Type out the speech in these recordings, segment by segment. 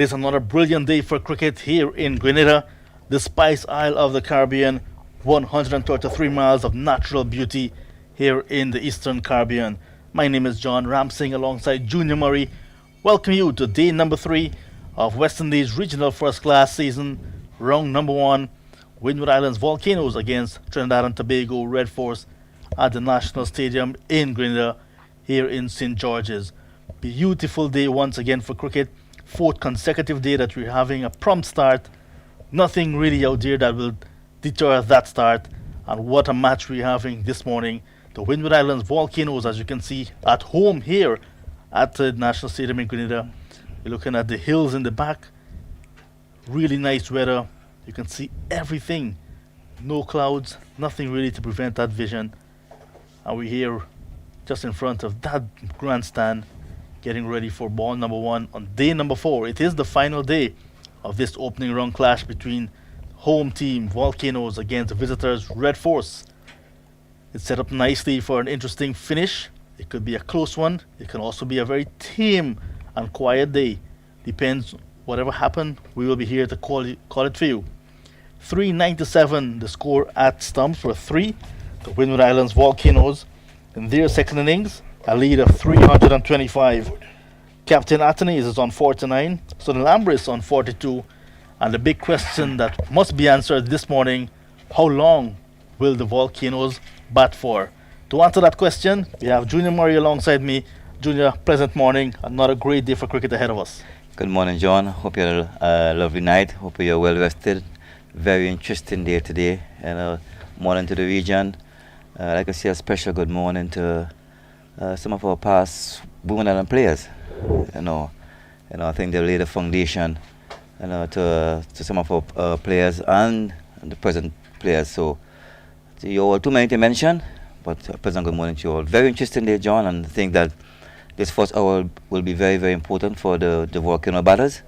It is another brilliant day for cricket here in Grenada, the Spice Isle of the Caribbean, 133 miles of natural beauty here in the Eastern Caribbean. My name is John Ramsing alongside Junior Murray. Welcome you to day number 3 of West Indies Regional First Class Season, round number 1, Windward Islands Volcanoes against Trinidad and Tobago Red Force at the National Stadium in Grenada here in St. George's. Beautiful day once again for cricket. Fourth consecutive day that we're having a prompt start. Nothing really out there that will deter that start. And what a match we're having this morning. The Windward Islands Volcanoes, as you can see, at home here at the National Stadium in Grenada. You're looking at the hills in the back. Really nice weather. You can see everything. No clouds, nothing really to prevent that vision. And we're here just in front of that grandstand, getting ready for ball number 1 on day number 4. It is the final day of this opening round clash between home team Volcanoes against the visitors Red Force. It's set up nicely for an interesting finish. It could be a close one. It can also be a very tame and quiet day. Depends. Whatever happened, we will be here to call it for you. 397 the score at stumps for 3. The Windward Islands Volcanoes in their second innings, a lead of 325. Captain Athenes is on 49, Sonny Lambris on 42, and the big question that must be answered this morning, how long will the Volcanoes bat for? To answer that question, we have Junior Murray alongside me. Junior, pleasant morning. Another great day for cricket ahead of us. Good morning, John. Hope you had a lovely night. Hope you're well rested. Very interesting day today. And morning to the region. I'd like to say a special good morning to some of our past Women Island players. I think they laid a foundation, to some of our players and the present players. So, to you all, too many to mention, but a pleasant good morning to you all. Very interesting day, John, and I think that this first hour will be very, very important for the Volcano batters.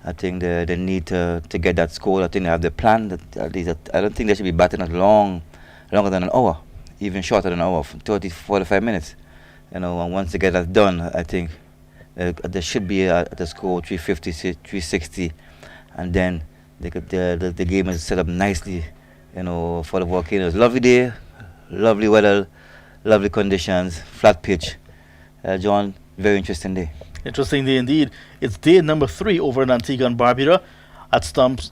I think they need to get that score. I think they have the plan. At least I don't think they should be batting at longer than an hour, even shorter than an hour, 30, 45 minutes. And once they get that done, I think they should be at the score 350, 360, and then the game is set up nicely, for the Volcanoes. Lovely day, lovely weather, lovely conditions, flat pitch. John, very interesting day. Interesting day indeed. It's day number 3 over in Antigua and Barbuda. At stumps,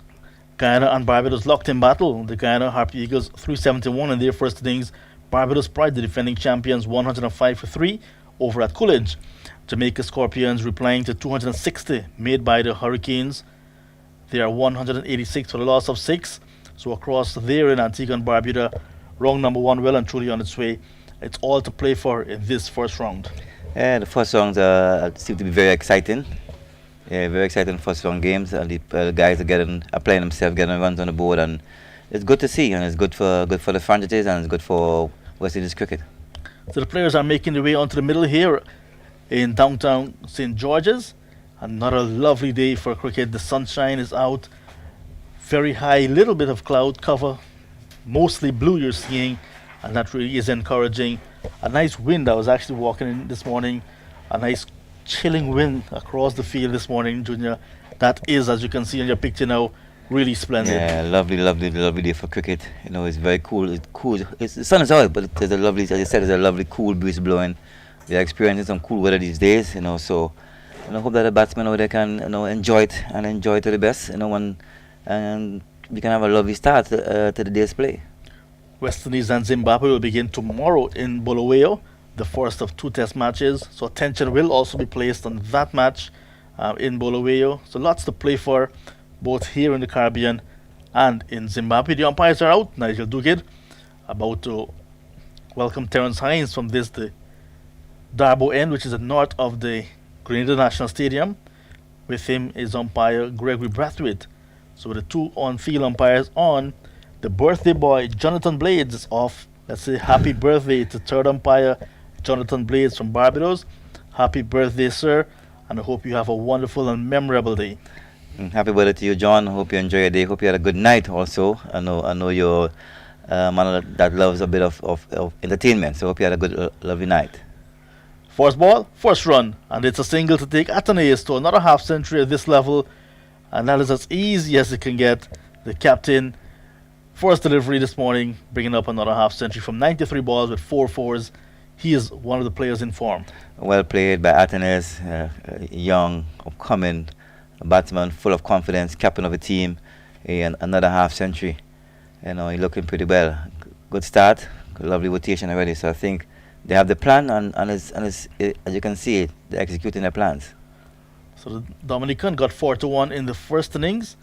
Guyana and Barbados locked in battle. The Guyana Harpy Eagles 371 in their first innings. Barbados Pride, the defending champions, 105 for 3 over at Coolidge. Jamaica Scorpions replying to 260 made by the Hurricanes. They are 186 for the loss of 6. So across there in Antigua and Barbuda, round number 1 well and truly on its way. It's all to play for in this first round. Yeah, the first rounds seem to be very exciting. Yeah, very exciting first round games, and the guys are applying themselves, getting runs on the board, and it's good to see, and it's good for the franchises, and it's good for West Indies cricket. So the players are making their way onto the middle here in downtown St. George's. Another lovely day for cricket. The sunshine is out, very high, little bit of cloud cover, mostly blue you're seeing, and that really is encouraging. A nice wind. I was actually walking in this morning, a nice chilling wind across the field this morning, Junior. That is, as you can see in your picture now, really splendid. Yeah, lovely day for cricket. It's very cool. It's cool. The sun is out, but there's a lovely, as I said, there's a lovely cool breeze blowing. We are experiencing some cool weather these days, so I hope that the batsmen they can enjoy it and enjoy it to the best, and we can have a lovely start to the day's play. West Indies and Zimbabwe will begin tomorrow in Bulawayo, the first of 2 test matches. So attention will also be placed on that match in Bulawayo. So lots to play for, both here in the Caribbean and in Zimbabwe. The umpires are out. Nigel Duguid about to welcome Terence Hines from the Darbo end, which is the north of the Grenada National Stadium. With him is umpire Gregory Brathwaite. So with the 2 on-field umpires on, the birthday boy Jonathan Blades is off. Let's say happy birthday to third umpire Jonathan Blades from Barbados. Happy birthday, sir, and I hope you have a wonderful and memorable day. Happy birthday to you, John. Hope you enjoy your day. Hope you had a good night also. I know you're a man that loves a bit of entertainment, so hope you had a good, lovely night. First ball, first run, and it's a single to take Athenaeus to another half century at this level And that is as easy as it can get. The captain, first delivery this morning, bringing up another half century from 93 balls with 4 fours. He is one of the players in form. Well played by Atenes, young, upcoming batsman, full of confidence, captain of the team, and another half century. He's looking pretty well. Good start, lovely rotation already. So I think they have the plan, and as you can see, they're executing their plans. So the Dominican got 4-1 in the first innings,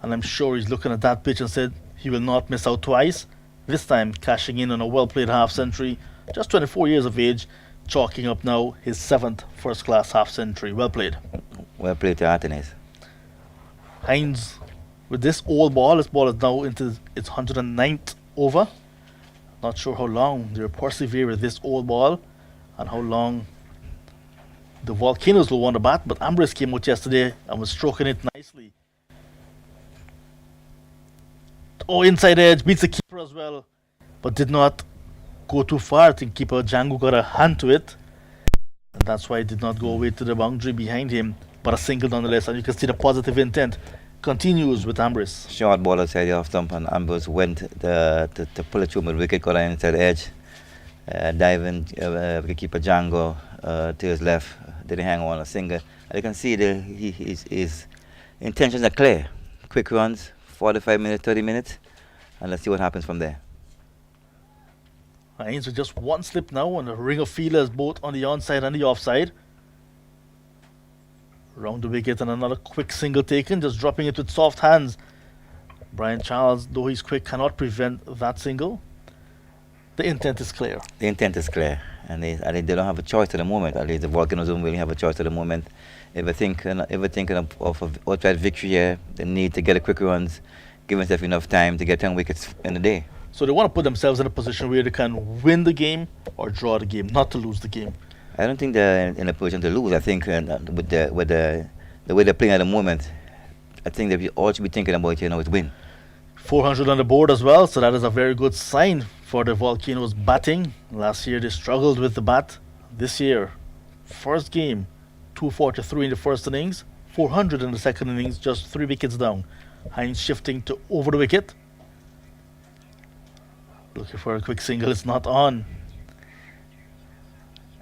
and I'm sure he's looking at that pitch and said he will not miss out twice. This time cashing in on a well-played half-century, just 24 years of age, chalking up now his 7th first-class half-century. Well played. Well played to Atenes. Hines, with this ball is now into its 109th over. Not sure how long they'll persevere with this old ball and how long the Volcanoes will want to bat, but Ambrose came out yesterday and was stroking it nicely. Oh, inside edge, beats the keeper as well, but did not go too far. I think keeper Django got a hand to it, and that's why it did not go away to the boundary behind him, but a single nonetheless, and you can see the positive intent continues with Ambrose. Short ball outside the off stump, and Ambrose went to pull it through mid wicket, got an inside edge. Diving wicketkeeper Django to his left, didn't hang on a single. And you can see his intentions are clear. Quick runs, 45 minutes, 30 minutes, and let's see what happens from there. Hines with just one slip now, and a ring of feelers both on the onside and the offside. Round the wicket and another quick single taken, just dropping it with soft hands. Brian Charles, though he's quick, cannot prevent that single. The intent is clear. The intent is clear, and I think they don't have a choice at the moment. At least the Volcanoes don't really have a choice at the moment. If they're thinking of an outright victory here, they need to get a quick runs, give themselves enough time to get 10 wickets in a day. So they want to put themselves in a position where they can win the game or draw the game, not to lose the game. I don't think they're in a position to lose. I think with the way they're playing at the moment, I think they all should be thinking about is win. 400 on the board as well, so that is a very good sign for the Volcanoes batting. Last year they struggled with the bat. This year, first game, 243 in the first innings, 400 in the second innings, just 3 wickets down. Hines shifting to over the wicket. Looking for a quick single, it's not on.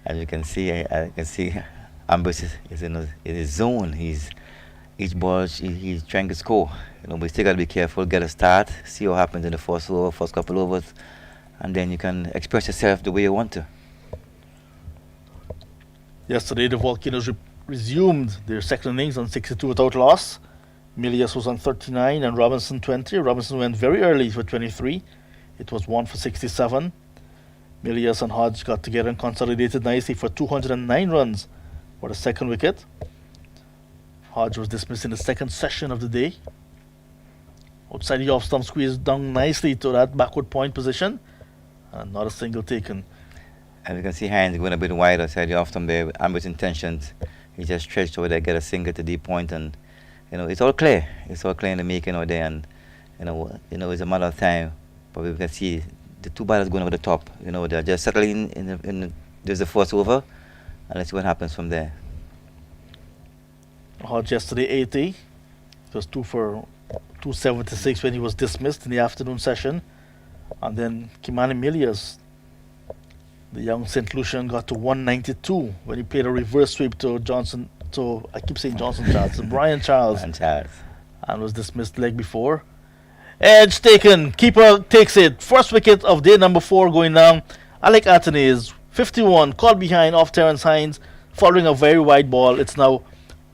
As you can see, I can see Ambrose is in his zone. Each ball he's trying to score. We still got to be careful, get a start, see what happens in the first couple overs, and then you can express yourself the way you want to. Yesterday, the Volcanoes resumed their second innings on 62 without loss. Milius was on 39 and Robinson 20. Robinson went very early for 23. It was 1 for 67. Milius and Hodge got together and consolidated nicely for 209 runs for the second wicket. Hodge was dismissed in the second session of the day. Outside the off stump, squeezed down nicely to that backward point position, and not a single taken. And you can see Hines going a bit wide outside the off stump there with Amber's intentions. He just stretched over there, get a single to deep point, and it's all clear. It's all clear in the making out there, and it's a matter of time. But we can see the two batters going over the top. They're just settling in there's the first over, and let's see what happens from there. Hodge yesterday 80. It was 2 for 276 when he was dismissed in the afternoon session. And then Kimani Milius, the young St. Lucian, got to 192 when he played a reverse sweep to Johnson. I keep saying Johnson Charles, to Brian Charles. And was dismissed leg before. Edge taken, keeper takes it. First wicket of day number 4 going down. Alec Atenes, 51, caught behind off Terence Hines, following a very wide ball. It's now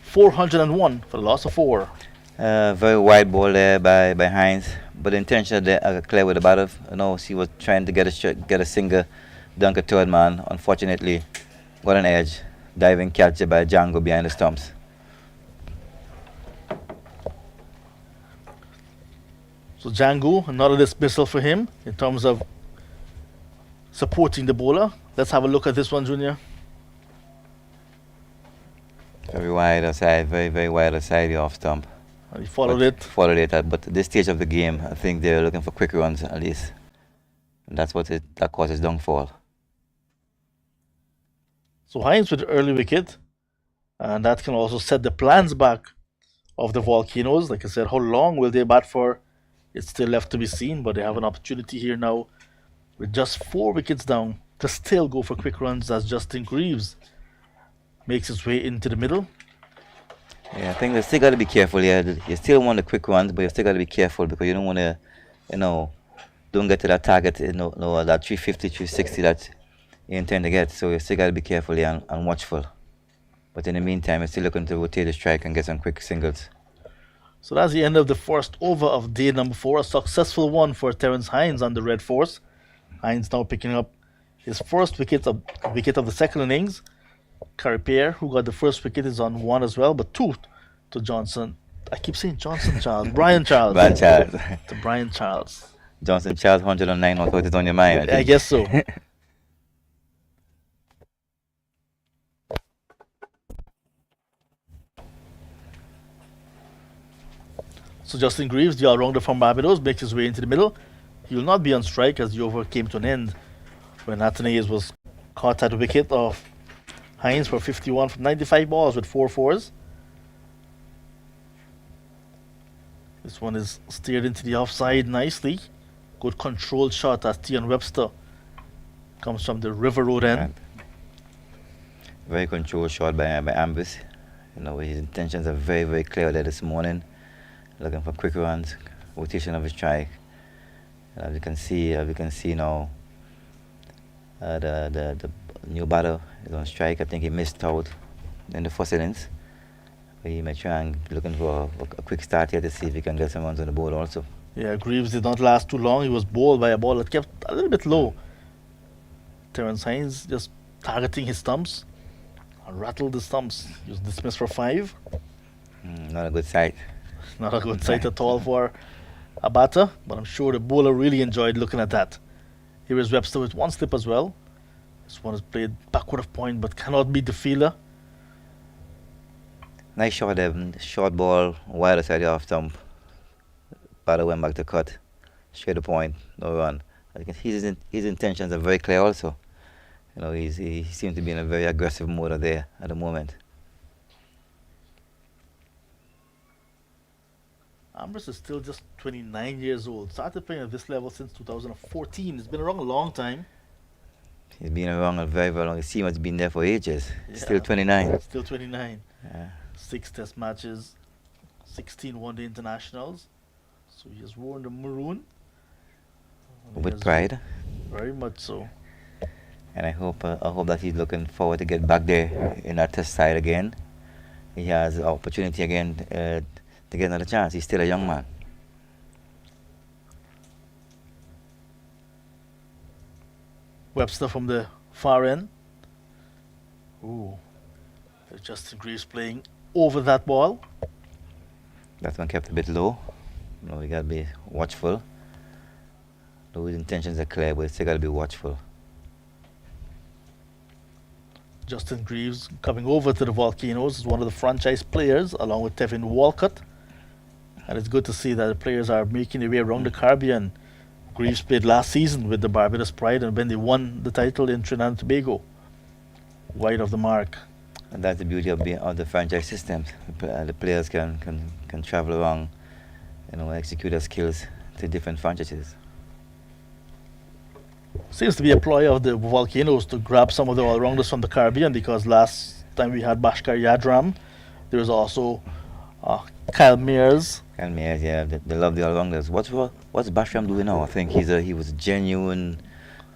401 for the loss of 4. Very wide ball there by Hines, but the intention there are clear with the batter. He was trying to get a single, dunk a third man. Unfortunately, got an edge, diving catch by Django behind the stumps. So Django, another dismissal for him in terms of supporting the bowler. Let's have a look at this one, Junior. Very wide outside, very wide outside the off stump. And he followed it. But at this stage of the game, I think they're looking for quick runs at least. And that's that causes downfall. So Hines with the early wicket, and that can also set the plans back of the Volcanoes. Like I said, how long will they bat for? It's still left to be seen, but they have an opportunity here now with just 4 wickets down to still go for quick runs as Justin Greaves makes his way into the middle. Yeah, I think they still got to be careful. Yeah, you still want the quick runs, but you still got to be careful because you don't want to, you know, don't get to that target, that 350, 360 that you intend to get. So you still got to be careful here and watchful. But in the meantime, you're still looking to rotate the strike and get some quick singles. So that's the end of the first over of day number 4. A successful one for Terence Hines on the red force. Hines now picking up his first wicket of the second innings. Carrier, who got the first wicket, is on 1 as well, but 2 to Johnson. I keep saying Johnson Charles. Brian Charles. Brian Charles. To Brian Charles. Johnson Charles, 109, what is on your mind? I guess so. So Justin Greaves, the all-rounder from Barbados, makes his way into the middle. He will not be on strike as the over came to an end when Athenaeus was caught at the wicket of Hines for 51 from 95 balls with 4 fours. This one is steered into the offside nicely. Good controlled shot as Tian Webster comes from the River Road end. Very controlled shot by Ambus. His intentions are very, very clear there this morning. Looking for quick runs, rotation of his strike. As you can see now, the new batter is on strike. I think he missed out in the first innings. But he may try and be looking for a quick start here to see if he can get some runs on the board also. Yeah, Greaves did not last too long. He was bowled by a ball that kept a little bit low. Terence Hines just targeting his stumps and rattled the stumps. He was dismissed for 5. Not a good sight. Not a good sight at all for a batter, but I'm sure the bowler really enjoyed looking at that. Here is Webster with 1 slip as well. This one is played backward of point but cannot beat the fielder. Nice shot there, short ball, wide side off stump. Batter went back to cut, straight to point, no run. I think his intentions are very clear also. He seems to be in a very aggressive mode there at the moment. Ambrose is still just 29 years old. Started playing at this level since 2014. It's been around a long time. He's been around a very, very long. He seems to have been there for ages. Yeah. Still 29. Still 29. Yeah. 6 test matches, 16 one-day internationals. So he has worn the maroon. With pride. Very much so. And I hope that he's looking forward to get back there in that test side again. He has the opportunity again to get another chance. He's still a young man. Webster from the far end. Ooh. Justin Greaves playing over that ball. That one kept a bit low. We got to be watchful. His intentions are clear, but still got to be watchful. Justin Greaves coming over to the Volcanoes is one of the franchise players along with Tevin Walcott. And it's good to see that the players are making their way around the Caribbean. Greaves played last season with the Barbados Pride and when they won the title in Trinidad and Tobago. Wide of the mark. And that's the beauty of the franchise systems. The players can travel around, execute their skills to different franchises. Seems to be a ploy of the Volcanoes to grab some of the all-rounders from the Caribbean because last time we had Bhaskar Yadram. There was also Kyle Mears. Kyle Mears, yeah, they love the all-rounders. What's Bashram doing now? I think he was a genuine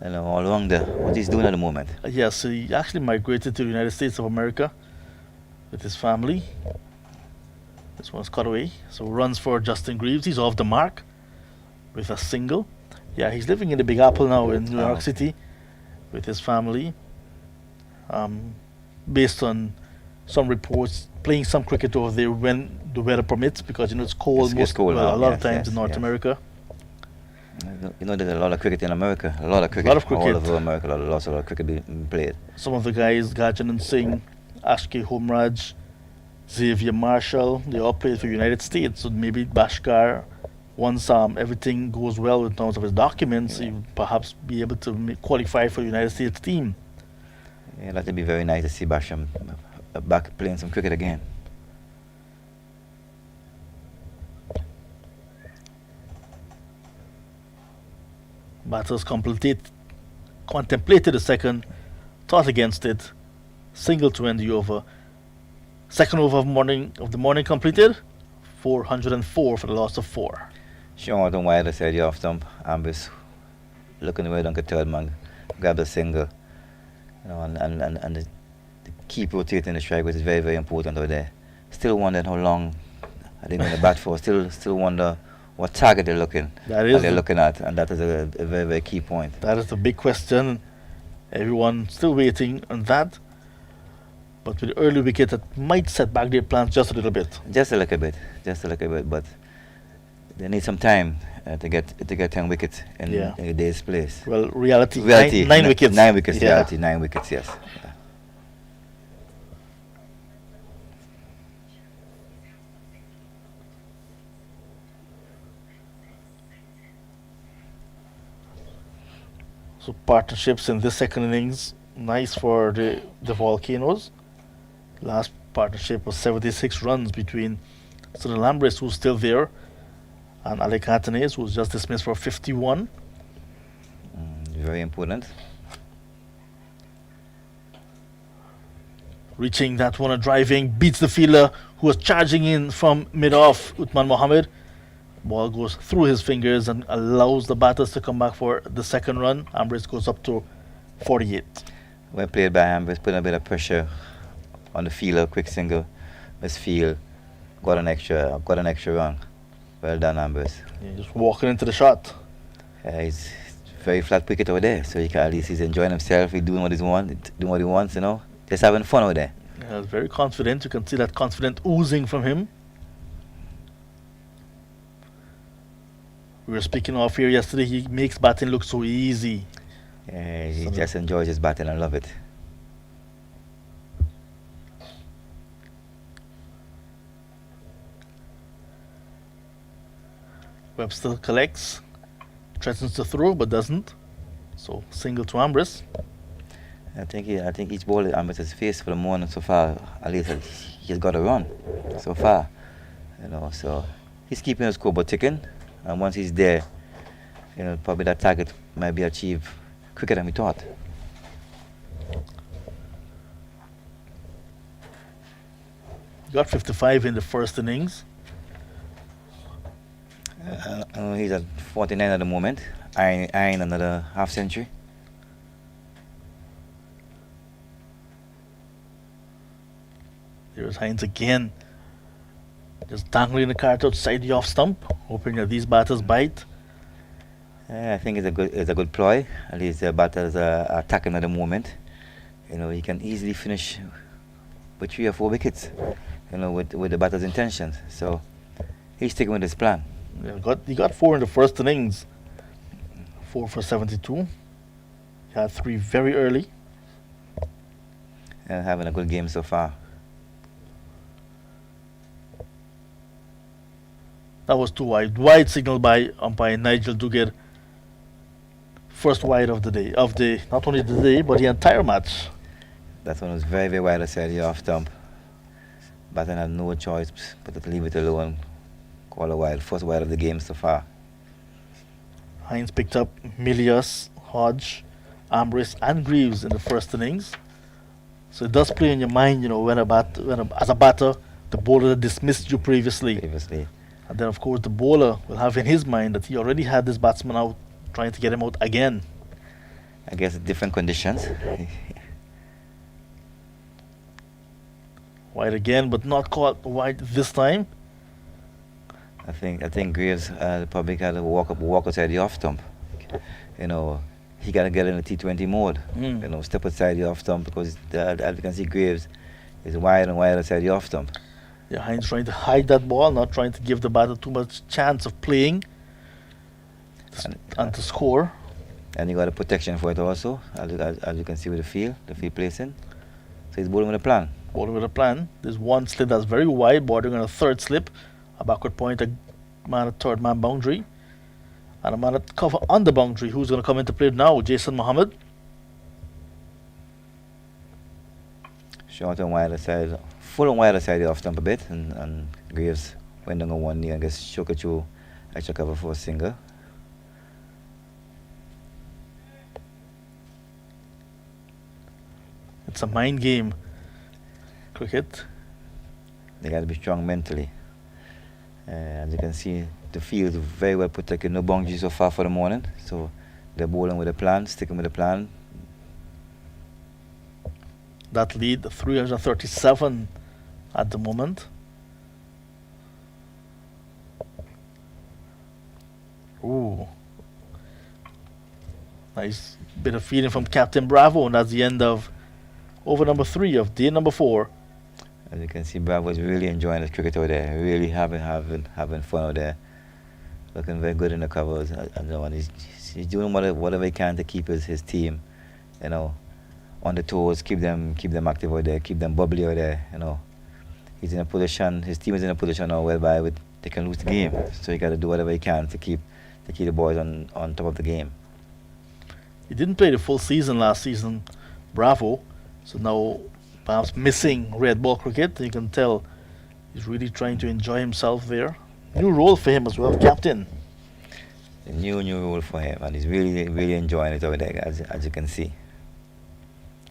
all-rounder. What he's doing at the moment? Yes, he actually migrated to the United States of America with his family. This one's cut away. So runs for Justin Greaves. He's off the mark with a single. Yeah, he's living in the Big Apple now in New York City with his family. Based on some reports, playing some cricket over there when the weather permits because it's cold. It's cold a lot of times in North America. There's a lot of cricket in America. A lot of cricket. All over America. Lots of cricket being played. Some of the guys, Gajanan Singh, Ashke Humraj, Xavier Marshall, they all played for the United States. So maybe Bhaskar, once everything goes well in terms of his documents, he will perhaps be able to qualify for the United States team. Yeah, that'd be very nice to see Basham back playing some cricket again. Batters contemplated the second, thought against it, single to end the over. Second over of the morning completed, 404 for the loss of 4. Sean out on wide side the off stump. Ambis looking away down the third man, grab the single. And the keep rotating the strike, which is very, very important over there. Still wondering how long are they going to bat for. Still wonder what target they're looking. They're looking at, and that is a very, very key point. That is the big question. Everyone still waiting on that. But with the early wicket, that might set back their plans just a little bit. Just a little bit. But they need some time to get 10 wickets in a day's place. Well, reality 9 wickets. 9 wickets, yeah. Reality, 9 wickets, yes. Yeah. So partnerships in this second innings, nice for the Volcanoes. Last partnership was 76 runs between Sunil Lambris, who's still there, and Alec Anthony's, who was just dismissed for 51. Very important. Reaching that one, driving, beats the fielder who was charging in from mid-off, Uthman Mohammed. Ball goes through his fingers and allows the batters to come back for the second run. Ambrose goes up to 48. Well played by Ambrose, putting a bit of pressure on the fielder, quick single, misfield, got an extra run. Well done, Ambrose. Yeah, just walking into the shot. He's very flat wicket over there, so at least he's enjoying himself. He's doing what he wants, just having fun over there. Yeah, very confident. You can see that confidence oozing from him. We were speaking off here yesterday. He makes batting look so easy. Yeah, he just enjoys his batting. I love it. Webb still collects, threatens to throw but doesn't. So single to Ambrose. I think each ball that Ambrose has faced for the morning so far, at least he's got a run so far. So he's keeping his scoreboard ticking, and once he's there, probably that target might be achieved quicker than we thought. He got 55 in the first innings. He's at 49 at the moment, eyeing another half century. There's Hines again, just dangling the cart outside the off stump, hoping that these batters bite. I think it's a good ploy. At least the batters are attacking at the moment. He can easily finish with 3 or 4 wickets, with the batter's intentions. So he's sticking with his plan. Yeah, he got 4 in the first innings, 4 for 72. He had 3 very early. And having a good game so far. That was too wide. Wide signal by umpire Nigel Duguid. First wide of the day, not only the day but the entire match. That one was very, very wide aside the off stump. Batten had no choice but to leave it alone. Call a wide, first wide of the game so far. Hines picked up Milius, Hodge, Ambrose and Greaves in the first innings. So it does play in your mind, as a batter, the bowler that dismissed you previously. And then of course the bowler will have in his mind that he already had this batsman out, trying to get him out again. I guess different conditions. Wide again, but not caught wide this time. I think Graves probably got to walk outside the off stump. He got to get in the T20 mode. Step outside the off stump, because as you can see, Graves is wide and wide outside the off stump. Yeah, Hines trying to hide that ball, not trying to give the batter too much chance of playing and to score. And he got a protection for it also, as you can see with the field placing. So he's bowling with a plan. Bowling with a plan. There's one slip that's very wide, bordering on a third slip. A backward point, a man at third man boundary. And a man at cover on the boundary. Who's going to come into play now? Jason Mohammed. Short and wide side, full and wide side off stump a bit, and Graves went down on one knee and gets shook at you extra cover for a single. It's a mind game. Cricket. They got to be strong mentally. As you can see, the field is very well protected. No boundaries so far for the morning. So they're bowling with a plan, sticking with the plan. That lead 337 at the moment. Ooh. Nice bit of feeling from Captain Bravo, and that's the end of over number 3 of day number 4. As you can see, Bravo is really enjoying the cricket out there. Really having fun out there. Looking very good in the covers. And he's doing whatever he can to keep his team, on the toes, keep them active out there, keep them bubbly out there. He's in a position. His team is in a position now whereby they can lose the game. So he got to do whatever he can to keep the boys on top of the game. He didn't play the full season last season, Bravo. So now, perhaps missing red ball cricket, you can tell he's really trying to enjoy himself there. New role for him as well, captain. A new role for him, and he's really enjoying it over there, as you can see.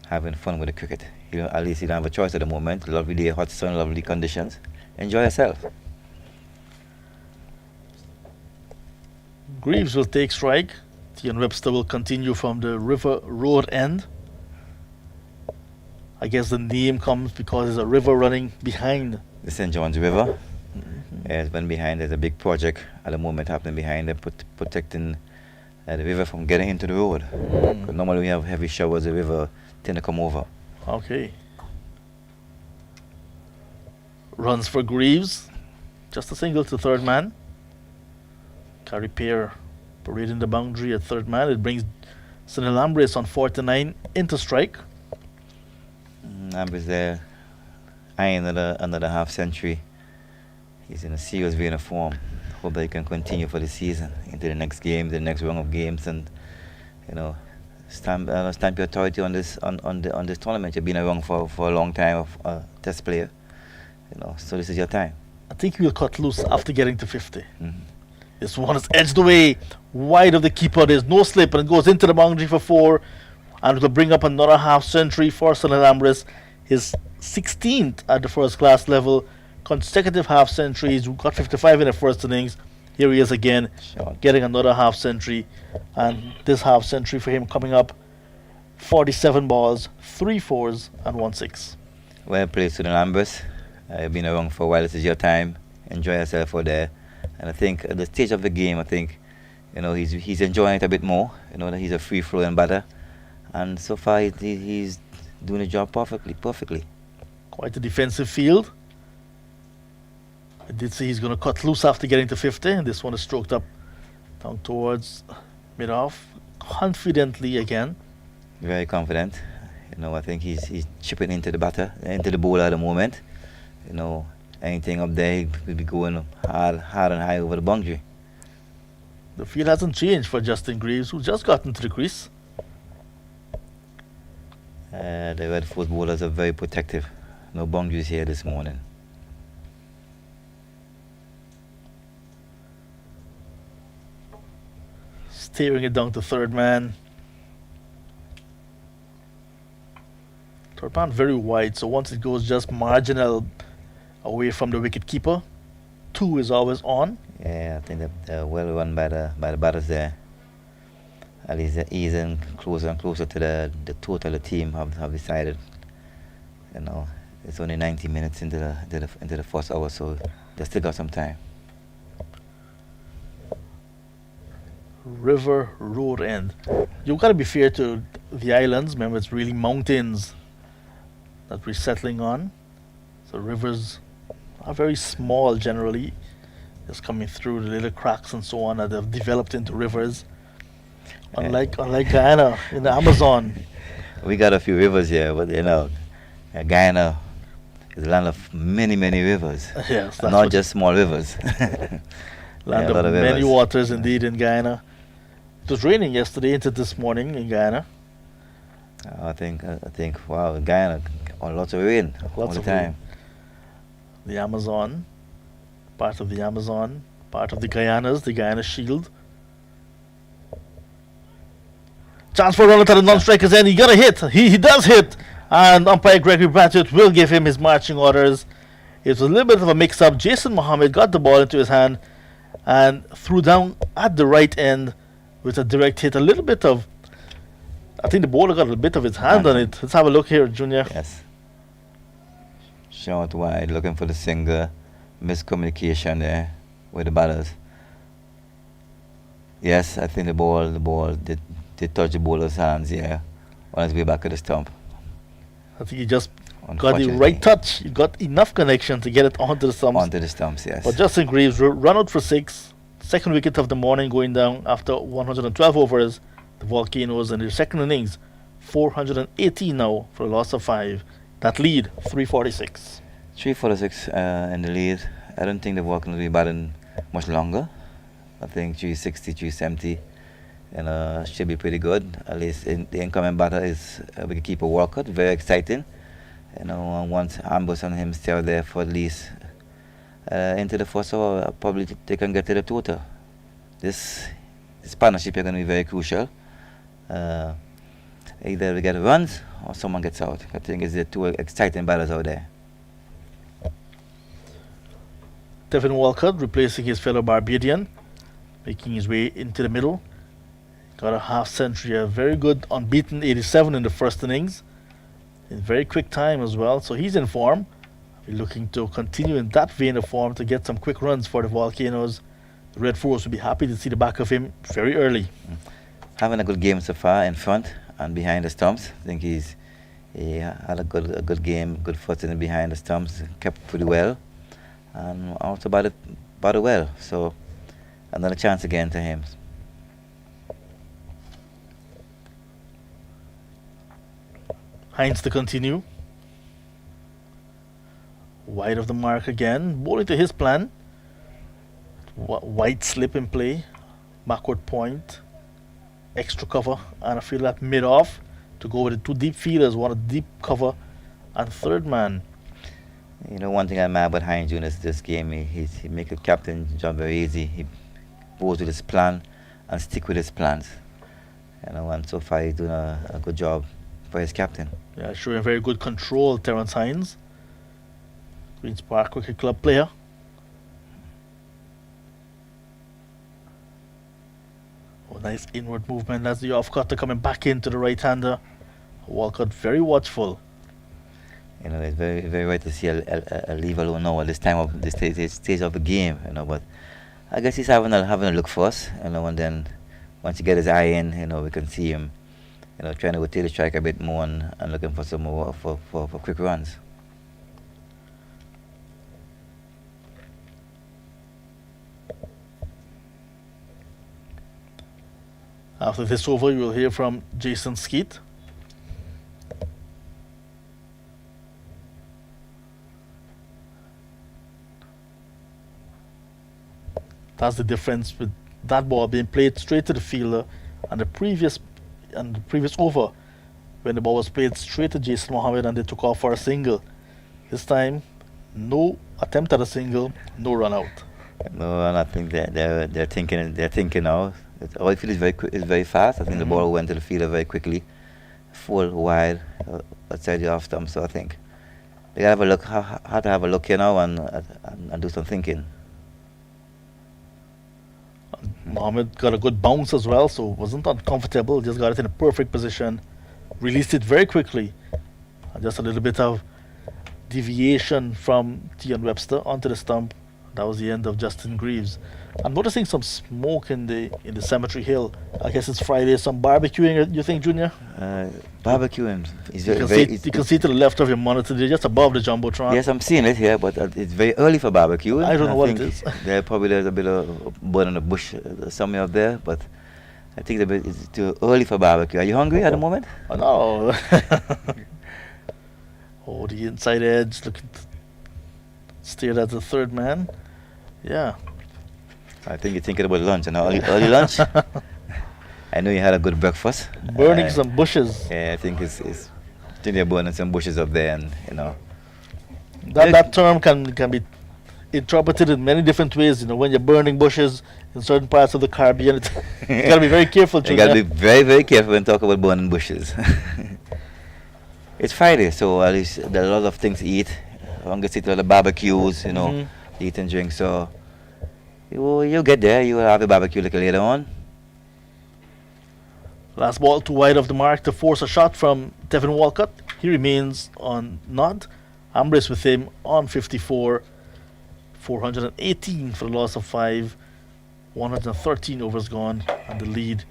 Having fun with the cricket. At least he don't have a choice at the moment. Lovely day, hot sun, lovely conditions. Enjoy yourself. Greaves will take strike. Tian Webster will continue from the River Road end. I guess the name comes because there's a river running behind. The St. John's River. It's been behind. There's a big project at the moment happening behind it, protecting the river from getting into the road. Normally we have heavy showers, the river tend to come over. Okay. Runs for Greaves. Just a single to third man. Carry pair parading the boundary at third man. It brings Sunil Ambris on 49 into strike. Ambris there, eyeing another half century. He's in a serious vein of form. Hope that he can continue for the season into the next game, the next round of games, and stamp your authority on this tournament. You've been around for a long time of test player, so this is your time. I think he will cut loose after getting to 50. This one is edged away wide of the keeper. There's no slip, and it goes into the boundary for 4, and it will bring up another half century for Sunil Ambris, his 16th at the first class level. Consecutive half centuries. Got 55 in the first innings. Here he is again, getting another half century, and this half century for him coming up 47 balls, 3 4s and 1 6. Well played, Sunil Ambris. You've been around for a while. This is your time. Enjoy yourself out there. And I think at the stage of the game, he's enjoying it a bit more. That he's a free-flowing batter, and so far he's doing the job perfectly. Quite a defensive field. I did say he's going to cut loose after getting to 50, and this one is stroked up down towards mid-off, confidently again. Very confident. I think he's chipping into the bowler at the moment. Anything up there, he will be going hard and high over the boundary. The field hasn't changed for Justin Greaves, who just got into the crease. The Red Fort bowlers are very protective. No boundaries here this morning. Steering it down to third man. Third man very wide, so once it goes just marginal away from the wicket keeper, 2 is always on. Yeah, I think they're well run by the batters there. At least they're easing closer and closer to the total the team have decided. It's only 90 minutes into the first hour, so they still got some time. River Road end. You've got to be fair to the islands. Remember, it's really mountains that we're settling on. So rivers are very small generally, just coming through the little cracks and so on that have developed into rivers. Unlike Guyana in the Amazon. We got a few rivers here, but Guyana is a land of many rivers. Yes, not just small rivers. Land of many waters indeed in Guyana. It was raining yesterday into this morning in Guyana. I think wow, Guyana, lots of rain all the time. The Amazon, part of the Amazon, part of the Guyanas, the Guyana Shield. Chance for a runner to the non-strikers end. He got a hit. He does hit. And umpire Gregory Blanchett will give him his marching orders. It was a little bit of a mix-up. Jason Mohammed got the ball into his hand and threw down at the right end with a direct hit. A little bit of, I think the bowler got a bit of his hand on it. Let's have a look here, Junior. Yes. Short wide, looking for the single. Miscommunication there with the batters. Yes, I think the ball did touch the bowler's hands, yeah, on his way back to the stump. I think he just got the right touch. He got enough connection to get it onto the stumps. Onto the stumps, yes. But Justin Greaves run out for 6. Second wicket of the morning going down after 112 overs. The Volcanoes in their second innings, 418 now for a loss of 5. That lead, 346. 346 in the lead. I don't think the Volcanoes will be batting much longer. I think 360, 370, should be pretty good. At least the incoming batter is wicketkeeper Walcott, very exciting. Once ambush on him still there for at least into the first over, probably they can get to the total. This partnership is going to be very crucial. Either we get runs or someone gets out. I think it's the two exciting batters out there. Devin Walcott replacing his fellow Barbadian, making his way into the middle. Got a half century, a very good unbeaten 87 in the first innings. In very quick time as well, so he's in form. We're looking to continue in that vein of form to get some quick runs for the Volcanoes. The Red Force will be happy to see the back of him very early. Having a good game so far in front and behind the stumps. I think he had a good game, good footing behind the stumps, kept pretty well, and also batted well. So another chance again to him. Hines to continue. Wide of the mark again. Bowling to his plan. Wide slip in play. Backward point. Extra cover. And I feel that mid-off to go with the 2 deep fielders. One a deep cover and third man. One thing I admire about Hines Jr. this game, he make the captain job very easy. He goes with his plan and stick with his plans. And so far he's doing a good job for his captain. Yeah, showing very good control, Terence Hines. Queen's Park Cricket Club player. Oh, nice inward movement as the off-cutter coming back into the right-hander. Walcott very watchful. It's very, very right to see a leave alone now at this time of this stage of the game. But I guess he's having a look for us. And then once he get his eye in, we can see him, trying to rotate the strike a bit more and looking for some more for quick runs. After this over, you will hear from Jason Skeet. That's the difference with that ball being played straight to the fielder, and the previous over when the ball was played straight to Jason Mohammed and they took off for a single. This time, no attempt at a single, no run out. No, and I think they're thinking now. All field is very fast. I think the ball went to the fielder very quickly, full wide outside the off stump. So I think they gotta have a look. How to have a look here now and do some thinking. Mohammed got a good bounce as well, so wasn't uncomfortable. Just got it in a perfect position, released it very quickly. Just a little bit of deviation from Tion Webster onto the stump. That was the end of Justin Greaves. I'm noticing some smoke in the Cemetery Hill. I guess it's Friday. Some barbecuing, you think, Junior? Barbecuing. You can see to the left of your monitor, they're just above the Jumbotron. Yes, I'm seeing it here, but it's very early for barbecuing. I don't know what it is. There's a bit of burn in the bush somewhere up there, but I think it's too early for barbecue. Are you hungry at the moment? Oh, no. Oh, the inside edge, looking stared at the third man. Yeah. I think you're thinking about lunch, early lunch. I know you had a good breakfast. Burning some bushes. Yeah, I think they're burning some bushes up there, and that term can be interpreted in many different ways. When you're burning bushes in certain parts of the Caribbean, you gotta be very careful. You gotta be very, very careful when talking about burning bushes. It's Friday, so at least there are a lot of things to eat. I'm gonna see a lot of barbecues, eat and drink. So you'll get there. You will have a barbecue a little later on. Last ball too wide of the mark to force a shot from Devin Walcott. He remains on nod. Ambrose with him on 54. 418 for the loss of 5. 113 overs gone, and the lead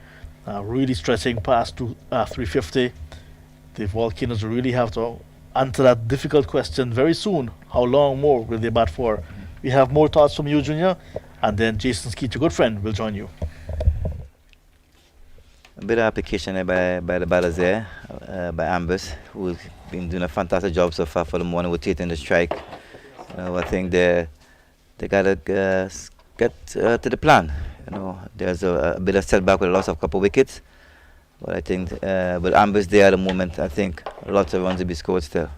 really stretching past 350. The Volcanoes really have to answer that difficult question very soon. How long more will they bat for? We have more thoughts from you, Junior, and then Jason Skeet, your good friend, will join you. A bit of application there by the batters there, by Ambers, who's been doing a fantastic job so far for the morning with taking the strike. I think they gotta get to the plan. There's a bit of setback with a loss of a couple of wickets, but I think with Ambers there at the moment, I think lots of runs will be scored still.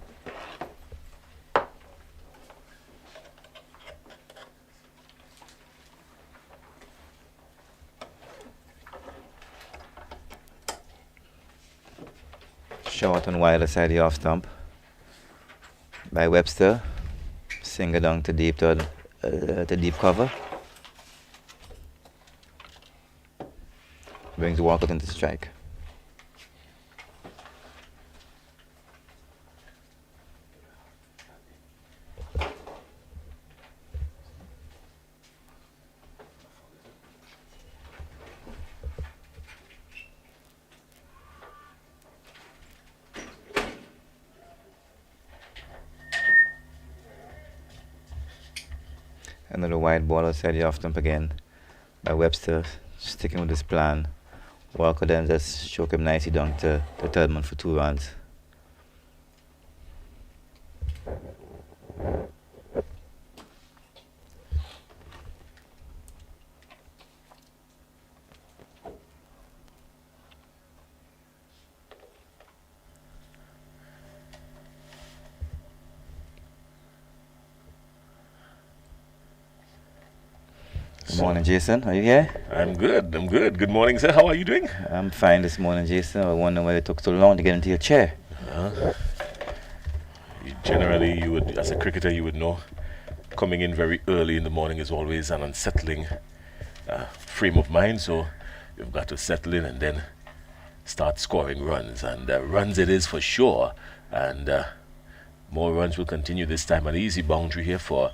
Short and wide aside the off stump by Webster. Singer down to deep cover. Brings Walcott into strike. Another wide ball outside the off stump again by Webster, sticking with his plan. Walker then just shook him nicely down to the third man for 2 runs. Good morning, Jason. Are you here? I'm good. Good morning, sir. How are you doing? I'm fine this morning, Jason. I wonder why it took so long to get into your chair. Generally, you would, as a cricketer, you would know, coming in very early in the morning is always an unsettling frame of mind. So you've got to settle in and then start scoring runs. And runs it is for sure. And more runs will continue this time. An easy boundary here for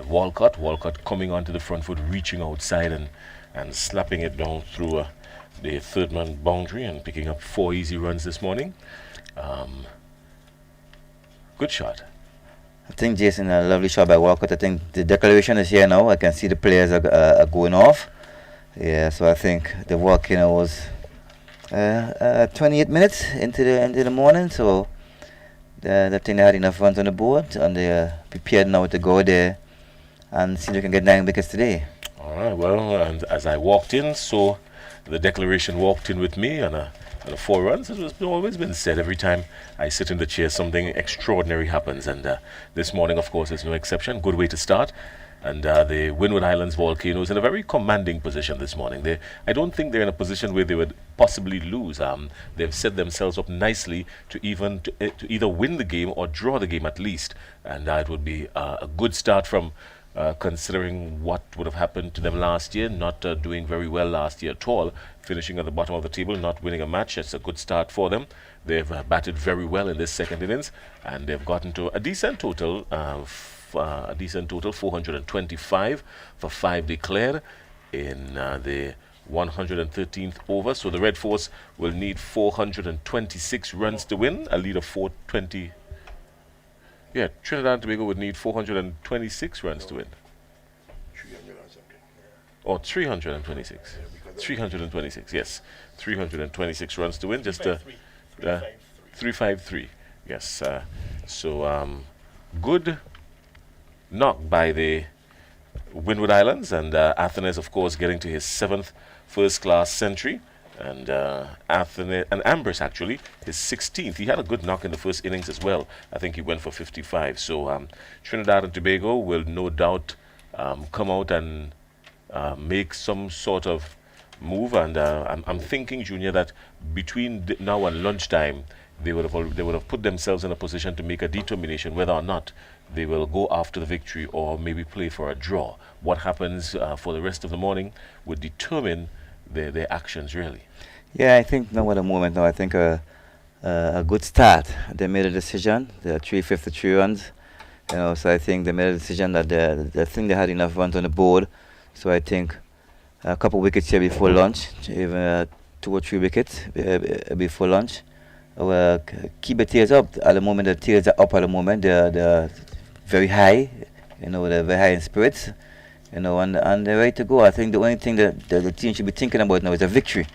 Walcott. Walcott coming onto the front foot, reaching outside and slapping it down through the third man boundary and picking up 4 easy runs this morning. Good shot. I think, Jason, a lovely shot by Walcott. I think the declaration is here now. I can see the players are going off. Yeah, so I think the Volcano was 28 minutes into the morning, so I think they had enough runs on the board, and they're prepared now to go there and see if they can get 9 wickets today. All right, well, and as I walked in, so the declaration walked in with me and 4 runs. It has always been said, every time I sit in the chair, something extraordinary happens, and this morning, of course, is no exception. Good way to start. And the Windward Islands Volcanoes in a very commanding position this morning. I don't think they're in a position where they would possibly lose. They've set themselves up nicely to either win the game or draw the game at least. And it would be a good start from considering what would have happened to them last year, not doing very well last year at all, finishing at the bottom of the table, not winning a match. It's a good start for them. They've batted very well in this second innings, and they've gotten to a decent total, 425 for 5 declared in the 113th over. So the Red Force will need 426 runs to win, a lead of 420. Yeah, Trinidad and Tobago would need 426 runs to win. 300 or something. Or 326. 326, yes. 326 runs to win. Just 353. Yes. Good knock by the Windward Islands, and Athens, of course, getting to his 7th first-class century, and Ambrose actually his 16th. He had a good knock in the first innings as well. I think he went for 55. So Trinidad and Tobago will no doubt come out and make some sort of move, and I'm thinking, Junior, that between now and lunchtime, they would have put themselves in a position to make a determination whether or not they will go after the victory or maybe play for a draw. What happens for the rest of the morning would determine their actions, really. Yeah, I think now at the moment now, I think a good start. They made a decision. They're 353 runs. So I think they made a decision that they think they had enough runs on the board. So I think a couple wickets here before lunch, even 2 or 3 wickets before lunch. Keep the tiers up. At the moment, the tiers are up at the moment. They're very high. They're very high in spirits. And they're ready to go. I think the only thing that the team should be thinking about now is a victory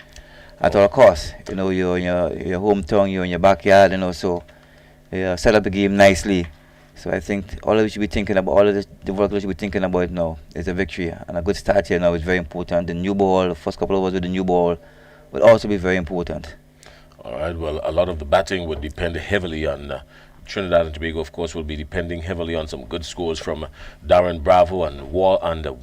at all costs. You're in your hometown, you're in your backyard, so set up the game nicely. So I think all of you should be thinking about, all of the workers should be thinking about now is a victory. And a good start here now is very important. The new ball, the first couple of overs with the new ball will also be very important. All right, well, a lot of the batting would depend heavily on Trinidad and Tobago, of course, will be depending heavily on some good scores from Darren Bravo and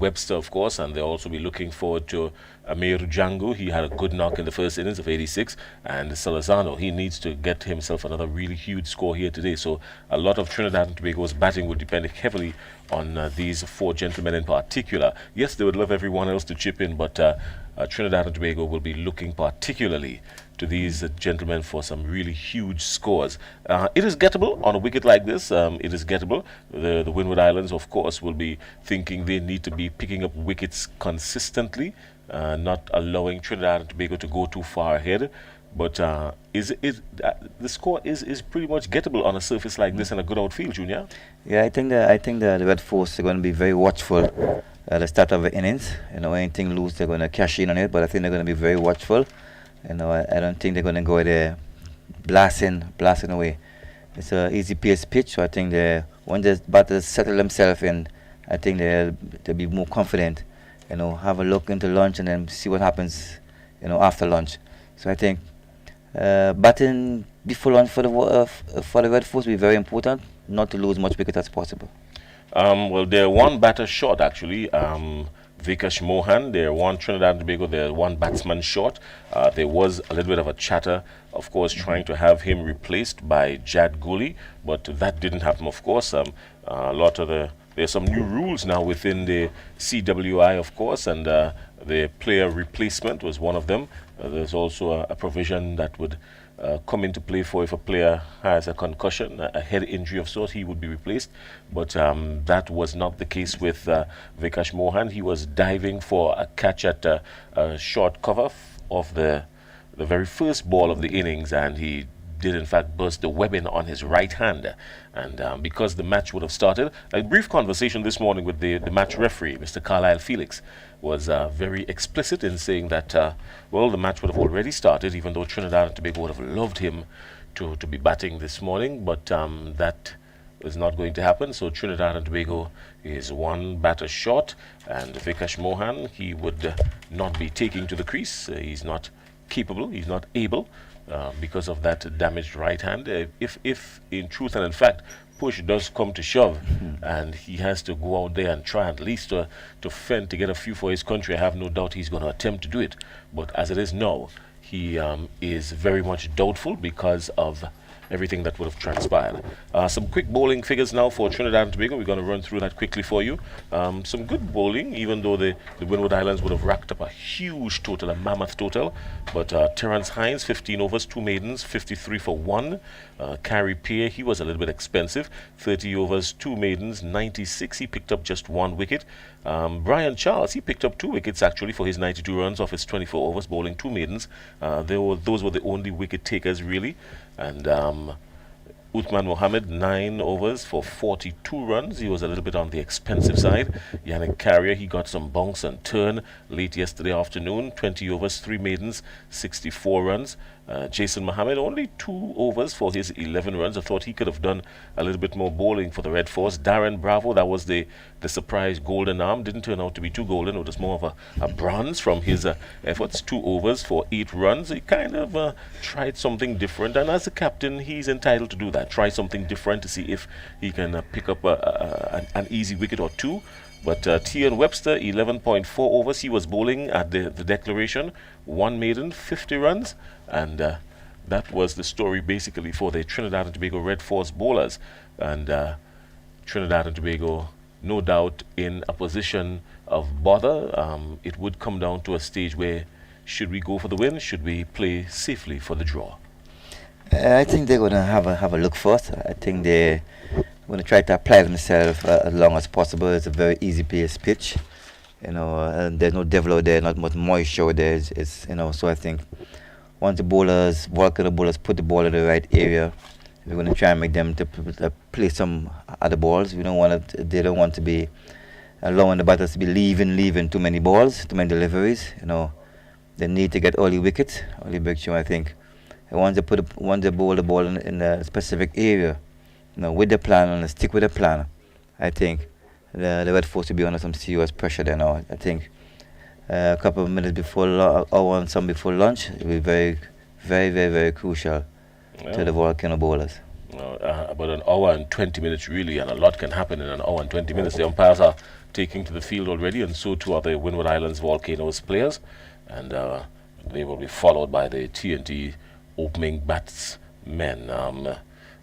Webster, of course, and they'll also be looking forward to Amir Django. He had a good knock in the first innings of 86, and Salazano, he needs to get himself another really huge score here today. So a lot of Trinidad and Tobago's batting will depend heavily on these 4 gentlemen in particular. Yes, they would love everyone else to chip in, but Trinidad and Tobago will be looking particularly to these gentlemen for some really huge scores. It is gettable on a wicket like this. It is gettable. The Windward Islands, of course, will be thinking they need to be picking up wickets consistently, not allowing Trinidad and Tobago to go too far ahead. But the score is pretty much gettable on a surface like this in a good outfield, Junior. Yeah, I think the Red Force are going to be very watchful at the start of the innings. Anything loose, they're going to cash in on it. But I think they're going to be very watchful. I don't think they're going to go there blasting away. It's an easy pace pitch, so I think when the batters settle themselves in, I think they'll be more confident. Have a look into lunch and then see what happens, after lunch. So I think batting before lunch for the Red Force will be very important, not to lose much wicket as possible. Well, they're one batter short, actually. Vikash Mohan, they're one Trinidad and Tobago, they're one batsman short. There was a little bit of a chatter, of course, trying to have him replaced by Jad Guli, but that didn't happen, of course. There's some new rules now within the CWI, of course, and the player replacement was one of them. There's also a provision that would come into play for if a player has a concussion, a head injury of sorts, he would be replaced. But that was not the case with Vikash Mohan. He was diving for a catch at a short cover of the very first ball of the innings, and he did in fact burst the webbing on his right hand. And because the match would have started, a brief conversation this morning with the match referee, Mr. Carlisle Felix, was very explicit in saying that, the match would have already started, even though Trinidad and Tobago would have loved him to be batting this morning, but that is not going to happen. So Trinidad and Tobago is one batter short, and Vikash Mohan, he would not be taking to the crease. He's not capable, he's not able, because of that damaged right hand. If in truth and in fact push does come to shove, and he has to go out there and try at least to fend to get a few for his country, I have no doubt he's going to attempt to do it. But as it is now, he is very much doubtful because of everything that would have transpired. Some quick bowling figures now for Trinidad and Tobago. We're going to run through that quickly for you. Some good bowling, even though the Windward Islands would have racked up a huge total, a mammoth total. But Terence Hines, 15 overs, 2 maidens, 53 for 1. Carey Peer, he was a little bit expensive, 30 overs, 2 maidens, 96. He picked up just 1 wicket. Brian Charles, he picked up 2 wickets actually for his 92 runs off his 24 overs, bowling 2 maidens. Those were the only wicket takers really. And Uthman Mohammed, 9 overs for 42 runs. He was a little bit on the expensive side. Yannick Carrier, he got some bounce and turn late yesterday afternoon. 20 overs, 3 maidens, 64 runs. Jason Mohammed, only 2 overs for his 11 runs. I thought he could have done a little bit more bowling for the Red Force. Darren Bravo, that was the surprise golden arm. Didn't turn out to be too golden. It was more of a bronze from his efforts. 2 overs for 8 runs. He kind of tried something different. And as a captain, he's entitled to do that. Try something different to see if he can pick up an easy wicket or 2. But T.N. Webster, 11.4 overs. He was bowling at the declaration. 1 maiden, 50 runs. And that was the story basically for the Trinidad and Tobago Red Force bowlers. And Trinidad and Tobago, no doubt, in a position of bother. It would come down to a stage where, should we go for the win? Should we play safely for the draw? I think they're going to have a look first. I think they're going to try to apply themselves as long as possible. It's a very easy pace pitch, and there's no devil out there, not much moisture out there. So I think once the Volcano bowlers put the ball in the right area, we're going to try and make them to play some other balls. They don't want to be allowing the batters to be leaving too many balls, too many deliveries. They need to get early wickets, early breakthrough. I think. And once they bowl the ball in a specific area, with the plan and stick with the plan, I think the Red Force will be under some serious pressure there now. I think a couple of minutes before hour and some before lunch, it will be very, very, very, very crucial to the Volcano bowlers. About an hour and 20 minutes really, and a lot can happen in an hour and 20 minutes. The umpires are taking to the field already, and so too are the Windward Islands Volcanoes players, and they will be followed by the TNT opening batsmen.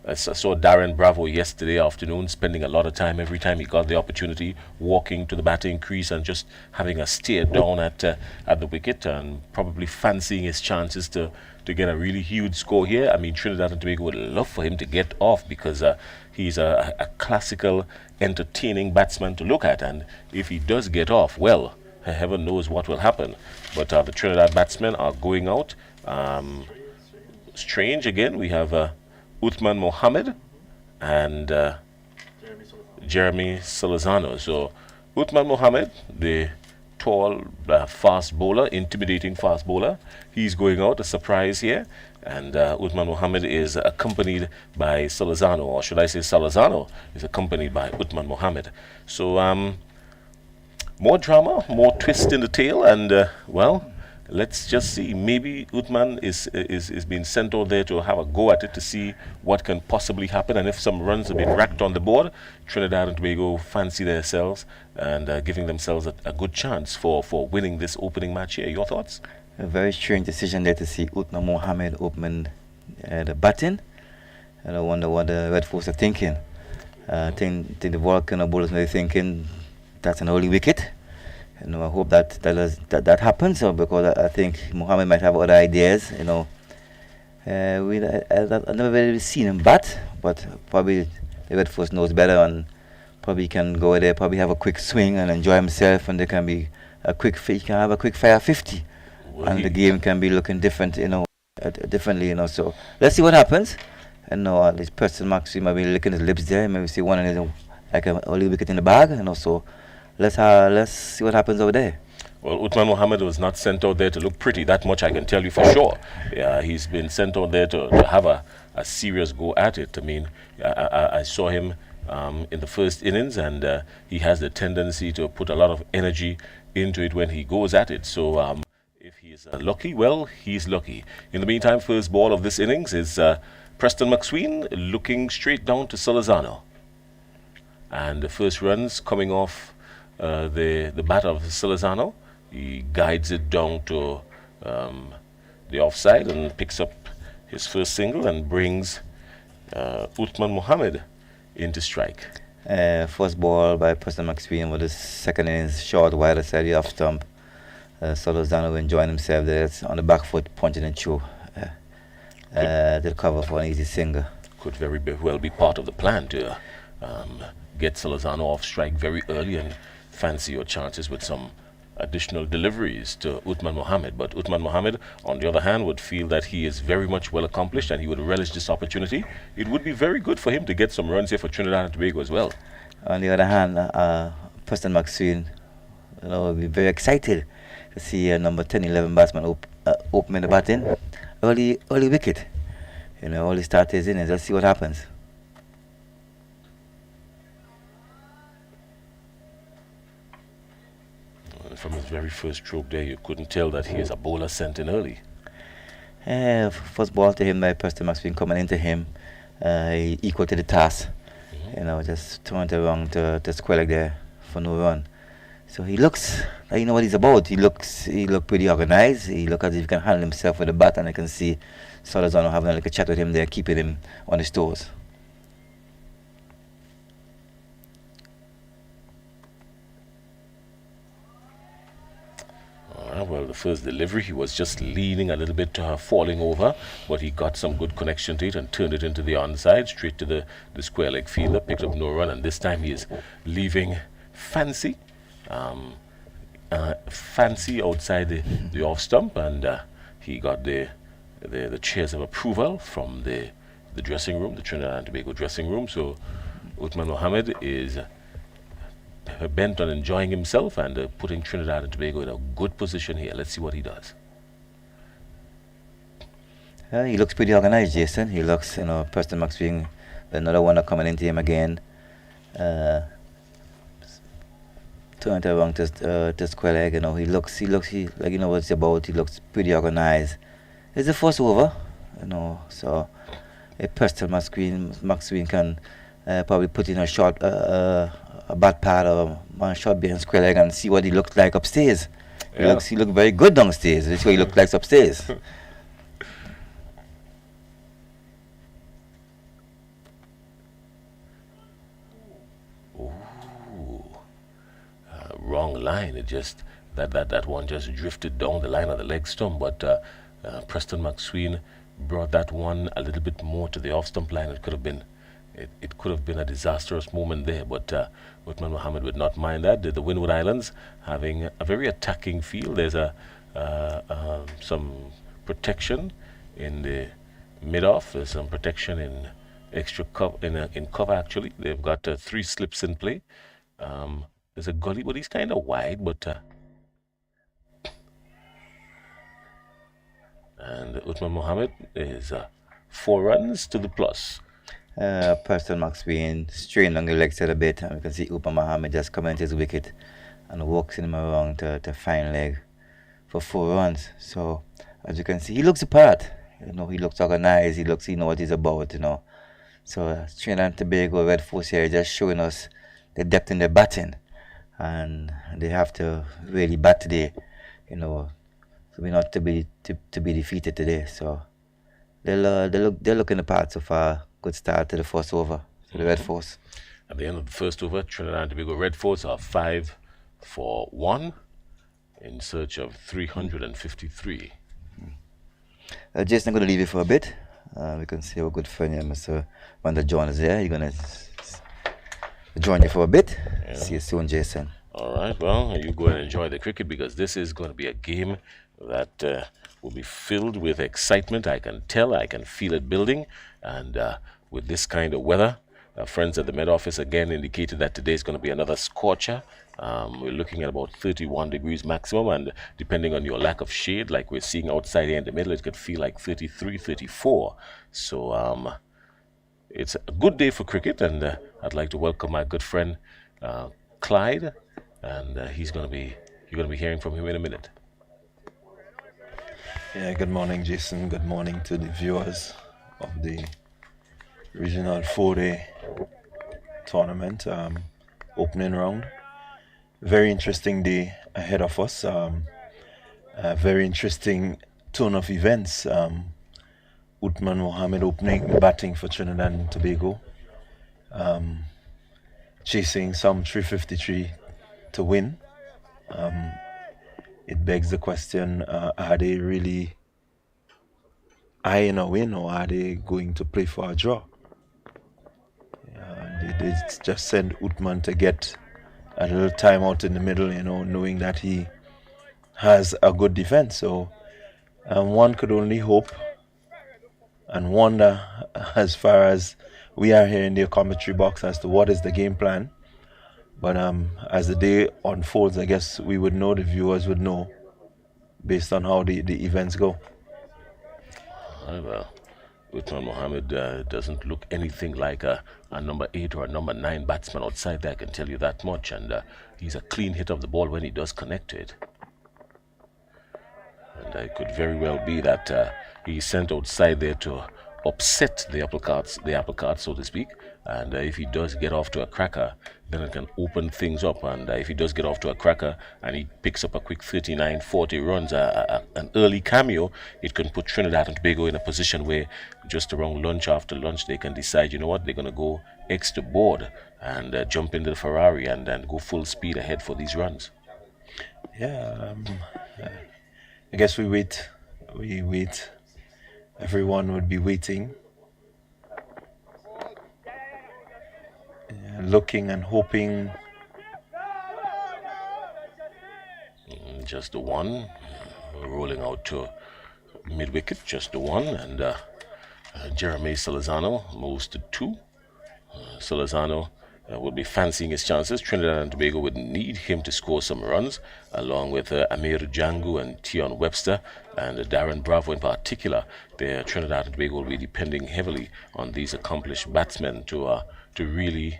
I saw Darren Bravo yesterday afternoon spending a lot of time, every time he got the opportunity, walking to the batting crease and just having a stare down at the wicket, and probably fancying his chances to get a really huge score here. I mean, Trinidad and Tobago would love for him to get off, because he's a classical, entertaining batsman to look at, and if he does get off, well, heaven knows what will happen. But the Trinidad batsmen are going out. Strange again, we have Uthman Mohammed and Jeremy Salazano. So Uthman Mohammed, the tall, fast bowler, intimidating fast bowler, he's going out, a surprise here. And Uthman Mohammed is accompanied by Salazano, or should I say Salazano is accompanied by Uthman Mohammed. So more drama, more twist in the tail, and well, let's just see. Maybe Uthman is being sent out there to have a go at it to see what can possibly happen, and if some runs have been racked on the board, Trinidad and Tobago fancy themselves and giving themselves a good chance for winning this opening match here. Your thoughts? A very strange decision there to see Uthman Mohammed open the batting, and I wonder what the Red Force are thinking. I think the Volcano bowlers may be thinking that's an early wicket. I hope that happens, because I think Mohammed might have other ideas. I've never really seen him bat, but probably the Red Force knows better, and probably can go there, probably have a quick swing and enjoy himself, and there can be he can have a quick fire 50, and the game can be looking different, differently. So let's see what happens. And at least Preston Maxwell might be licking his lips there. Maybe see one of his like an early wicket in the bag, and also. Let's see what happens over there. Well, Uthman Mohammed was not sent out there to look pretty. That much I can tell you for sure. Yeah, he's been sent out there to have a serious go at it. I mean, I saw him in the first innings, and he has the tendency to put a lot of energy into it when he goes at it. So if he's lucky, well, he's lucky. In the meantime, first ball of this innings is Preston McSween looking straight down to Salazano. And the first runs coming off the bat of Salazano. He guides it down to the offside and picks up his first single and brings Uthman Mohammed into strike. First ball by Preston McSween with his second innings short wide side off stump. Salazano enjoying himself there on the back foot, punching it through the cover for an easy single. Could very well be part of the plan to get Salazano off strike very early and fancy your chances with some additional deliveries to Uthman Mohammed. But Uthman Mohammed, on the other hand, would feel that he is very much well accomplished and he would relish this opportunity. It would be very good for him to get some runs here for Trinidad and Tobago as well. On the other hand, Preston McSween will be very excited to see number 10, 11 batsman open the batting. Early wicket. Early start his innings. Let's see what happens. From his very first stroke there, you couldn't tell that he is a bowler sent in early. First ball to him by Preston McSween coming into him, equal to the task. Just turned it around to square leg there for no run. So he looks, you know what he's about. He look pretty organized. He look as if he can handle himself with the bat, and I can see Salazar having a little chat with him there, keeping him on his toes. Well, the first delivery, he was just leaning a little bit to her, falling over, but he got some good connection to it and turned it into the onside, straight to the square leg fielder, picked up no run, and this time he is leaving Fancy outside the off stump, and he got the cheers of approval from the dressing room, the Trinidad and Tobago dressing room. So Uthman Mohammed is bent on enjoying himself and putting Trinidad and Tobago in a good position here. Let's see what he does. He looks pretty organized, Jason. He looks, Preston McSween, another one coming into him again. Turn it around to square leg. He looks like you know what it's about. He looks pretty organized. It's the first over, so if Preston McSween can probably put in a short, a bad pad or one shot behind square leg and see what he looks like upstairs. Yeah. He looks very good downstairs. That's what he looks like upstairs. Wrong line. It just that one just drifted down the line of the leg stump, but Preston McSween brought that one a little bit more to the off stump line. It could have been a disastrous moment there, but Uthman Mohammed would not mind that. The Windward Islands having a very attacking field. There's some protection in the mid-off. There's some protection in extra in cover actually. They've got 3 slips in play. There's a gully, but he's kind of wide, but and Uthman Mohammed is 4 runs to the plus. Preston McSween strained on the legs a bit, and we can see Uthman Mohammed just coming into his wicket and walking him around to fine leg for 4 runs. So as you can see, he looks the part. He looks organized. He knows what he's about. So Trinidad and Tobago Red Force here just showing us the depth in their batting, and they have to really bat today. So we're not to be defeated today. So they're looking the part so far. Good start to the first over to the Red Force. At the end of the first over, Trinidad and Tobago Red Force are 5 for 1 in search of 353. Jason, I'm going to leave you for a bit. We can see our good friend here, Mr. Wanda John is there. He's going to join you for a bit. Yeah. See you soon, Jason. All right, well, you go and enjoy the cricket, because this is going to be a game that will be filled with excitement. I can tell, I can feel it building, and with this kind of weather, our friends at the Met Office again indicated that today is going to be another scorcher. We're looking at about 31 degrees maximum, and depending on your lack of shade, like we're seeing outside here in the middle, it could feel like 33, 34. So it's a good day for cricket, and I'd like to welcome my good friend Clyde, and you're going to be hearing from him in a minute. Yeah, good morning, Jason. Good morning to the viewers of the Regional 4-Day tournament opening round. Very interesting day ahead of us. A very interesting turn of events. Uthman Mohammed opening batting for Trinidad and Tobago, chasing some 353 to win. It begs the question, are they really eyeing a win, or are they going to play for a draw? They just send Uthman to get a little time out in the middle, knowing that he has a good defense. So one could only hope and wonder, as far as we are here in the commentary box, as to what is the game plan. But as the day unfolds, I guess we would know, the viewers would know, based on how the events go. Well, Uthman Mohammed doesn't look anything like a number 8 or a number 9 batsman outside there, I can tell you that much. And he's a clean hit of the ball when he does connect to it. And it could very well be that he's sent outside there to upset the apple cart, so to speak. And if he does get off to a cracker, then it can open things up. And if he does get off to a cracker and he picks up a quick 39, 40 runs, an early cameo, it can put Trinidad and Tobago in a position where just around lunch, after lunch, they can decide, you know what, they're going to go extra board and jump into the Ferrari and then go full speed ahead for these runs. Yeah, I guess we wait. Everyone would be waiting, looking and hoping. Just the one, rolling out to mid-wicket, just the one, and Jeremy Salazano moves to 2. Salazano would be fancying his chances. Trinidad and Tobago would need him to score some runs, along with Amir Django and Tion Webster and Darren Bravo in particular. Trinidad and Tobago will be depending heavily on these accomplished batsmen to really,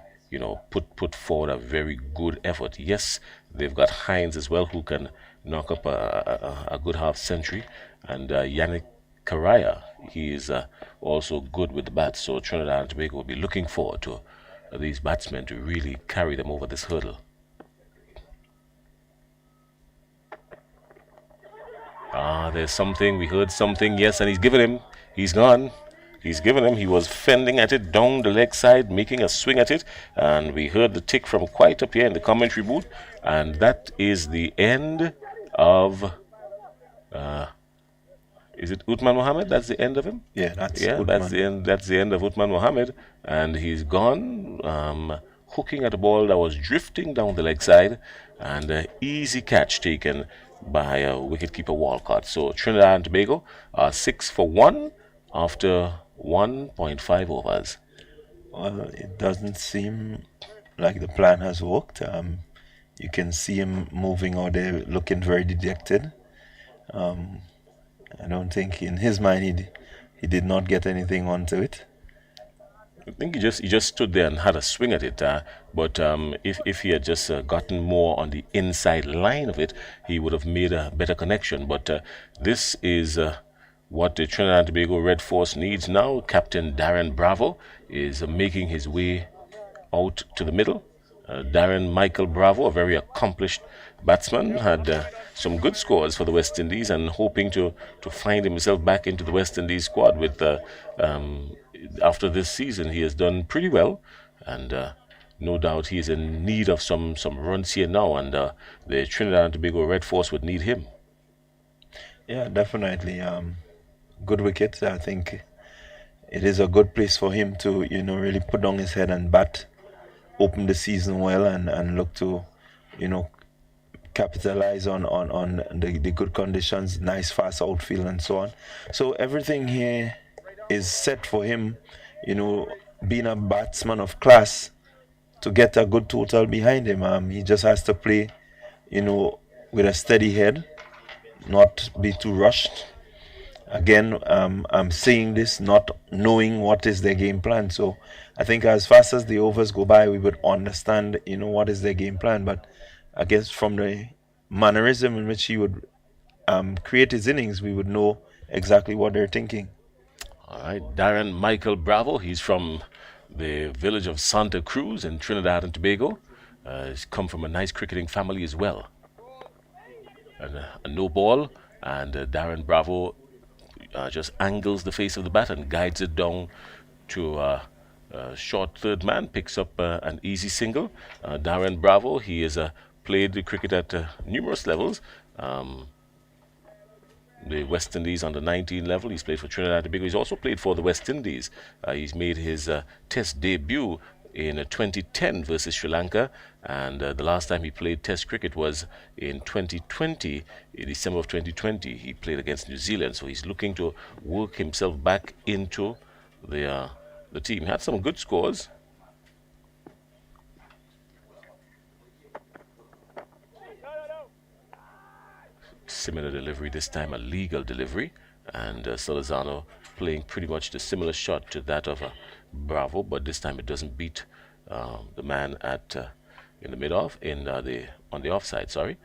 put forward a very good effort. Yes, they've got Hines as well, who can knock up a good half century, and Yannick Karaya, he is also good with the bat. So Trinidad and Tobago will be looking forward to these batsmen to really carry them over this hurdle. There's something, we heard something, yes, and he's given him, he's gone. He's given him, he was fending at it down the leg side, making a swing at it, and we heard the tick from quite up here in the commentary booth, and that is the end of, is it Uthman Mohammed? That's the end of him? Yeah, that's the end. That's the end of Uthman Mohammed, and he's gone, hooking at a ball that was drifting down the leg side, and easy catch taken by wicketkeeper Walcott. So Trinidad and Tobago are 6 for 1 after 1.5 overs. Well, it doesn't seem like the plan has worked. You can see him moving out there, looking very dejected. I don't think in his mind he did not get anything onto it. I think he just stood there and had a swing at it. But if he had just gotten more on the inside line of it, he would have made a better connection. But this is what the Trinidad and Tobago Red Force needs now. Captain Darren Bravo is making his way out to the middle. Darren Michael Bravo, a very accomplished batsman, had some good scores for the West Indies and hoping to find himself back into the West Indies squad. With after this season, he has done pretty well, and no doubt he is in need of some runs here now, and the Trinidad and Tobago Red Force would need him. Yeah, definitely. Good wicket. I think it is a good place for him to, really put down his head and bat, open the season well, and look to, capitalize on the good conditions, nice fast outfield and so on. So everything here is set for him, being a batsman of class, to get a good total behind him. He just has to play, with a steady head, not be too rushed. Again, I'm saying this not knowing what is their game plan. So I think as fast as the overs go by, we would understand, what is their game plan. But I guess from the mannerism in which he would create his innings, we would know exactly what they're thinking. All right, Darren Michael Bravo, he's from the village of Santa Cruz in Trinidad and Tobago. He's come from a nice cricketing family as well. And a no ball, and Darren Bravo just angles the face of the bat and guides it down to short third man, picks up an easy single. Darren Bravo, he has played the cricket at numerous levels. The West Indies under 19 level, he's played for Trinidad and Tobago. He's also played for the West Indies. He's made his test debut in 2010 versus Sri Lanka, and the last time he played test cricket was in 2020, in December of 2020. He played against New Zealand, so he's looking to work himself back into the team. He had some good scores. Similar delivery, this time a legal delivery, and Salazano playing pretty much the similar shot to that of Bravo, but this time it doesn't beat the man at in the mid-off, on the offside, sorry.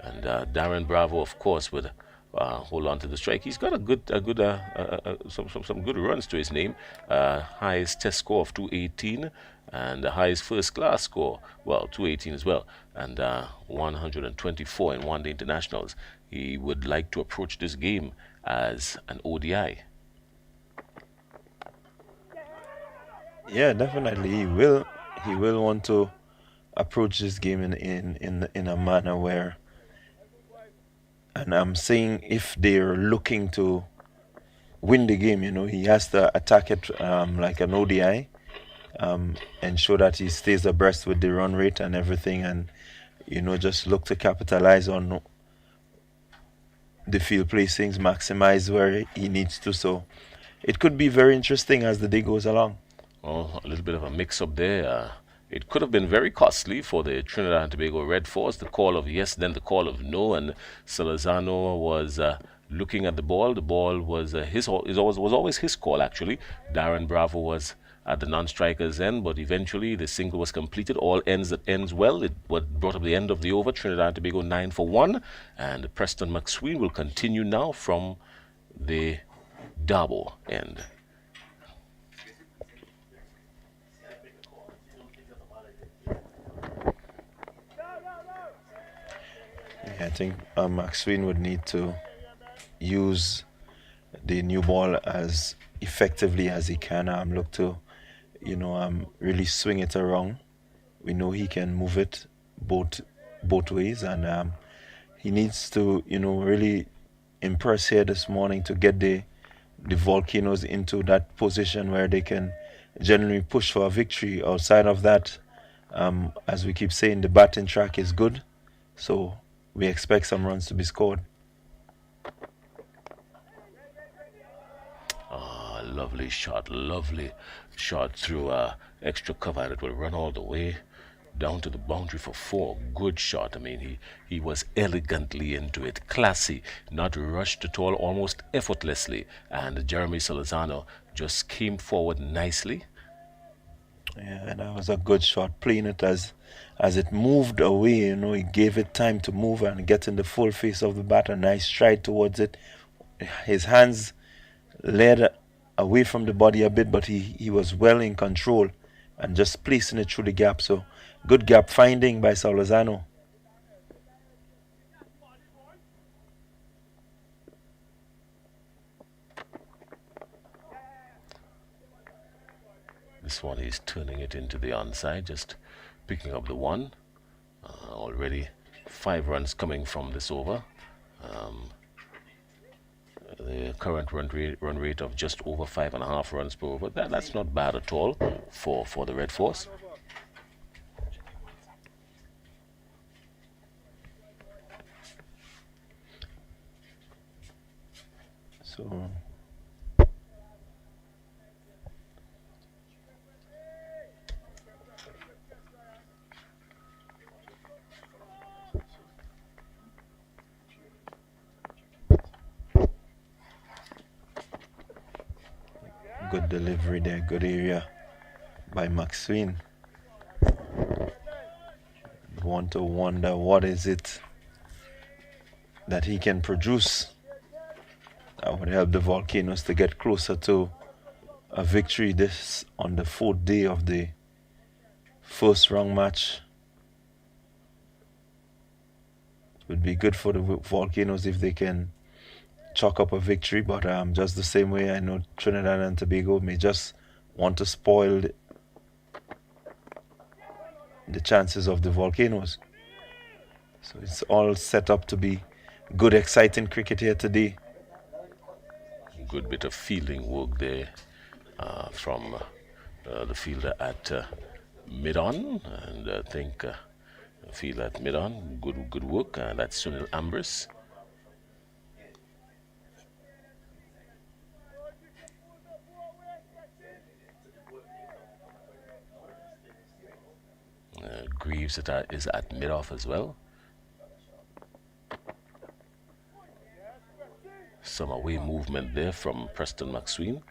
And Darren Bravo, of course, with hold on to the strike. He's got some good runs to his name. Highest test score of 218 and the highest first class score, well, 218 as well, and 124 in one-day internationals. He would like to approach this game as an ODI. Yeah, definitely he will. He will want to approach this game in a manner where, and I'm saying if they're looking to win the game, he has to attack it like an ODI, ensure that he stays abreast with the run rate and everything, and just look to capitalize on the field placings, maximize where he needs to. So it could be very interesting as the day goes along. Oh, a little bit of a mix-up there. It could have been very costly for the Trinidad and Tobago Red Force. The call of yes, then the call of no, and Salazano was looking at the ball. The ball was always his call, actually. Darren Bravo was at the non-striker's end, but eventually the single was completed. All ends well. It brought up the end of the over. Trinidad and Tobago 9 for 1, and Preston McSween will continue now from the Dabo end. I think McSween would need to use the new ball as effectively as he can. Look to, really swing it around. We know he can move it both ways, and he needs to, really impress here this morning to get the Volcanoes into that position where they can generally push for a victory. Outside of that, as we keep saying, the batting track is good, so we expect some runs to be scored. Lovely shot through extra cover, and it will run all the way down to the boundary for 4. Good shot. I mean, he was elegantly into it, classy, not rushed at all, almost effortlessly, and Jeremy Salazano just came forward nicely. Yeah, and that was a good shot, playing it as it moved away. He gave it time to move and get in the full face of the bat. A nice stride towards it. His hands led away from the body a bit, but he was well in control and just placing it through the gap. So good gap finding by Salazano. This one is turning it into the onside, just picking up the 1. Already 5 runs coming from this over. The current run rate of just over 5.5 runs per over. That's not bad at all for the Red Force. So good delivery there, good area by McSween. Want to wonder what is it that he can produce that would help the Volcanoes to get closer to a victory this on the 4th day of the first round match. It would be good for the Volcanoes if they can chalk up a victory, but just the same way I know Trinidad and Tobago may just want to spoil the chances of the Volcanoes. So it's all set up to be good, exciting cricket here today. Good bit of fielding work there from the fielder at mid-on, and I think fielder at mid-on, good work, that's Sunil Ambrose. Greaves is at mid-off as well. Some away movement there from Preston McSween.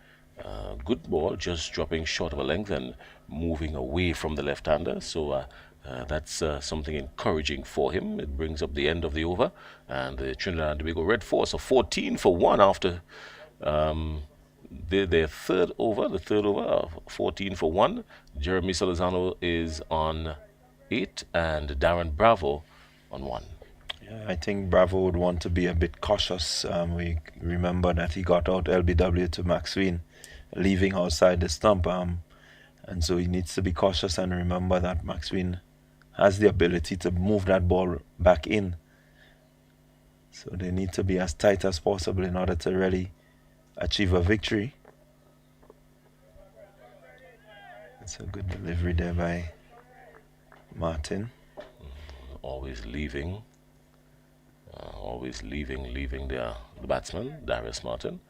Good ball, just dropping short of a length and moving away from the left-hander. So That's something encouraging for him. It brings up the end of the over, and the Trinidad and Tobago Red Force are 14 for 1 after their third over. The third over, 14 for 1. Jeremy Solizano is on 8, and Darren Bravo on 1. Yeah, I think Bravo would want to be a bit cautious. We remember that he got out LBW to Maxwell, leaving outside the stump, and so he needs to be cautious and remember that Maxwell has the ability to move that ball back in. So they need to be as tight as possible in order to really achieve a victory. It's a good delivery there by Martin. Always leaving the batsman, Darius Martin.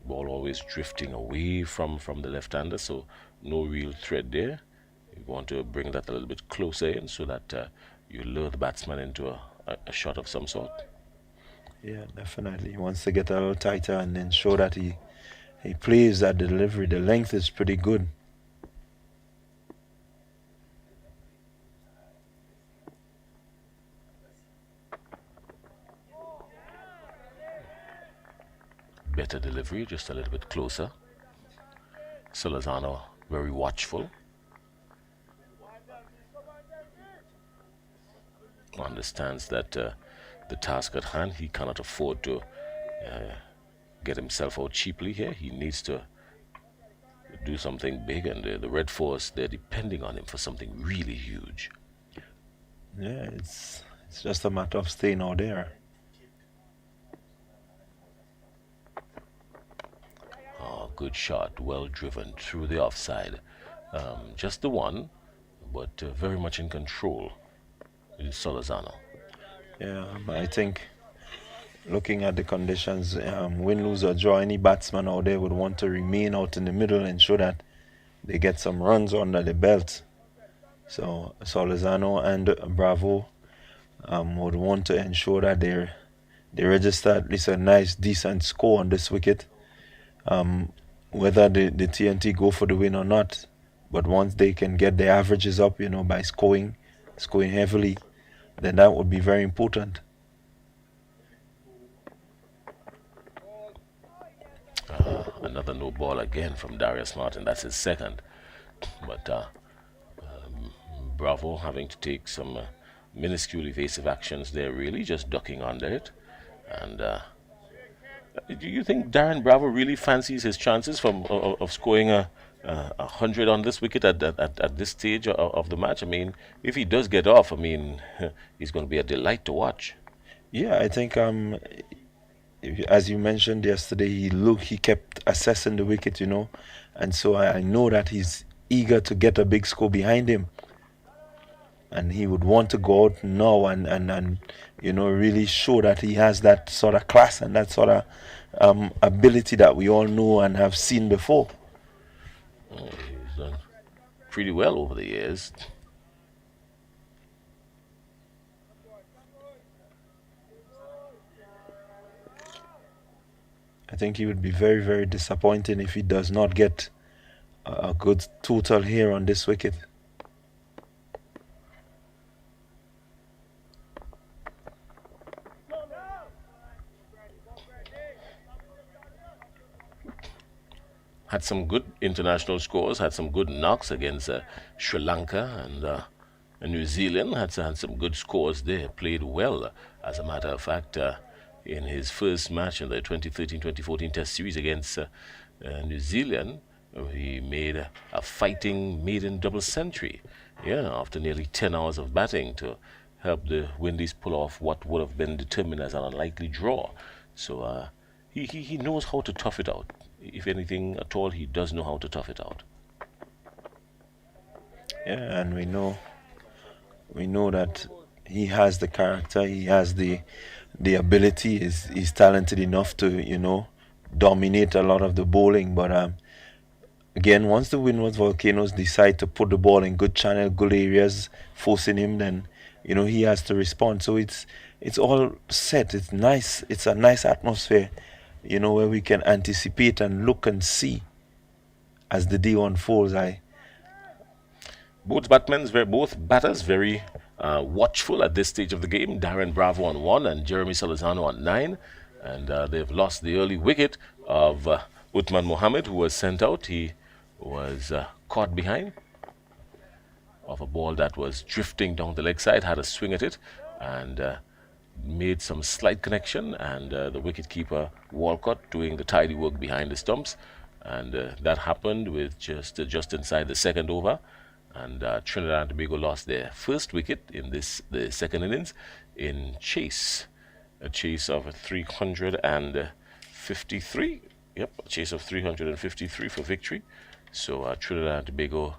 Ball always drifting away from the left-hander, so no real threat there. You want to bring that a little bit closer in so that you lure the batsman into a shot of some sort. Yeah, definitely. He wants to get a little tighter and then show that he plays that delivery. The length is pretty good. Better delivery, just a little bit closer. Solizano very watchful. Understands that the task at hand, he cannot afford to get himself out cheaply here. He needs to do something big, and the Red Force, they're depending on him for something really huge. Yeah, it's just a matter of staying out there. Oh, good shot, well driven through the offside. Just the one, but very much in control. Is Solizano. Yeah, I think looking at the conditions, win, lose or draw, any batsman out there would want to remain out in the middle and show that they get some runs under the belt. So Solizano and Bravo would want to ensure that they register at least a nice, decent score on this wicket. Whether the TNT go for the win or not, but once they can get their averages up, by scoring heavily, then that would be very important. Another no ball again from Darius Martin. That's his second. But Bravo having to take some minuscule evasive actions there, really just ducking under it. And do you think Darren Bravo really fancies his chances of scoring a 100 on this wicket at this stage of the match? I mean, if he does get off, he's going to be a delight to watch. Yeah, I think as you mentioned yesterday, he kept assessing the wicket, and so I know that he's eager to get a big score behind him, and he would want to go out now and really show that he has that sort of class and that sort of ability that we all know and have seen before. He's done pretty well over the years. I think he would be very, very disappointing if he does not get a good total here on this wicket. Had some good international scores, had some good knocks against Sri Lanka and New Zealand, had some good scores there, played well. As a matter of fact, in his first match in the 2013-2014 Test Series against New Zealand, he made a fighting maiden double century, after nearly 10 hours of batting to help the Windies pull off what would have been determined as an unlikely draw. So he knows how to tough it out. If anything at all, he does know how to tough it out. Yeah, and we know that he has the character, he has the ability, he's talented enough to, dominate a lot of the bowling. But again, once the Windwards Volcanoes decide to put the ball in good channel, good areas, forcing him, then, he has to respond. So it's all set. It's nice. It's a nice atmosphere, where we can anticipate and look and see as the day unfolds. Both batters very watchful at this stage of the game. Darren Bravo on 1 and Jeremy Salazano on 9. And they've lost the early wicket of Uthman Mohammed, who was sent out. He was caught behind of a ball that was drifting down the leg side, had a swing at it, and made some slight connection. And the wicketkeeper Walcott doing the tidy work behind the stumps. And that happened with just inside the second over. And Trinidad and Tobago lost their first wicket in the second innings in a chase of 353. Yep, a chase of 353 for victory. So Trinidad and Tobago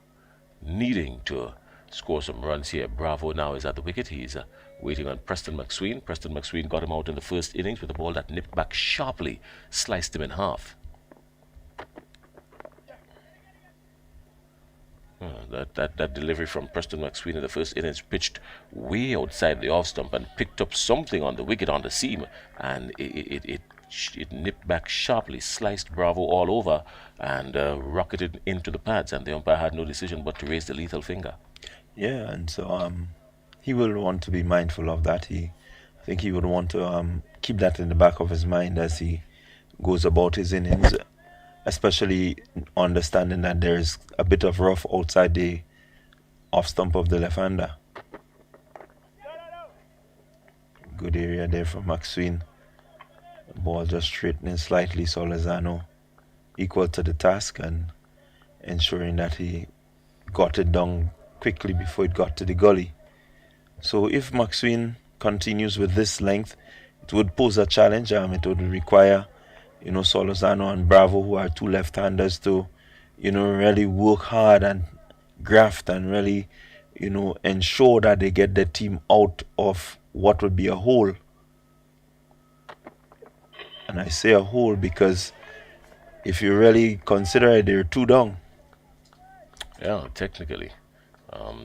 needing to score some runs here. Bravo now is at the wicket. He's waiting on Preston McSween. Preston McSween got him out in the first innings with a ball that nipped back sharply, sliced him in half. That delivery from Preston McSween in the first innings pitched way outside the off stump and picked up something on the wicket on the seam, and it nipped back sharply, sliced Bravo all over, and rocketed into the pads, and the umpire had no decision but to raise the lethal finger. Yeah, and so he will want to be mindful of that. I think he would want to keep that in the back of his mind as he goes about his innings, especially understanding that there's a bit of rough outside the off stump of the left-hander. Good area there for McSween. The ball just straightening slightly. Solazano equal to the task and ensuring that he got it down quickly before it got to the gully. So if McSween continues with this length, it would pose a challenge. It would require Solazano and Bravo, who are two left-handers, to, really work hard and graft and really, ensure that they get the team out of what would be a hole. And I say a hole because if you really consider it, they're two down. Yeah, technically.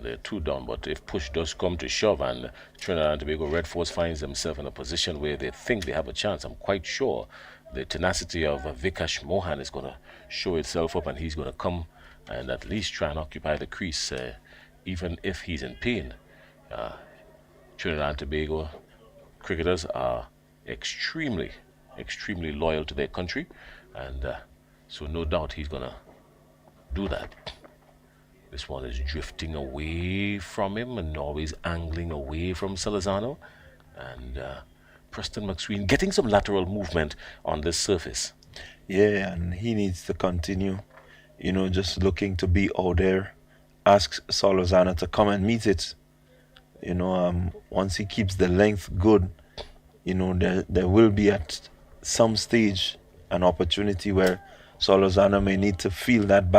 They're two down, but if push does come to shove and Trinidad and Tobago Red Force finds themselves in a position where they think they have a chance, I'm quite sure the tenacity of Vikash Mohan is going to show itself up, and he's going to come and at least try and occupy the crease, even if he's in pain. Trinidad and Tobago cricketers are extremely loyal to their country, and so no doubt he's going to do that. This one is drifting away from him and always angling away from Salazano, and Preston McSween getting some lateral movement on this surface. Yeah, and he needs to continue, just looking to be out there. Ask Salazano to come and meet it. Once he keeps the length good, there will be at some stage an opportunity where Salazano may need to feel that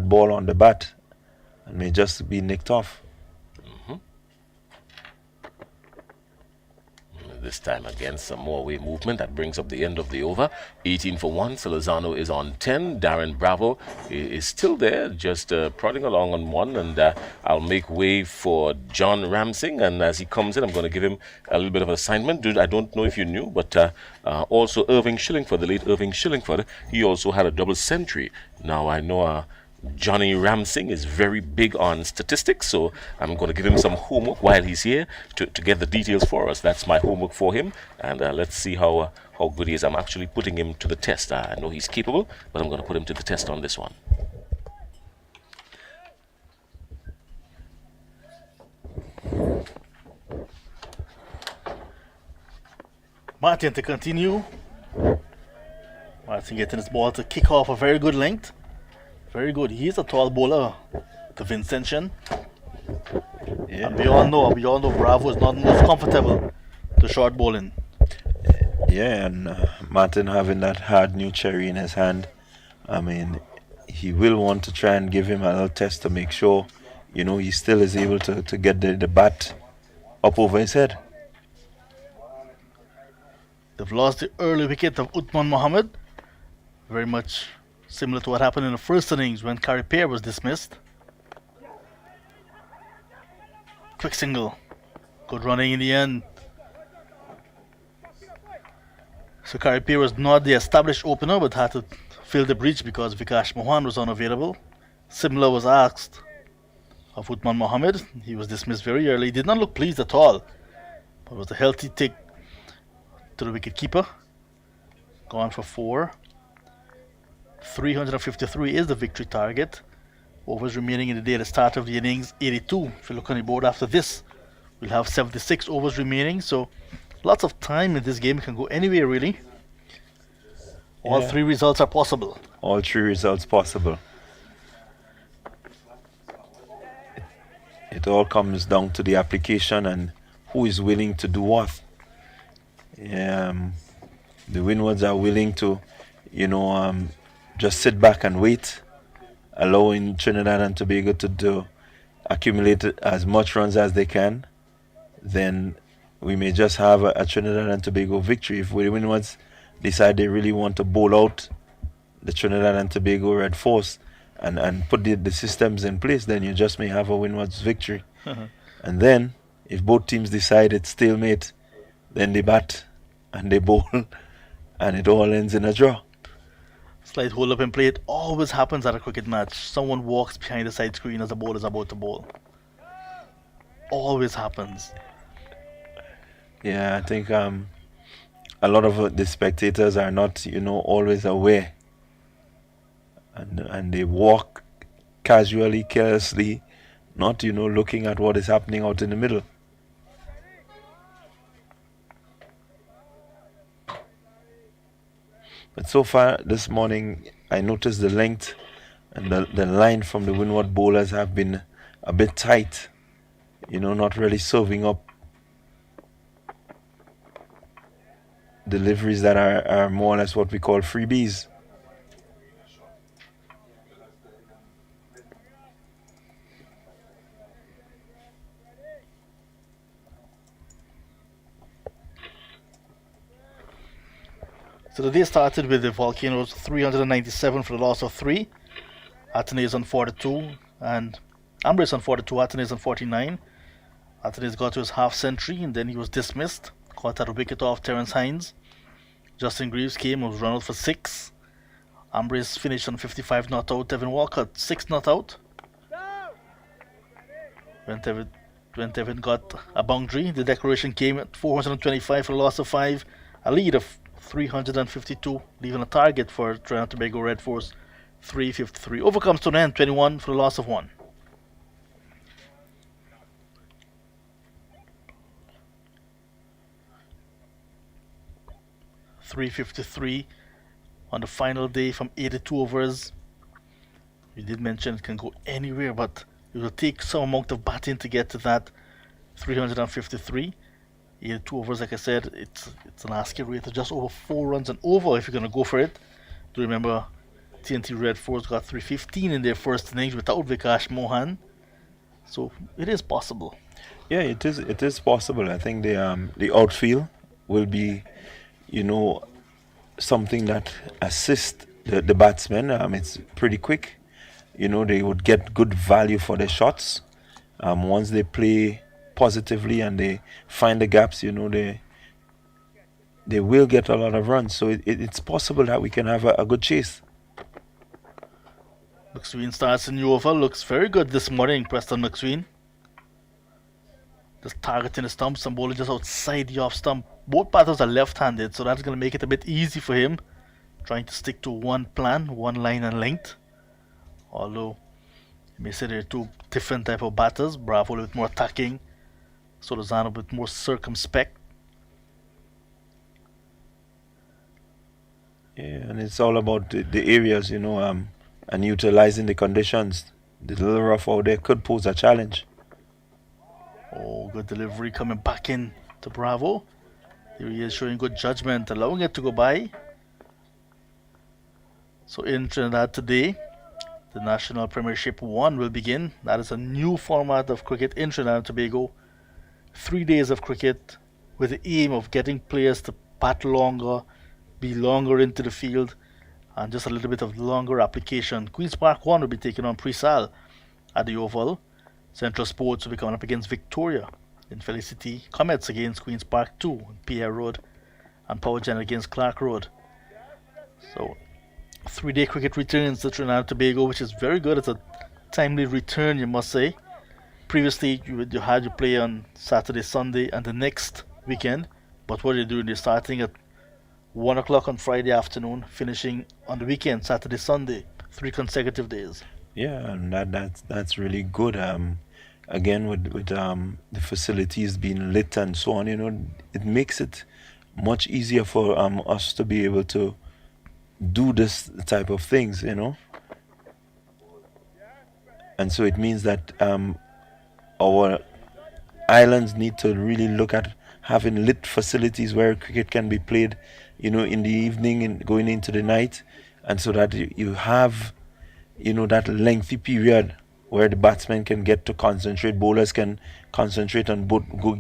ball on the bat and may just be nicked off. This time again, some more away movement. That brings up the end of the over. 18 for 1. Salazano is on 10. Darren Bravo is still there, just prodding along on 1. And I'll make way for John Ramsing. And as he comes in, I'm going to give him a little bit of assignment. I don't know if you knew, but also Irving Shillingford, the late Irving Shillingford, he also had a double century. Now, I know Johnny Ramsing is very big on statistics, so I'm going to give him some homework while he's here to get the details for us. That's my homework for him, and let's see how good he is. I'm actually putting him to the test. I know he's capable, but I'm going to put him to the test on this one. Martin to continue. Martin getting his ball to kick off a very good length. Very good. He's a tall bowler, the Vincentian. Yeah. And we all know Bravo is not most comfortable to short bowling. Yeah, and Martin having that hard new cherry in his hand, he will want to try and give him a little test to make sure, he still is able to get the bat up over his head. They've lost the early wicket of Uthman Mohammed. Very much similar to what happened in the first innings when Carrier was dismissed. Quick single. Good running in the end. So Carrier was not the established opener, but had to fill the breach because Vikash Mohan was unavailable. Simler was asked of Uthman Mohammed. He was dismissed very early. He did not look pleased at all. But it was a healthy take to the wicketkeeper. Gone for 4. 353 is the victory target. Overs remaining in the day at the start of the innings, 82. If you look on the board after this, we'll have 76 overs remaining. So lots of time in this game. It can go anywhere really. All three results are possible. All 3 results possible. It all comes down to the application and who is willing to do what. The Windwards are willing to, just sit back and wait, allowing Trinidad and Tobago to accumulate as much runs as they can. Then we may just have a Trinidad and Tobago victory. If the Windwards decide they really want to bowl out the Trinidad and Tobago Red Force and put the systems in place, then you just may have a Windwards victory. And then, if both teams decide it's stalemate, then they bat and they bowl and it all ends in a draw. Slight hold up and play. It always happens at a cricket match. Someone walks behind the side screen as the ball is about to bowl. Always happens. Yeah, I think a lot of the spectators are not, always aware. And they walk casually, carelessly, not, looking at what is happening out in the middle. But so far this morning, I noticed the length and the line from the Windward bowlers have been a bit tight. Not really serving up deliveries that are more or less what we call freebies. So the day started with the Volcanoes 397 for the loss of 3. Athenaeus on 42 and Ambrose on 42, Athenaeus on 49. Athenaeus got to his half century and then he was dismissed. Caught at a wicket off Terence Hines. Justin Greaves came and was run out for 6. Ambrose finished on 55 not out. Devin Walcott 6 not out. When Devin got a boundary, the declaration came at 425 for a loss of 5. A lead of 352, leaving a target for Trinidad and Tobago Red Force 353. Overcomes to an end 21 for the loss of 1. .353 on the final day from 82 overs. We did mention it can go anywhere, but it will take some amount of batting to get to that 353. 82 overs, like I said, it's an asking rate of just over 4 runs and over if you're going to go for it. Do remember TNT Red Force got 315 in their first innings without Vikash Mohan, so it is possible. Yeah, it is possible. I think the outfield will be, something that assists the batsmen. It's pretty quick. They would get good value for their shots. Once they play positively and they find the gaps, they will get a lot of runs. So it's possible that we can have a good chase. McSween starts a new over. Looks very good this morning, Preston McSween. Just targeting the stumps and bowling just outside the off stump. Both batters are left-handed, so that's going to make it a bit easy for him. Trying to stick to one plan, one line and length. Although, you may say they're two different type of batters. Bravo a little bit more attacking. So Lozano a bit more circumspect. Yeah, and it's all about the areas, and utilizing the conditions. The little rough out there could pose a challenge. Oh, good delivery coming back in to Bravo. Here he is showing good judgment, allowing it to go by. So in Trinidad today, the National Premiership 1 will begin. That is a new format of cricket in Trinidad and Tobago. 3 days of cricket with the aim of getting players to bat longer, be longer into the field, and just a little bit of longer application. Queen's Park 1 will be taking on Presal at the Oval. Central Sports will be coming up against Victoria in Felicity. Comets against Queen's Park 2 on Pierre Road, and Power Gen against Clark Road. So 3-day cricket returns to Trinidad and Tobago, which is very good. It's a timely return, you must say. Previously, you had you play on Saturday, Sunday, and the next weekend. But what are you doing? You're starting at 1 o'clock on Friday afternoon, finishing on the weekend, Saturday, Sunday, 3 consecutive days. Yeah, and that's really good. Again, with the facilities being lit and so on, it makes it much easier for us to be able to do this type of things, and so it means that our islands need to really look at having lit facilities where cricket can be played, in the evening and going into the night, and so that you have, that lengthy period where the batsmen can get to concentrate, bowlers can concentrate and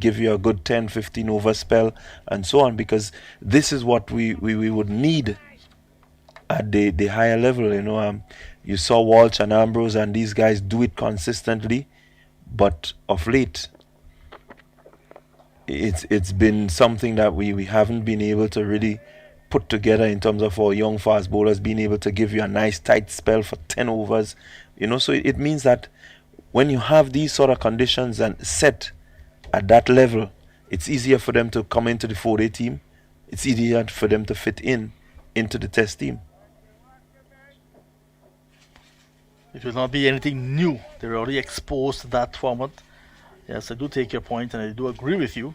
give you a good 10-15 over spell and so on, because this is what we would need at the higher level. You saw Walsh and Ambrose and these guys do it consistently, but of late it's been something that we haven't been able to really put together in terms of our young fast bowlers being able to give you a nice tight spell for 10 overs. So it means that when you have these sort of conditions and set at that level, it's easier for them to come into the 4-day team. It's easier for them to fit into the test team. It will not be anything new. They're already exposed to that format. Yes, I do take your point and I do agree with you.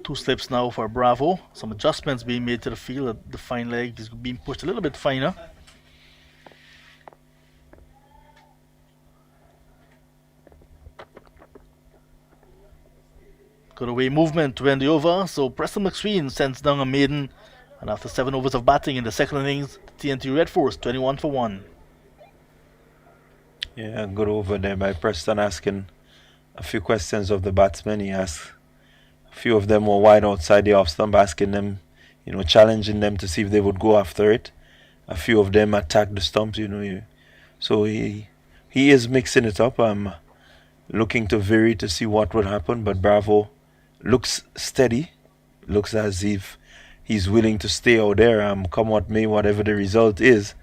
2 slips now for Bravo. Some adjustments being made to the field. The fine leg is being pushed a little bit finer. Good away movement to end the over. So Preston McSween sends down a maiden. And after 7 overs of batting in the second innings, TNT Red Force 21 for 1. Yeah, good over there by Preston, asking a few questions of the batsmen. He asked, a few of them were wide outside the off stump, asking them, challenging them to see if they would go after it. A few of them attacked the stumps, so he is mixing it up. Looking to vary to see what would happen, but Bravo looks steady, looks as if he's willing to stay out there. Come what may, whatever the result is,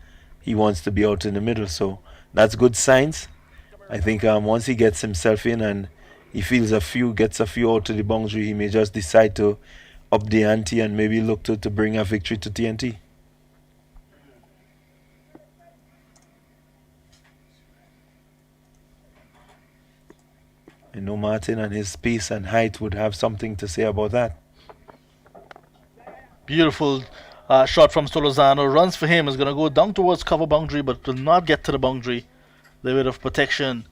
he wants to be out in the middle. So that's good signs. I think once he gets himself in and he feels gets a few out to the boundary, he may just decide to up the ante and maybe look to bring a victory to TNT. I know Martin and his pace and height would have something to say about that. Beautiful shot from Solozano. Runs for him. Is going to go down towards cover boundary, but will not get to the boundary. A little bit of protection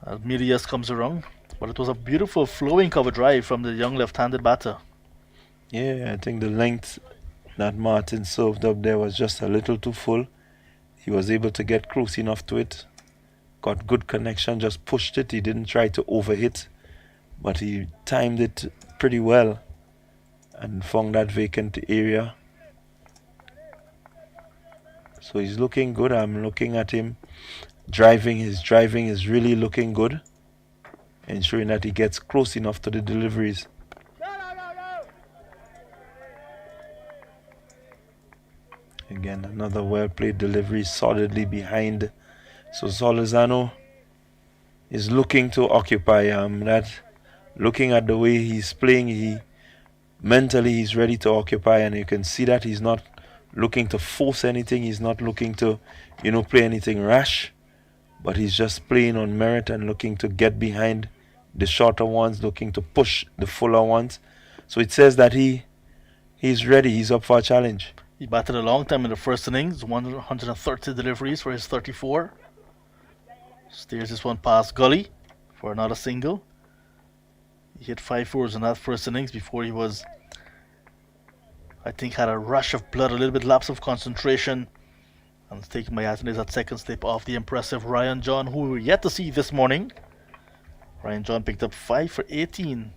as Medias comes around. But it was a beautiful flowing cover drive from the young left-handed batter. Yeah, I think the length that Martin served up there was just a little too full. He was able to get close enough to it. Got good connection, just pushed it. He didn't try to overhit, but he timed it pretty well and found that vacant area. So he's looking good. I'm looking at him driving. His driving is really looking good, ensuring that he gets close enough to the deliveries. Again, another well-played delivery solidly behind. So Solozano is looking to occupy that. Looking at the way he's playing, mentally he's ready to occupy, and you can see that he's not looking to force anything. He's not looking to, play anything rash, but he's just playing on merit and looking to get behind the shorter ones, looking to push the fuller ones. So it says that he's ready. He's up for a challenge. He batted a long time in the first innings, 130 deliveries for his 34. Steers this one past Gully for another single. He hit 5 fours in that first innings before he was, I think, had a rush of blood, a little bit lapse of concentration. And it's taking my hat and is that second slip off the impressive Ryan John, who we're yet to see this morning. Ryan John picked up 5 for 18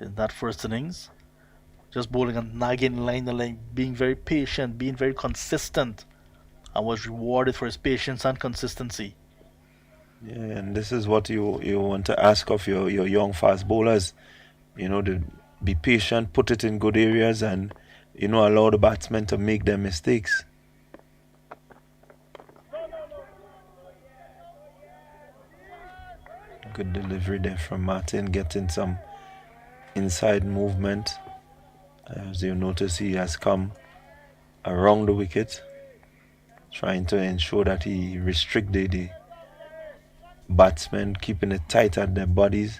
in that first innings. Just bowling a nagging line to line, being very patient, being very consistent, and was rewarded for his patience and consistency. Yeah, and this is what you want to ask of your young fast bowlers. To be patient, put it in good areas, and allow the batsmen to make their mistakes. Good delivery there from Martin, getting some inside movement. As you notice, he has come around the wicket, trying to ensure that he restrict the batsmen, keeping it tight at their bodies.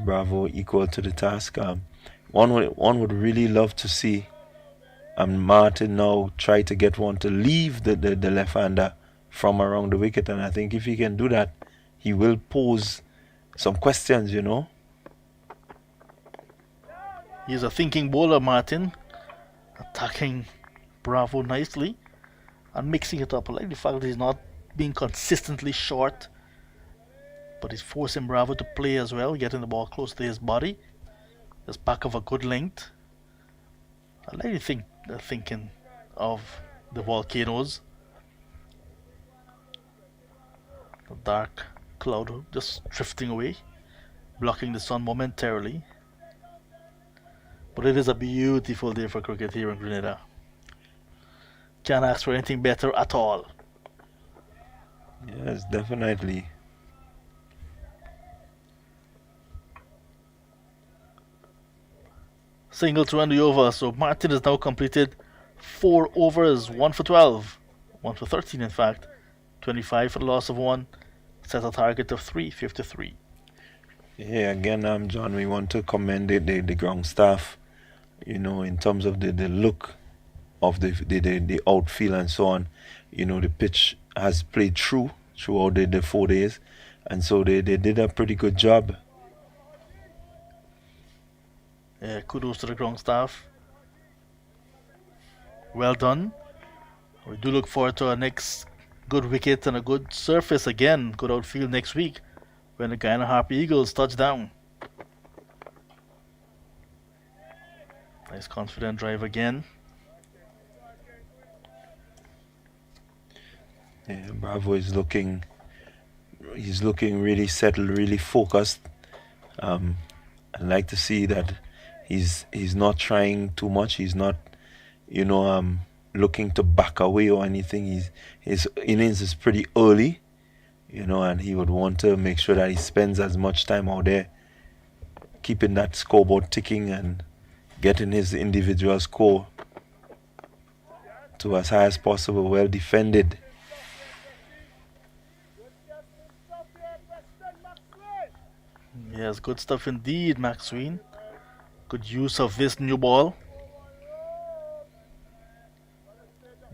Bravo equal to the task. One would really love to see Martin now try to get one to leave the left-hander from around the wicket, and I think if he can do that, he will pose some questions, you know. He's a thinking bowler, Martin, attacking Bravo nicely and mixing it up. I like the fact that he's not being consistently short, but he's forcing Bravo to play as well, getting the ball close to his body. Just back of a good length. I like the thinking of the Volcanoes. The dark cloud just drifting away, blocking the sun momentarily. But it is a beautiful day for cricket here in Grenada. Can't ask for anything better at all. Yes, definitely. Single to end the over, so Martin has now completed 4 overs, 1 for 12, 1 for 13 in fact, 25 for the loss of 1, set a target of 353. Yeah, again, John, we want to commend the ground staff, you know, in terms of the look of the outfield and so on. You know, the pitch has played throughout the 4 days, and so they did a pretty good job. Yeah, kudos to the ground staff. Well done. We do look forward to our next good wicket and a good surface again, good outfield next week when the Guyana Harp Eagles touch down. Nice confident drive again. Yeah, Bravo is looking really settled, really focused. I'd like to see that he's not trying too much. He's not, you know, looking to back away or anything. His innings is pretty early, you know, and he would want to make sure that he spends as much time out there keeping that scoreboard ticking and getting his individual score to as high as possible, well defended. Yes, good stuff indeed, Maxwell. Good use of this new ball.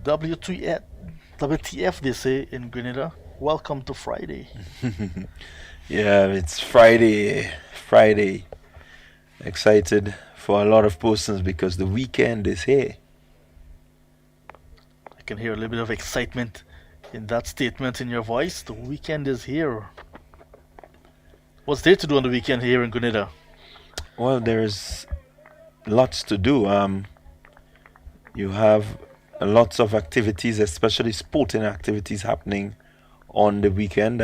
WTF they say in Grenada. Welcome to Friday. Yeah, it's Friday. Excited for a lot of persons because the weekend is here. I can hear a little bit of excitement in that statement in your voice. The weekend is here. What's there to do on the weekend here in Grenada? Well, there's lots to do. You have lots of activities, especially sporting activities happening on the weekend.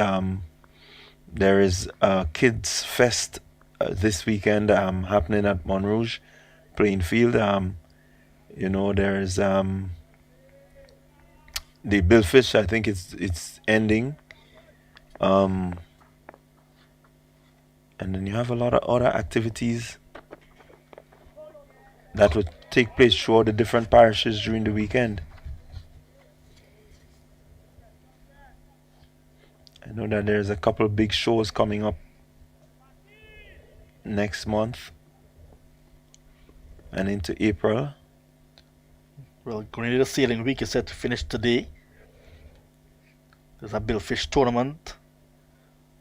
There is a Kids Fest this weekend happening at Montrouge playing field. You know, there is the Billfish. I think it's ending. And then you have a lot of other activities that would take place throughout the different parishes during the weekend. I know that there's a couple of big shows coming up next month and into April. Well, Grenada Sailing Week is set to finish today. There's a Billfish tournament.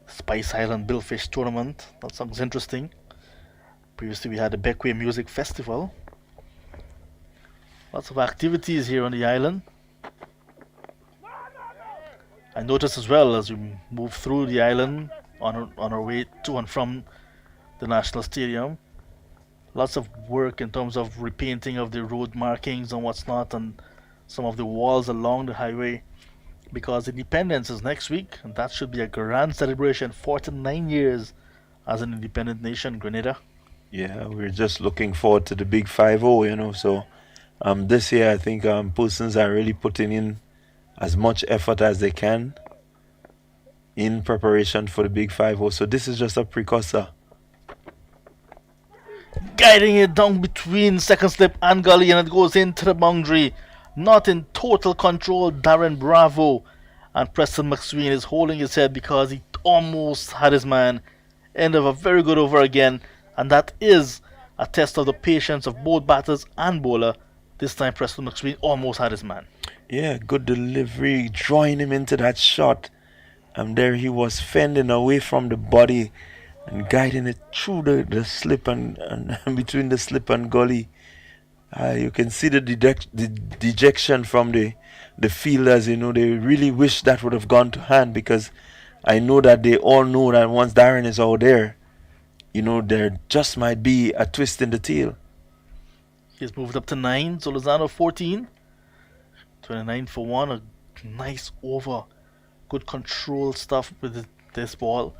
Spice Island Billfish tournament. That sounds interesting. Previously we had the Beckway Music Festival. Lots of activities here on the island. I noticed as well as we move through the island on our way to and from the National Stadium, lots of work in terms of repainting of the road markings and what's not, and some of the walls along the highway, because Independence is next week, and that should be a grand celebration. 49 years as an independent nation, Grenada. Yeah, we're just looking forward to the big 5-0, you know. So this year I think persons are really putting in as much effort as they can in preparation for the big 5-0. So this is just a precursor. Guiding it down between second slip and gully, and it goes into the boundary. Not in total control, Darren Bravo. And Preston McSween is holding his head because he almost had his man. End of a very good over again. And that is a test of the patience of both batters and bowler. This time Preston McSween almost had his man. Yeah, good delivery, drawing him into that shot. And there he was fending away from the body and guiding it through the slip and between the slip and gully. You can see the dejection from the fielders. They really wish that would have gone to hand, because I know that they all know that once Darren is out there, there just might be a twist in the tail. He's moved up to 9, so Lozano 14. 29 for 1, a nice over. Good control stuff with this ball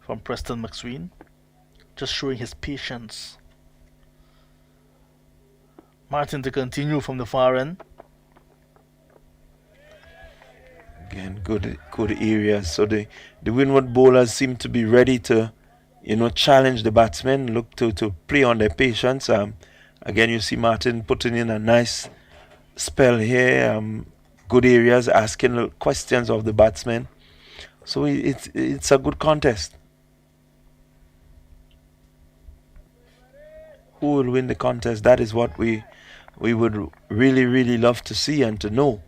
from Preston McSween. Just showing his patience. Martin to continue from the far end. Again, good areas. So the Windward bowlers seem to be ready to, challenge the batsmen, look to play on their patience. Again, you see Martin putting in a nice spell here. Good areas, asking questions of the batsmen. So it's a good contest. Who will win the contest? That is what we would really, really love to see and to know.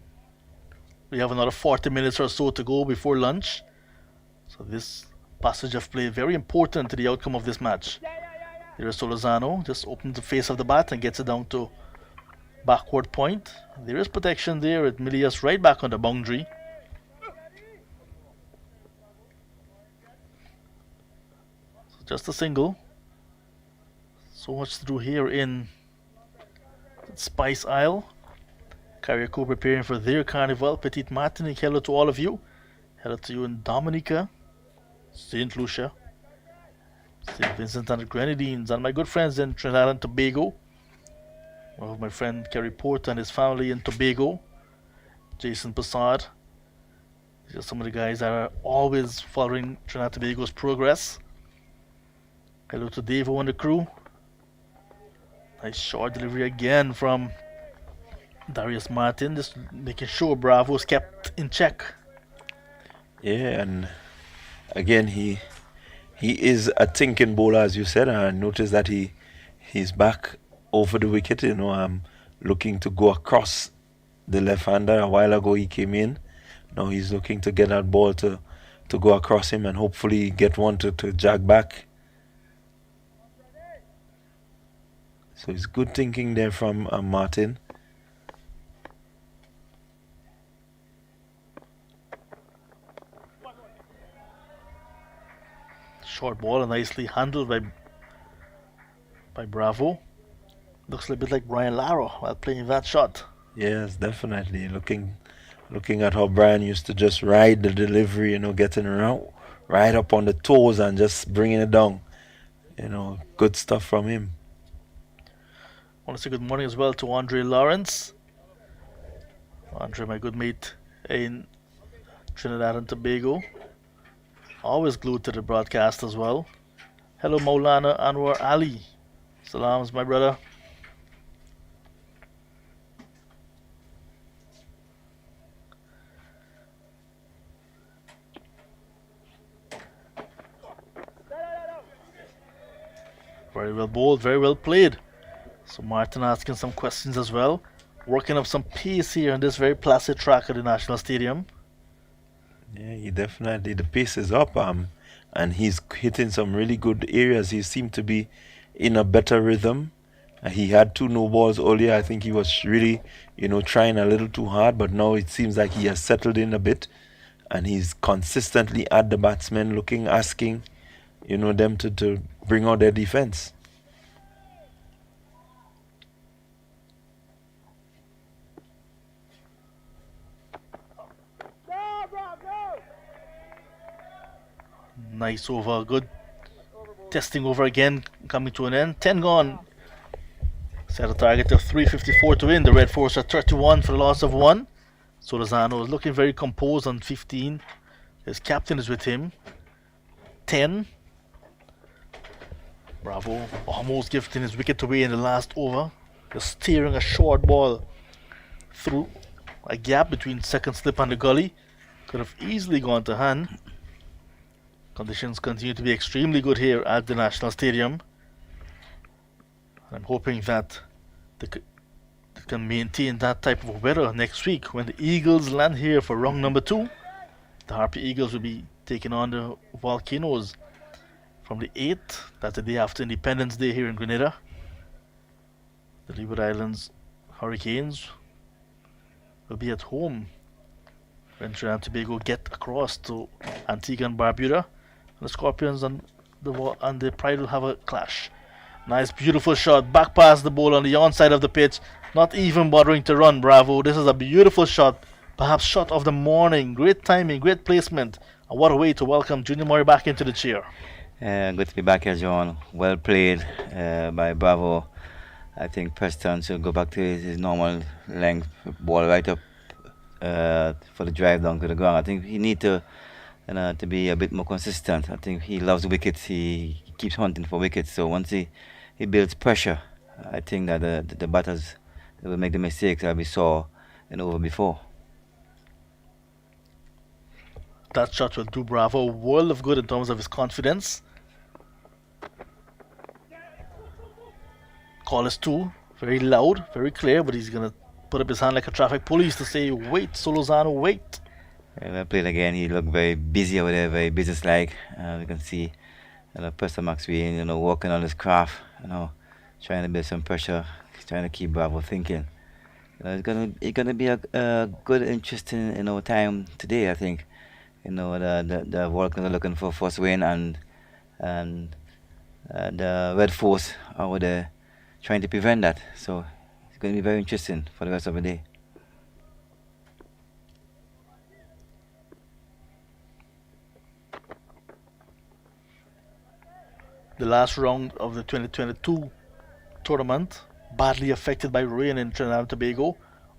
We have another 40 minutes or so to go before lunch. So this passage of play very important to the outcome of this match. There is Solozano, just opens the face of the bat and gets it down to backward point. There is protection there with Milius right back on the boundary. So just a single. So much to do here in Spice Isle. Carriacou preparing for their carnival. Petit Martinique, hello to all of you. Hello to you in Dominica, St. Lucia, St. Vincent and the Grenadines, and my good friends in Trinidad and Tobago. One of my friend Kerry Porter and his family in Tobago. Jason Passard. These are some of the guys that are always following Trinidad and Tobago's progress. Hello to Davo and the crew. Nice short delivery again from Darius Martin, just making sure Bravo's kept in check. Yeah, and again he is a thinking bowler, as you said. I noticed that he's back over the wicket, looking to go across the left-hander. A while ago he came in. Now he's looking to get that ball to go across him and hopefully get one to jag back. So it's good thinking there from Martin. Short ball and nicely handled by Bravo. Looks a little bit like Brian Lara while playing that shot. Yes, definitely. Looking at how Brian used to just ride the delivery, getting around right up on the toes and just bringing it down. Good stuff from him. I want to say good morning as well to Andre Lawrence. Andre, my good mate in Trinidad and Tobago. Always glued to the broadcast as well. Hello Maulana Anwar Ali. Salams, my brother. Very well bowled, very well played. So Martin asking some questions as well. Working up some pace here on this very placid track at the National Stadium. Yeah, the pace is up, and he's hitting some really good areas. He seemed to be in a better rhythm. He had 2 no balls earlier. I think he was really, trying a little too hard, but now it seems like he has settled in a bit, and he's consistently at the batsmen, asking, them to bring out their defense. Nice over, good testing over again, coming to an end. 10 gone. Set a target of 354 to win. The Red Force are 31 for the loss of 1. So Lozano is looking very composed on 15. His captain is with him. 10. Bravo almost gifting his wicket away in the last over. Just steering a short ball through a gap between second slip and the gully. Could have easily gone to hand. Conditions continue to be extremely good here at the National Stadium. I'm hoping that they can maintain that type of weather next week when the Eagles land here for round number 2. The Harpy Eagles will be taking on the Volcanoes from the 8th. That's the day after Independence Day here in Grenada. The Leeward Islands Hurricanes will be at home when Trinidad and Tobago get across to Antigua and Barbuda. And the Scorpions and the Pride will have a clash. Nice, beautiful shot. Back past the ball on the onside of the pitch. Not even bothering to run. Bravo. This is a beautiful shot. Perhaps shot of the morning. Great timing, great placement. And what a way to welcome Junior Murray back into the chair. Good to be back here, John. Well played by Bravo. I think Preston should go back to his normal length, ball right up for the drive down to the ground. I think he need to be a bit more consistent. I think he loves wickets. He keeps hunting for wickets. So once he builds pressure, I think that the batters will make the mistakes that we saw in over before. That shot will do Bravo a world of good in terms of his confidence. Call is 2. Very loud, very clear, but he's going to put up his hand like a traffic police to say, wait, Solozano, wait. Well played again. He looked very busy over there, very businesslike. You can see Preston Maxwell, working on his craft, trying to build some pressure, trying to keep Bravo thinking. It's gonna be a good, interesting, time today. I think, the Volcanoes are looking for first win, and the Red Force are over there trying to prevent that. So it's going to be very interesting for the rest of the day. The last round of the 2022 tournament, badly affected by rain in Trinidad and Tobago.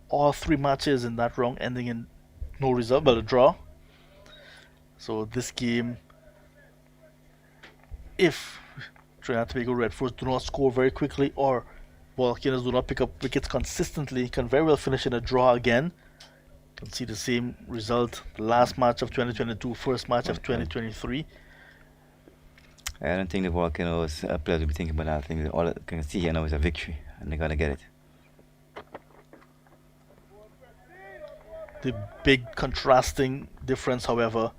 All 3 matches in that round ending in no result, but a draw. So this game, if Trinidad and Tobago Red Force do not score very quickly or Volcanoes do not pick up wickets consistently, can very well finish in a draw again. Can see the same result, the last match of 2022, first match of 2023. I don't think the Volcanoes players will be thinking about that. I think all I can see here now is a victory, and they're going to get it. The big contrasting difference, however,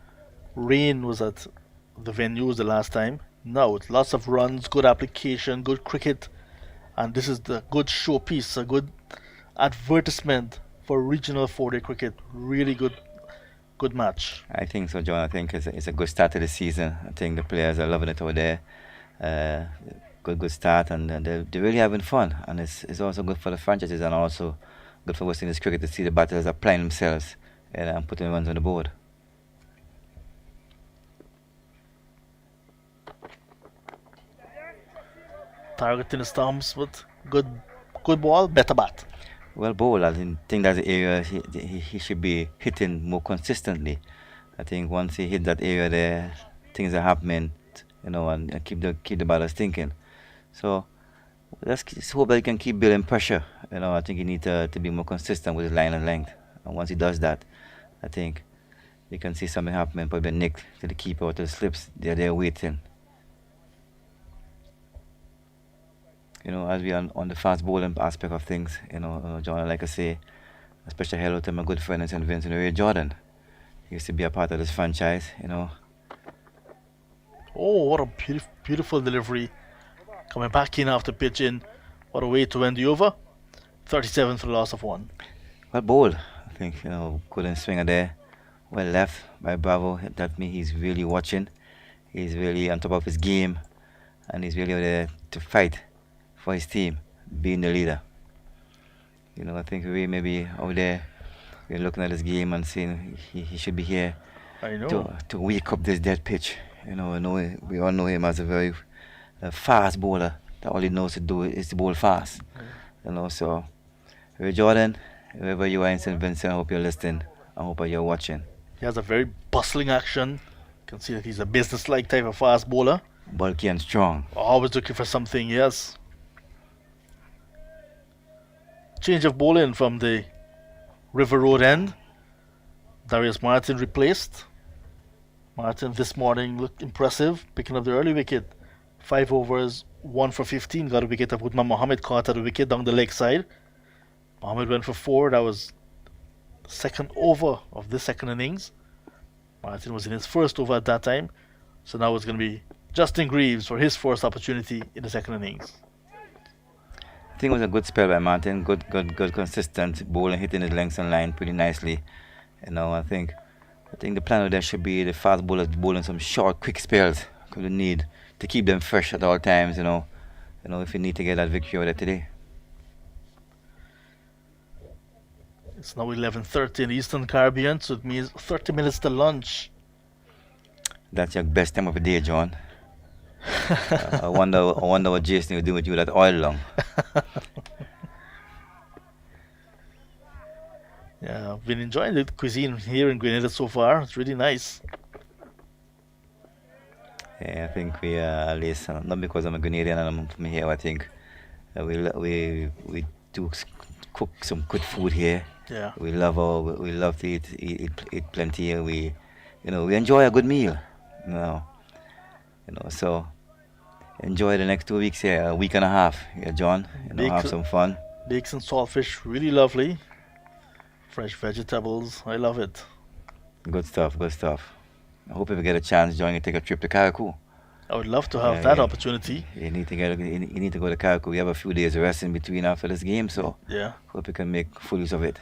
rain was at the venues the last time. Now it's lots of runs, good application, good cricket, and this is the good showpiece, a good advertisement for regional 4-day cricket. Really good match. I think so, John. I think it's a good start to the season. I think the players are loving it over there. Good start, and they're really having fun. And it's also good for the franchises, and also good for West Indies cricket to see the batters applying themselves and putting runs on the board. Targeting the stumps, but good ball, better bat. Well bowled. I think that's the area he should be hitting more consistently. I think once he hit that area there, things are happening, and keep the batters thinking. So let's just hope that he can keep building pressure. I think he needs to be more consistent with his line and length. And once he does that, I think you can see something happening. Probably nick to the keeper or to the slips. They're there waiting. As we are on the fast bowling aspect of things, John, I'd like to say a special hello to my good friend in St. Vincent, Ray Jordan. He used to be a part of this franchise, Oh, what a beautiful delivery. Coming back in after pitching. What a way to end the over. 37 for the loss of 1. Well bowled. I think, couldn't swinger there. Well left by Bravo. That means he's really watching. He's really on top of his game. And he's really there to fight for his team, being the leader. I think we maybe over there, we're looking at this game and saying he should be here to wake up this dead pitch. We all know him as a very fast bowler. That all he knows to do is to bowl fast. So Ray Jordan, wherever you are in St. Vincent, I hope you're listening. I hope you're watching. He has a very bustling action. You can see that he's a business-like type of fast bowler. Bulky and strong. Always looking for something, yes. Change of bowling from the River Road end. Darius Martin replaced. Martin this morning looked impressive, picking up the early wicket. 5 overs, 1 for 15. Got a wicket of Uthman Mohammed, caught at the wicket down the leg side. Mohammed went for 4. That was the second over of this second innings. Martin was in his first over at that time. So now it's going to be Justin Greaves for his first opportunity in the second innings. I think it was a good spell by Martin. Good, consistent bowling, hitting his lengths and line pretty nicely. I think the plan there should be the fast bowlers bowling some short, quick spells. Because we need to keep them fresh at all times. If you need to get that victory over there today. It's now 11:30 in the Eastern Caribbean, so it means 30 minutes to lunch. That's your best time of the day, John. I wonder what Jason will do with you that oil long. Yeah, I've been enjoying the cuisine here in Grenada so far. It's really nice. Yeah, I think we at least not because I'm a Grenadian and I'm from here. I think we do cook some good food here. Yeah. We love to eat plenty. And we enjoy a good meal. So enjoy the next 2 weeks here, a week and a half here, John. Have some fun. Bakes and saltfish, really lovely. Fresh vegetables, I love it. Good stuff. I hope if we get a chance, John, you take a trip to Carriacou. I would love to have that opportunity. You need to go to Carriacou. We have a few days of rest in between after this game, so yeah. Hope we can make full use of it.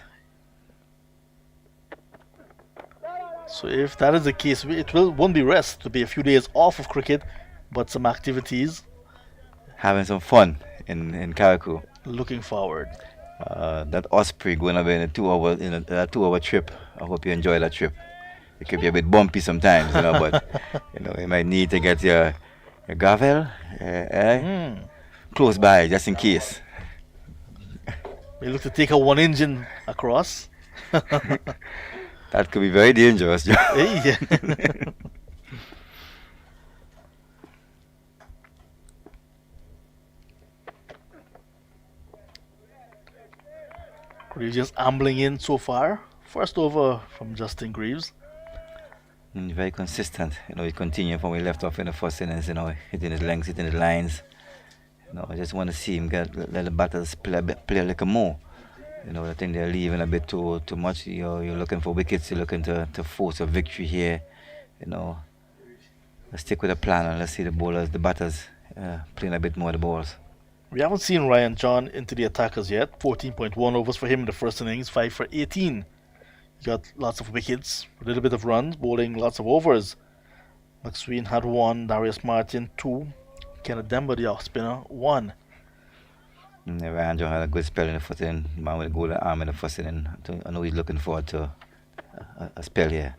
So if that is the case, it won't be rest. It'll be a few days off of cricket, but some activities. Having some fun in Carriacou. Looking forward. That Osprey going to be in a 2-hour trip. I hope you enjoy that trip. It could be a bit bumpy sometimes, but you might need to get your gravel close by just in case. We look to take a 1 engine across. That could be very dangerous. Hey. Greaves just ambling in so far. First over from Justin Greaves. Very consistent. He continued from where he left off in the first innings. Hitting his lengths, hitting his lines. I just want to see him let the batters play a little more. I think they're leaving a bit too much. You're looking for wickets. You're looking to force a victory here. Let's stick with the plan and let's see the batters playing a bit more of the balls. We haven't seen Ryan John into the attackers yet. 14.1 overs for him in the first innings, 5 for 18. He got lots of wickets, a little bit of runs, bowling lots of overs. McSween had 1, Darius Martin 2, Kenneth Demba, the off spinner, 1. Ryan John had a good spell in the first inning. Man with a golden arm in the first inning. I know he's looking forward to a spell here.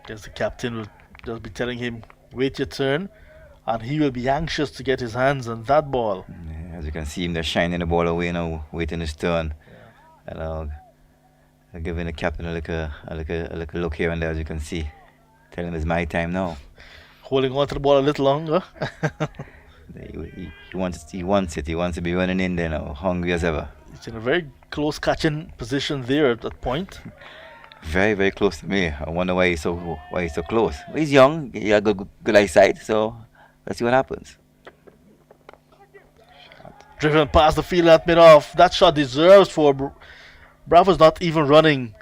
Guess the captain will just be telling him, wait your turn. And he will be anxious to get his hands on that ball. As you can see him, they're shining the ball away now, waiting his turn. Yeah. And giving the captain a little look here and there, as you can see. Tell him it's my time now. Holding on to the ball a little longer. He wants it. He wants to be running in there now, hungry as ever. He's in a very close catching position there at that point. Very, very close to me. I wonder why he's so close. Well, he's young. He has good eyesight, so let's see what happens. Driven past the field at mid-off. That shot deserves for. Bravo's not even running.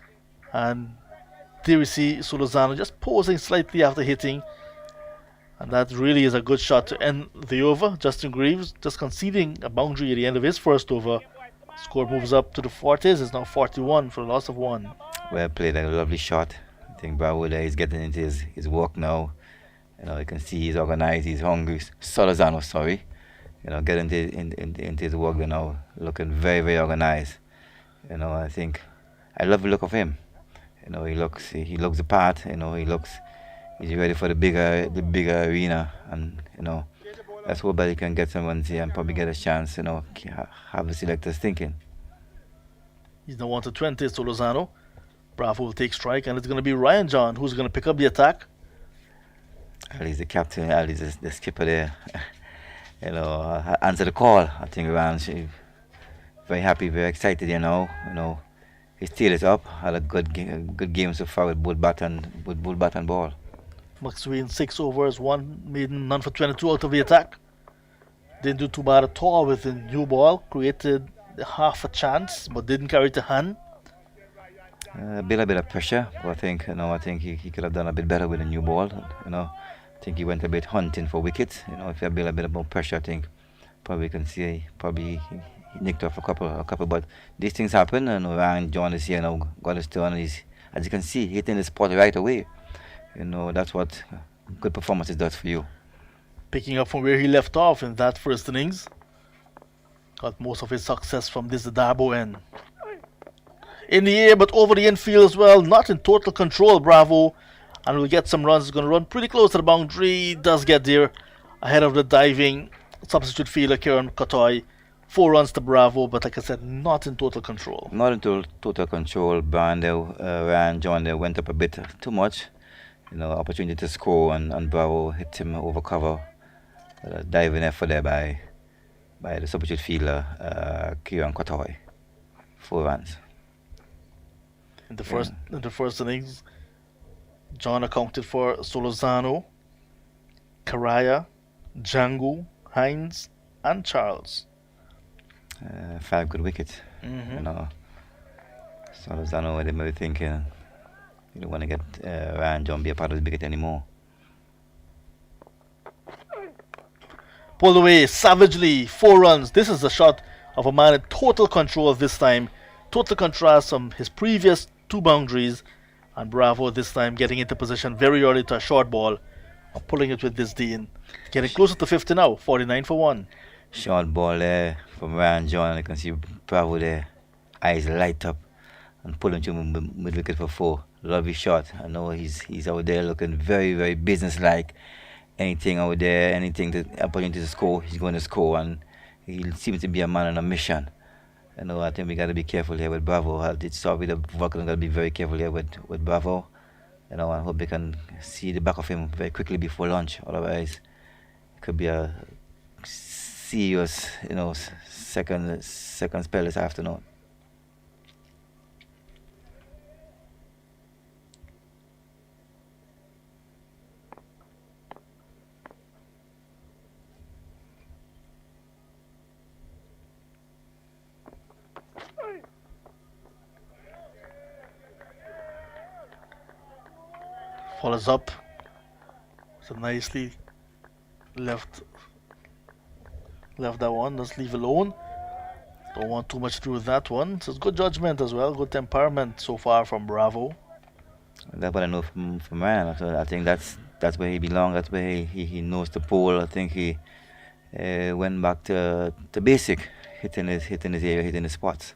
And there we see Solozano just posing slightly after hitting. And that really is a good shot to end the over. Justin Greaves just conceding a boundary at the end of his first over. Score moves up to the 40s. It's now 41 for a loss of 1. Well played, a lovely shot. I think Bravo there is getting into his work now. You can see he's organized, he's hungry. Solozano, sorry. Getting into his work now, looking very, very organized. I think I love the look of him. He looks the part. He's ready for the bigger arena, and let's hope that he can get some runs here and probably get a chance. Have the selectors thinking. He's now on to 20, Solozano. Bravo will take strike, and it's going to be Ryan John who's going to pick up the attack. Ali's the captain, Ali's the skipper there. Answer the call. I think Ryan, she very happy, very excited. His tail is up. Had a good game so far with both bat and ball. McSween 6 overs, 1 maiden, none for 22 out of the attack. Didn't do too bad at all with the new ball. Created half a chance, but didn't carry it to hand. A bit of pressure, but I think he could have done a bit better with the new ball. I think he went a bit hunting for wickets. If you build a bit more pressure, I think probably can see he nicked off a couple. But these things happen, and Ryan John is here now, got his turn. He's, as you can see, hitting the spot right away. That's what good performances does for you. Picking up from where he left off in that first innings. Got most of his success from this Dabo end. In the air, but over the infield as well. Not in total control, Bravo. And will get some runs. He's going to run pretty close to the boundary. Does get there ahead of the diving substitute fielder, Kieran Kotoy. 4 runs to Bravo, but like I said, not in total control. Not in total control. Ryan John there went up a bit too much. Opportunity to score, and Bravo hit him over cover. Diving effort there by the substitute fielder, Kieran Kotoy. 4 runs. In the first innings, John accounted for Solozano, Karaya, Django, Hines, and Charles. 5 good wickets. Solozano, they may be thinking, you don't want to get Ryan John be a part of the wicket anymore. Pulled away savagely, 4 runs. This is a shot of a man in total control this time. Total contrast from his previous 2 boundaries, and Bravo this time getting into position very early to a short ball, and pulling it with disdain. Getting closer to 50 now, 49 for 1. Short ball there from Ryan John. You can see Bravo there, eyes light up, and pulling to mid wicket for 4. Lovely shot. I know he's out there looking very, very businesslike. Anything out there, opportunity to score, he's going to score, and he seems to be a man on a mission. I think we got to be careful here with Bravo. I did start with the Volcanoes, got to be very careful here with Bravo. I hope they can see the back of him very quickly before lunch. Otherwise, it could be a serious, second spell this afternoon. Follows up. So nicely left that one. Let's leave alone. Don't want too much to do with that one. So it's good judgment as well. Good temperament so far from Bravo. That's what I know from Ryan. I think that's where he belongs. That's where he knows the pole. I think he went back to basic, hitting his area, hitting his spots.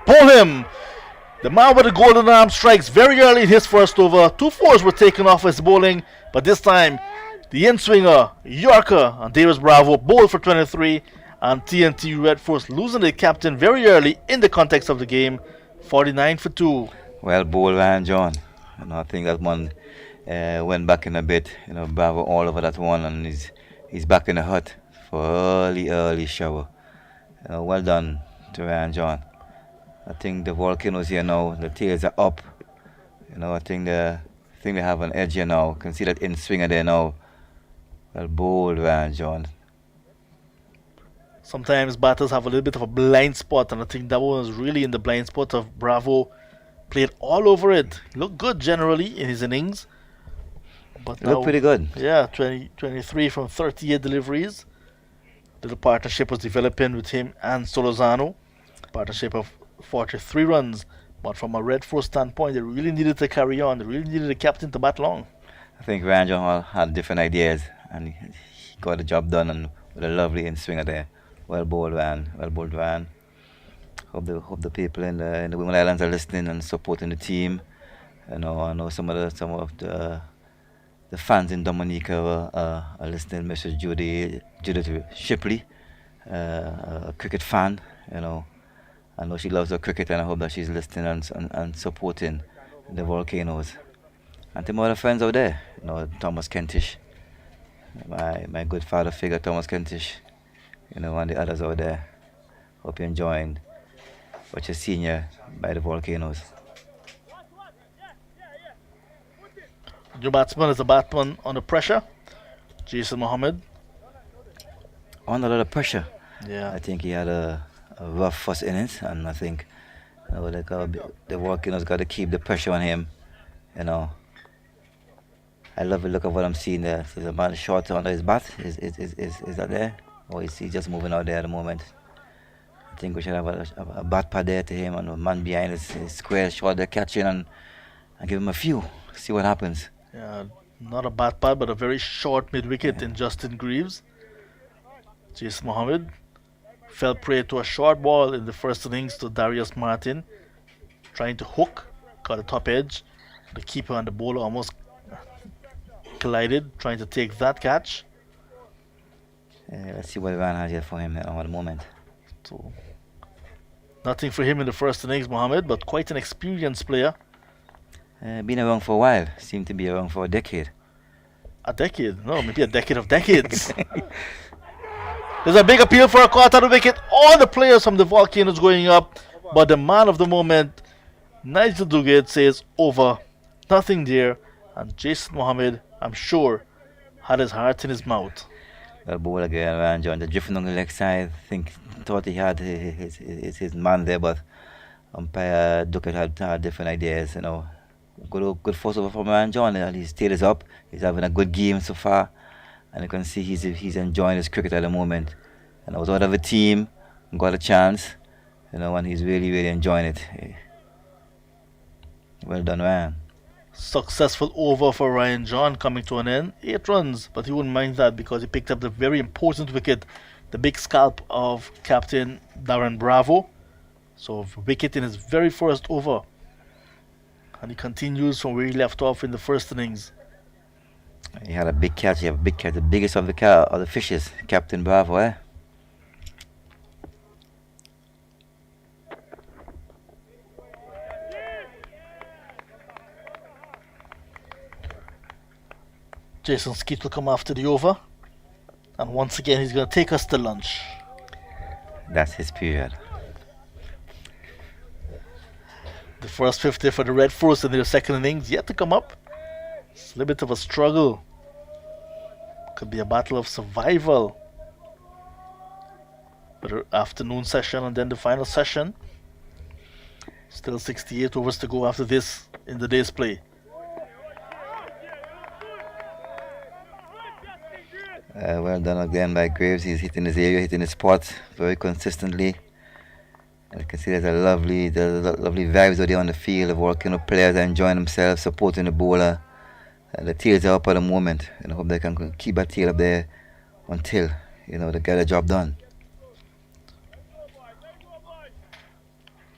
Pull him! The man with the golden arm strikes very early in his first over. 2 fours were taken off his bowling, but this time the in-swinger, Yorker, and Davis Bravo bowled for 23, and TNT Red Force losing the captain very early in the context of the game, 49 for 2. Well bowled, Ryan John. I think that one went back in a bit. Bravo all over that one, and he's back in the hut for early shower. Well done to Ryan John. I think the Volcanoes here now, the tails are up. I think they have an edge here now. Can see that in swinger there now. Well bowled, Ryan John. Sometimes batters have a little bit of a blind spot, and I think that one was really in the blind spot of Bravo. Played all over it. Looked good generally in his innings. But Looked pretty good. Yeah, 23 from 38 deliveries. Little partnership was developing with him and Solozano. Partnership of 43 runs, but from a Red Force standpoint, they really needed to carry on. They really needed the captain to bat long. I think Ryan John had different ideas, and he got the job done, and with a lovely in-swinger there. Well bowled, Ryan. Well bowled, Ryan. Hope the people in the Women Islands are listening and supporting the team. I know some of the fans in Dominica are listening. Mrs. Judith Shipley, a cricket fan, you know. I know she loves her cricket, and I hope that she's listening and supporting the Volcanoes. And to my other friends out there, you know, Thomas Kentish, my good father figure, Thomas Kentish, you know, and the others out there. Hope you're enjoying what you're seeing here by the Volcanoes. Your batsman is a batsman under pressure. Jason Mohammed. Under a lot of pressure. Yeah. I think he had a rough first innings, and I think you know, like, the Volcanoes got to keep the pressure on him. You know, I love the look of what I'm seeing there. There's a man short under his bat. Is that there? Or is he just moving out there at the moment? I think we should have a bat pad there to him, and a man behind his square short there catching, and give him a few. See what happens. Yeah, not a bat pad, but a very short mid-wicket in Justin Greaves. Jason Mohammed fell prey to a short ball in the first innings to Darius Martin, trying to hook, got the top edge. The keeper and the bowler almost collided, trying to take that catch. Let's see what Iran has here for him at the moment. So, nothing for him in the first innings, Mohammed, but quite an experienced player. Been around for a while. Seemed to be around for a decade. A decade? No, maybe a decade of decades. There's a big appeal for a quarter to wicket. All the players from the Volcanoes going up, but the man of the moment, Nigel Duguid, says over. Nothing there, and Jason Mohammed, I'm sure, had his heart in his mouth. Well, bowler again, Ryan John, the drifting on the leg side. Thought he had his man there, but umpire Duguid had different ideas. You know, good force over from Ryan John. His tail is up. He's having a good game so far. And you can see he's enjoying his cricket at the moment. And I was out of a team, got a chance, you know, and he's really, really enjoying it. Well done, Ryan. Successful over for Ryan John coming to an end. 8 runs, but he wouldn't mind that because he picked up the very important wicket, the big scalp of captain Darren Bravo. So wicket in his very first over. And he continues from where he left off in the first innings. He had a big catch. He had a big catch, the biggest of the fishes, Captain Bravo, eh? Jason Skeet will come after the over. And once again, he's going to take us to lunch. That's his period. The first 50 for the Red Force in their second innings yet to come up. It's a little bit of a struggle. Could be a battle of survival. But the afternoon session and then the final session. Still 68 overs to go after this in the day's play. Well done again by Graves. He's hitting his area, hitting his spots very consistently. And you can see there's lovely vibes out there on the field. The Volcano players are enjoying themselves, supporting the bowler. The tails are up at the moment, and I hope they can keep that tail up there until, you know, they get the job done.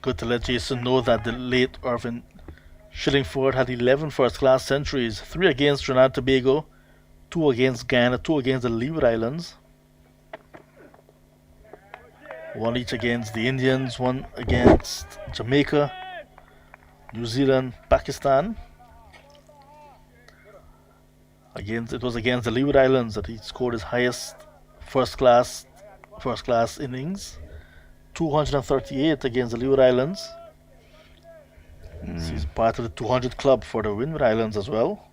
Good to let Jason know that the late Irvin Shillingford had 11 first-class centuries, 3 against Trinidad and Tobago, 2 against Guyana, 2 against the Leeward Islands, 1 each against the Indians, 1 against Jamaica, New Zealand, Pakistan. It was against the Leeward Islands that he scored his highest first class innings, 238 against the Leeward Islands. He's part of the 200 club for the Windward Islands as well.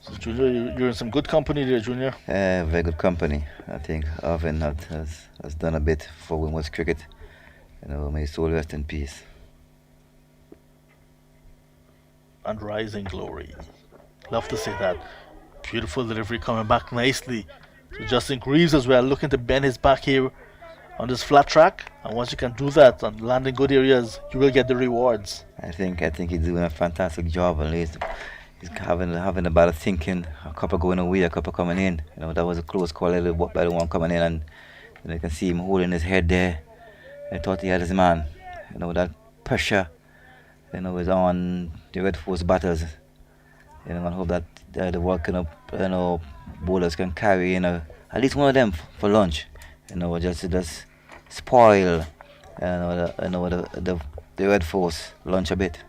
So Junior, you're in some good company there, Junior. Very good company. I think Irvin has done a bit for Windwards cricket. You know, may his soul rest in peace. And rising glory. Love to say that. Beautiful delivery coming back nicely. So Justin Greaves as well, looking to bend his back here on this flat track. And once you can do that and land in good areas, you will get the rewards. I think he's doing a fantastic job. At least he's having a bit of thinking. A couple going away, a couple coming in. You know, that was a close call by the one coming in, and you know, you can see him holding his head there. I thought he had his man. You know, that pressure, you know, is on the Red Force batters. You know, and hope that the Volcano, bowlers can carry, you know, at least one of them for lunch. just spoil, the Red Force lunch a bit.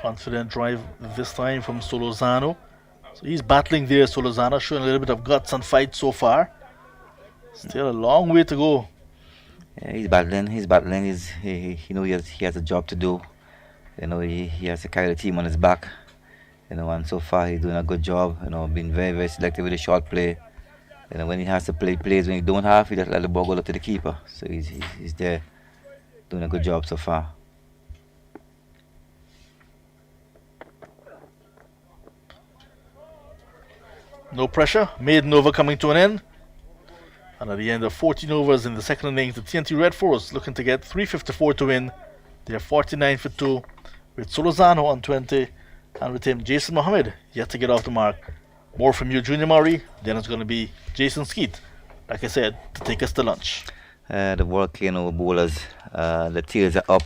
Confident drive this time from Solozano. So he's battling there, Solozano, showing a little bit of guts and fight so far. Still a long way to go. Yeah, he's battling. He's battling. He has a job to do. He has to carry the team on his back. And so far he's doing a good job. Being very, very selective with the short play. When he has to play plays when he don't have, he just let the ball go to the keeper. So he's there, doing a good job so far. No pressure. Maiden over coming to an end. And at the end of 14 overs in the second innings, the TNT Red Force looking to get 354 to win. They're 49 for 2 with Solozano on 20 and with him Jason Mohammed yet to get off the mark. More from you, Junior Murray. Then it's going to be Jason Skeet, like I said, to take us to lunch. The Volcano bowlers, the tails are up.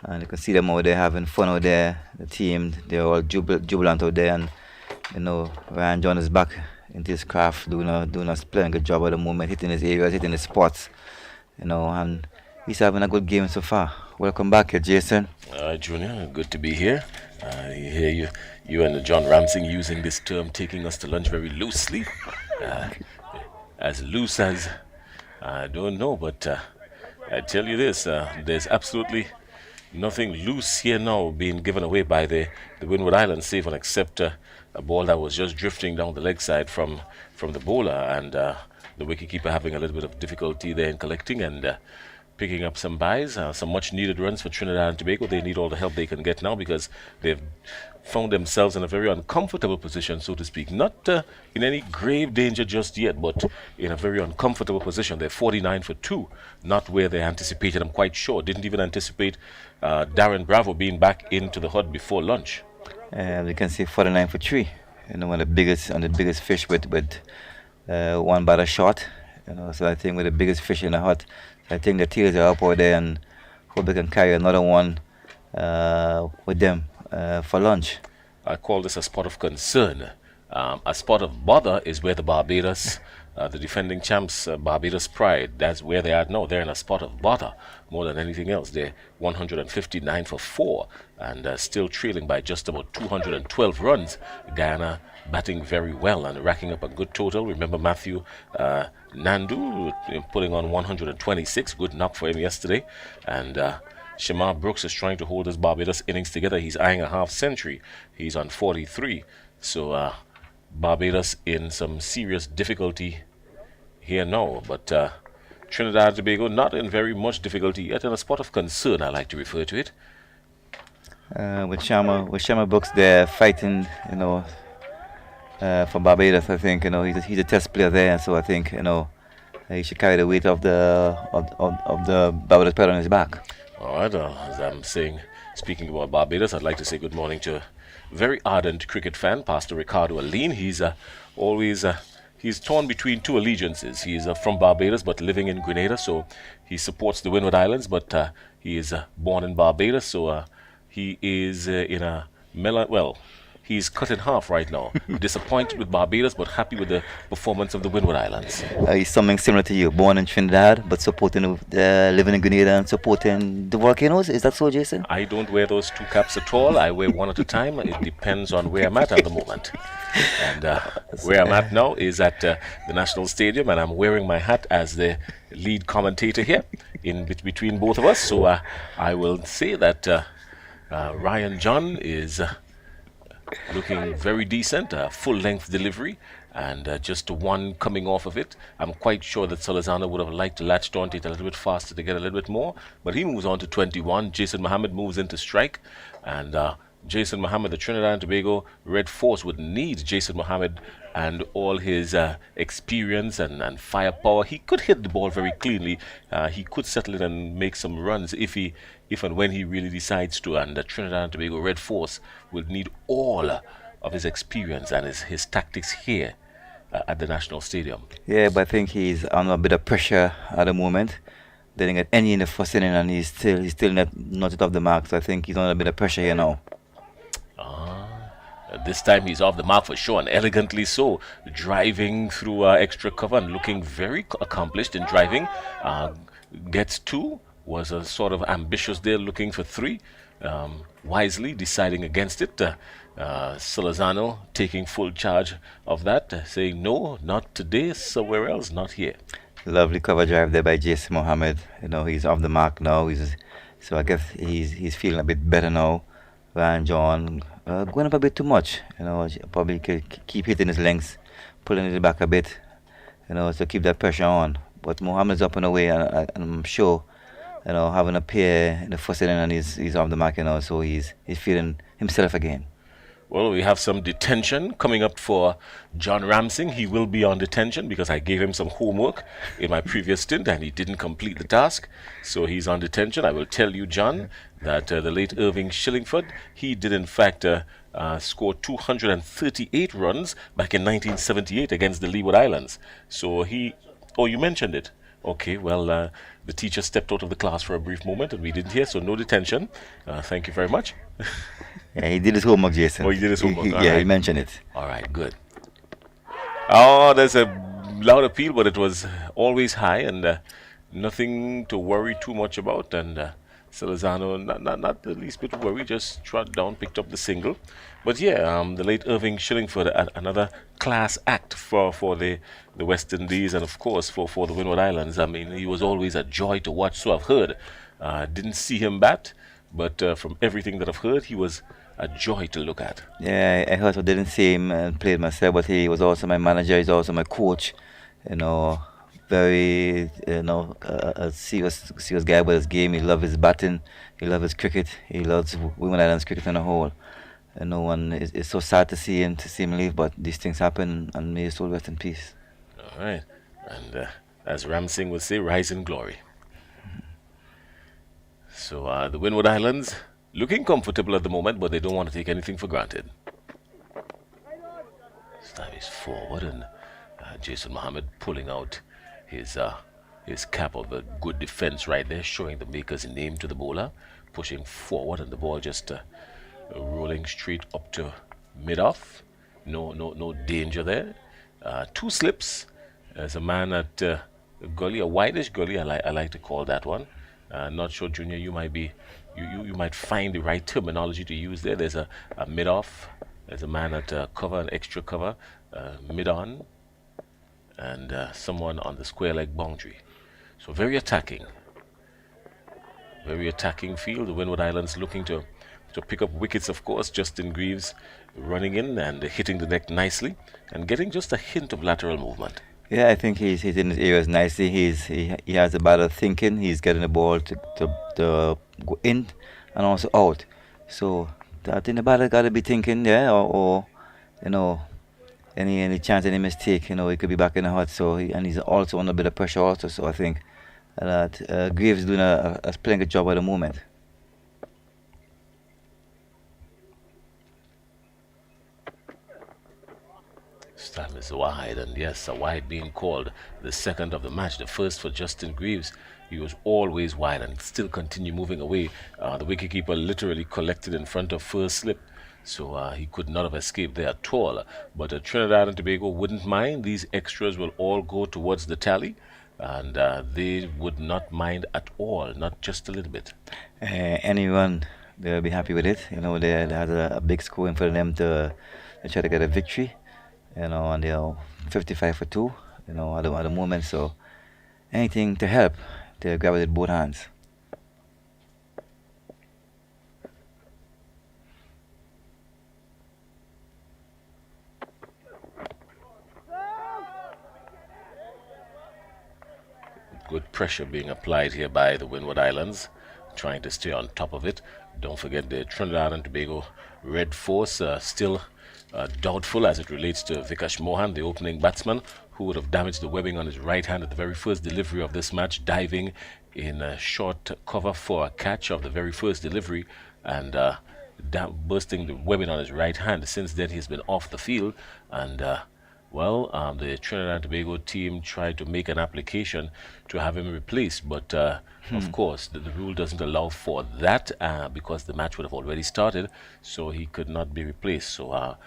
And you can see them out there having fun out there. The team, they're all jubilant out there. And Ryan John is back into his craft, doing a splendid good job at the moment, hitting his areas, hitting his spots, and he's having a good game so far. Welcome back here, Jason. Junior, good to be here. You hear you and John Ramsing using this term, taking us to lunch very loosely. As loose as, I don't know, but I tell you this, there's absolutely nothing loose here now being given away by the Windward Islands, save and except a ball that was just drifting down the leg side from the bowler, and the wicketkeeper having a little bit of difficulty there in collecting and picking up some buys, some much needed runs for Trinidad and Tobago. They need all the help they can get now because they've found themselves in a very uncomfortable position, so to speak. Not in any grave danger just yet, but in a very uncomfortable position. They're 49 for 2, not where they anticipated. I'm quite sure. Didn't even anticipate Darren Bravo being back into the hut before lunch. We can see 49 for 3. One of the biggest fish with one batter shot. So I think with the biggest fish in the hut, I think the tails are up out there and hope they can carry another one with them for lunch. I call this a spot of concern. A spot of bother is where the Barbados, the defending champs, Barbados Pride, that's where they are now. They're in a spot of bother more than anything else. They're 159 for 4 and still trailing by just about 212 runs. Guyana batting very well and racking up a good total. Remember Matthew Nandu putting on 126. Good knock for him yesterday. And Shamar Brooks is trying to hold his Barbados innings together. He's eyeing a half century. He's on 43. So Barbados in some serious difficulty here now. But Trinidad and Tobago not in very much difficulty yet, in a spot of concern, I like to refer to it. With Shamar Brooks there fighting, for Barbados, I think he's a test player there, so I think he should carry the weight of the Barbados player on his back. All right, as I'm saying, speaking about Barbados, I'd like to say good morning to a very ardent cricket fan, Pastor Ricardo Aline. He's always he's torn between two allegiances. He is from Barbados but living in Grenada, so he supports the Windward Islands, but he is born in Barbados, so he is in a he's cut in half right now. Disappointed with Barbados, but happy with the performance of the Windward Islands. He's something similar to you, born in Trinidad, but supporting, living in Grenada and supporting the Volcanoes. Is that so, Jason? I don't wear those two caps at all. I wear one at a time. It depends on where I'm at the moment. And where I'm at now is at the National Stadium, and I'm wearing my hat as the lead commentator here in between both of us. So I will say that Ryan John is looking very decent, full-length delivery, and just one coming off of it. I'm quite sure that Solozano would have liked to latch onto it a little bit faster to get a little bit more, but he moves on to 21. Jason Mohammed moves into strike, and Jason Mohammed, the Trinidad and Tobago Red Force, would need Jason Mohammed and all his experience and firepower. He could hit the ball very cleanly. He could settle in and make some runs if and when he really decides to. And the Trinidad and Tobago Red Force will need all of his experience and his tactics here at the National Stadium. Yeah, but I think he's under a bit of pressure at the moment. They didn't get any in the first inning, and he's still not off the mark. So I think he's under a bit of pressure here now. This time he's off the mark for sure, and elegantly so, driving through extra cover and looking very accomplished in driving. Gets two, was a sort of ambitious there, looking for three. Wisely deciding against it. Salazano taking full charge of that, saying no, not today, somewhere else, not here. Lovely cover drive there by Jason Mohammed. He's off the mark now. So I guess he's feeling a bit better now. Ryan John going up a bit too much. Probably keep hitting his lengths, pulling it back a bit. To keep that pressure on. But Mohammed's up and away, and I'm sure, having a pair in the first inning and he's off the mark. So he's feeling himself again. Well, we have some detention coming up for John Ramsing. He will be on detention because I gave him some homework in my previous stint and he didn't complete the task. So he's on detention. I will tell you, John, that the late Irving Shillingford, he did in fact score 238 runs back in 1978 against the Leeward Islands. So you mentioned it. Okay, well, the teacher stepped out of the class for a brief moment and we didn't hear, so no detention. Thank you very much. Yeah, he did his homework, Jason. Oh, he did his homework. He mentioned it. All right, good. Oh, there's a loud appeal, but it was always high and nothing to worry too much about. And Salazano, not the least bit worried, just trot down, picked up the single. But yeah, the late Irving Shillingford, another class act for the West Indies and of course for the Windward Islands. I mean, he was always a joy to watch, so I've heard. Didn't see him bat, but from everything that I've heard, he was a joy to look at. Yeah, I also didn't see him and played myself, but he was also my manager, he's also my coach. Very, a serious guy with his game. He loves his batting, he loves his cricket, he loves Women Islands cricket on a whole. And it's so sad to see him leave, but these things happen, and may his soul rest in peace. All right, and as Ramsing would say, rise in glory. So the Windward Islands looking comfortable at the moment, but they don't want to take anything for granted. This time he's forward, and Jason Mohammed pulling out his cap of a good defense right there, showing the maker's name to the bowler, pushing forward, and the ball just rolling straight up to mid-off. No danger there. Two slips. There's a man at a gully, a wideish gully, I like to call that one. Not sure, Junior, you might find the right terminology to use there. There's a mid-off. There's a man at cover, an extra cover, mid-on, and someone on the square leg boundary. So very attacking field. The Windward Islands looking to pick up wickets, of course. Justin Greaves running in and hitting the deck nicely and getting just a hint of lateral movement. Yeah, I think he's hitting his areas nicely. He has a better thinking. He's getting the ball to go in and also out. So I think the batter got to be thinking, or any chance, any mistake, he could be back in the hut. So and he's also under a bit of pressure also. So I think that Greaves is doing a playing good job at the moment. This time is wide, and yes, a wide being called, the second of the match, the first for Justin Greaves. He was always wide and still continue moving away. The wicketkeeper literally collected in front of first slip, so he could not have escaped there at all. But Trinidad and Tobago wouldn't mind. These extras will all go towards the tally, and they would not mind at all, not just a little bit. Anyone, they'll be happy with it. They had a big score in for them to try to get a victory. And they're 55 for 2, at the moment. So anything to help, they grab it with both hands. Good pressure being applied here by the Windward Islands, trying to stay on top of it. Don't forget the Trinidad and Tobago Red Force still doubtful as it relates to Vikash Mohan, the opening batsman, who would have damaged the webbing on his right hand at the very first delivery of this match, diving in short cover for a catch of the very first delivery and bursting the webbing on his right hand. Since then, he's been off the field, and Well, the Trinidad and Tobago team tried to make an application to have him replaced, but of course, the rule doesn't allow for that because the match would have already started, so he could not be replaced. So,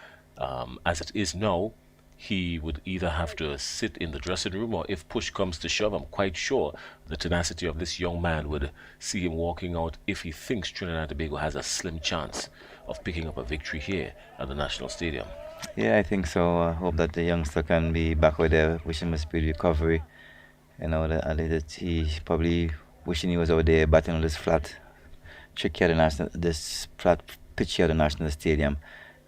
as it is now, he would either have to sit in the dressing room, or if push comes to shove, I'm quite sure the tenacity of this young man would see him walking out if he thinks Trinidad and Tobago has a slim chance of picking up a victory here at the National Stadium. Yeah, I think so. I hope that the youngster can be back with there. Wish him a speedy recovery. That he probably wishing he was over there batting on this flat tricky at the national, this flat pitch here at the National Stadium.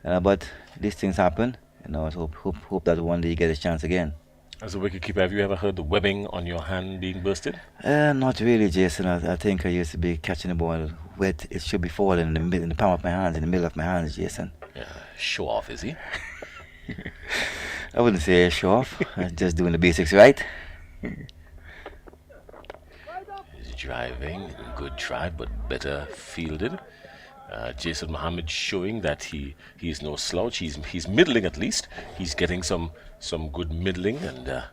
But these things happen. So hope that one day you get a chance again. As a wicketkeeper, have you ever heard the webbing on your hand being bursted? Not really, Jason. I think I used to be catching the ball where it should be falling in the palm of my hands, in the middle of my hands, Jason. Yeah, show off, is he? I wouldn't say show off. Just doing the basics right. He's driving, good try, but better fielded. Jason Mohammed showing that he's no slouch. He's middling at least. He's getting some good middling, and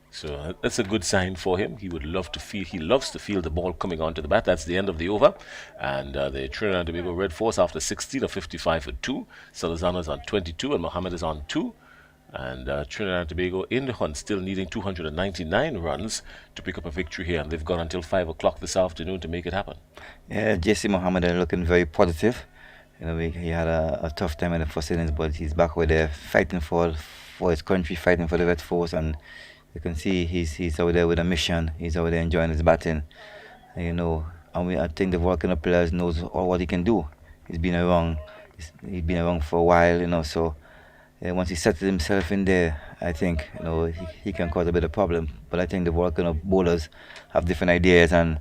so that's a good sign for him. He loves to feel the ball coming onto the bat. That's the end of the over, and the Trinidad and Tobago Red Force after 16 of 55 for 2. Salazano is on 22 and Mohammed is on 2. And Trinidad and Tobago in the hunt, still needing 299 runs to pick up a victory here, and they've got until 5 o'clock this afternoon to make it happen. Yeah, JC Mohammed are looking very positive. He had a tough time in the first innings, but he's back with there fighting for his country, fighting for the Red Force, and you can see he's over there with a mission. He's over there enjoying his batting. I think the Volcano players knows all what he can do. He's been around for a while, so. Once he settled himself in there, I think he can cause a bit of problem. But I think the Volcano bowlers have different ideas and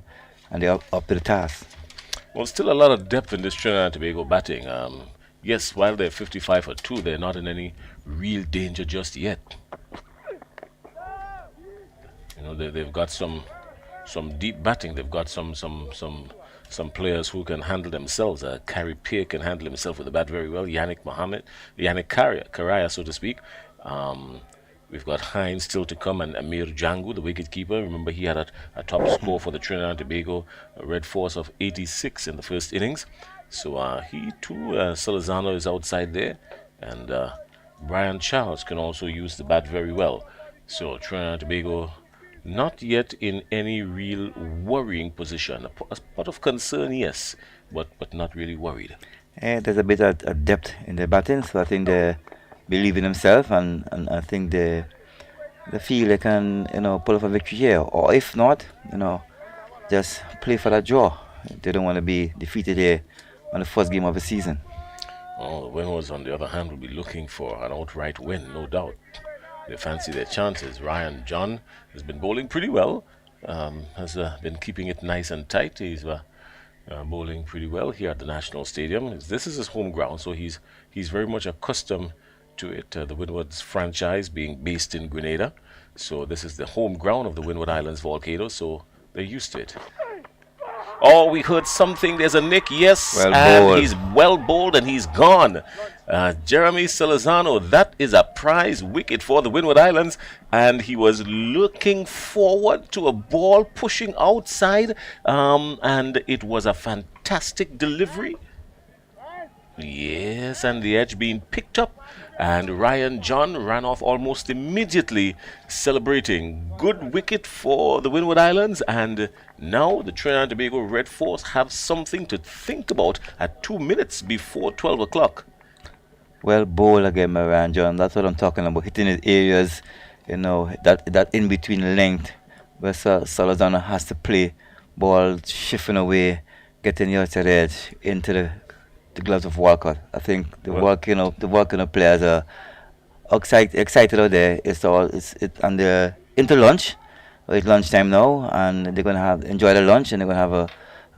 they're up to the task. Well, still a lot of depth in this Trinidad and Tobago batting. Yes, while they're 55 for 2, they're not in any real danger just yet. They've got some deep batting. They've got some players who can handle themselves. Carrie Peer can handle himself with the bat very well. Yannick Karaya, so to speak. We've got Hines still to come, and Amir Jangu, the wicketkeeper. Remember, he had a top score for the Trinidad and Tobago Red Force of 86 in the first innings. So he too, Salazano is outside there, and Brian Charles can also use the bat very well. So Trinidad and Tobago not yet in any real worrying position. A spot of concern, yes, but not really worried. There's a bit of depth in their batting, so I think they believe in themselves, and I think they feel they can pull off a victory here. Or if not, just play for that draw. They don't want to be defeated here on the first game of the season. Oh, the Windwards, on the other hand, will be looking for an outright win, no doubt. They fancy their chances. Ryan John has been bowling pretty well, has been keeping it nice and tight. He's bowling pretty well here at the National Stadium. This is his home ground, so he's very much accustomed to it. The Windwards franchise being based in Grenada, so this is the home ground of the Windward Islands Volcanoes, so they're used to it. Oh, we heard something. There's a nick, yes, he's well bowled and he's gone. Jeremy Salazano, that is a prize wicket for the Windward Islands, and he was looking forward to a ball pushing outside, and it was a fantastic delivery. Yes, and the edge being picked up, and Ryan John ran off almost immediately, celebrating. Good wicket for the Windward Islands, and now the Trinidad and Tobago Red Force have something to think about at 2 minutes before 12 o'clock. Well, bowl again, Ryan John. That's what I'm talking about. Hitting his areas, that in between length where Salazano has to play, ball shifting away, getting the outside edge into the gloves of Walcott. I think the Volcano players are excited out there. And they're into lunch. It's lunchtime now, and they're gonna enjoy the lunch, and they're gonna have a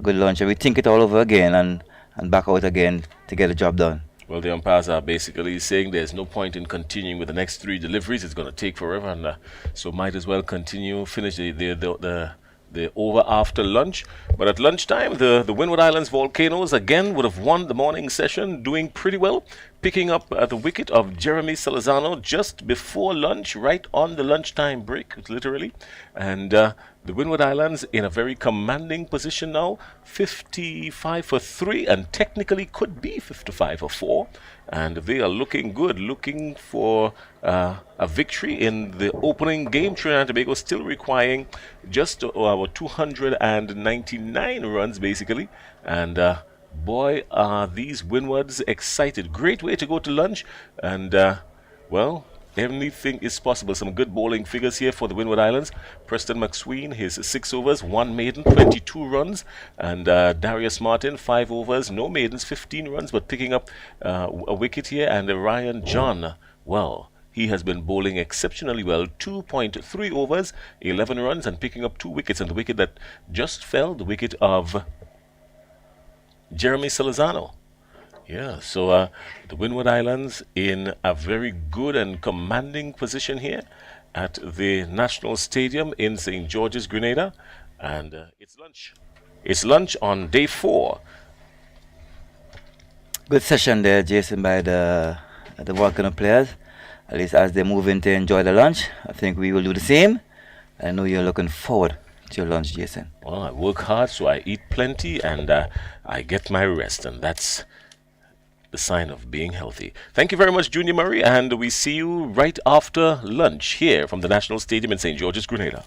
good lunch, and we think it all over again and back out again to get the job done. Well, the umpires are basically saying there's no point in continuing with the next 3 deliveries. It's going to take forever, and so might as well finish the the over after lunch. But at lunchtime, the Windward Islands Volcanoes again would have won the morning session, doing pretty well, picking up the wicket of Jeremy Salazano just before lunch, right on the lunchtime break, literally. And the Windward Islands in a very commanding position now, 55 for 3, and technically could be 55 for 4. And they are looking good, looking for a victory in the opening game. Trinidad and Tobago still requiring just about 299 runs, basically. And boy, are these Windwards excited. Great way to go to lunch. And, well, anything is possible. Some good bowling figures here for the Windward Islands. Preston McSween, his 6 overs, 1 maiden, 22 runs. And Darius Martin, 5 overs, no maidens, 15 runs, but picking up a wicket here. And Ryan John, well, he has been bowling exceptionally well. 2.3 overs, 11 runs, and picking up 2 wickets. And the wicket that just fell, the wicket of Jeremy Salazano. Yeah, so the Windward Islands in a very good and commanding position here at the National Stadium in St. George's, Grenada. And it's lunch. It's lunch on day 4. Good session there, Jason, by the Volcano players. At least as they move in to enjoy the lunch, I think we will do the same. I know you're looking forward to your lunch, Jason. Well, I work hard, so I eat plenty, and I get my rest, and that's the sign of being healthy. Thank you very much, Junior Murray, and we see you right after lunch here from the National Stadium in St. George's, Grenada.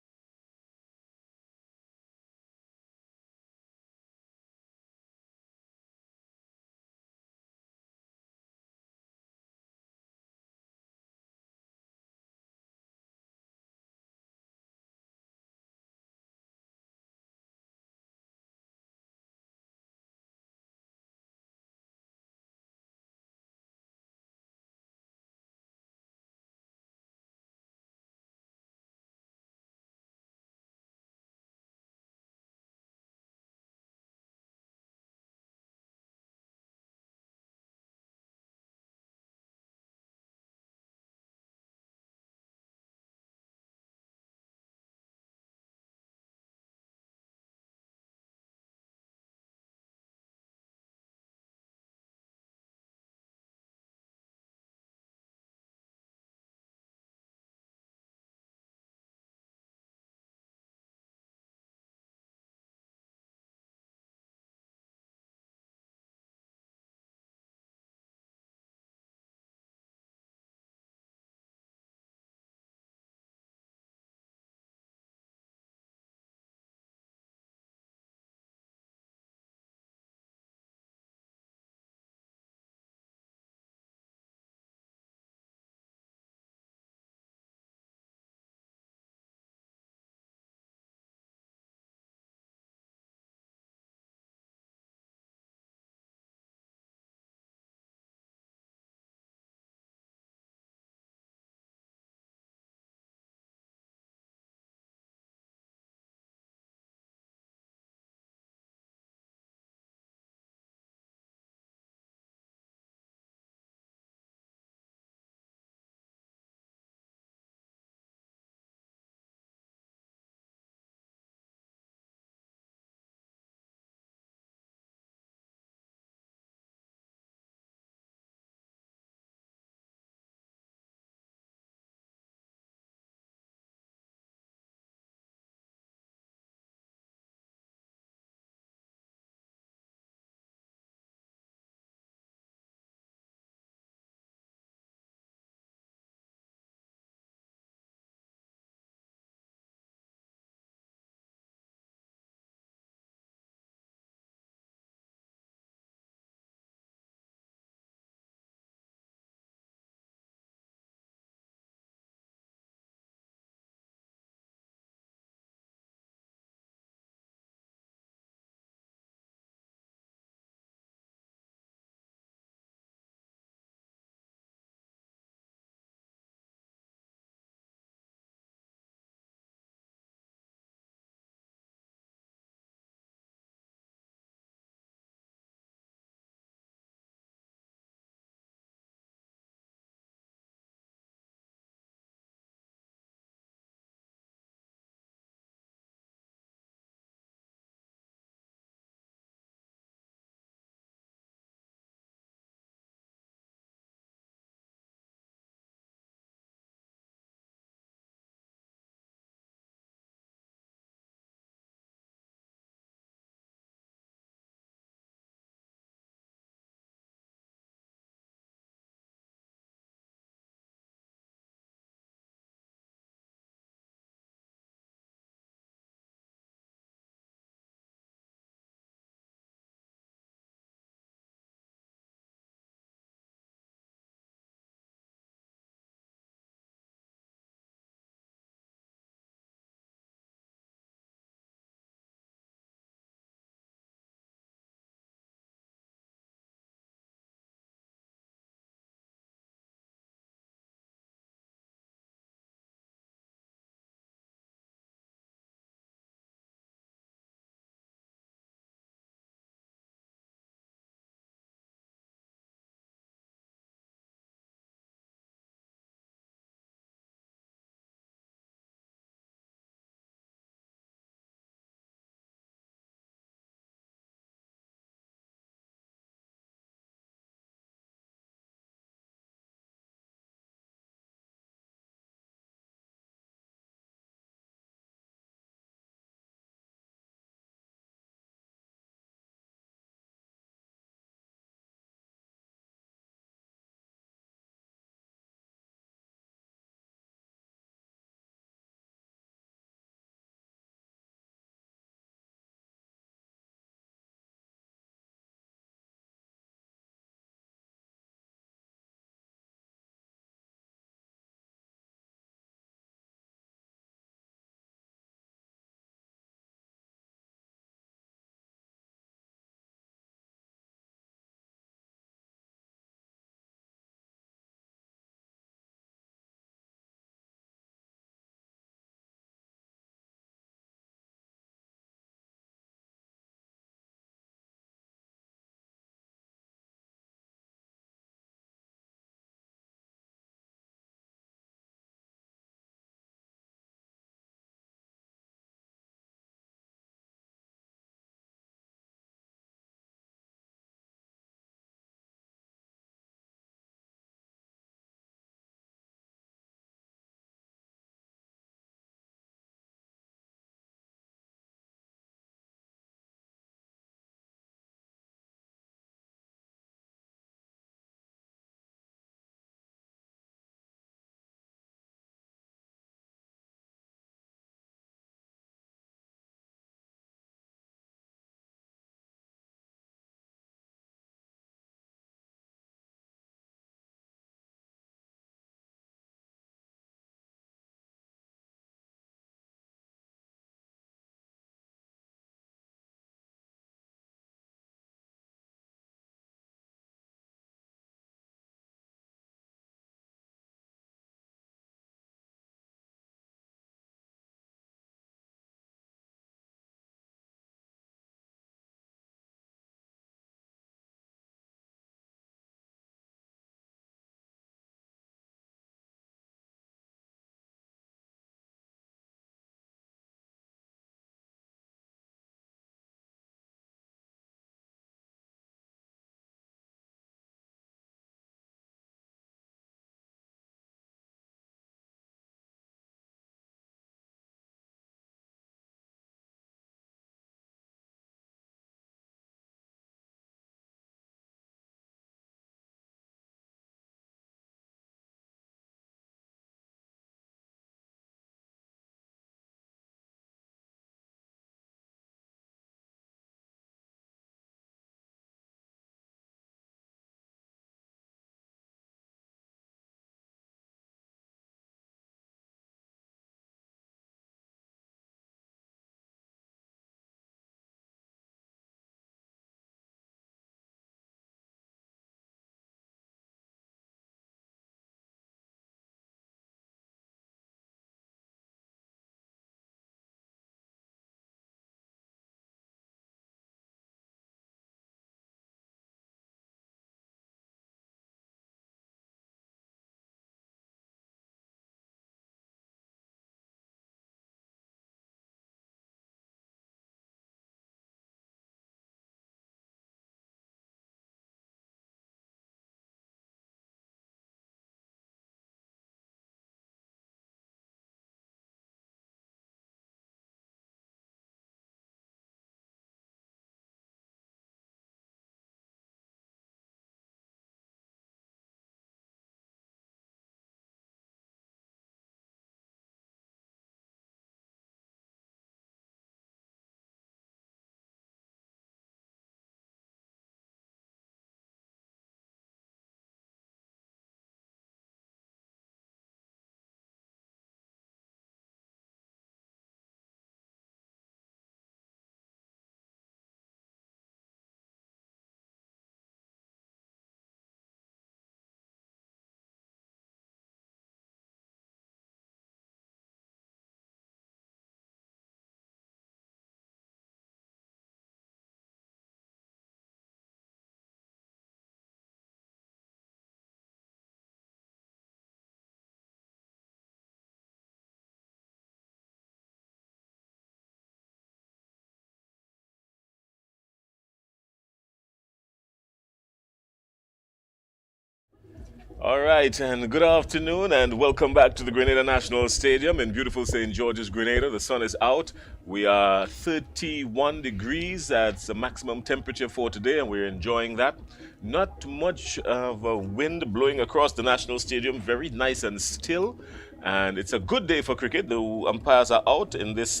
All right, and good afternoon, and welcome back to the Grenada National Stadium in beautiful St. George's, Grenada. The sun is out. We are 31 degrees. That's the maximum temperature for today, and we're enjoying that. Not much of a wind blowing across the National Stadium. Very nice and still, and it's a good day for cricket. The umpires are out in this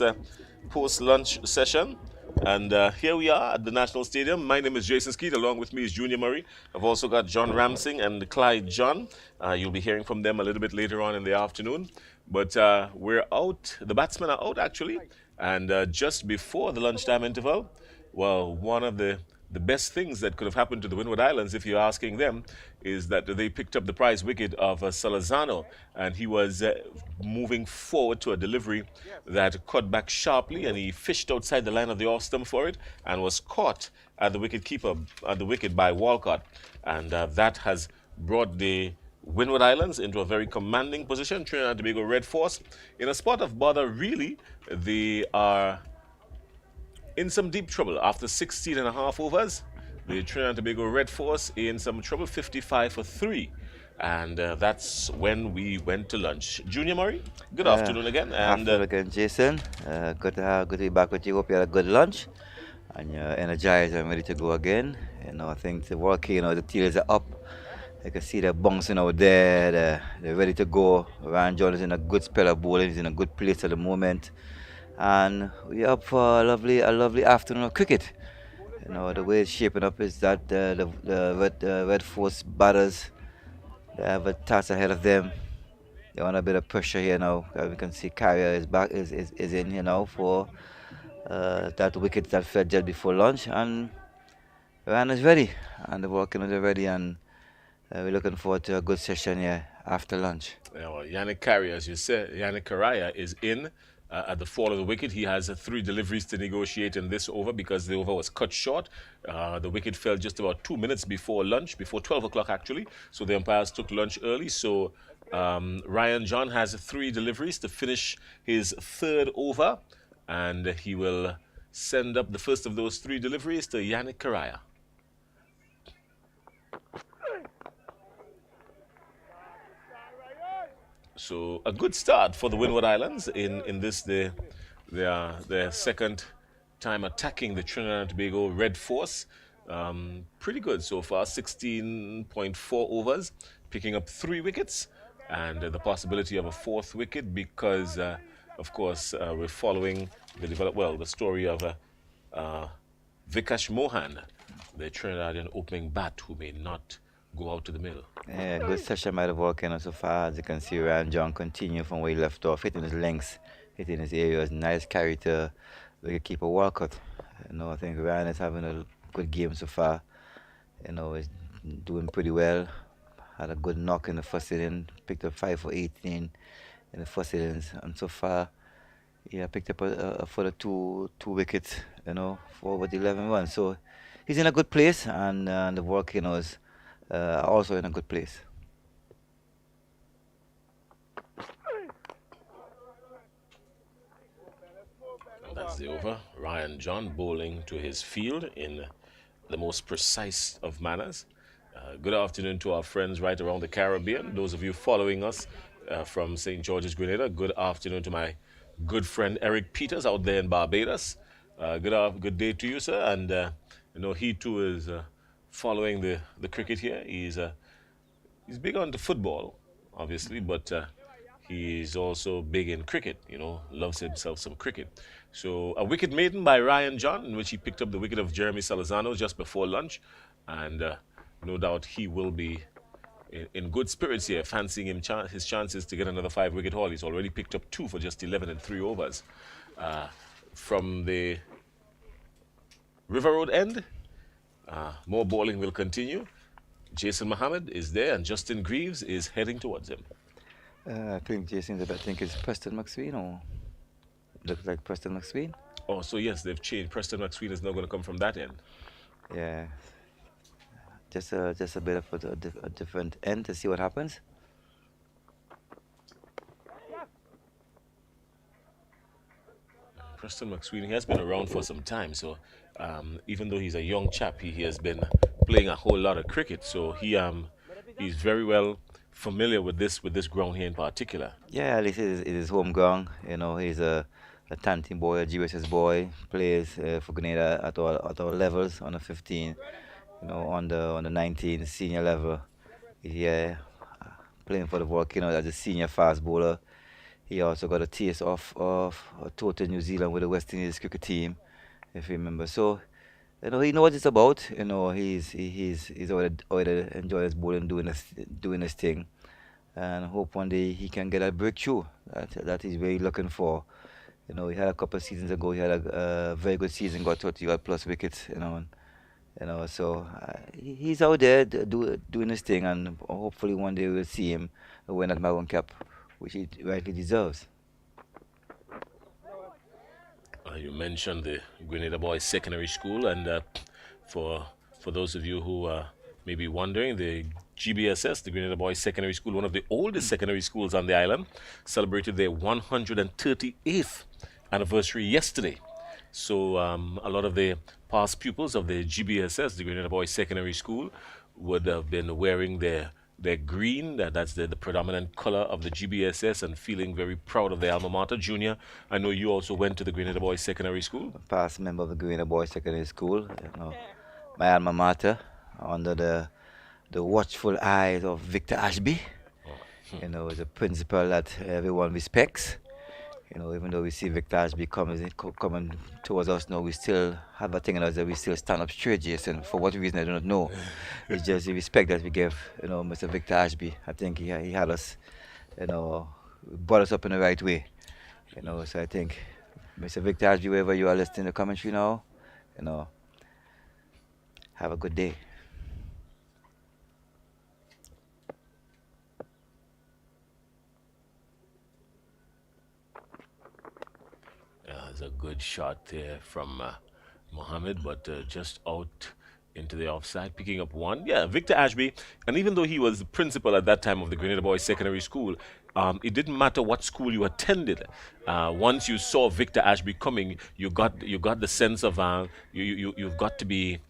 post-lunch session. And here we are at the National Stadium. My name is Jason Skeet. Along with me is Junior Murray. I've also got John Ramsing and Clyde John. You'll be hearing from them a little bit later on in the afternoon. But we're out. The batsmen are out, actually. And just before the lunchtime interval, well, one of the best things that could have happened to the Windward Islands, if you're asking them, is that they picked up the prize wicket of Salazano, and he was moving forward to a delivery that cut back sharply, and he fished outside the line of the off stump for it, and was caught at the wicket by Walcott, and that has brought the Windward Islands into a very commanding position. Trinidad and Tobago Red Force in a spot of bother. Really, they are in some deep trouble after 16 and a half overs. The Trinidad and Tobago Red Force in some trouble, 55 for 3. And that's when we went to lunch. Junior Murray, good afternoon again. And Afternoon again, Jason. Good to be back with you. Hope you had a good lunch and you're energized and ready to go again. I think the volcano, the tails are up. You can see they're bouncing out there. They're ready to go. Ryan John is in a good spell of bowling. He's in a good place at the moment. And we're up for a lovely afternoon of cricket. The way it's shaping up is that the Red Force batters, they have a task ahead of them. They want a bit of pressure here now. We can see Carrier is back, is in here now for that wicket that fell just before lunch. And Ryan is ready, and the Volcanoes are ready, and we're looking forward to a good session here after lunch. well, Yannick Carrier, as you said, Yannick Carrier is in at the fall of the wicket. He has 3 deliveries to negotiate in this over because the over was cut short. The wicket fell just about 2 minutes before lunch, before 12 o'clock actually. So the umpires took lunch early. So Ryan John has 3 deliveries to finish his 3rd over. And he will send up the first of those 3 deliveries to Yannick Carrier. So a good start for the Windward Islands in this their second time attacking the Trinidad and Tobago Red Force. Pretty good so far, 16.4 overs, picking up 3 wickets, and the possibility of a 4th wicket because, of course, we're following the story of Vikash Mohan, the Trinidadian opening bat, who may not go out to the middle. Yeah, good session by the Volcano so far. As you can see, Ryan John continue from where he left off, hitting his lengths, hitting his areas. Nice carry to wicketkeeper Walcott. I think Ryan is having a good game so far. He's doing pretty well. Had a good knock in the first inning, picked up 5 for 18 in the first innings, and so far, picked up a further two wickets, for over 11 runs. So he's in a good place, and the Volcanoes also in a good place. And that's the over. Ryan John bowling to his field in the most precise of manners. Good afternoon to our friends right around the Caribbean. Those of you following us from St. George's, Grenada. Good afternoon to my good friend Eric Peters out there in Barbados. Good day to you, sir. And he too is following the cricket here. He's big on the football, obviously, but he's also big in cricket, loves himself some cricket. So a wicket maiden by Ryan John, in which he picked up the wicket of Jeremy Salazano just before lunch. And no doubt he will be in good spirits here, fancying his chances to get another 5-wicket haul. He's already picked up 2 for just 11 and 3 overs. From the River Road end, more bowling will continue. Jason Mohammed is there, and Justin Greaves is heading towards him. I think it's Preston McSween, or looks like Preston McSween. Oh, so yes, they've changed. Preston McSween is now going to come from that end. Yeah, just a bit of a different end to see what happens. Preston McSween, he has been around for some time, so even though he's a young chap, he has been playing a whole lot of cricket. So he he's very well familiar with this ground here in particular. Yeah, this is his home ground. You know, he's a Tantin boy, a GSS boy, plays for Grenada at all levels, on the 15, you know, on the 19 senior level. Yeah, playing for the Volcanoes as a senior fast bowler. He also got a taste of a tour to New Zealand with the West Indies cricket team, if you remember. So, you know, he knows what it's about. You know, he's already enjoyed his bowling, doing his thing, and hope one day he can get a breakthrough that he's really looking for. You know, he had a couple of seasons ago. He had a very good season, got 30 odd plus wickets. You know, and, you know, so he's out there doing his thing, and hopefully one day we'll see him win that Maroon Cap, which he rightly deserves. You mentioned the Grenada Boys Secondary School, and for those of you who may be wondering, the GBSS, the Grenada Boys Secondary School, one of the oldest secondary schools on the island, celebrated their 138th anniversary yesterday. So a lot of the past pupils of the GBSS, the Grenada Boys Secondary School, would have been wearing their green, that's the predominant color of the GBSS, and feeling very proud of their alma mater. Junior, I know you also went to the Grenada Boys Secondary School. Past member of the Grenada Boys Secondary School, you know, my alma mater, under the watchful eyes of Victor Ashby. You know, as a principal that everyone respects. You know, even though we see Victor Ashby coming towards us now, we still have a thing in us that we still stand up straight, Jason. For what reason, I do not know. It's just the respect that we give, you know, Mr. Victor Ashby. I think he had us, you know, brought us up in the right way. You know, so I think, Mr. Victor Ashby, wherever you are listening to commentary now, you know, have a good day. There's a good shot there from Mohammed, but just out into the offside, picking up one. Yeah, Victor Ashby, and even though he was the principal at that time of the Grenada Boys Secondary School, it didn't matter what school you attended. Once you saw Victor Ashby coming, you got the sense of you've got to be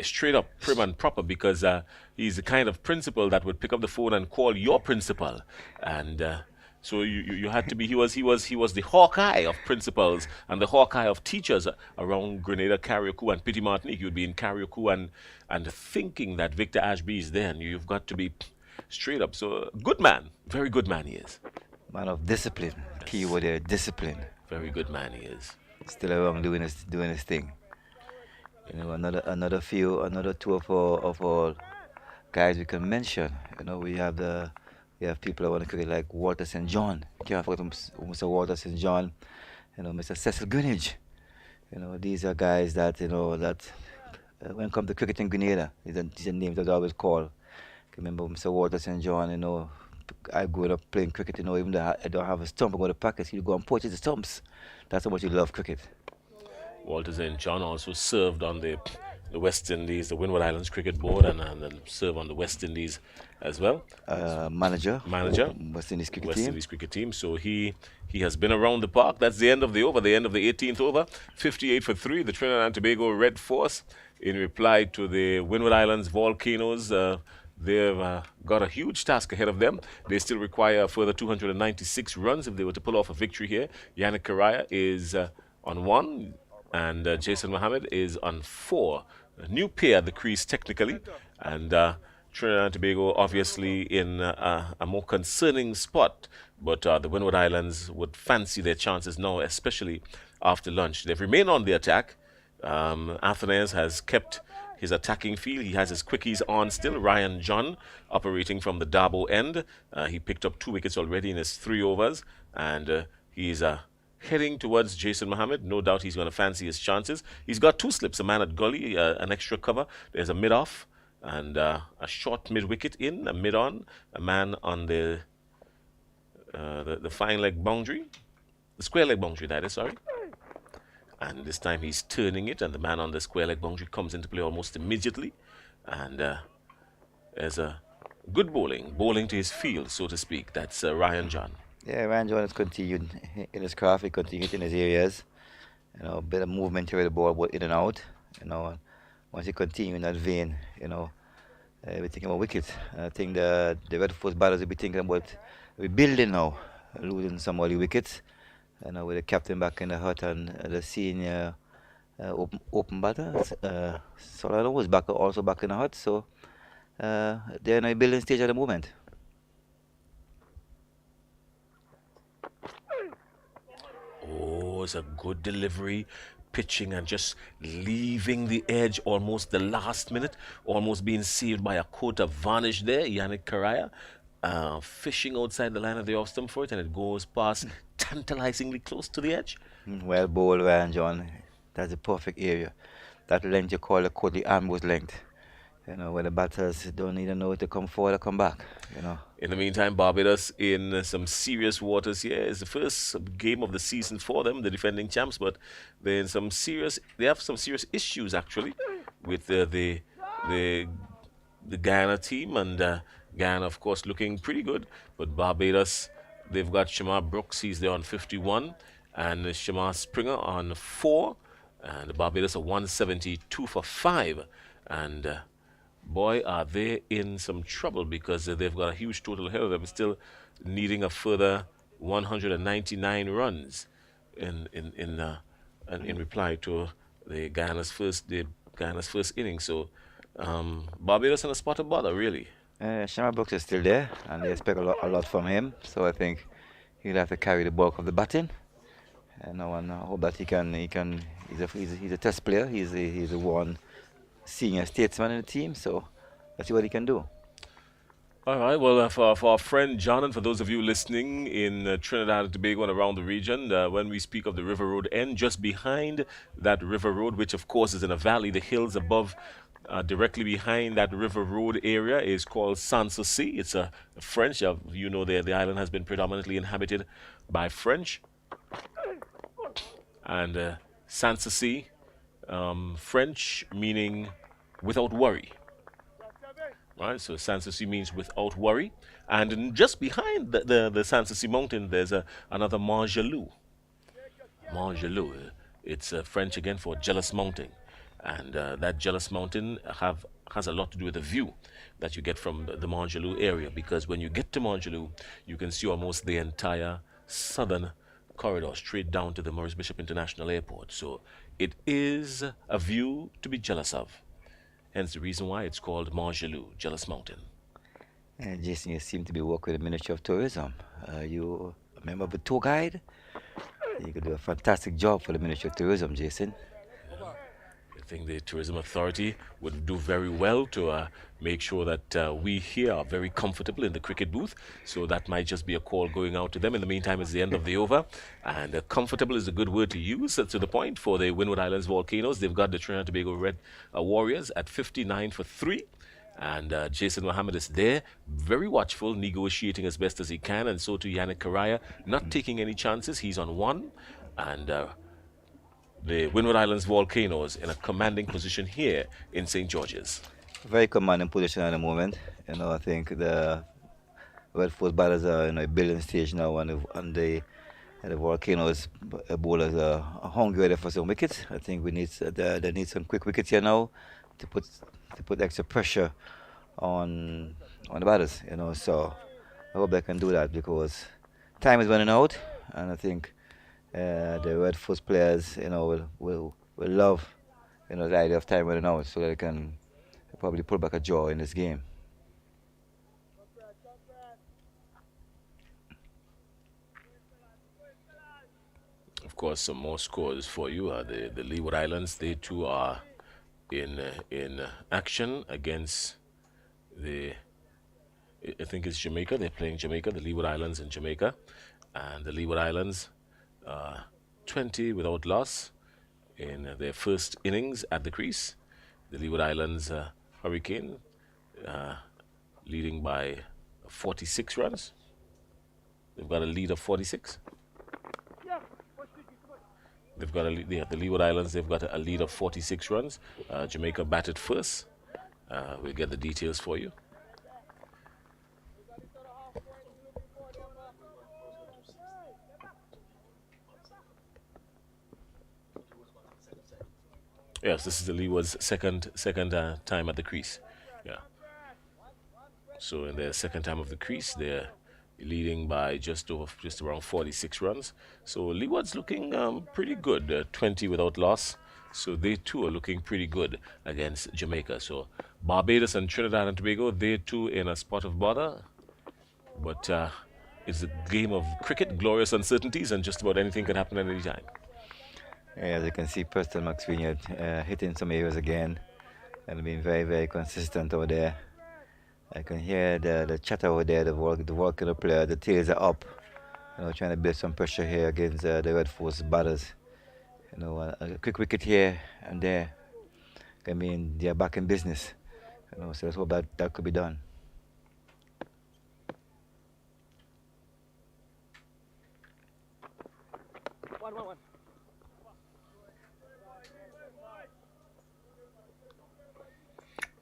straight up prim and proper, because he's the kind of principal that would pick up the phone and call your principal, and so you had to be. He was the Hawkeye of principals and the Hawkeye of teachers around Grenada, Carriacou, and Petit Martinique. You'd be in Carriacou and thinking that Victor Ashby is there, and you've got to be straight up. So good man, very good man he is. Man of discipline. Yes. Key word there, discipline. Very good man he is. Still around doing his thing. You know, another two of our guys we can mention. You know, we have people I want to cricket like Walter St. John. Can't forget Mr. Walter St. John. You know, Mr. Cecil Greenwich. You know, these are guys that, you know, that when it comes to cricket in Grenada, these are names that I always call. Remember Mr. Walter St. John, you know, I grew up playing cricket, you know, even though I don't have a stump, I go to practice, he'd go and purchase the stumps. That's how much he loved cricket. Walter St. John also served on the West Indies, the Windward Islands Cricket Board, and then served on the West Indies as well. Manager. West Indies cricket team. So he has been around the park. That's the end of the over, the end of the 18th over. 58 for 3, the Trinidad and Tobago Red Force, in reply to the Windward Islands Volcanoes. They've got a huge task ahead of them. They still require a further 296 runs if they were to pull off a victory here. Yannick Karaya is on 1, and Jason Mohammed is on 4. A new pair at the crease technically, and Trinidad and Tobago obviously in a more concerning spot, but the Windward Islands would fancy their chances now, especially after lunch. They've remained on the attack. Athanaze has kept his attacking field. He has his quickies on still. Ryan John operating from the Dabo end. He picked up 2 wickets already in his 3 overs, and he's heading towards Jason Mohammed. No doubt he's going to fancy his chances. He's got 2 slips, a man at gully, an extra cover. There's a mid-off and a short mid-wicket in, a mid-on, a man on the fine leg boundary, the square leg boundary, that is, sorry. And this time he's turning it, and the man on the square leg boundary comes into play almost immediately. And there's a good bowling to his field, so to speak. That's Ryan John. Yeah, Ryan John has continued in his craft. He continued in his areas. You know, a bit of movement here with the ball, both in and out. You know, once he continues in that vein, you know, we're thinking about wickets. I think the Red Force batters will be thinking about rebuilding now, losing some of the wickets. And with the captain back in the hut and the senior open batters, Solano was back also back in the hut. So they're in a building stage at the moment. Oh, it's a good delivery, pitching and just leaving the edge almost the last minute, almost being saved by a quota vanish there. Yannick Correa fishing outside the line of the off stump for it, and it goes past tantalizingly close to the edge. Well bowled, Ryan John. That's the perfect area. That length you call the Cody Ambrose length. Where the batters don't even know to come forward or come back. In the meantime, Barbados in some serious waters here. It's the first game of the season for them, the defending champs, but they're in some serious. They have some serious issues actually with the Guyana team, and Guyana, of course, looking pretty good. But Barbados, they've got Shamar Brooks. He's there on 51, and Shamar Springer on 4, and Barbados are 172 for 5, and. Boy, are they in some trouble because they've got a huge total ahead of them, still needing a further 199 runs in reply to the Guyana's first inning. So Barbados in a spot of bother, really. Shamar Brooks is still there, and they expect a lot from him. So I think he'll have to carry the bulk of the batting. And I hope that he can. He's a test player. He's a one senior statesman in the team, so let's see what he can do. All right, well, for our friend John, and for those of you listening in Trinidad and Tobago and around the region, when we speak of the River Road end, just behind that River Road, which of course is in a valley, the hills above, directly behind that River Road area is called Sanssouci. It's a French, the island has been predominantly inhabited by French. And Sanssouci, French meaning without worry. Right, so Sanssouci means without worry. And just behind the Sanssouci mountain, there's another Montgelou. Montgelou, it's French again for jealous mountain. And that jealous mountain has a lot to do with the view that you get from the Montgelou area. Because when you get to Montgelou, you can see almost the entire southern corridor straight down to the Maurice Bishop International Airport. So it is a view to be jealous of. Hence the reason why it's called Montgelou, Jealous Mountain. And Jason, you seem to be working with the Ministry of Tourism. You a member of the tour guide? You could do a fantastic job for the Ministry of Tourism, Jason. I think the Tourism Authority would do very well to make sure that we here are very comfortable in the cricket booth. So that might just be a call going out to them. In the meantime, it's the end of the over. And comfortable is a good word to use to the point for the Windward Islands Volcanoes. They've got the Trinidad and Tobago Red Warriors at 59 for 3. And Jason Mohammed is there, very watchful, negotiating as best as he can. And so to Yannick Correa, not taking any chances. He's on 1. And the Windward Islands Volcanoes in a commanding position here in St. George's. Very commanding position at the moment. I think the Red Force batters are in a building stage now, and the Volcanoes bowlers are hungry for some wickets. I think they need some quick wickets here now to put extra pressure on the batters. So I hope they can do that because time is running out, and I think the Red Force players, will love, the idea of time running out, so that they can probably pull back a jaw in this game. Of course, some more scores for you. The Leeward Islands, they too are in action against I think it's Jamaica. They're playing Jamaica, the Leeward Islands in Jamaica, and the Leeward Islands 20 without loss in their first innings at the crease. The Leeward Islands Hurricane leading by 46 runs. They've got a lead of 46. They've got the Leeward Islands, they've got a lead of 46 runs. Jamaica batted first. We'll get the details for you. Yes, this is the Leeward's second time at the crease. Yeah. So in their second time of the crease, they're leading by just around 46 runs. So Leeward's looking pretty good, 20 without loss. So they too are looking pretty good against Jamaica. So Barbados and Trinidad and Tobago, they too in a spot of bother. But it's a game of cricket, glorious uncertainties, and just about anything can happen at any time. Yeah, as you can see, Preston McSweeney hitting some areas again and being very, very consistent over there. I can hear the chatter over there, the work of the player, the tails are up, trying to build some pressure here against the Red Force batters. A quick wicket here and there. I mean, they're back in business. So let's hope that could be done.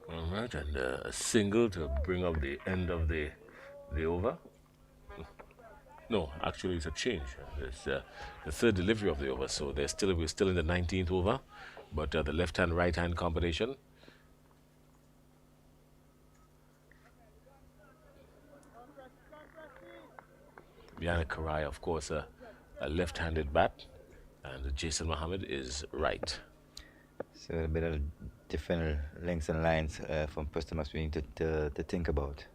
All right, and a single to bring up the end of the over. No, actually, it's a change. It's the third delivery of the over, so we're still in the 19th over, but the left-hand, right-hand combination. Yannick Karai, of course, a left-handed bat, and Jason Mohammed is right. So a bit of different lengths and lines from Preston McSweeney to think about.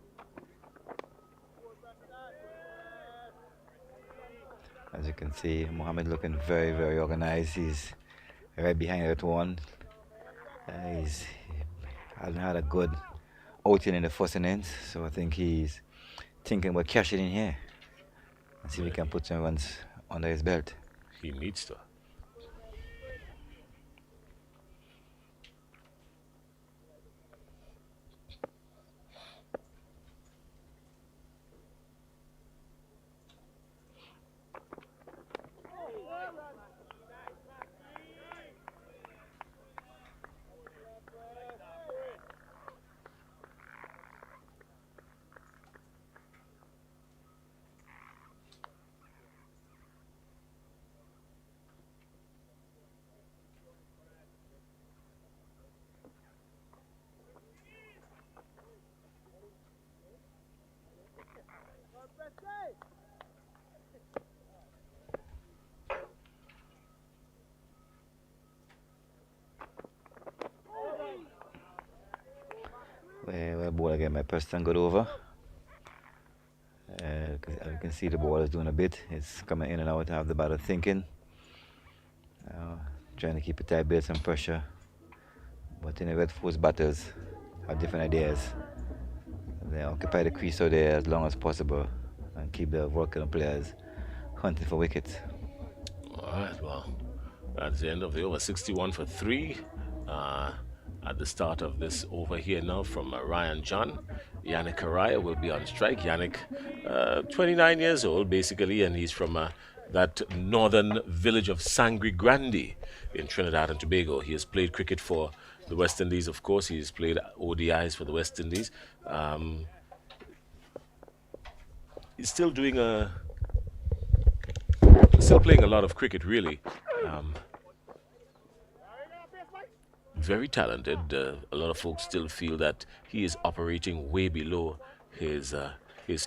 As you can see, Mohammed looking very, very organized. He's right behind that one. He hasn't had a good outing in the first innings, so I think he's thinking about cashing in here and see if he can put some runs under his belt. He needs to. Well, ball again by Preston got over. You can see the ball is doing a bit. It's coming in and out of the batter thinking. Trying to keep it tight, build some pressure. But the Red Force batters have different ideas. They occupy the crease out there as long as possible and keep the working players hunting for wickets. All right, well, that's the end of the over. 61 for 3. At the start of this over here now from Ryan John. Yannick Karaya will be on strike. Yannick, 29 years old basically, and he's from that northern village of Sangre Grande in Trinidad and Tobago. He has played cricket for the West Indies, of course. He's played ODIs for the West Indies. He's still doing still playing a lot of cricket, really. Very talented. A lot of folks still feel that he is operating way below his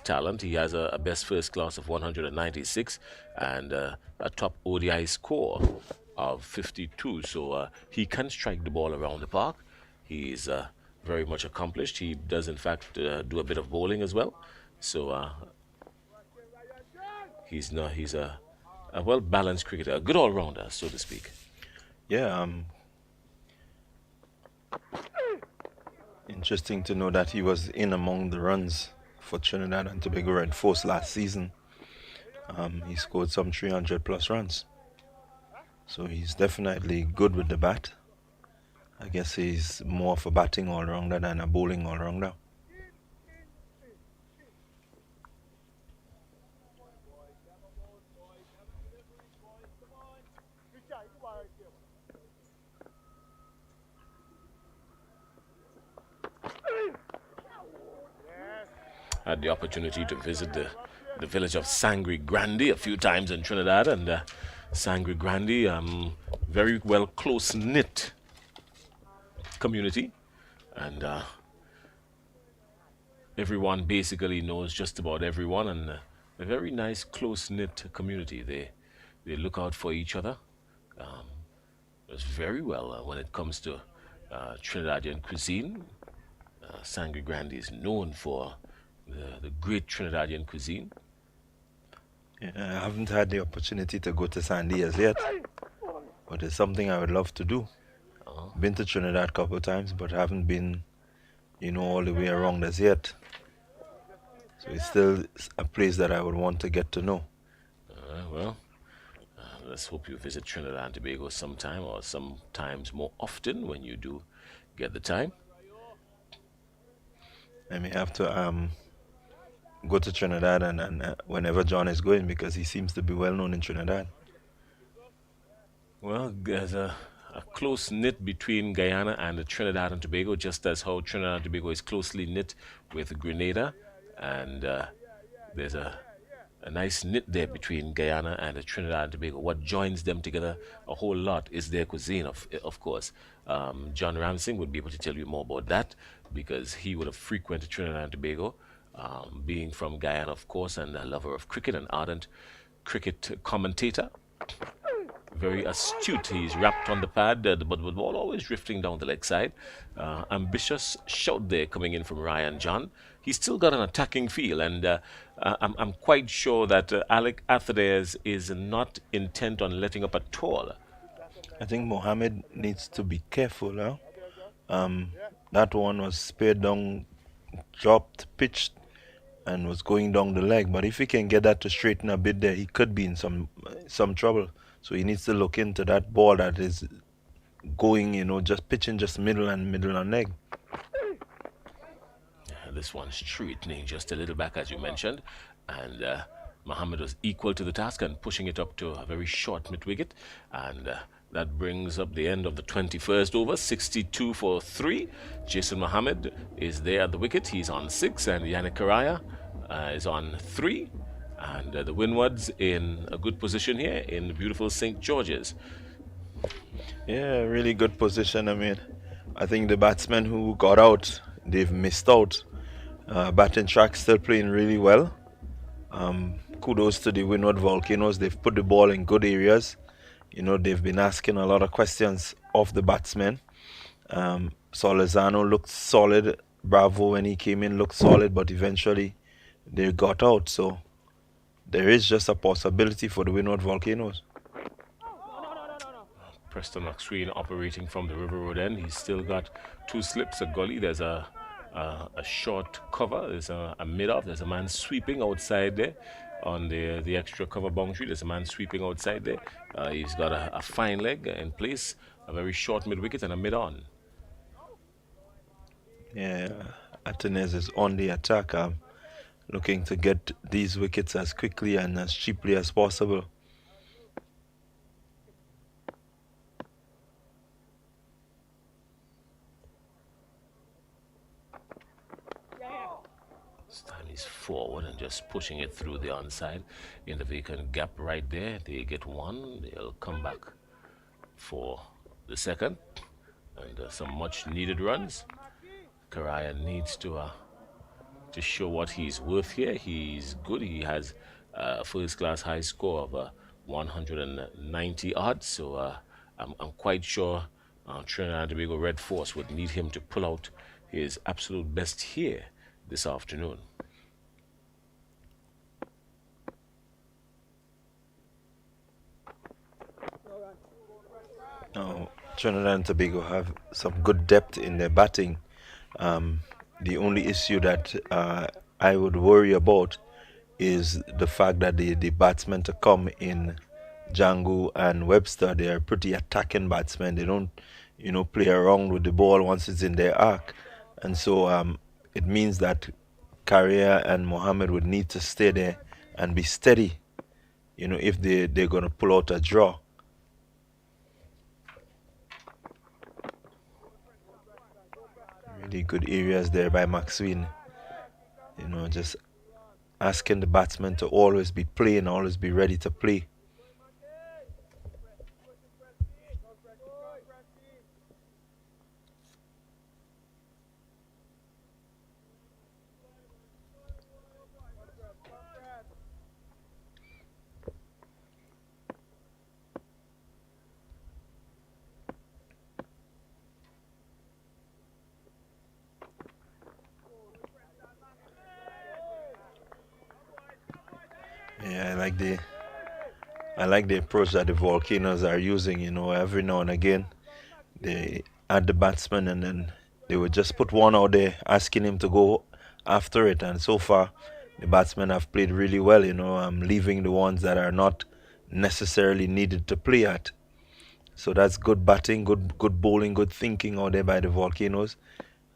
talent. He has a best first class of 196 and a top ODI score of 52. So he can strike the ball around the park. He is very much accomplished. He does, in fact, do a bit of bowling as well. So he's a well-balanced cricketer, a good all-rounder, so to speak. Yeah, interesting to know that he was in among the runs for Trinidad and Tobago Red Force last season. He scored some 300 plus runs. So he's definitely good with the bat. I guess he's more of a batting all-rounder than a bowling all-rounder. Had the opportunity to visit the village of Sangre Grande a few times in Trinidad, and Sangre Grande, very well close-knit community, and everyone basically knows just about everyone, and a very nice, close-knit community. They look out for each other. Um, Does very well when it comes to Trinidadian cuisine. Sangre Grande is known for the great Trinidadian cuisine. Yeah, I haven't had the opportunity to go to Sandy as yet, but it's something I would love to do. Been to Trinidad a couple of times, but haven't been, all the way around as yet. So it's still a place that I would want to get to know. Well, let's hope you visit Trinidad and Tobago sometime, or sometimes more often when you do get the time. I may have to go to Trinidad and whenever John is going, because he seems to be well known in Trinidad. Well, there's a close knit between Guyana and Trinidad and Tobago, just as how Trinidad and Tobago is closely knit with Grenada, and there's a nice knit there between Guyana and Trinidad and Tobago. What joins them together a whole lot is their cuisine, of course. John Ramsing would be able to tell you more about that, because he would have frequented Trinidad and Tobago, being from Guyana, of course, and a lover of cricket, an ardent cricket commentator. Very astute. He's wrapped on the pad, but the ball always drifting down the leg side. Ambitious shout there coming in from Ryan John. He's still got an attacking feel, and I'm quite sure that Alec Athades is not intent on letting up at all. I think Mohammed needs to be careful now. That one was speared down, dropped, pitched, and was going down the leg. But if he can get that to straighten a bit there, he could be in some trouble. So he needs to look into that ball that is going, just pitching just middle and leg. This one's straightening just a little back, as you mentioned, and Mohammed was equal to the task and pushing it up to a very short mid-wicket, and that brings up the end of the 21st over, 62 for 3. Jason Mohammed is there at the wicket. He's on 6, and Yannick Karaya is on 3. And the Windwards in a good position here in the beautiful St. George's. Yeah, really good position. I mean, I think the batsmen who got out, they've missed out. Batting track still playing really well. Kudos to the Windward Volcanoes. They've put the ball in good areas. They've been asking a lot of questions of the batsmen. Solizano looked solid. Bravo, when he came in, looked solid, but eventually they got out. So there is just a possibility for the Windward Volcanoes. Preston McSween operating from the River Road end. He's still got 2 slips, a gully. There's a short cover. There's a mid-off. There's a man sweeping outside there on the extra cover boundary. There's a man sweeping outside there. He's got a fine leg in place, a very short mid-wicket and a mid-on. Yeah, Athens is on the attack. Looking to get these wickets as quickly and as cheaply as possible. This time he's forward and just pushing it through the onside in the vacant gap right there. They get 1. They'll come back for the 2nd, and some much needed runs. Karaya needs to show what he's worth here. He's good. He has a first-class high score of 190 odd. So I'm quite sure Trinidad and Tobago Red Force would need him to pull out his absolute best here this afternoon. Now, Trinidad and Tobago have some good depth in their batting. The only issue that I would worry about is the fact that the batsmen to come in Django and Webster, they are pretty attacking batsmen. They don't, play around with the ball once it's in their arc. And so it means that Carrier and Mohammed would need to stay there and be steady, if they're going to pull out a draw. Really good areas there by McSween. Just asking the batsmen to always be playing, always be ready to play. Yeah, I like the approach that the Volcanoes are using. You know, every now and again they add the batsman and then they would just put one out there asking him to go after it. And so far, the batsmen have played really well. You know, leaving the ones that are not necessarily needed to play at. So that's good batting, good bowling, good thinking out there by the Volcanoes.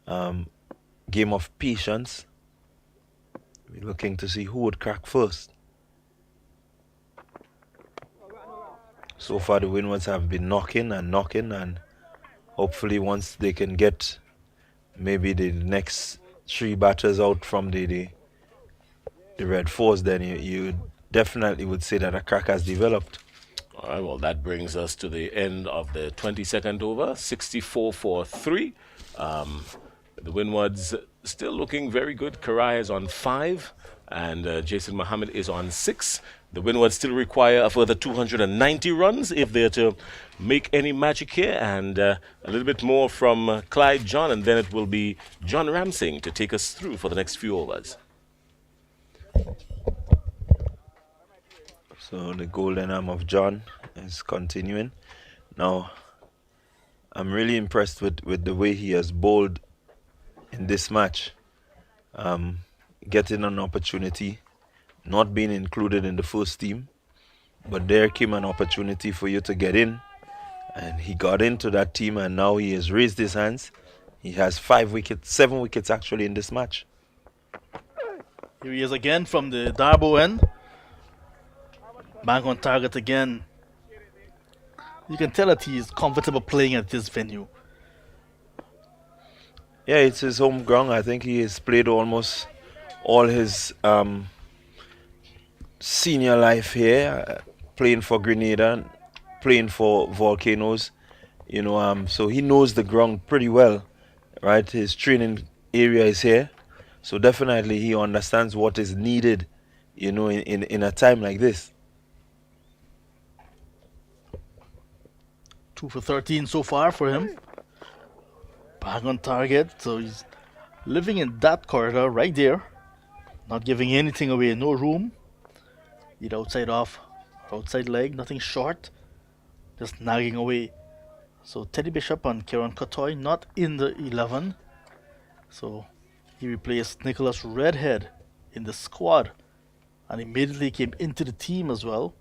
Game of patience. We're looking to see who would crack first. So far, the Windwards have been knocking, and hopefully, once they can get maybe the next three batters out from the Red Force, then you definitely would say that a crack has developed. All right, well, that brings us to the end of the 22nd over, 64 for 3. The Windwards still looking very good. Karai is on 5, and Jason Mohammed is on 6. The Windwards still require a further 290 runs if they're to make any magic here, and a little bit more from Clyde John, and then it will be John Ramsing to take us through for the next few overs. So the golden arm of John is continuing. Now, I'm really impressed with the way he has bowled in this match. Getting an opportunity, not being included in the first team, but there came an opportunity for you to get in, and he got into that team, and now he has raised his hands. He has 7 wickets actually in this match. Here he is again from the Darbo end. Bang on target again. You can tell that he is comfortable playing at this venue. Yeah, it's his home ground. I think he has played almost all his senior life here, playing for Grenada, playing for Volcanoes. You know, so he knows the ground pretty well, right? His training area is here, so definitely he understands what is needed, you know, in a time like this. 2 for 13 so far for him. Bang on target, so he's living in that corridor right there. Not giving anything away, no room. Either outside off, outside leg, nothing short. Just nagging away. So Teddy Bishop and Kieran Kotoy not in the 11. So he replaced Nicholas Redhead in the squad. And immediately came into the team as well.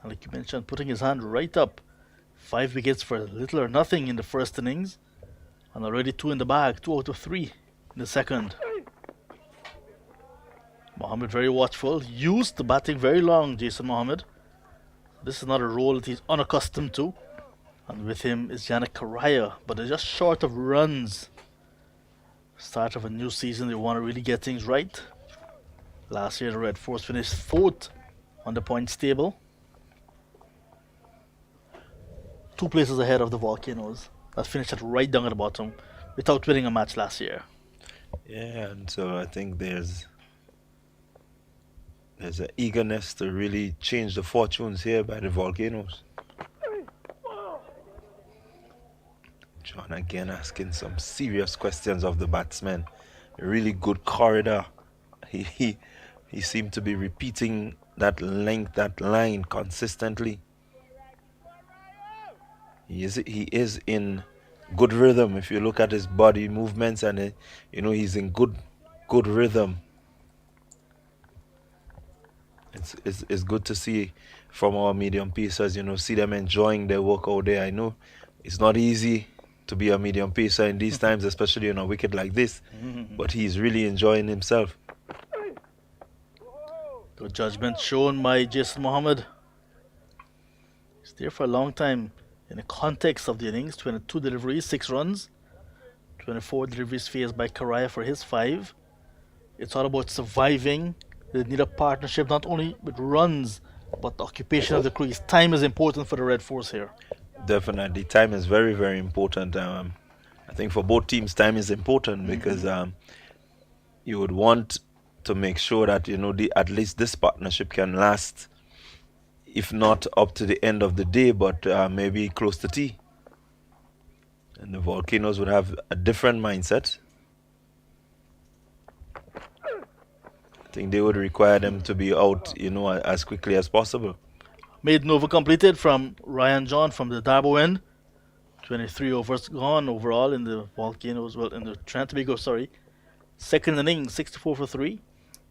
And like you mentioned, putting his hand right up. 5 wickets for little or nothing in the first innings. And already 2 in the bag, 2 out of 3 in the second. Mohammed very watchful, used the batting very long, Jason Mohammed. This is not a role that he's unaccustomed to. And with him is Yannick Karaya, but they're just short of runs. Start of a new season, they want to really get things right. Last year the Red Force finished 4th on the points table. 2 places ahead of the Volcanoes that finished at right down at the bottom without winning a match last year. Yeah, and so I think there's an eagerness to really change the fortunes here by the Volcanoes. John again asking some serious questions of the batsmen. A really good corridor. He seemed to be repeating that length, that line consistently. He is in good rhythm. If you look at his body movements, and you know, he's in good rhythm. It's good to see from our medium pacers, you know, see them enjoying their work out there. I know it's not easy to be a medium pacer in these times, especially on a wicket like this, but he's really enjoying himself. Good judgment shown by Jason Mohammed. He's there for a long time. In the context of the innings, 22 deliveries, 6 runs. 24 deliveries faced by Karaya for his 5. It's all about surviving. They need a partnership not only with runs, but the occupation of the crease. Time is important for the Red Force here. Definitely, time is very, very important. I think for both teams, time is important because you would want to make sure that, you know, at least this partnership can last, if not up to the end of the day, but maybe close to tea. And the Volcanoes would have a different mindset. I think they would require them to be out, as quickly as possible. Maiden over completed from Ryan John from the Tobago end. 23 overs gone overall in the Volcanoes, well, in the Trinidad Tobago, sorry. Second inning, 64 for 3.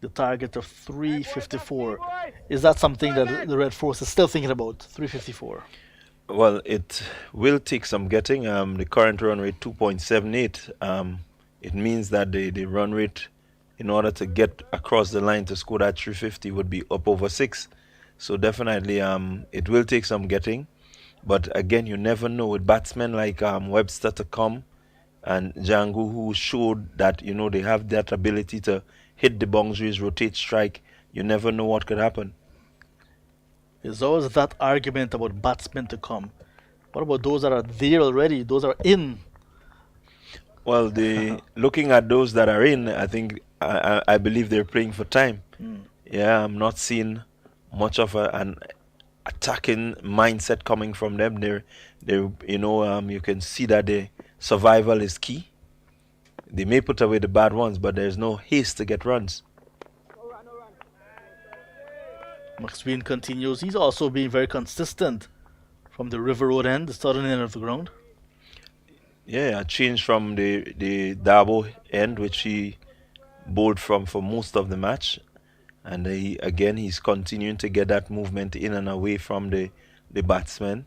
The target of 354. Is that something that the Red Force is still thinking about? 354. Well, it will take some getting. The current run rate 2.78. It means that the run rate, in order to get across the line to score that 350, would be up over 6. So definitely, it will take some getting. But again, you never know with batsmen like Webster to come and Django, who showed that they have that ability to hit the boundaries, rotate, strike. You never know what could happen. There's always that argument about batsmen to come. What about those that are there already? Those are in. Well, looking at those that are in, I think I believe they're playing for time. Yeah, I'm not seeing much of an attacking mindset coming from them. You can see that the survival is key. They may put away the bad ones, but there's no haste to get runs. McSween continues. He's also being very consistent from the River Road end, the southern end of the ground. Yeah, a change from the Dabo end, which he bowled from for most of the match. And he's continuing to get that movement in and away from the batsman.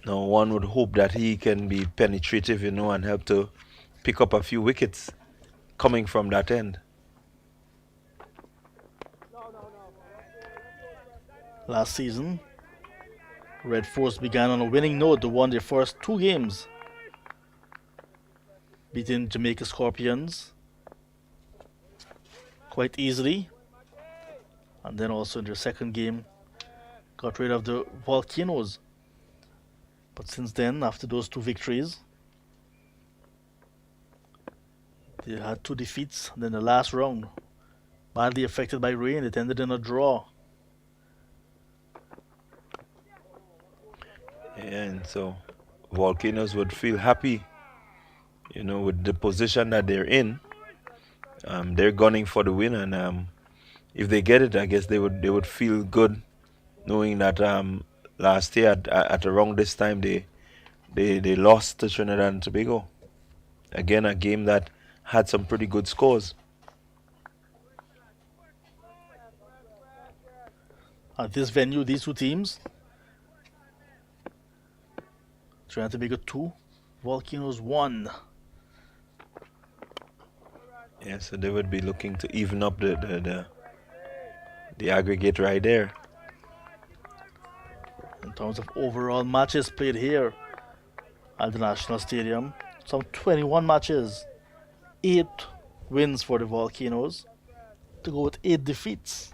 Now, one would hope that he can be penetrative, and help to pick up a few wickets coming from that end. Last season, Red Force began on a winning note. They won their first 2 games, beating Jamaica Scorpions quite easily, and then also in their second game got rid of the Volcanoes. But since then, after those 2 victories, they had 2 defeats. And then the last round, badly affected by rain, it ended in a draw. And so Volcanoes would feel happy, with the position that they're in. They're gunning for the win, and if they get it, I guess they would feel good, knowing that last year at around this time they lost to Trinidad and Tobago. Again, a game that had some pretty good scores. At this venue, these 2 teams, Trinidad and Tobago 2, Volcanoes 1. Yeah, so they would be looking to even up the aggregate right there. In terms of overall matches played here at the National Stadium, some 21 matches, 8 wins for the Volcanoes, to go with 8 defeats,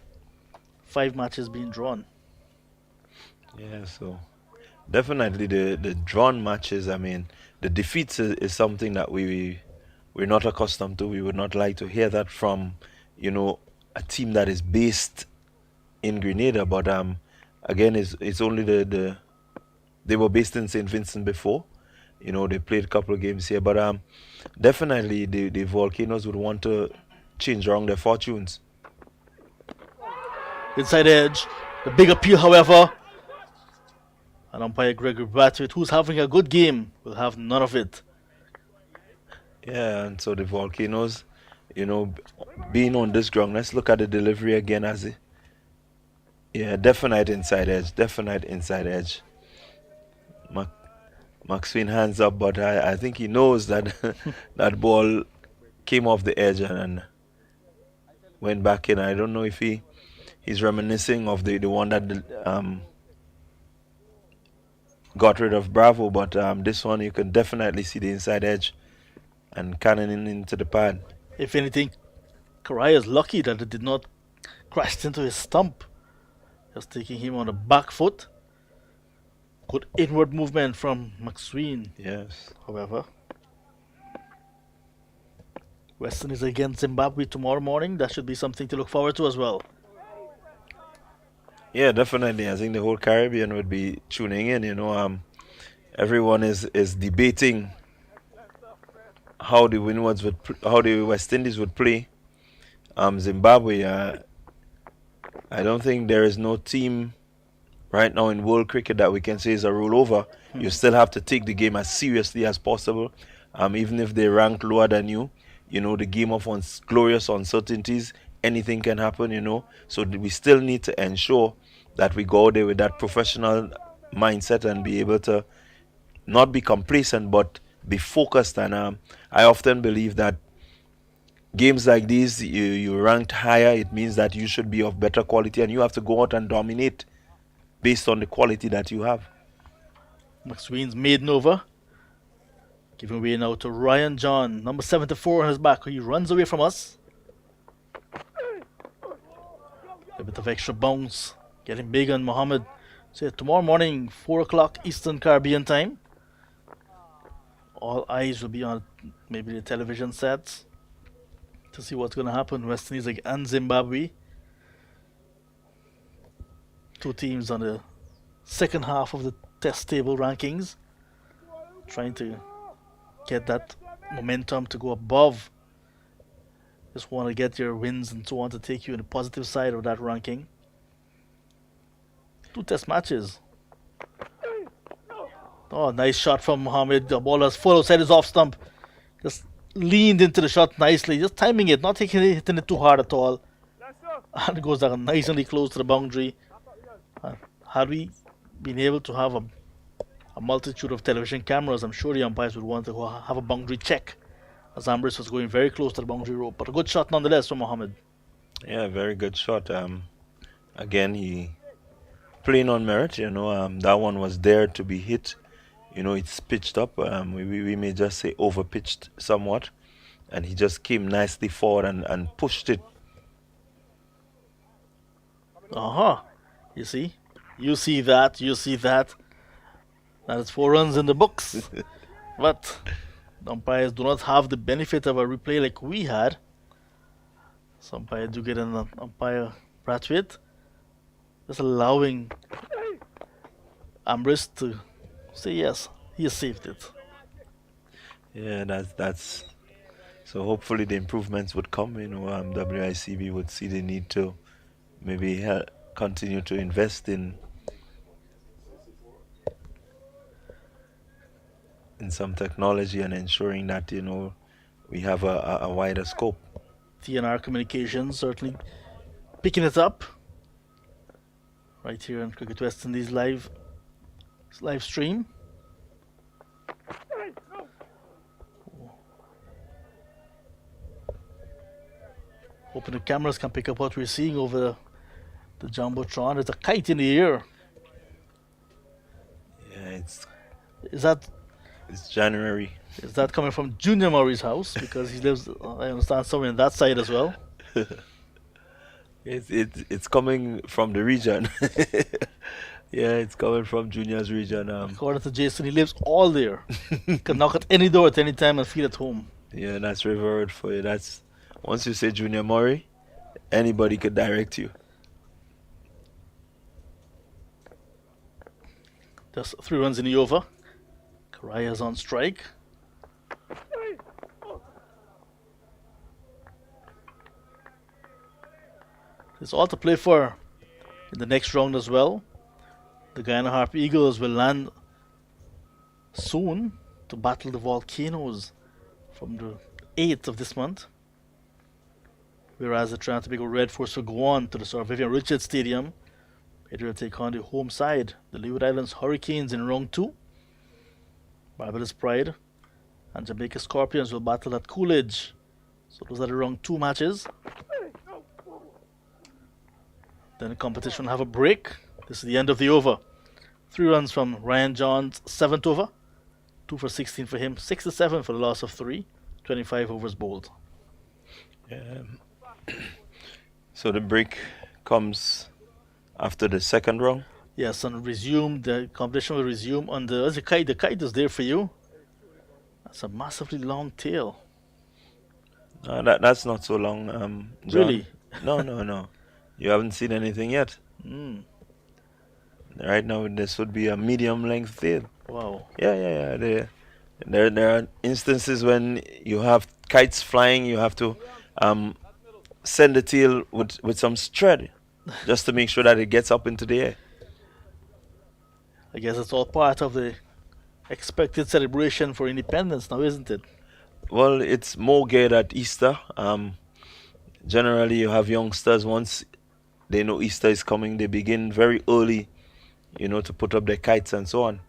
5 matches being drawn. Yeah, so definitely the drawn matches, the defeats is something that we're not accustomed to. We would not like to hear that from, a team that is based in Grenada. But again, it's only they were based in St. Vincent before. They played a couple of games here. But definitely the Volcanoes would want to change around their fortunes. Inside edge, the big appeal, however. And umpire Gregory Bradford, who's having a good game, will have none of it. Yeah, and so the Volcanoes, being on this ground, let's look at the delivery again definite inside edge. McSween hands up, but I think he knows that that ball came off the edge and went back in. I don't know if he's reminiscing of the one that got rid of Bravo, but this one you can definitely see the inside edge and cannoning into the pad. If anything, Correa is lucky that it did not crash into his stump, just taking him on the back foot. Good inward movement from McSween. Yes. However, Western is against Zimbabwe tomorrow morning. That should be something to look forward to as well. Yeah, definitely. I think the whole Caribbean would be tuning in. Everyone is debating how the Windwards how the West Indies would play Zimbabwe, I don't think there is no team right now in world cricket that we can say is a rollover. You still have to take the game as seriously as possible. Even if they rank lower than you, the game of glorious uncertainties, anything can happen, So we still need to ensure that we go there with that professional mindset and be able to not be complacent, but be focused. And I often believe that games like these, you ranked higher, it means that you should be of better quality and you have to go out and dominate based on the quality that you have. McSween's maiden over. Giving away now to Ryan John, number 74 on his back. He runs away from us. A bit of extra bounce. Getting big on Mohammed. So tomorrow morning, 4 o'clock Eastern Caribbean time. All eyes will be on maybe the television sets to see what's going to happen. West Indies and Zimbabwe. Two teams on the second half of the test table rankings. Trying to get that momentum to go above. Just want to get your wins and so on to take you in the positive side of that ranking. 2 test matches. Oh, nice shot from Mohammed. The ball has full outside his off stump. Just leaned into the shot nicely. Just timing it, not hitting it too hard at all. And it goes down nicely close to the boundary. Had we been able to have a multitude of television cameras, I'm sure the umpires would want to have a boundary check, as Ambrose was going very close to the boundary rope. But a good shot nonetheless from Mohammed. Yeah, very good shot. Again, he playing on merit. That one was there to be hit. It's pitched up. We may just say over pitched somewhat, and he just came nicely forward and pushed it. You see that. That's 4 runs in the books. But the umpires do not have the benefit of a replay like we had. Some umpires do get an umpire Bradford, just allowing Ambrose to say yes, he saved it. Yeah, that's so hopefully the improvements would come. WICB would see the need to maybe continue to invest in some technology and ensuring that we have a wider scope. TNR Communications certainly picking it up right here on Cricket West Indies live stream. Hoping the cameras can pick up what we're seeing over the Jumbotron. There's a kite in the air. Yeah, it's January. Is that coming from Junior Murray's house? Because he lives, I understand, somewhere in that side as well. It's coming from the region. Yeah, it's coming from Junior's region. According to Jason, he lives all there. Can knock at any door at any time and feel at home. Yeah, that's River Road for you. That's once you say Junior Murray, anybody could direct you. Just 3 runs in the over. Karaya's on strike. There's all to play for in the next round as well. The Guyana Harp Eagles will land soon to battle the Volcanoes from the 8th of this month. Whereas the Trinidad and Tobago Red Force will go on to the Sir Vivian Richards Stadium. It will take on the home side, the Leeward Islands Hurricanes in round 2. Barbados Pride and Jamaica Scorpions will battle at Coolidge. So those are the round 2 matches. Then the competition will have a break. This is the end of the over. 3 runs from Ryan John's 7th over. 2 for 16 for him. 67 for the loss of 3. 25 overs bowled. So the break comes after the second round? Yes, and the competition will resume on the kite. The kite is there for you. That's a massively long tail. That's not so long, John. Really? No. You haven't seen anything yet. Right now, this would be a medium length tail. Wow. Yeah. There are instances when you have kites flying, you have to send the tail with some thread just to make sure that it gets up into the air. I guess it's all part of the expected celebration for independence now, isn't it? Well, it's more geared at Easter. Generally, you have youngsters, once they know Easter is coming, they begin very early, to put up their kites and so on.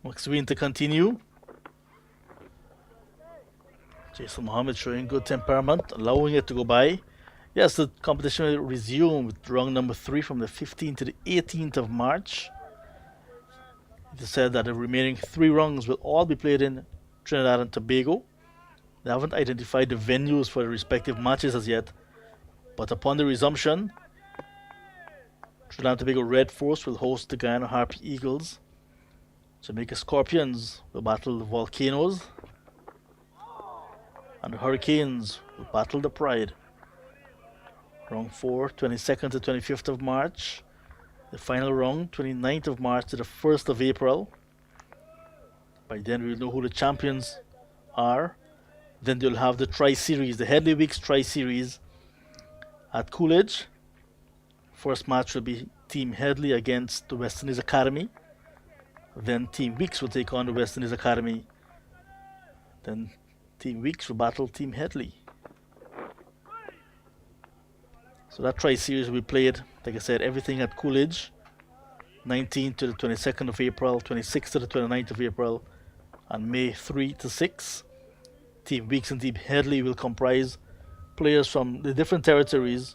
McSween to continue. Jason Mohammed showing good temperament, allowing it to go by. Yes, the competition will resume with round number 3 from the 15th to the 18th of March. It is said that the remaining 3 rounds will all be played in Trinidad and Tobago. They haven't identified the venues for the respective matches as yet, but upon the resumption, Trinidad and Tobago Red Force will host the Guyana Harpy Eagles. Jamaica Scorpions will battle the Volcanoes, and the Hurricanes will battle the Pride. Round 4, 22nd to 25th of March. The final round, 29th of March to the 1st of April. By then we'll know who the champions are. Then they'll have the Tri-Series, the Headley Weeks Tri-Series at Coolidge. First match will be Team Headley against the West Indies Academy. Then Team Weeks will take on the West Indies Academy. Then Team Weeks will battle Team Headley. So that Tri-Series will be played, like I said, everything at Coolidge. 19th to the 22nd of April, 26th to the 29th of April, and May 3 to 6. Team Weeks and Team Headley will comprise players from the different territories,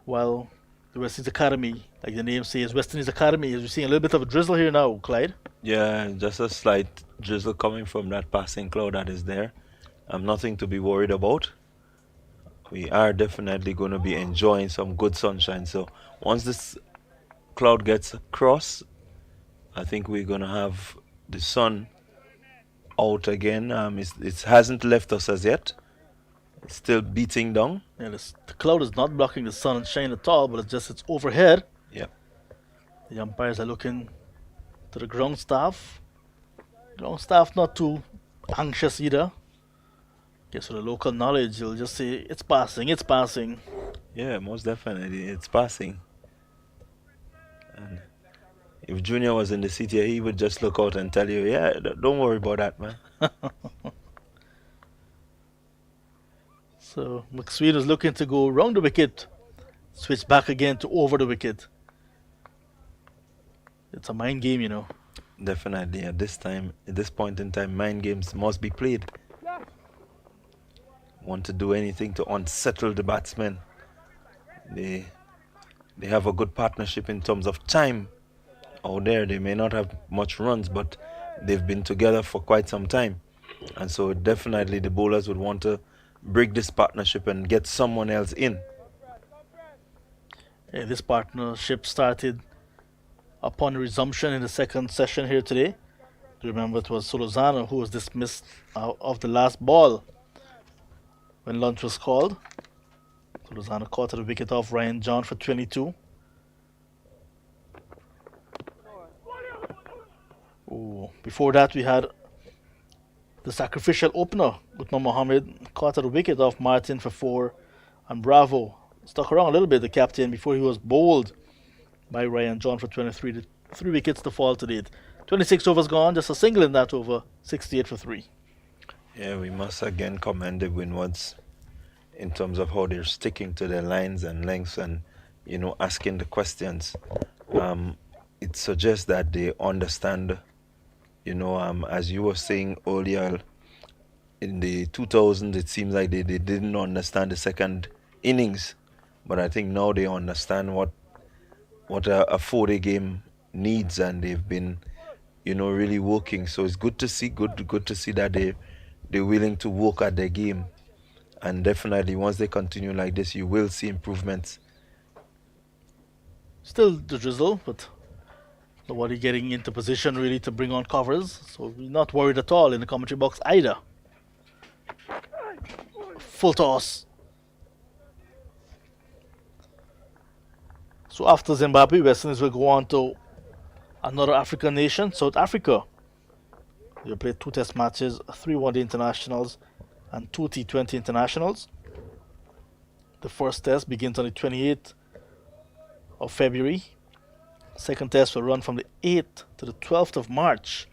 while the West Indies Academy, like the name says, West Indies Academy, is we're seeing a little bit of a drizzle here now, Clyde. Yeah, just a slight drizzle coming from that passing cloud that is there. Nothing to be worried about. We are definitely going to be enjoying some good sunshine. So once this cloud gets across, I think we're going to have the sun out again. It hasn't left us as yet. It's still beating down. Yeah, the cloud is not blocking the sun and shine at all, but it's overhead. Yeah. The umpires are looking to the ground staff. Ground staff not too anxious either. Guess with the local knowledge, you'll just say, it's passing, it's passing. Yeah, most definitely, it's passing. And if Junior was in the seat here, he would just look out and tell you, yeah, don't worry about that, man. So McSween is looking to go round the wicket, switch back again to over the wicket. It's a mind game, Definitely, at this point in time, mind games must be played. Want to do anything to unsettle the batsmen. They have a good partnership in terms of time out there. They may not have much runs, but they've been together for quite some time. And so definitely the bowlers would want to break this partnership and get someone else in. Yeah, this partnership started upon resumption in the second session here today. Do you remember it was Solozano who was dismissed of the last ball when lunch was called? Solozano caught the wicket off Ryan John for 22. Ooh. Before that we had the sacrificial opener, Uthman Mohammed, caught the wicket off Martin for 4, and Bravo stuck around a little bit, the captain, before he was bowled by Ryan John for 23. 3 wickets to fall to date. 26 overs gone, just a single in that over, 68 for 3. Yeah, we must again commend the Windwards in terms of how they're sticking to their lines and lengths and, asking the questions. It suggests that they understand, as you were saying earlier, in the 2000s, it seems like they didn't understand the second innings. But I think now they understand what a 4-day game needs, and they've been, really working. So it's good to see, good to see that they're willing to work at their game. And definitely, once they continue like this, you will see improvements. Still the drizzle, but nobody getting into position really to bring on covers. So we're not worried at all in the commentary box either. Full toss. So after Zimbabwe, West Indies will go on to another African nation, South Africa. They'll play 2 test matches, 3 one-day internationals, and 2 T20 internationals. The first test begins on the 28th of February. Second test will run from the 8th to the 12th of March.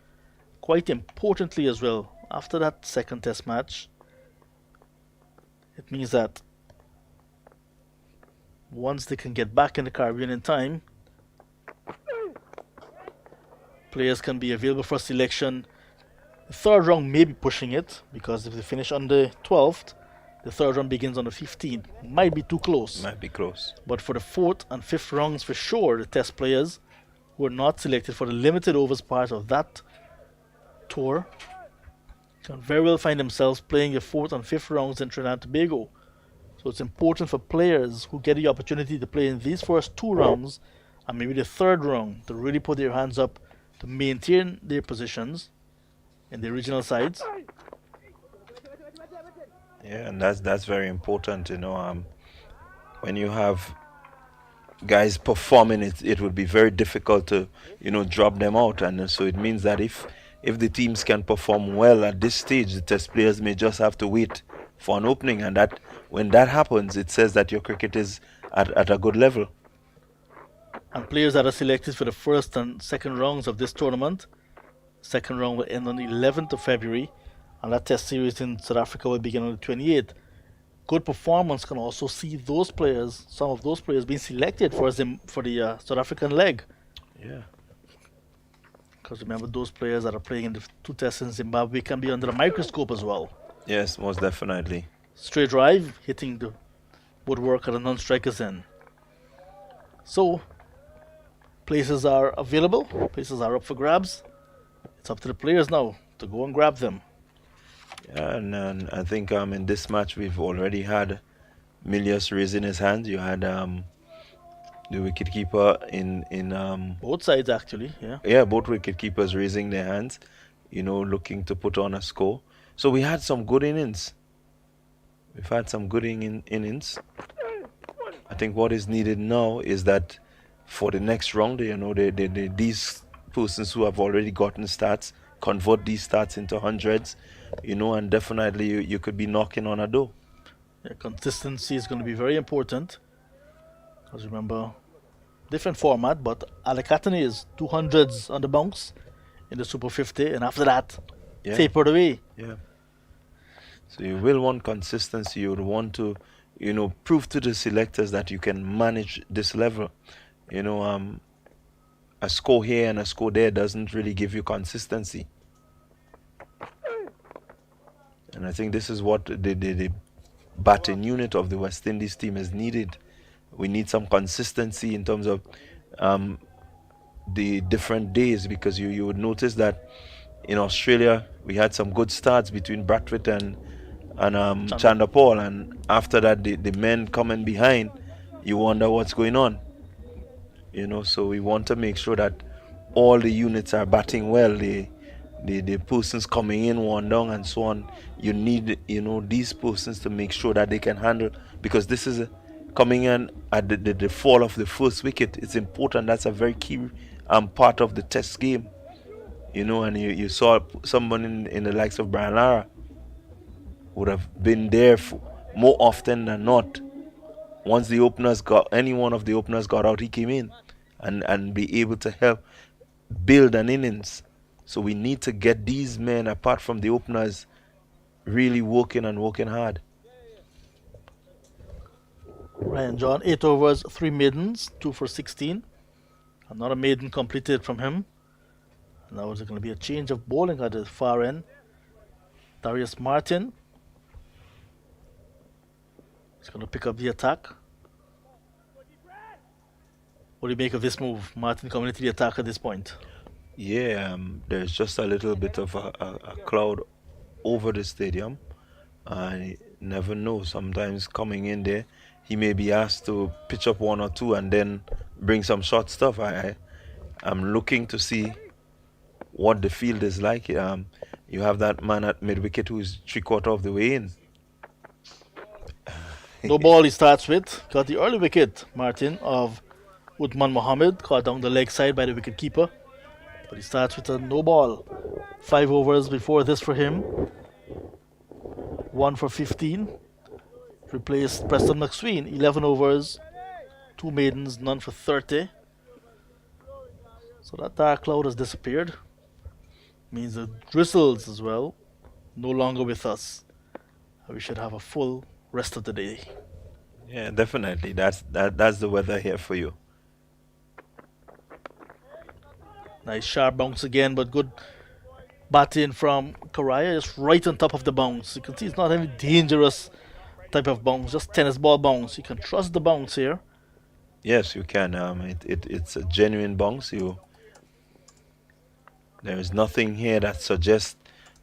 Quite importantly as well, after that second test match, it means that once they can get back in the Caribbean in time, players can be available for selection. The third round may be pushing it, because if they finish on the 12th, the third round begins on the 15th. Might be too close. Might be close. But for the fourth and fifth rounds, for sure, the test players who are not selected for the limited overs part of that tour can very well find themselves playing the fourth and fifth rounds in Trinidad and Tobago. So it's important for players who get the opportunity to play in these first two rounds and maybe the third round to really put their hands up to maintain their positions in the regional sides. Yeah, and that's very important. When you have guys performing, it would be very difficult to drop them out, and so it means that if the teams can perform well at this stage, the test players may just have to wait for an opening, and that when that happens, it says that your cricket is at a good level. And players that are selected for the first and second rounds of this tournament, second round will end on the 11th of February, and that test series in South Africa will begin on the 28th. Good performance can also see those players, some of those players, being selected for the South African leg. Yeah. Because remember, those players that are playing in the two tests in Zimbabwe can be under a microscope as well. Yes, most definitely. Straight drive, hitting the woodwork at a non-striker's end. So, places are available, places are up for grabs. It's up to the players now to go and grab them. Yeah, and I think in this match we've already had Milius raising his hand. You had the wicketkeeper in Both sides actually, yeah. Yeah, both wicketkeepers raising their hands, looking to put on a score. So we had some good innings. We've had some good innings. I think what is needed now is that for the next round, these persons who have already gotten stats convert these stats into hundreds, and definitely you could be knocking on a door. Yeah, consistency is going to be very important. Because remember, different format, but Alicatane is 200s on the bounce in the Super 50, and after that, tapered away. Yeah. So you will want consistency. You would want to, prove to the selectors that you can manage this level. A score here and a score there doesn't really give you consistency. And I think this is what the batting unit of the West Indies team is needed. We need some consistency in terms of the different days, because you would notice that in Australia we had some good starts between Bradford and Chanderpaul, and after that the men coming behind, you wonder what's going on. So we want to make sure that all the units are batting well, the persons coming in, one down and so on. You need these persons to make sure that they can handle, because this is coming in at the fall of the first wicket. It's important. That's a very key part of the test game. And you saw someone in the likes of Brian Lara would have been there more often than not. Once any one of the openers got out, he came in and be able to help build an innings. So we need to get these men, apart from the openers, really working hard. Ryan John, 8 overs, 3 maidens, 2 for 16. Another maiden completed from him. Now there's going to be a change of bowling at the far end. Darius Martin is going to pick up the attack. What do you make of this move? Martin coming into the attack at this point. Yeah, there's just a little bit of a cloud over the stadium. I never know. Sometimes coming in there, he may be asked to pitch up one or two and then bring some short stuff. I'm looking to see what the field is like. You have that man at mid-wicket who is 3/4 of the way in. No ball he starts with. Got the early wicket, Martin, of Uthman Mohammed, caught down the leg side by the wicket keeper. But he starts with a no ball. 5 overs before this for him. 1 for 15. Replaced Preston McSween, 11 overs, 2 maidens, none for 30. So that dark cloud has disappeared. Means the drizzles as well, no longer with us. We should have a full rest of the day. Yeah, definitely. That's the weather here for you. Nice sharp bounce again, but good batting from Correa, just right on top of the bounce. You can see it's not any dangerous type of bounce, just tennis ball bounce. You can trust the bounce here. Yes, you can. It's a genuine bounce. There is nothing here that suggests,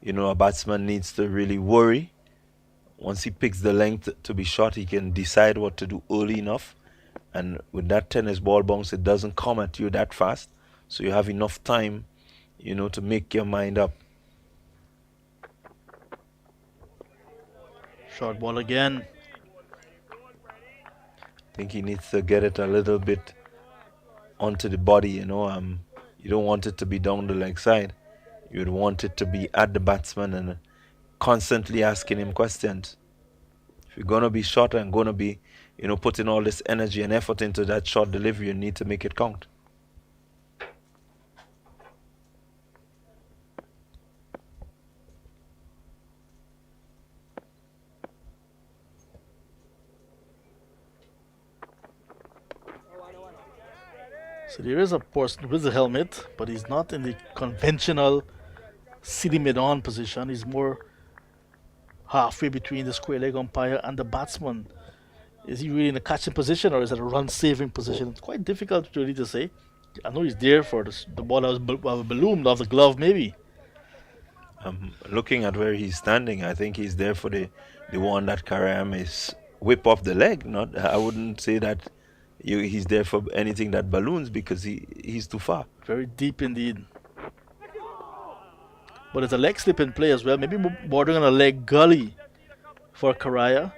a batsman needs to really worry. Once he picks the length to be shot, he can decide what to do early enough. And with that tennis ball bounce, it doesn't come at you that fast. So you have enough time, to make your mind up. Short ball again. I think he needs to get it a little bit onto the body, you don't want it to be down the leg side. You'd want it to be at the batsman and constantly asking him questions. If you're going to be short and going to be, putting all this energy and effort into that short delivery, you need to make it count. So there is a person with a helmet, but he's not in the conventional city mid-on position. He's more halfway between the square leg umpire and the batsman. Is he really in a catching position or is it a run-saving position? It's quite difficult really to say. I know he's there for the ball that was ballooned off the glove, maybe. Looking at where he's standing, I think he's there for the one that Karam is whip off the leg. I wouldn't say that he's there for anything that balloons because he's too far. Very deep indeed. But it's a leg slip in play as well, maybe bordering on a leg gully for Correa.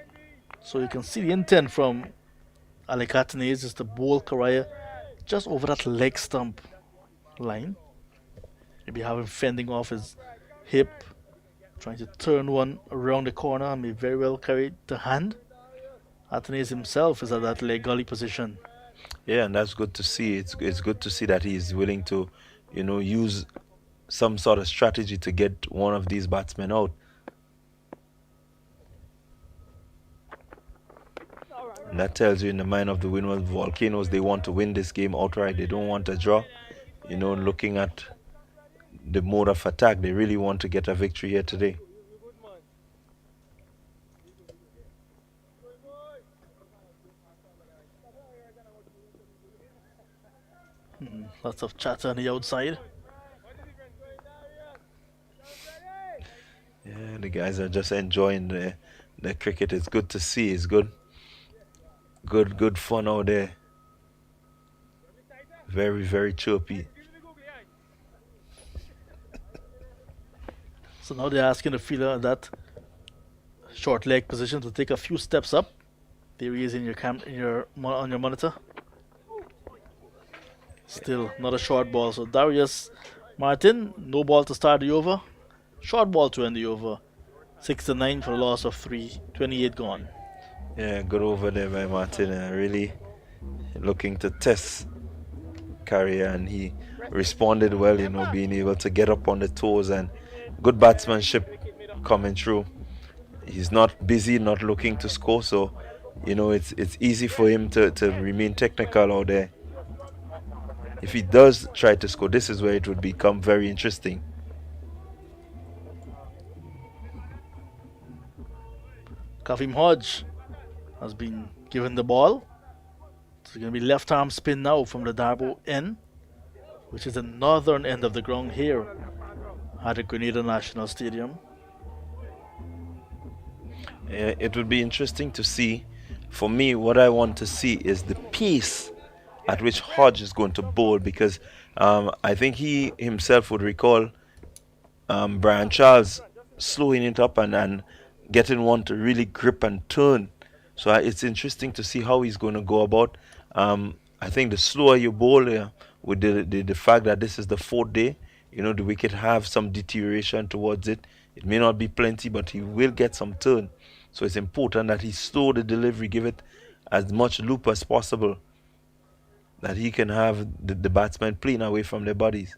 So you can see the intent from Alekatanez is to bowl Correa just over that leg stump line. Maybe have him fending off his hip, trying to turn one around the corner and may very well carry the hand. Atanez himself is at that leg gully position. Yeah, and that's good to see. It's good to see that he's willing to, use some sort of strategy to get one of these batsmen out. And that tells you in the mind of the Windwards Volcanoes, they want to win this game outright. They don't want a draw. Looking at the mode of attack, they really want to get a victory here today. Lots of chatter on the outside. Yeah, the guys are just enjoying the cricket. It's good to see. It's good fun out there. Very, very chirpy. So now they're asking the fielder in that short leg position to take a few steps up. There he is in on your monitor. Still not a short ball. So Darius Martin, no ball to start the over. Short ball to end the over. 6-9 for a loss of 3. 28 gone. Yeah, good over there by Martin. Really looking to test Carrier, and he responded well, being able to get up on the toes and good batsmanship coming through. He's not busy, not looking to score, so it's easy for him to remain technical out there. If he does try to score, this is where it would become very interesting. Kavim Hodge has been given the ball. It's going to be left arm spin now from the Darbo end, which is the northern end of the ground here at the Grenada National Stadium. It would be interesting to see. For me, what I want to see is the pace at which Hodge is going to bowl, because I think he himself would recall Brian Charles slowing it up and getting one to really grip and turn. So it's interesting to see how he's going to go about. I think the slower you bowl, with the fact that this is the fourth day, the wicket have some deterioration towards it. It may not be plenty, but he will get some turn. So it's important that he slow the delivery, give it as much loop as possible, that he can have the batsmen playing away from their bodies.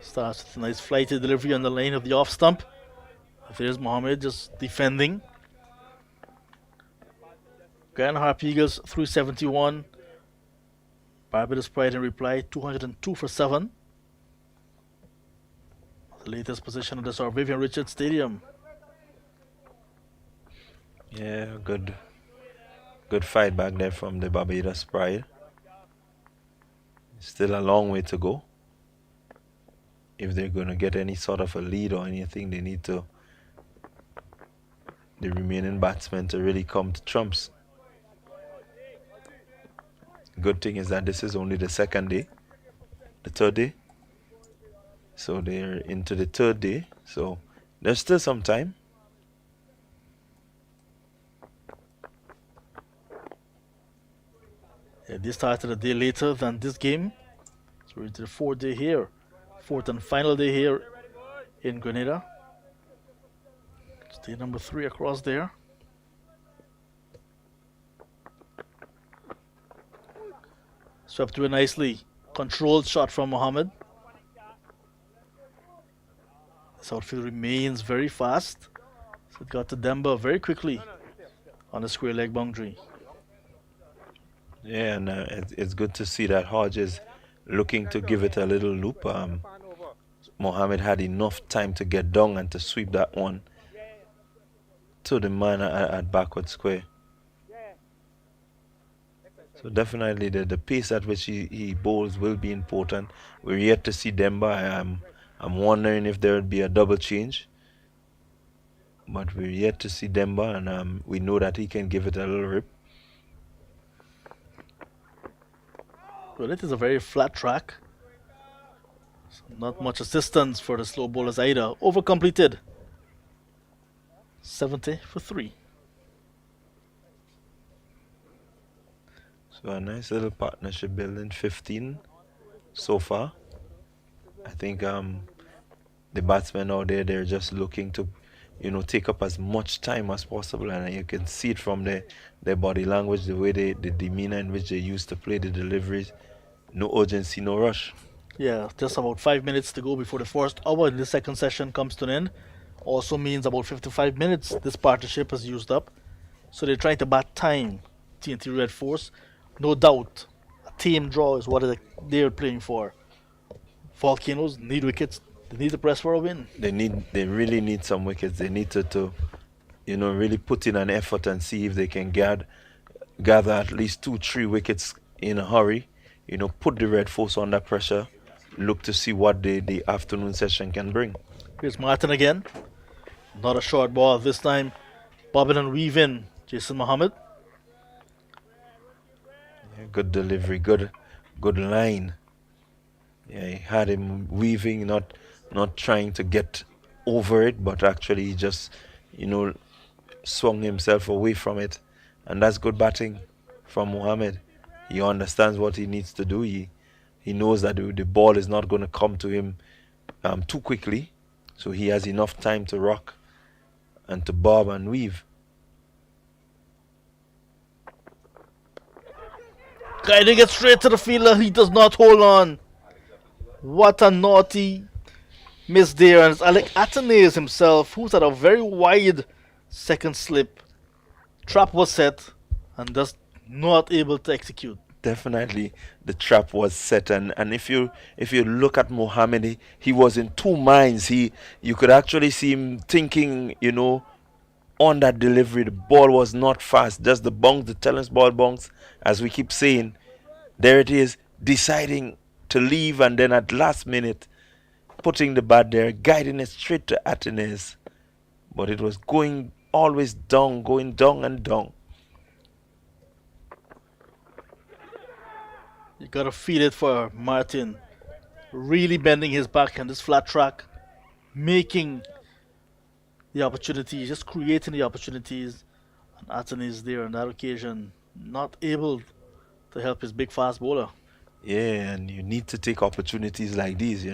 Starts with a nice flighty delivery on the lane of the off stump. There's Mohammed just defending. Grand Harp Eagles 371. Barbados Pride in reply 202 for 7. The latest position at the Sir Vivian Richards Stadium. Yeah, good fight back there from the Barbados Pride. Still a long way to go. If they're going to get any sort of a lead or anything, they need the remaining batsmen to really come to trumps. Good thing is that this is only the second day, the third day. So they're into the third day. So there's still some time. Yeah, this started a day later than this game. So we're into the fourth day here. Fourth and final day here in Grenada. Stay number 3 across there. Swept away nicely. Controlled shot from Mohammed. This outfield remains very fast. So it got to Demba very quickly on the square leg boundary. Yeah, and it's good to see that Hodge is looking to give it a little loop. Mohammed had enough time to get down and to sweep that one to the man at backward square. So definitely the pace at which he bowls will be important. We're yet to see Demba. I'm wondering if there would be a double change. But we're yet to see Demba, and we know that he can give it a little rip. Well, it is a very flat track. So not much assistance for the slow bowlers either. Overcompleted. 70 for 3. So a nice little partnership building, 15 so far. I think the batsmen out there, they're just looking to, take up as much time as possible, and you can see it from their body language, the way the demeanor in which they used to play the deliveries. No urgency, no rush. Yeah, just about 5 minutes to go before the first hour in the second session comes to an end. Also means about 55 minutes this partnership has used up. So they're trying to bat time, TNT Red Force. No doubt, a team draw is what they're playing for. Volcanoes need wickets. They need to press for a win. They really need some wickets. They need to really put in an effort and see if they can gather at least 2-3 wickets in a hurry. Put the Red Force under pressure. Look to see what the afternoon session can bring. Here's Martin again. Not a short ball this time. Bobbing and weaving. Jason Mohammed. Yeah, good delivery, good line. Yeah, he had him weaving, not trying to get over it, but actually just, swung himself away from it. And that's good batting from Mohammed. He understands what he needs to do. He knows that the ball is not going to come to him too quickly. So he has enough time to rock and to bob and weave. Guiding it straight to the fielder. He does not hold on. What a naughty miss there. And it's Alec Atenes himself who's at a very wide second slip. Trap was set and just not able to execute. Definitely the trap was set, and if you look at Mohammed, he was in two minds. You could actually see him thinking, on that delivery. The ball was not fast, just the bounce, the tennis ball bounce, as we keep saying. There it is, deciding to leave, and then at last minute putting the bat there, guiding it straight to Atenes. But it was going always down, going down and down. You gotta feel it for Martin. Really bending his back on this flat track, making the opportunities, just creating the opportunities. And Atenes there on that occasion, not able to help his big fast bowler. Yeah, and you need to take opportunities like these.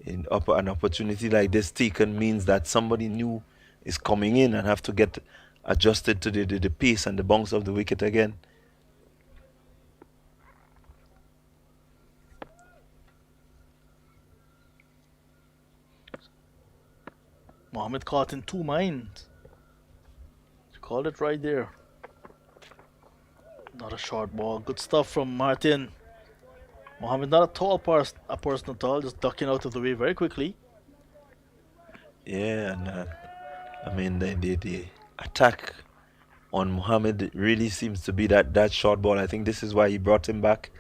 An opportunity like this taken means that somebody new is coming in and have to get adjusted to the pace and the bounce of the wicket again. Mohammed caught in two minds. You called it right there. Not a short ball. Good stuff from Martin. Mohammed, not a tall person at all, just ducking out of the way very quickly. Yeah, and I mean the attack on Mohammed really seems to be that short ball. I think this is why he brought him back,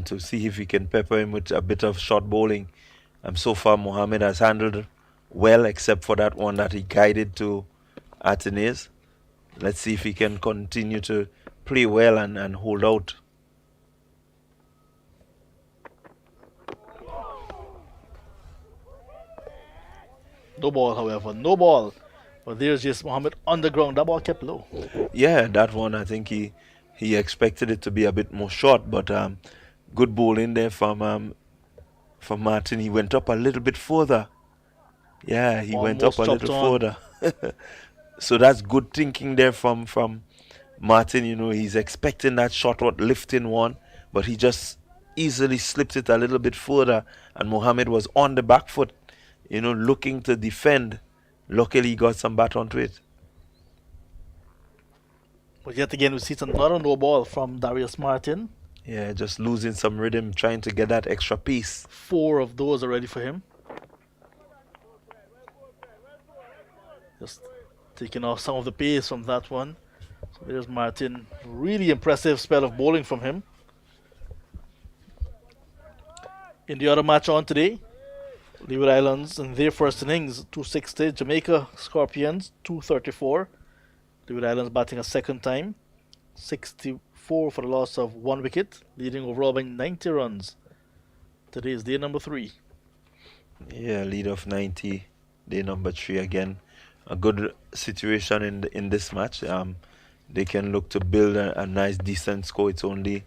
to see if he can pepper him with a bit of short bowling. So far Mohammed has handled well, except for that one that he guided to Atenes. Let's see if he can continue to play well and hold out. No ball, however, no ball. But there's just Mohammed on the ground. That ball kept low. Yeah, that one I think he expected it to be a bit more short, but good bowling there from Martin. He went up a little bit further. Yeah, he went up a little further. So that's good thinking there from Martin. You know, he's expecting that shot out lifting one, but he just easily slipped it a little bit further, and Mohammed was on the back foot, you know, looking to defend. Luckily, he got some bat onto it. But yet again, we see another no ball from Darius Martin. Yeah, just losing some rhythm, trying to get that extra piece. 4 of those are ready for him. Just taking off some of the pace from that one. So there's Martin. Really impressive spell of bowling from him. In the other match on today, Leeward Islands in their first innings, 260. Jamaica Scorpions, 234. Leeward Islands batting a second time. 64 for the loss of 1 wicket, leading overall by 90 runs. Today is day number 3. Yeah, lead of 90, day number 3 again. A good situation in this match. They can look to build a nice, decent score. It's only,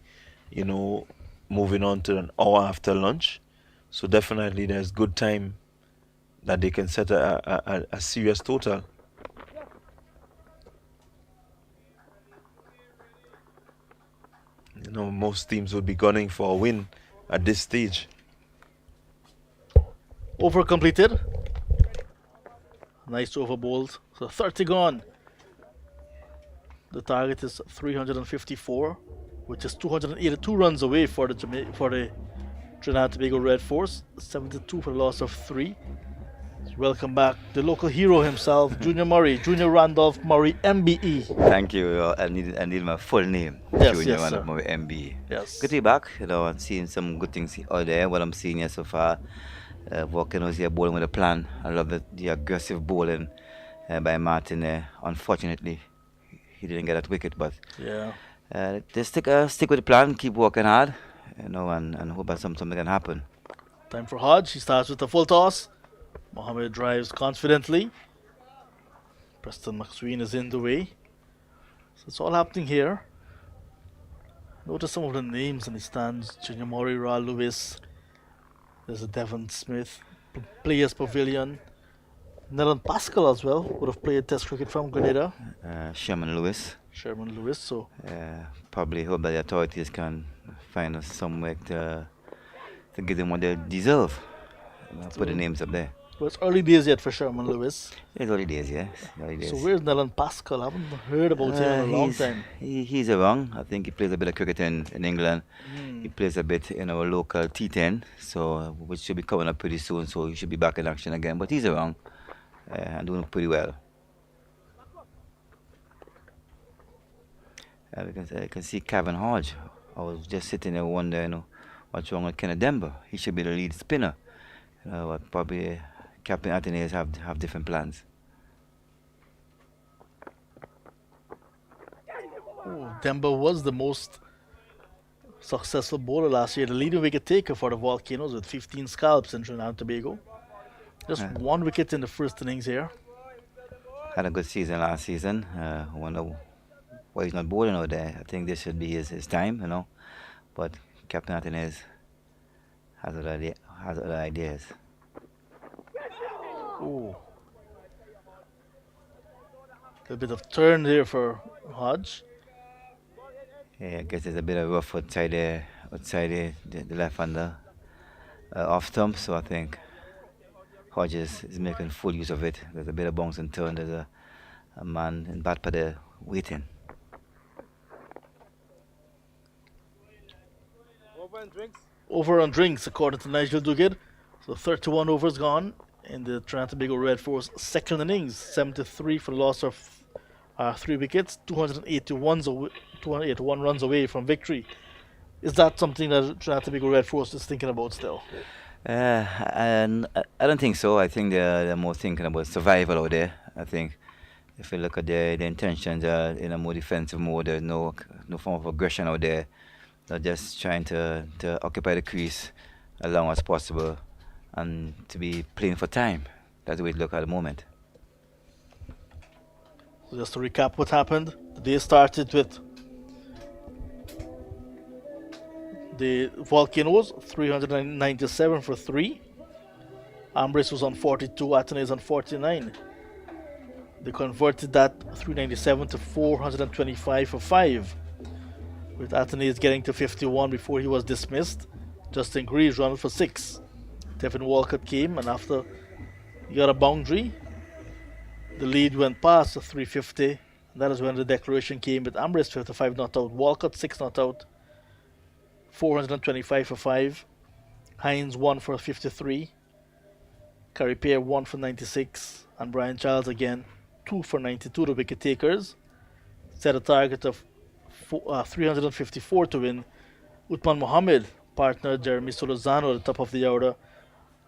you know, moving on to an hour after lunch. So definitely there's good time that they can set a serious total. You know, most teams would be gunning for a win at this stage. Over completed. Nice over bowled. So 30 gone. The target is 354, which is 282 runs away for the Trinidad and Tobago Red Force. 72 for the loss of 3. Welcome back, the local hero himself, Junior Murray, Junior Randolph Murray, MBE. Thank you. I need my full name. Yes, Junior yes, Randolph sir. Murray, MBE. Yes. Good to be back. You know, I'm seeing some good things out there. What I'm seeing here so far, Volcanoes here bowling with a plan. I love the aggressive bowling by Martin there. Unfortunately, he didn't get that wicket, but Yeah. just stick with the plan, keep working hard, you know, and hope that something can happen. Time for Hodge. He starts with a full toss. Mohammed drives confidently. Preston McSween is in the way. So it's all happening here. Notice some of the names in the stands. Junior Murray, Ra Lewis. There's a Devon Smith. Players Pavilion. Nelson Pascal as well. Would have played Test cricket from Grenada. Sherman Lewis. Sherman Lewis. So Probably hope that the authorities can find us some way to give them what they deserve. Put the names up there. well, it's early days yet for Sherman Lewis. It's early days, yeah. Early days. So where's Nelson Pascal? I haven't heard about him in a long time. He's around. I think he plays a bit of cricket in England. He plays a bit in our local T10, so which should be coming up pretty soon. So he should be back in action again. But he's around and doing pretty well. I can see Kevin Hodge. I was just sitting there wondering, what's wrong with Kenneth Demba. He should be the lead spinner. But probably Captain Athenaeus have different plans. Demba was the most successful bowler last year, the leading wicket taker for the Volcanoes with 15 scalps in Trinidad and Tobago. Just 1 wicket in the first innings here. Had a good season last season. I wonder why he's not bowling out there. I think this should be his time, But Captain Athenaeus has other ideas. Ooh. A bit of turn here for Hodge. Yeah, I guess there's a bit of rough outside the left hander off stump. So I think Hodges is making full use of it. There's a bit of bounce and turn. There's a man in bat there waiting. Over on drinks, according to Nigel Duguid. So 31 overs gone in the Trinidad and Tobago Red Force second innings. 73 for the loss of 3 wickets. 281 runs away from victory. Is that something that Trinidad and Tobago Red Force is thinking about still? And I don't think so. I think they're more thinking about survival out there. I think if you look at their intentions in a more defensive mode, there's no form of aggression out there. They're just trying to occupy the crease as long as possible and to be playing for time. That's the way it looks at the moment. So just to recap what happened, the day started with the Volcanoes 397 for 3. Ambrose was on 42, Athenaeus on 49. They converted that 397 to 425 for 5, with Athenaeus getting to 51 before he was dismissed. Justin Greaves ran for 6. Tevin Walcott came, and after he got a boundary, the lead went past the 350. And that is when the declaration came with Ambrose 55 not out, Walcott 6 not out, 425 for 5. Hines 1 for 53. Carripier 1 for 96. And Brian Charles again 2 for 92, the wicket takers. Set a target of 354 to win. Uthman Mohammed partnered Jeremy Solozano at the top of the order,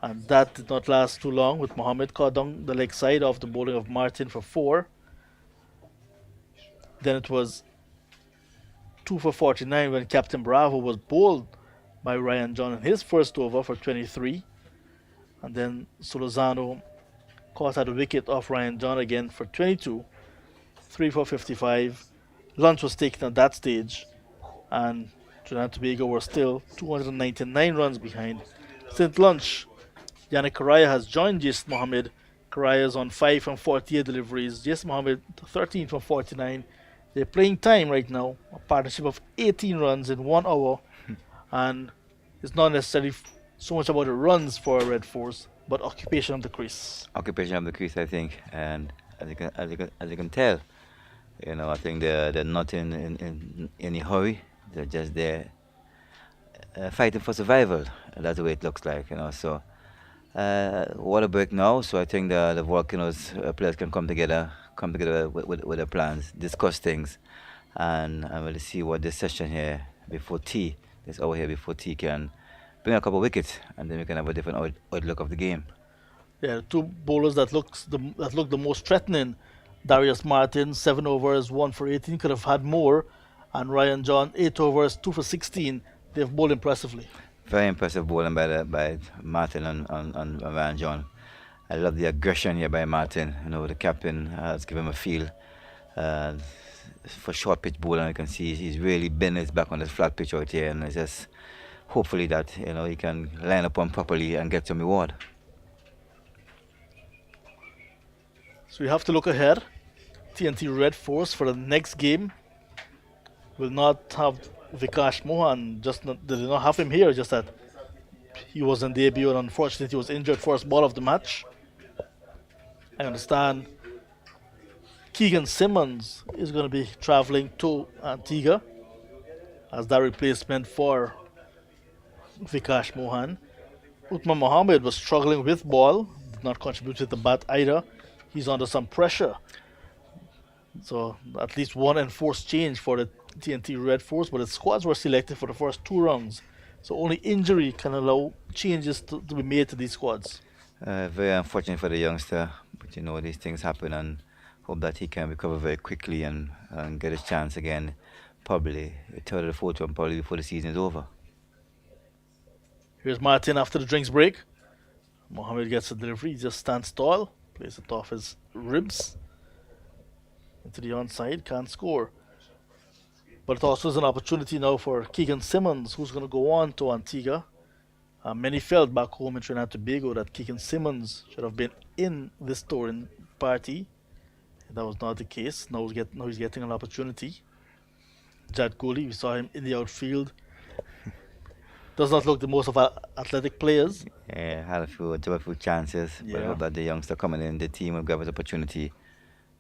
and that did not last too long, with Mohammed caught down the leg side of the bowling of Martin for 4. Then it was 2 for 49 when Captain Bravo was bowled by Ryan John in his first over for 23. And then Solozano caught at the wicket off Ryan John again for 22. 3 for 55. Lunch was taken at that stage, and Trinidad and Tobago were still 299 runs behind. Since lunch, Yannick Correa has joined Jason Mohammed. Correa is on 5 from 48 deliveries. Jason Mohammed 13 from 49. They're playing time right now, a partnership of 18 runs in 1 hour, and it's not necessarily so much about the runs for Red Force, but occupation of the crease. Occupation of the crease, I think, and as you can tell, I think they're not in any hurry. They're just there fighting for survival. That's the way it looks like, So what a break now. So I think the Volcanoes players can come together with their plans, discuss things, and we'll see what this session here before tea, this hour here before tea, can bring a couple of wickets, and then we can have a different outlook of the game. Yeah, 2 bowlers that look the most threatening. Darius Martin, 7 overs, 1 for 18, could have had more. And Ryan John, 8 overs, 2 for 16. They've bowled impressively. Very impressive bowling by Martin and Ryan John. I love the aggression here by Martin. The captain has given him a feel for short pitch bowling. You can see he's really bent his back on this flat pitch out here, and it's just hopefully that he can line up one properly and get some reward. So we have to look ahead. TNT Red Force for the next game will not have Vikash Mohan. They did not have him here, just that he was on debut, and unfortunately he was injured first ball of the match. I understand Keegan Simmons is going to be traveling to Antigua as that replacement for Vikash Mohan. Uthman Mohammed was struggling with ball, did not contribute with the bat either. He's under some pressure. So at least one enforced change for the TNT Red Force, but the squads were selected for the first 2 rounds. So only injury can allow changes to be made to these squads. Very unfortunate for the youngster, but these things happen, and hope that he can recover very quickly and get his chance again, probably the 3rd or the 4th one, probably before the season is over. Here's Martin after the drinks break. Mohammed gets a delivery, he just stands tall, plays it off his ribs into the onside, can't score. But it also is an opportunity now for Keegan Simmons, who's going to go on to Antigua Many felt back home in Trinidad and Tobago that Keegan Simmons should have been in this touring party. That was not the case. Now he's getting an opportunity. Jad Kohli, we saw him in the outfield. Does not look the most of our athletic players. Yeah, took a few chances, but I Yeah. hope that the youngster coming in the team will give us opportunity,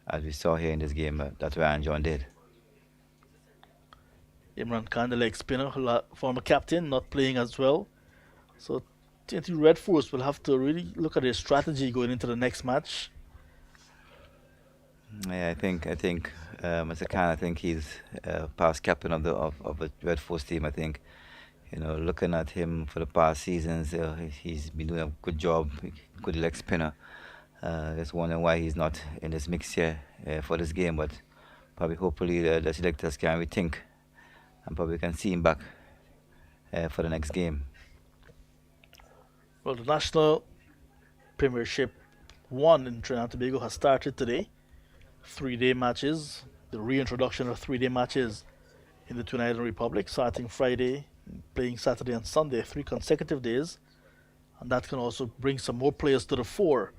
as we saw here in this game that Ryan John did. Imran Khan, the leg spinner, former captain, not playing as well. So TNT Red Force will have to really look at their strategy going into the next match. Yeah, I think Mr. Khan, I think he's past captain of the Red Force team. I think, looking at him for the past seasons, he's been doing a good job, good leg spinner. Just wondering why he's not in this mix here for this game, but probably hopefully the selectors can rethink and probably can see him back for the next game. Well, the National Premiership 1 in Trinidad and Tobago has started today. 3-day matches, the reintroduction of 3-day matches in the Twin Island Republic, starting Friday, playing Saturday and Sunday, 3 consecutive days. And that can also bring some more players to the fore,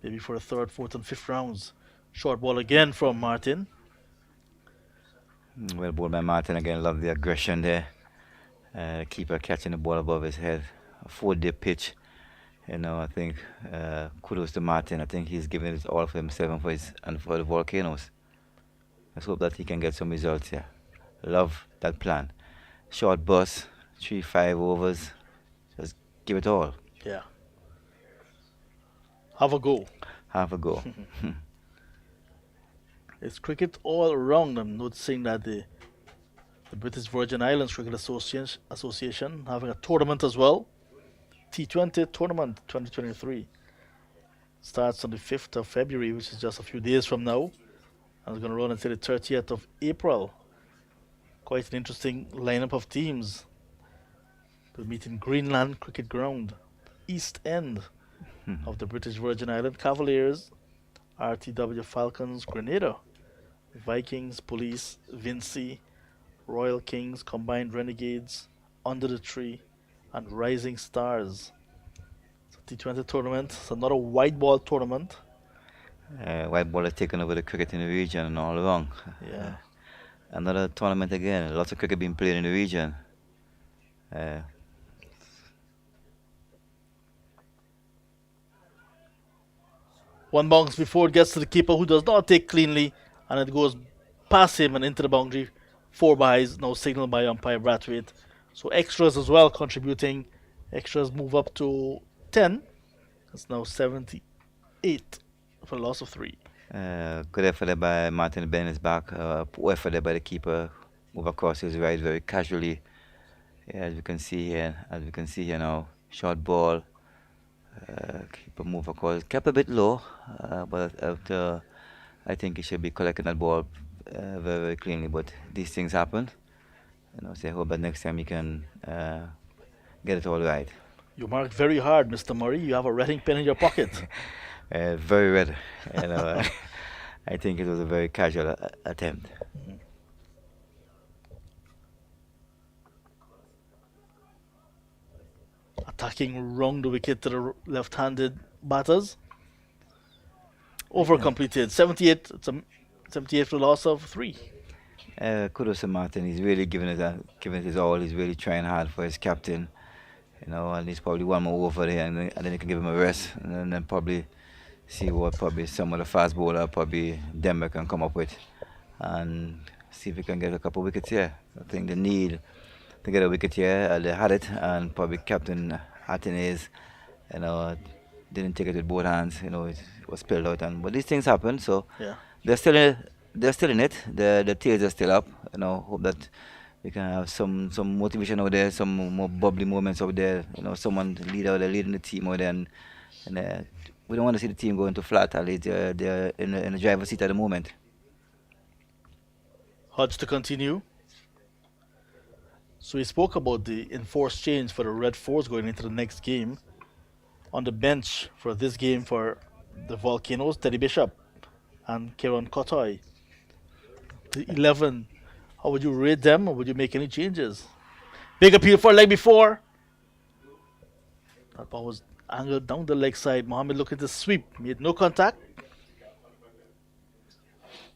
maybe for the 3rd, 4th, and 5th rounds. Short ball again from Martin. Well bowled by Martin again. Love the aggression there. Keeper catching the ball above his head. A 4-day pitch. I think kudos to Martin. I think he's giving it all for himself and for the Volcanoes. Let's hope that he can get some results here. Love that plan. Short bus, 3-5 overs. Just give it all. Yeah. Have a go. Have a go. It's cricket all around. I'm noticing that the British Virgin Islands Cricket Association having a tournament as well. T20 tournament 2023 starts on the 5th of February, which is just a few days from now, and it's going to run until the 30th of April. Quite an interesting lineup of teams. We'll meet in Greenland Cricket Ground, East End of the British Virgin Island. Cavaliers, RTW Falcons, Grenada, Vikings, Police, Vinci, Royal Kings, Combined Renegades, Under the Tree, and Rising Stars. It's a T20 tournament. It's another white ball tournament. White ball has taken over the cricket in the region and all along. Yeah. Another tournament again. Lots of cricket being played in the region. One bounce before it gets to the keeper, who does not take cleanly, and it goes past him and into the boundary. 4 byes, now signaled by umpire Brathwaite. So extras as well contributing. Extras move up to 10. It's now 78 for a loss of 3. Good effort there by Martin Ben is back. Poor effort there by the keeper. Move across his right very casually. Yeah, as we can see here now. Short ball. Keeper move across. Kept a bit low, but I think he should be collecting that ball very, very cleanly. But these things happen. So I hope that next time he can get it all right. You marked very hard, Mr. Murray. You have a writing pen in your pocket. Very red. I think it was a very casual attempt. Attacking round the wicket to the left-handed batters. Over completed. 78. It's a 78 for the loss of 3. Kudos to Martin. He's really giving it his all. He's really trying hard for his captain. And he's probably one more over there, and then he can give him a rest, and then probably see what probably some of the fast bowler, probably Denver can come up with, and see if he can get a couple of wickets here. I think they need to get a wicket here. They had it, and probably Captain Hatton didn't take it with both hands. It was spilled out, but these things happen. So Yeah. they're still in it. The tails are still up. Hope that we can have some motivation out there, some more bubbly moments out there. Someone leading the team out there, and we don't want to see the team go into flat. At least they're in the driver's seat at the moment. Hodge to continue. So we spoke about the enforced change for the Red Force going into the next game. On the bench for this game for the Volcanoes, Teddy Bishop and Kieran Kotoy. The 11, how would you rate them, or would you make any changes? Big appeal for leg before. That ball was angled down the leg side. Mohammed looked at the sweep, made no contact.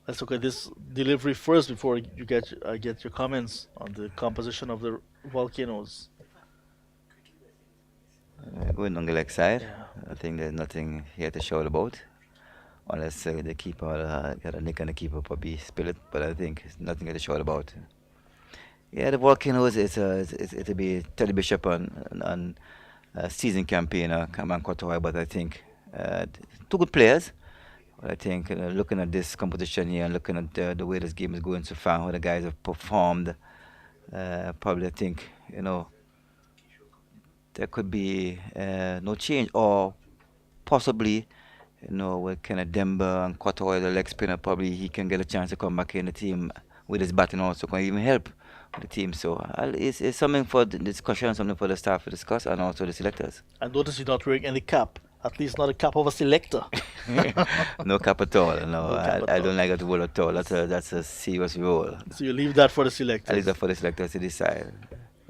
Let's look at this delivery first before you get your comments on the composition of the Volcanoes. Going on the leg side. Yeah. I think there's nothing here to shout about. Unless the keeper got a nick on the keeper, probably spill it. But I think it's nothing to shout about. Yeah, the Volcanoes it'll be Teddy Bishop on season campaign, Cameron Kotoy, but I think two good players. But I think looking at this competition here and looking at the way this game is going so far, how the guys have performed, probably I think there could be no change, or possibly with kind of Demba and Kotoy, the leg spinner, probably he can get a chance to come back in the team with his batting also, can even help the team. So it's something for the discussion, something for the staff to discuss, and also the selectors. I notice you're not wearing any cap. At least not a cap of a selector. No cap at all. No, No cap at I all. don't like that role at all. That's a serious role. So you leave that for the I selectors. leave that for the selectors to decide.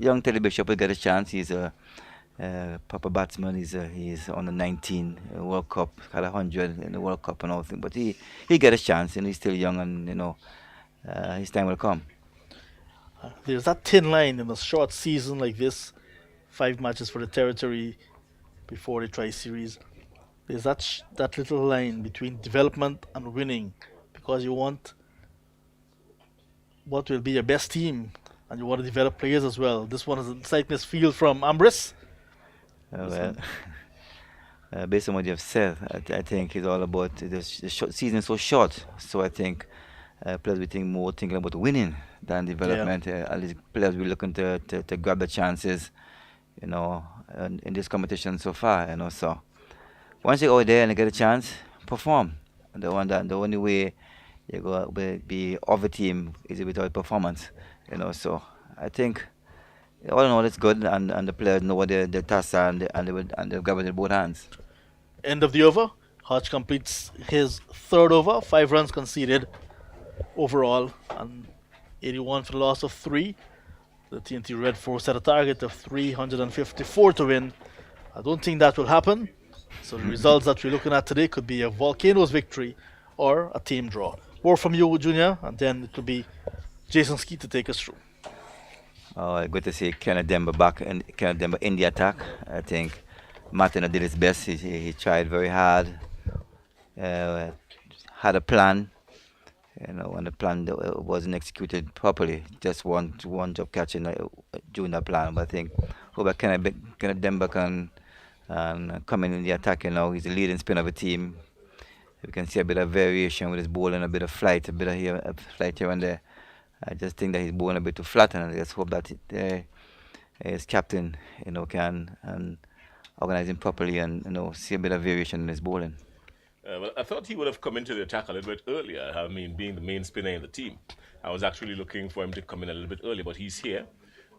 Young Teddy Bishop will get a chance. He's a proper batsman. He's on the 19 World Cup, had 100 in the World Cup and all things. But he get a chance, and he's still young, and his time will come. There's that thin line in a short season like this, 5 matches for the territory before the tri-series. There's that little line between development and winning, because you want what will be your best team, and you want to develop players as well. This one is a sightless field from Ambris. Well, based on what you have said, I think it's all about the season is so short. So I think players will think more thinking about winning than development. At least players will looking to grab the chances, in this competition so far. So once you go there and you get a chance, perform. And the only way you go be of a team is without performance. So I think all in all it's good, and the players know what their tasks are, and they grab it in both hands. End of the over. Hodge completes his third over. 5 runs conceded overall, and 81 for the loss of 3. The TNT Red 4 set a target of 354 to win. I don't think that will happen. So the results that we're looking at today could be a Volcanoes victory or a team draw. More from you, Junior, and then it will be Jason Ski to take us through. Oh, good to see Kenneth Demba back, and Kenneth Demba in the attack. I think Martin did his best. He tried very hard. Had a plan. And the plan wasn't executed properly. Just one job catching during that plan. But I think hope Kenneth Demba can come in the attack. He's the leading spinner of the team. We can see a bit of variation with his bowling, a bit of flight, a flight here and there. I just think that he's bowling a bit too flat, and I just hope that his captain, can organize him properly and see a bit of variation in his bowling. Well, I thought he would have come into the attack a little bit earlier. I mean, being the main spinner in the team, I was actually looking for him to come in a little bit earlier, but he's here,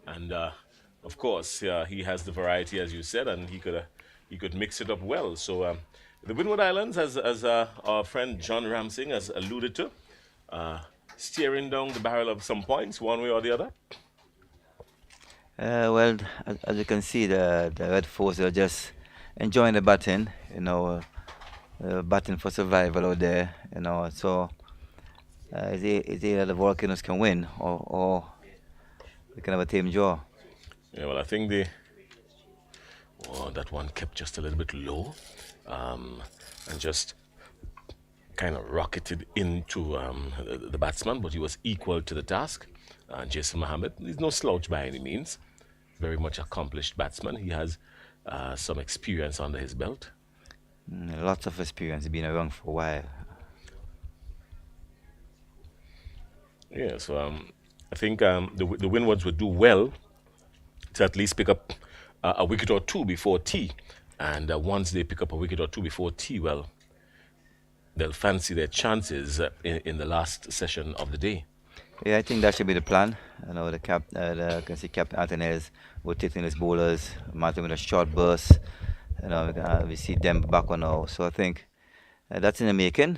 and of course, he has the variety, as you said, and he could mix it up well. So the Windward Islands, as our friend John Ramsing has alluded to, steering down the barrel of some points, one way or the other. Well, as you can see, the Red Force are just enjoying the batting, batting for survival out there, So it's either the Volcanoes can win or we can have a team draw. Yeah, well, I think that one kept just a little bit low, and just kind of rocketed into the batsman, but he was equal to the task. Jason Mohammed, he's no slouch by any means. Very much accomplished batsman. He has some experience under his belt. Lots of experience. He's been around for a while. Yeah, so I think the Windwards would do well to at least pick up a wicket or two before tea. And once they pick up a wicket or two before tea, well, they'll fancy their chances in the last session of the day. Yeah, I think that should be the plan. I can see Captain Anthony is rotating his bowlers, Martin with a short burst. We see them back on now. So I think that's in the making.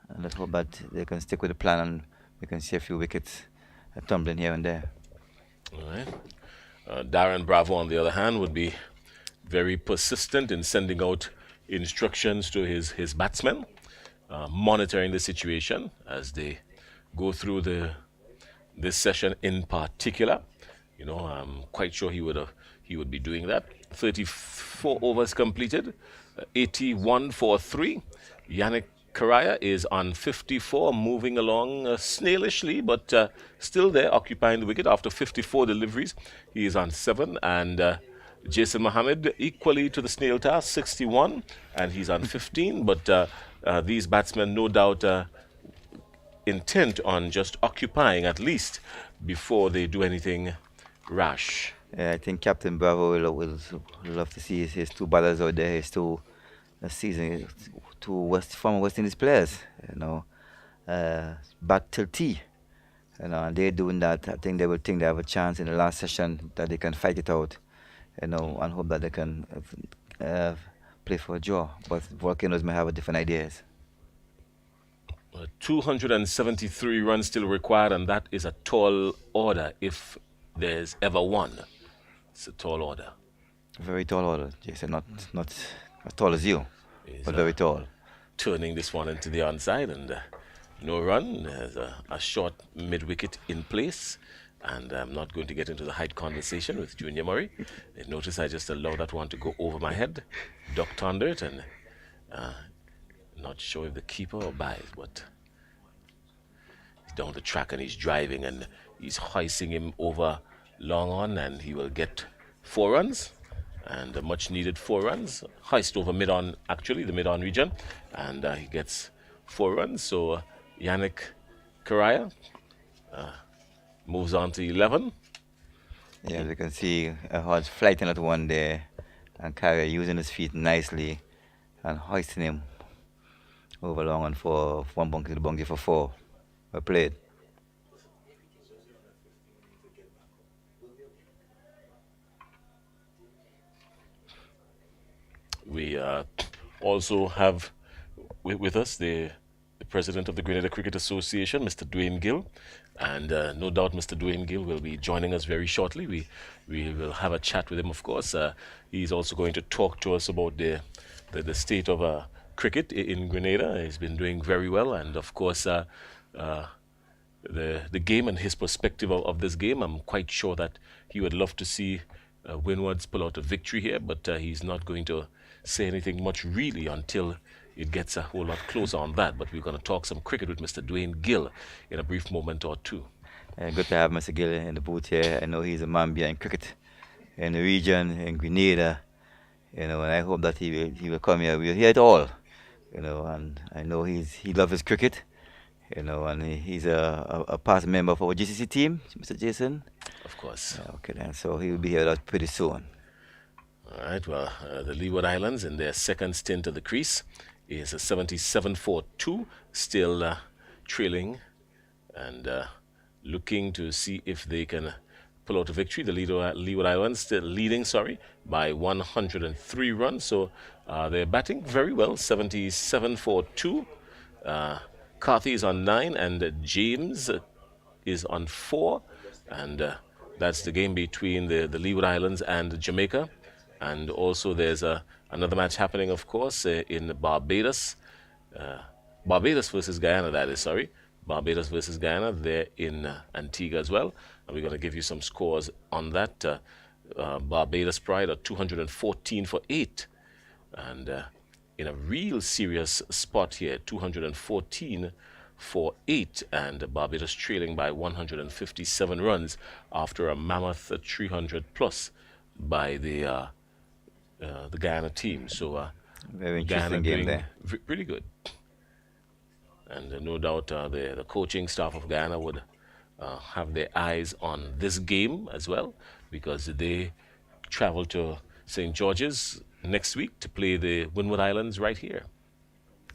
And let's hope that they can stick with the plan and we can see a few wickets tumbling here and there. All right. Darren Bravo, on the other hand, would be very persistent in sending out instructions to his batsmen, monitoring the situation as they go through this session in particular. I'm quite sure he would be doing that. 34 overs completed, 81 for 3. Yannick Correa is on 54, moving along snailishly, but still there, occupying the wicket after 54 deliveries. He is on 7, and Jason Mohammed equally to the snail task, 61, and he's on 15. But these batsmen, no doubt, intent on just occupying at least before they do anything rash. Yeah, I think Captain Bravo will love to see his two batters out there, his two season, two former West Indies players, bat till tea. And they're doing that. I think they will think they have a chance in the last session that they can fight it out, and hope that they can play for a draw. But Volcanoes may have different ideas. 273 runs still required, and that is a tall order if there's ever one. It's a tall order. Very tall order, Jason. Not as tall as you, but very tall. Turning this one into the onside, and no run. There's a short mid-wicket in place, and I'm not going to get into the height conversation with Junior Murray. Notice I just allowed that one to go over my head, ducked under it, and not sure if the keeper or buys, but he's down the track and he's driving, and he's hoisting him over long on, and he will get 4 runs, and a much needed 4 runs. Hoist over mid-on, actually, the mid-on region, and he gets 4 runs. So Yannick Correa moves on to 11. Yeah, as you can see, Hodge flighting at one there, and Correa using his feet nicely and hoisting him over long on for 1 bunker to the bunker for 4. Well played. We also have with us the president of the Grenada Cricket Association, Mr. Dwayne Gill, and no doubt Mr. Dwayne Gill will be joining us very shortly. We will have a chat with him, of course. He's also going to talk to us about the state of cricket in Grenada. He's been doing very well, and of course the game and his perspective of this game. I'm quite sure that he would love to see Windwards pull out a victory here, but he's not going to say anything much really until it gets a whole lot closer on that. But we're going to talk some cricket with Mr. Dwayne Gill in a brief moment or two. Good to have Mr. Gill in the booth here. I know he's a man behind cricket in the region, in Grenada, and I hope that he will come here. We'll hear it all, and I know he loves his cricket, and he's a past member of our GCC team, Mr. Jason. Of course. Okay, then. So he'll be here pretty soon. All right, well, the Leeward Islands in their second stint of the crease is a 77 for 2, still trailing and looking to see if they can pull out a victory. The Leeward Islands still leading, by 103 runs. So they're batting very well, 77 for 2. Carthy is on 9, and James is on 4. And that's the game between the Leeward Islands and Jamaica. And also there's another match happening, of course, in Barbados. Barbados versus Guyana, that is, Barbados versus Guyana. They're in Antigua as well. And we're going to give you some scores on that. Barbados Pride are 214 for 8. And in a real serious spot here, 214 for 8. And Barbados trailing by 157 runs after a mammoth 300 plus by the Guyana team. So very interesting game there. Pretty good. And no doubt the coaching staff of Guyana would have their eyes on this game as well, because they travel to St. George's next week to play the Windward Islands right here.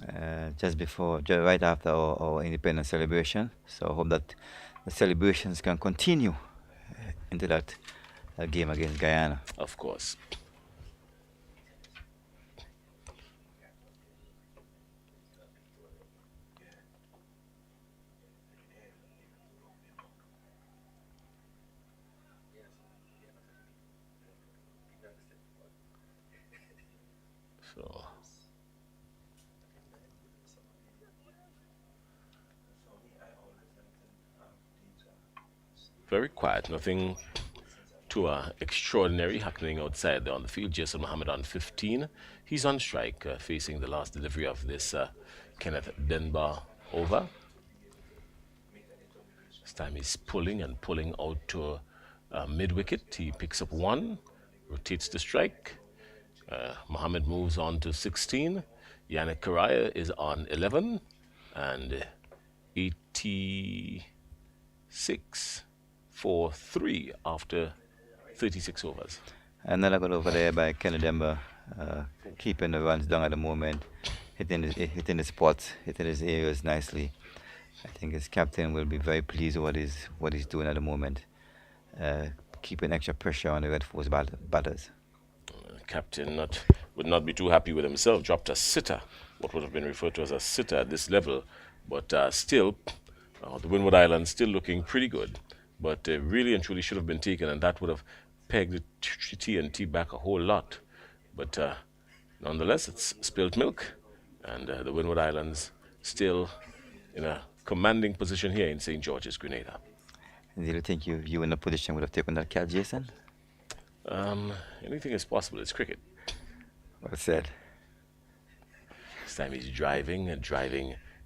Right after our independence celebration. So I hope that the celebrations can continue into that game against Guyana. Of course. very quiet. Nothing too extraordinary happening outside there on the field. Jason Mohammed on 15. He's on strike, facing the last delivery of this Kenneth Denbar over. This time he's pulling and pulling out to mid-wicket. He picks up one, rotates the strike. Mohammed moves on to 16. Yannick Karaya is on 11. And 86 for 3 after 36 overs. Another good over there by Kenny Demba, keeping the runs down at the moment, hitting the spots, hitting his areas nicely. I think his captain will be very pleased with what he's doing at the moment, keeping extra pressure on the Red Force batters. Captain would not be too happy with himself. Dropped a sitter, what would have been referred to as a sitter at this level, but still, the Windward Islands still looking pretty good. But really and truly should have been taken, and that would have pegged the TNT back a whole lot. But nonetheless, it's spilt milk, and the Windward Islands still in a commanding position here in St. George's, Grenada. And do you think you in a position would have taken that catch, Jason? Anything is possible. It's cricket. Well said. This time he's driving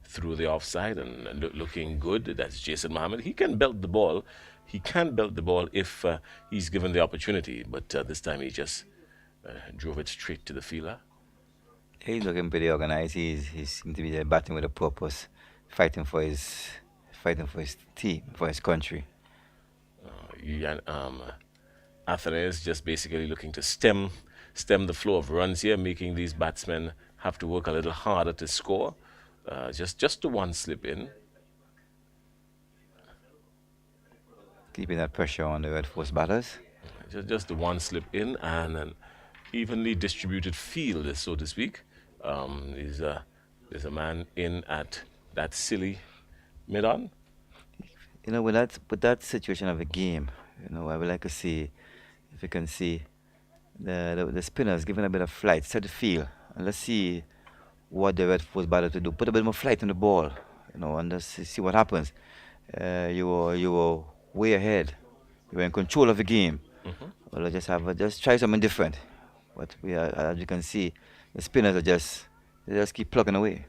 through the offside and looking good. That's Jason Mohammed. He can belt the ball. He can belt the ball if he's given the opportunity. But this time he just drove it straight to the fielder. He's looking pretty organized. He seems to be there batting with a purpose, fighting for his team, for his country. Athanaze just basically looking to stem the flow of runs here, making these batsmen have to work a little harder to score. Just the one slip in. Keeping that pressure on the Red Force batters. Just the one slip in and an evenly distributed field, so to speak. There's a man in at that silly mid-on. You know, with that situation of a game, you know, I would like to see if you can see the spinners giving a bit of flight, set the field, and let's see what the Red Force batter to do. Put a bit more flight on the ball, you know, and let's see what happens. You were way ahead. You were in control of the game. Mm-hmm. Well, just try something different. But as you can see, the spinners just keep plugging away.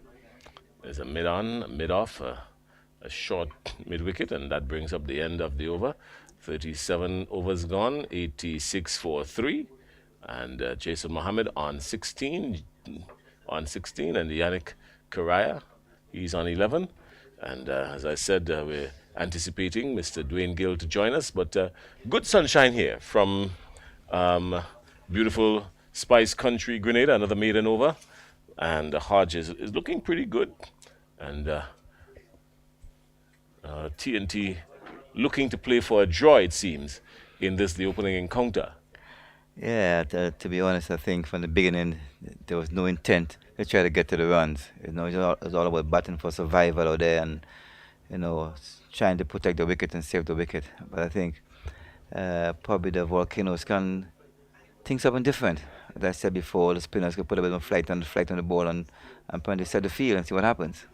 There's a mid-on, a mid-off, a short mid-wicket, and that brings up the end of the over. 37 overs gone, 86 for 3, and Jason Mohammed on 16, and Yannick Karaya, he's on 11, and as I said, we're anticipating Mr. Dwayne Gill to join us, but good sunshine here from beautiful Spice Country, Grenada, another maiden over, and Hodge is looking pretty good, and TNT looking to play for a draw, it seems, in the opening encounter. Yeah, to be honest, I think from the beginning there was no intent to try to get to the runs. You know, it was all about batting for survival out there and, you know, trying to protect the wicket and save the wicket. But I think probably the Volcanoes can think something different. As I said before, the spinners could put a bit of flight on the ball and try to set the field and see what happens.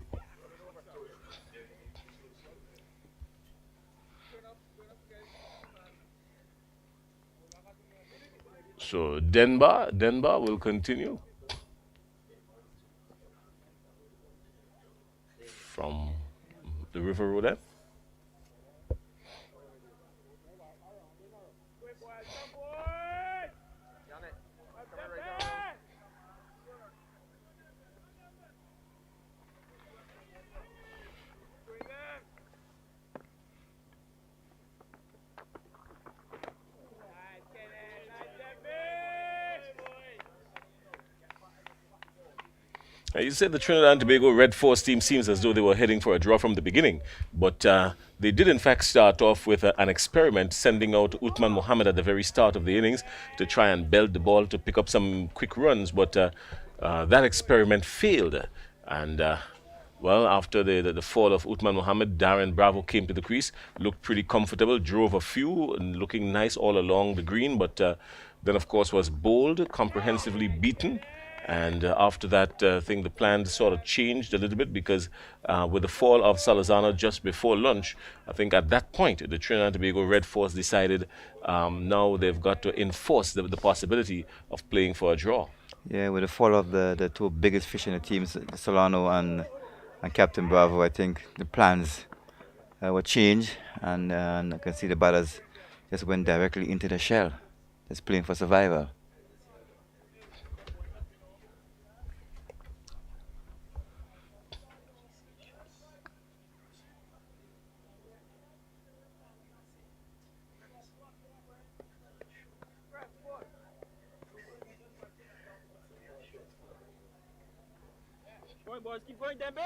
So Denbar will continue from the River Road end. You said the Trinidad and Tobago Red Force team seems as though they were heading for a draw from the beginning, but they did in fact start off with an experiment, sending out Uthman Mohammed at the very start of the innings to try and belt the ball to pick up some quick runs, but that experiment failed. And well, after the fall of Uthman Mohammed, Darren Bravo came to the crease, looked pretty comfortable, drove a few, and looking nice all along the green, but then of course was bowled, comprehensively beaten, And after that, I think the plan sort of changed a little bit because with the fall of Salazano just before lunch, I think at that point the Trinidad and Tobago Red Force decided now they've got to enforce the possibility of playing for a draw. Yeah, with the fall of the two biggest fish in the team, Solano and Captain Bravo, I think the plans were changed, and I can see the batters just went directly into the shell, just playing for survival. Boys, keep going, Dembe!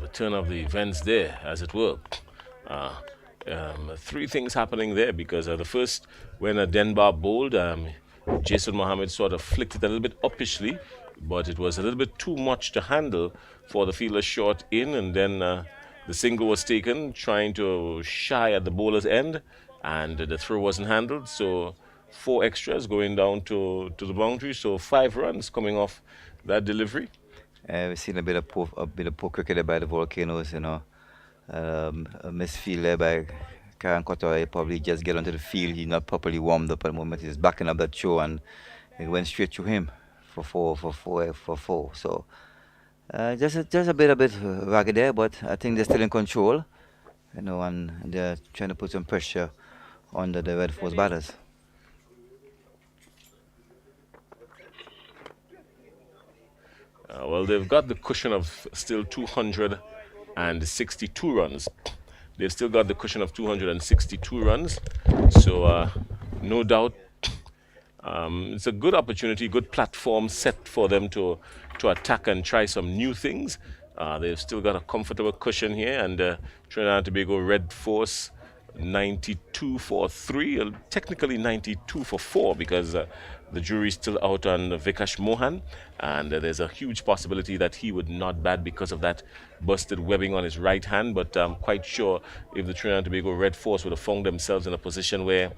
The turn of the events there, as it were. Three things happening there because the first, when Denbar bowled, Jason Mohammed sort of flicked it a little bit uppishly, but it was a little bit too much to handle for the fielder short in, and then the single was taken, trying to shy at the bowler's end, and the throw wasn't handled, so 4 extras going down to the boundary, so 5 runs coming off that delivery. We've seen a bit of poor cricket there by the Volcanoes, you know. A misfield there by Karen Kotor. He probably just get onto the field. He's not properly warmed up at the moment. He's backing up that throw, and it went straight to him for four. So just a bit ragged there, but I think they're still in control, you know, and they're trying to put some pressure on the Red Force batters. Well, they've got the cushion of still 262 runs. They've still got the cushion of 262 runs. So, no doubt, it's a good opportunity, good platform set for them to attack and try some new things. They've still got a comfortable cushion here, and Trinidad and Tobago Red Force 92 for 3, technically 92 for 4 because the jury's still out on Vikash Mohan, and there's a huge possibility that he would not bat because of that busted webbing on his right hand. But I'm quite sure if the Trinidad and Tobago Red Force would have found themselves in a position where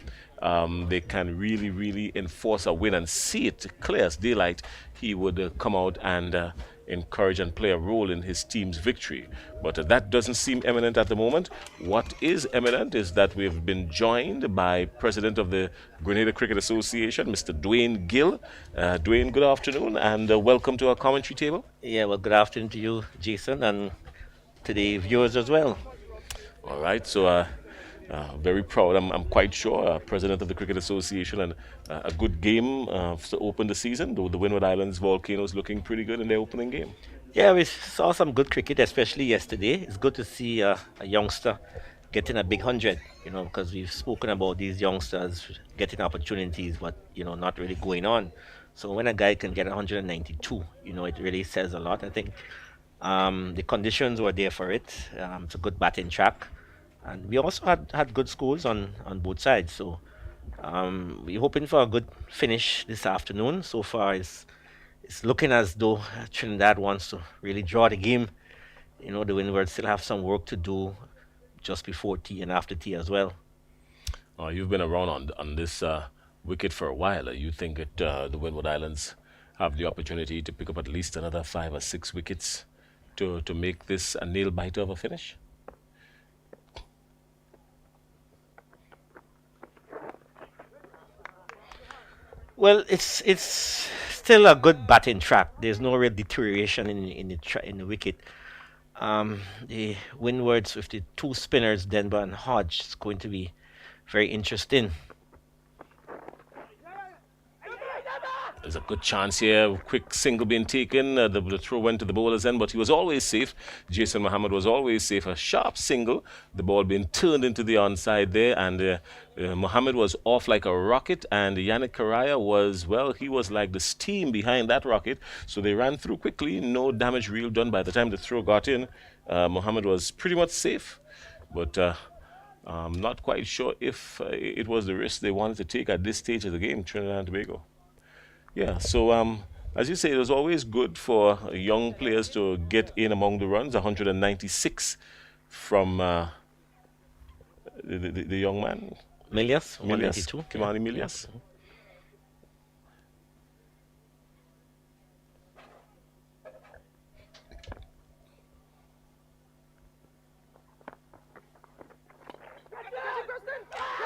they can really enforce a win and see it clear as daylight, he would come out and encourage and play a role in his team's victory. But that doesn't seem imminent at the moment. What is imminent is that we've been joined by President of the Grenada Cricket Association, Mr. Dwayne Gill. Dwayne, good afternoon, and welcome to our commentary table. Yeah, well, good afternoon to you, Jason, and to the viewers as well. All right, so very proud, I'm quite sure, President of the Cricket Association, and a good game to open the season. The Windward Islands Volcanoes looking pretty good in their opening game. Yeah, we saw some good cricket, especially yesterday. It's good to see a youngster getting a big 100, you know, because we've spoken about these youngsters getting opportunities, but, you know, not really going on. So when a guy can get 192, you know, it really says a lot. I think the conditions were there for it. It's a good batting track. And we also had good scores on both sides. So we're hoping for a good finish this afternoon. So far, it's looking as though Trinidad wants to really draw the game. You know, the Windwards still have some work to do just before tea and after tea as well. You've been around on this wicket for a while. You think that the Windward Islands have the opportunity to pick up at least another 5 or 6 wickets to make this a nail-biter of a finish? Well, it's still a good batting track. There's no real deterioration in the wicket. The Windwards with the 2 spinners, Denver and Hodge, is going to be very interesting. There's a good chance here. Quick single being taken. The throw went to the bowler's end, but he was always safe. Jason Mohammed was always safe. A sharp single. The ball being turned into the onside there, and Mohammed was off like a rocket, and Yannick Karaya was, well, he was like the steam behind that rocket. So they ran through quickly. No damage real done. By the time the throw got in, Mohammed was pretty much safe. But I'm not quite sure if it was the risk they wanted to take at this stage of the game, Trinidad and Tobago. Yeah, so as you say, it was always good for young players to get in among the runs. 196 from the young man, Milias, Milias, 192. Kimani Yeah. Milias.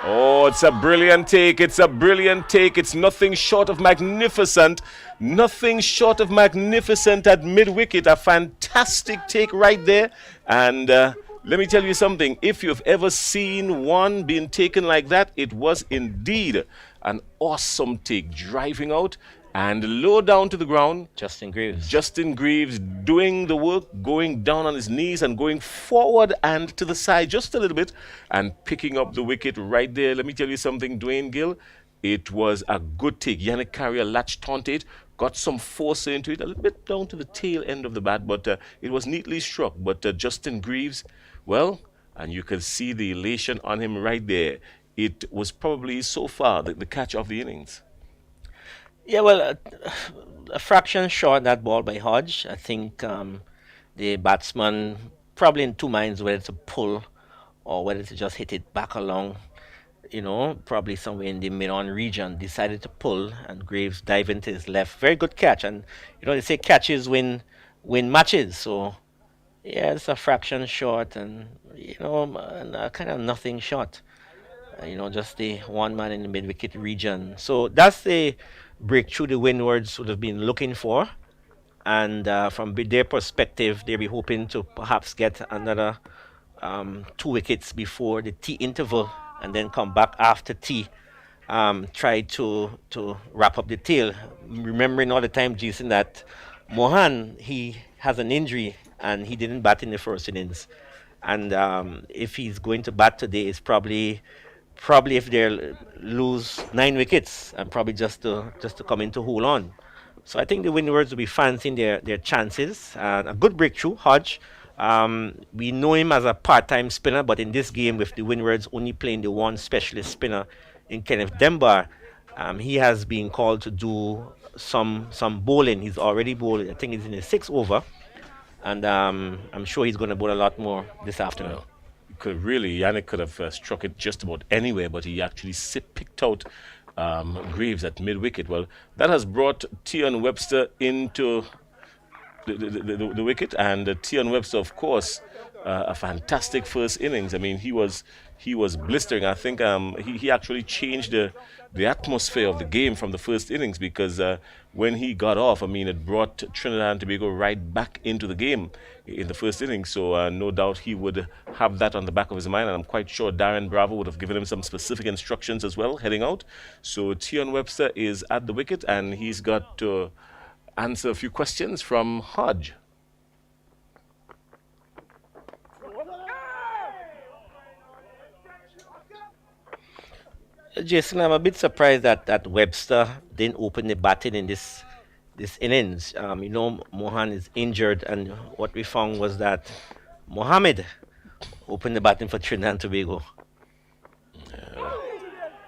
Oh, it's a brilliant take. It's a brilliant take. It's nothing short of magnificent. Nothing short of magnificent at mid wicket. A fantastic take right there. And let me tell you something. If you've ever seen one being taken like that, it was indeed an awesome take. Driving out and low down to the ground. Justin Greaves. Justin Greaves doing the work, going down on his knees and going forward and to the side just a little bit and picking up the wicket right there. Let me tell you something, Dwayne Gill. It was a good take. Yannick Carrier latched onto it, got some force into it, a little bit down to the tail end of the bat, but it was neatly struck. But Justin Greaves, well, and you can see the elation on him right there. It was probably so far the catch of the innings. Yeah, well, a fraction short that ball by Hodge. I think the batsman probably in two minds whether to pull or whether to just hit it back along. Probably somewhere in the mid-on region, decided to pull, and Graves dive into his left. Very good catch, and they say catches win matches. So yeah, it's a fraction short, and and kind of nothing short. Just the one man in the mid-wicket region. So that's the breakthrough the Windwards would have been looking for. And from their perspective, they'll be hoping to perhaps get another 2 wickets before the tea interval and then come back after tea, try to wrap up the tail. Remembering all the time, Jason, that Mohan, he has an injury and he didn't bat in the first innings. And if he's going to bat today, it's probably if they lose 9 wickets and probably just to come in to hold on. So I think the Windwards will be fancying their chances. A good breakthrough, Hodge. We know him as a part-time spinner, but in this game with the Windwards only playing the one specialist spinner in Kenneth Demba, he has been called to do some bowling. He's already bowled. I think he's in his 6th over, and I'm sure he's going to bowl a lot more this afternoon. Yannick could have struck it just about anywhere, but he actually picked out Greaves at mid-wicket. Well, that has brought Tion Webster into the wicket, and Tion Webster, of course, a fantastic first innings. I mean, he was blistering. I think he actually changed the atmosphere of the game from the first innings, because when he got off, I mean, it brought Trinidad and Tobago right back into the game in the first innings. So no doubt he would have that on the back of his mind, and I'm quite sure Darren Bravo would have given him some specific instructions as well heading out. So Tion Webster is at the wicket, and he's got to answer a few questions from Hodge. Jason, I'm a bit surprised that Webster didn't open the batting in this innings. Mohan is injured, and what we found was that Mohammed opened the batting for Trinidad and Tobago.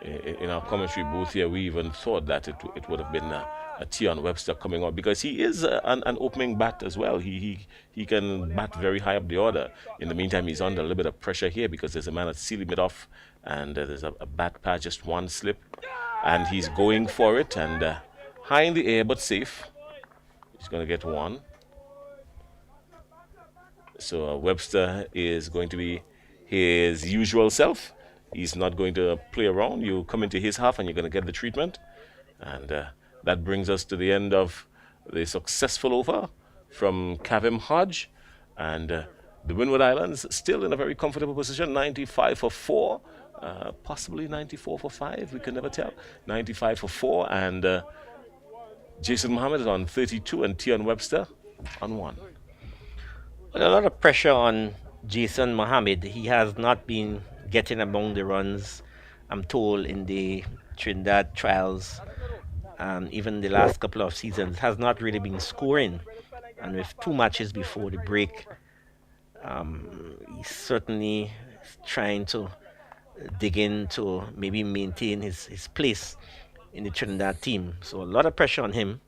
In our commentary booth here, we even thought that it would have been a Tion Webster coming on, because he is an opening bat as well. He can bat very high up the order. In the meantime, he's under a little bit of pressure here because there's a man that's sealing it off, and there's a bat patch, just one slip, and he's going for it, and high in the air but safe. He's going to get one. So Webster is going to be his usual self. He's not going to play around. You come into his half and you're going to get the treatment. And that brings us to the end of the successful over from Kavem Hodge. And the Windward Islands still in a very comfortable position, 95 for 4, possibly 94 for 5, we can never tell. 95 for 4, and Jason Mohammed is on 32 and Tion Webster on 1. Well, a lot of pressure on Jason Mohammed. He has not been getting among the runs, I'm told, in the Trinidad trials. Even the last couple of seasons has not really been scoring. And with 2 matches before the break, he's certainly trying to dig in to maybe maintain his place in the Trinidad team. So a lot of pressure on him.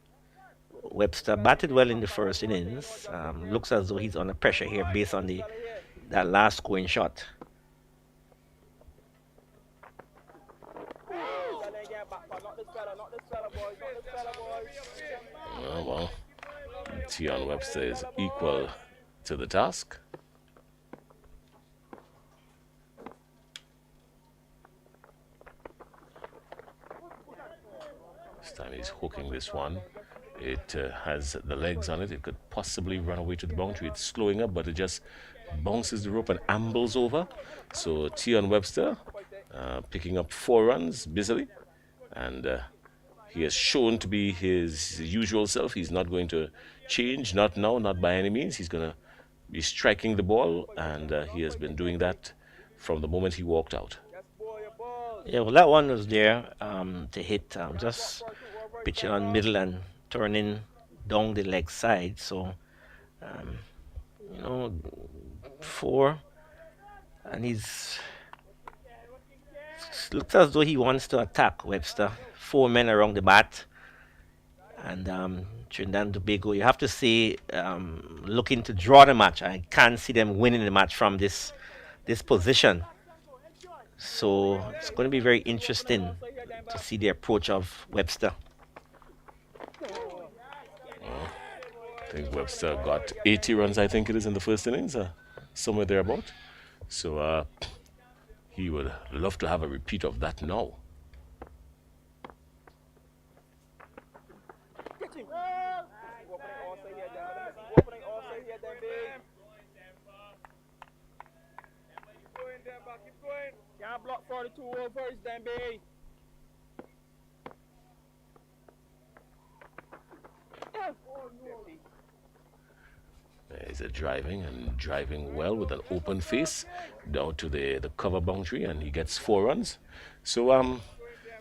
Webster batted well in the first innings. Looks as though he's under pressure here based on that last scoring shot. Well, Tion Webster is equal to the task. This time he's hooking this one. It has the legs on it. It could possibly run away to the boundary. It's slowing up, but it just bounces the rope and ambles over. So Tion Webster picking up 4 runs busily. And he has shown to be his usual self. He's not going to change, not now, not by any means. He's going to be striking the ball, and he has been doing that from the moment he walked out. Yeah, well, that one was there to hit, just pitching on middle and turning down the leg side. So, 4, and he's looks as though he wants to attack Webster. 4 men around the bat, and Trinidad and Tobago, you have to say, looking to draw the match. I can't see them winning the match from this position. So it's going to be very interesting to see the approach of Webster. I think Webster got 80 runs, I think it is, in the first innings, somewhere thereabout. So he would love to have a repeat of that now. Can't block 42 overs, then, B. He's driving well with an open face down to the cover boundary, and he gets 4 runs. So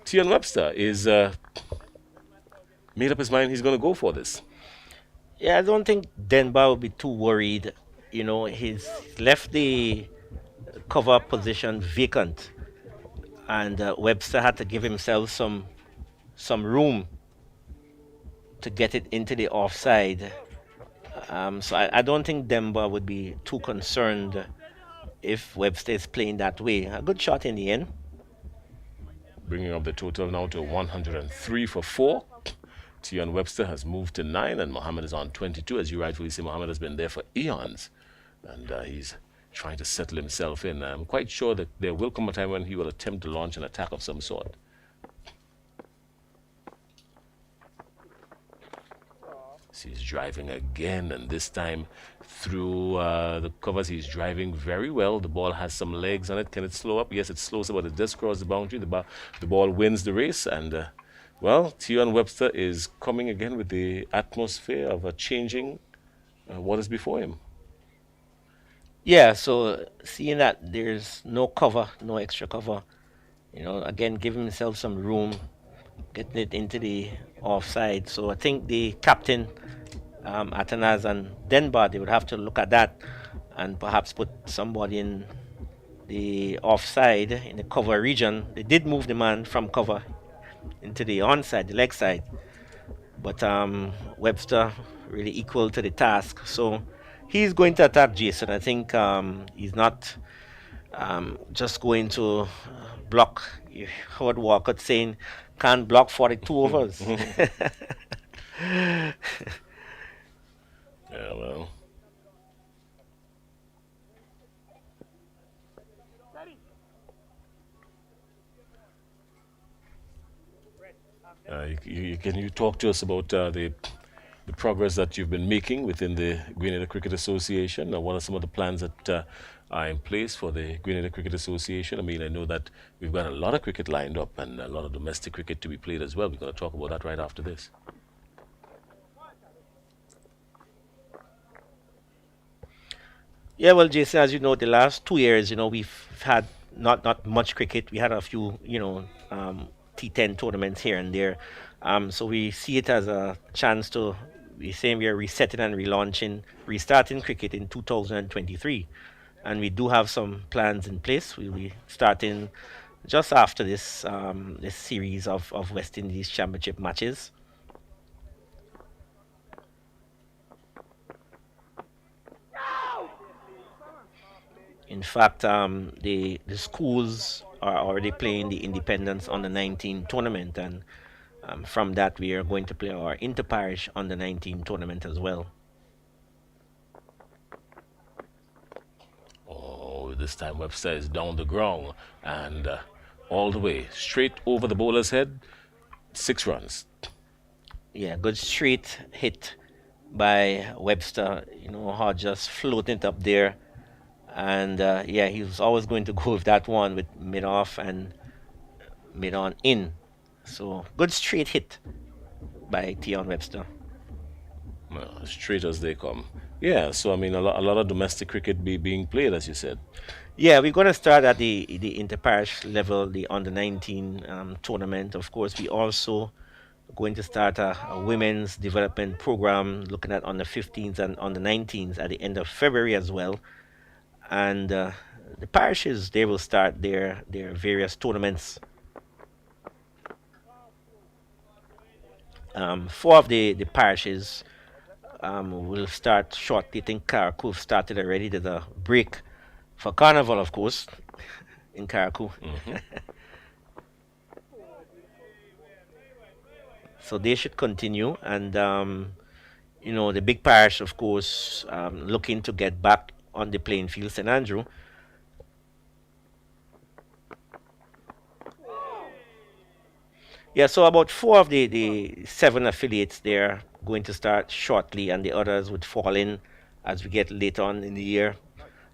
Tion Webster is made up his mind he's going to go for this. Yeah, I don't think Denver will be too worried. He's left the cover position vacant, and Webster had to give himself some room to get it into the offside. So I don't think Denver would be too concerned if Webster is playing that way. A good shot in the end. Bringing up the total now to 103 for 4. Tion Webster has moved to 9, and Mohammed is on 22. As you rightfully say, Mohammed has been there for eons, and he's trying to settle himself in. I'm quite sure that there will come a time when he will attempt to launch an attack of some sort. So he's driving again, and this time through the covers, he's driving very well. The ball has some legs on it. Can it slow up? Yes, it slows up, but it does cross the boundary. The ball wins the race, and Tion Webster is coming again with the atmosphere of a changing what is before him. Yeah, so seeing that there's no cover, no extra cover, again, giving himself some room, getting it into the offside. So I think the captain, Atanas and Denver, they would have to look at that and perhaps put somebody in the offside in the cover region. They did move the man from cover into the onside, the leg side, but Webster really equal to the task. So he's going to attack Jason. I think he's not just going to block. You heard Walker saying, can't block 42 overs. Yeah, well. Can you talk to us about the progress that you've been making within the Grenada Cricket Association? What are some of the plans that are in place for the Grenada Cricket Association? I mean, I know that we've got a lot of cricket lined up and a lot of domestic cricket to be played as well. We're going to talk about that right after this. Yeah, well, Jason, as you know, the last 2 years, we've had not much cricket. We had a few, T10 tournaments here and there. So we see it as a chance to, we're saying we are resetting and restarting cricket in 2023. And we do have some plans in place. We'll be starting just after this series of West Indies Championship matches. In fact, the schools are already playing the Independence Under 19 tournament, and from that we are going to play our inter-parish Under 19 tournament as well. Oh, this time Webster is down the ground and all the way straight over the bowler's head. 6 runs. Yeah, good straight hit by Webster. You know, hard just floating it up there. And yeah, he was always going to go with that one with mid off and mid on in. So good straight hit by Tion Webster. Straight as they come. Yeah, so I mean, a lot of domestic cricket being played, as you said. Yeah, we're going to start at the inter-parish level, the under 19 tournament. Of course, we also going to start a women's development program looking at under 15s and under 19s at the end of February as well. And the parishes, they will start their various tournaments. 4 of the parishes will start shortly. I think Karakou started already. There's a break for Carnival, of course, in Karakou. So they should continue. And, you know, the big parish, of course, looking to get back on the playing field, St. Andrew. Yeah, so about 4 of the 7 affiliates, they're going to start shortly, and the others would fall in as we get later on in the year.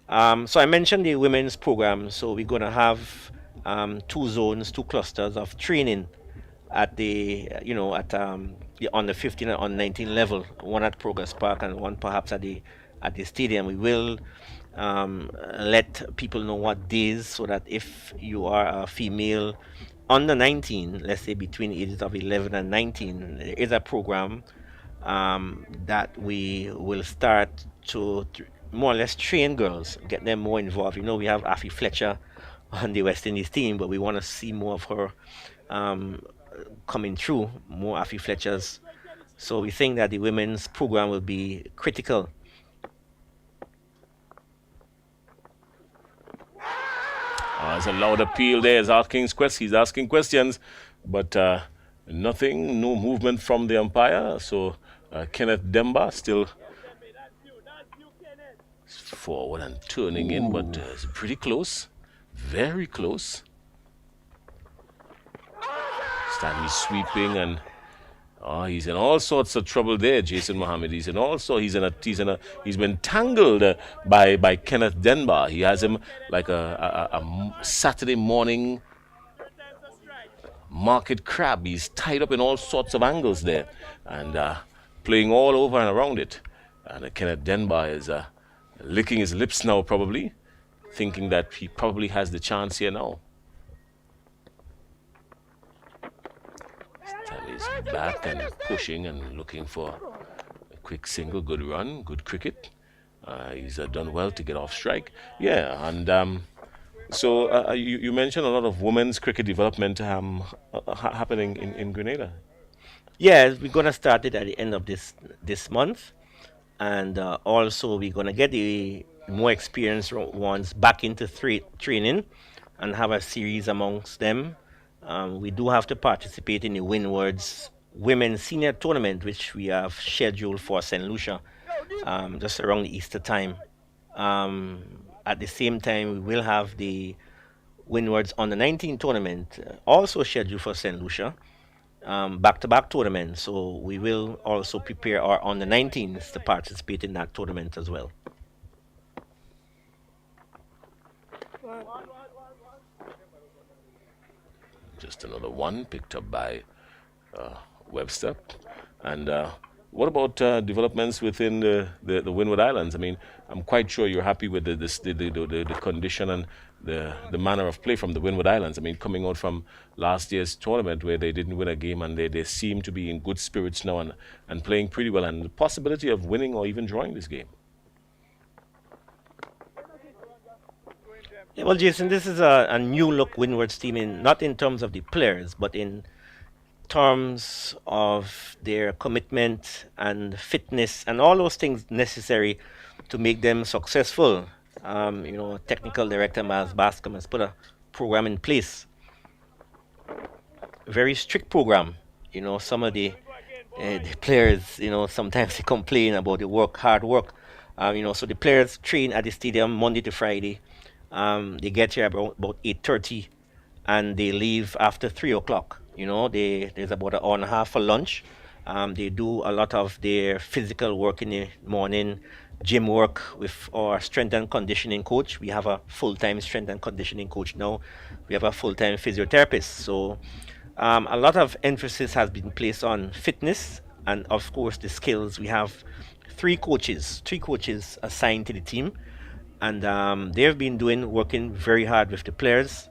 So I mentioned the women's program. So we're going to have 2 zones, 2 clusters of training at the, you know, at the under 15 and under 19 level. One at Progress Park and one perhaps at the stadium. We will let people know what days, so that if you are a female under 19, let's say between the ages of 11 and 19, there is a program that we will start to more or less train girls, get them more involved. You know, we have Afi Fletcher on the West Indies team, but we want to see more of her coming through, more Afi Fletchers. So we think that the women's program will be critical. There's a loud appeal there. He's asking questions, but nothing, no movement from the umpire. So Kenneth Demba still forward and turning in, but it's pretty close, very close. Stanley sweeping, and he's in all sorts of trouble there, Jason Mohammed. He's been tangled by Kenneth Denbar. He has him like a Saturday morning market crab. He's tied up in all sorts of angles there, and playing all over and around it. And Kenneth Denbar is licking his lips now, probably thinking that he probably has the chance here now. He's back and pushing and looking for a quick single. Good run, good cricket. He's done well to get off strike. Yeah, and so you mentioned a lot of women's cricket development happening in Grenada. Yeah, we're going to start it at the end of this month. And also we're going to get the more experienced ones back into training and have a series amongst them. We do have to participate in the Windwards Women's Senior Tournament, which we have scheduled for St. Lucia just around the Easter time. At the same time, we will have the Windwards Under 19 tournament also scheduled for St. Lucia, back-to-back tournament. So we will also prepare our Under 19s to participate in that tournament as well. Just another one picked up by Webster. And what about developments within the Windward Islands? I mean, I'm quite sure you're happy with the condition and the manner of play from the Windward Islands. I mean, coming out from last year's tournament where they didn't win a game, and they seem to be in good spirits now and playing pretty well, and the possibility of winning or even drawing this game. Yeah, well, Jason, this is a new look Windwards team, not in terms of the players, but in terms of their commitment and fitness and all those things necessary to make them successful. Technical director Miles Bascom has put a program in place, a very strict program. Some of the players, sometimes they complain about the hard work. So the players train at the stadium Monday to Friday. They get here about 8:30, and they leave after 3 o'clock. There's about an hour and a half for lunch. They do a lot of their physical work in the morning, gym work with our strength and conditioning coach. We have a full-time strength and conditioning coach now. We have a full-time physiotherapist. So a lot of emphasis has been placed on fitness and, of course, the skills. We have three coaches assigned to the team, and they've been working very hard with the players,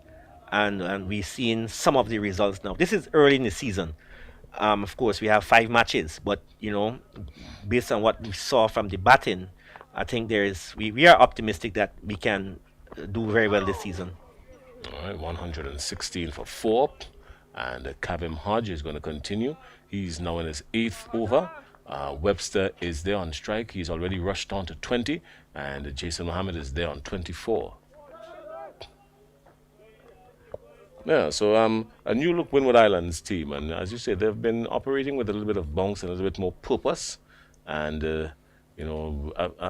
and we've seen some of the results now. This is early in the season. Of course, we have 5 matches, but based on what we saw from the batting, I think we are optimistic that we can do very well this season. All right, 116 for 4. And Kavim Hodge is going to continue. He's now in his 8th over. Webster is there on strike. He's already rushed on to 20. And Jason Mohammed is there on 24. Yeah, so a new look Windward Islands team. And as you said, they've been operating with a little bit of bounce and a little bit more purpose. And,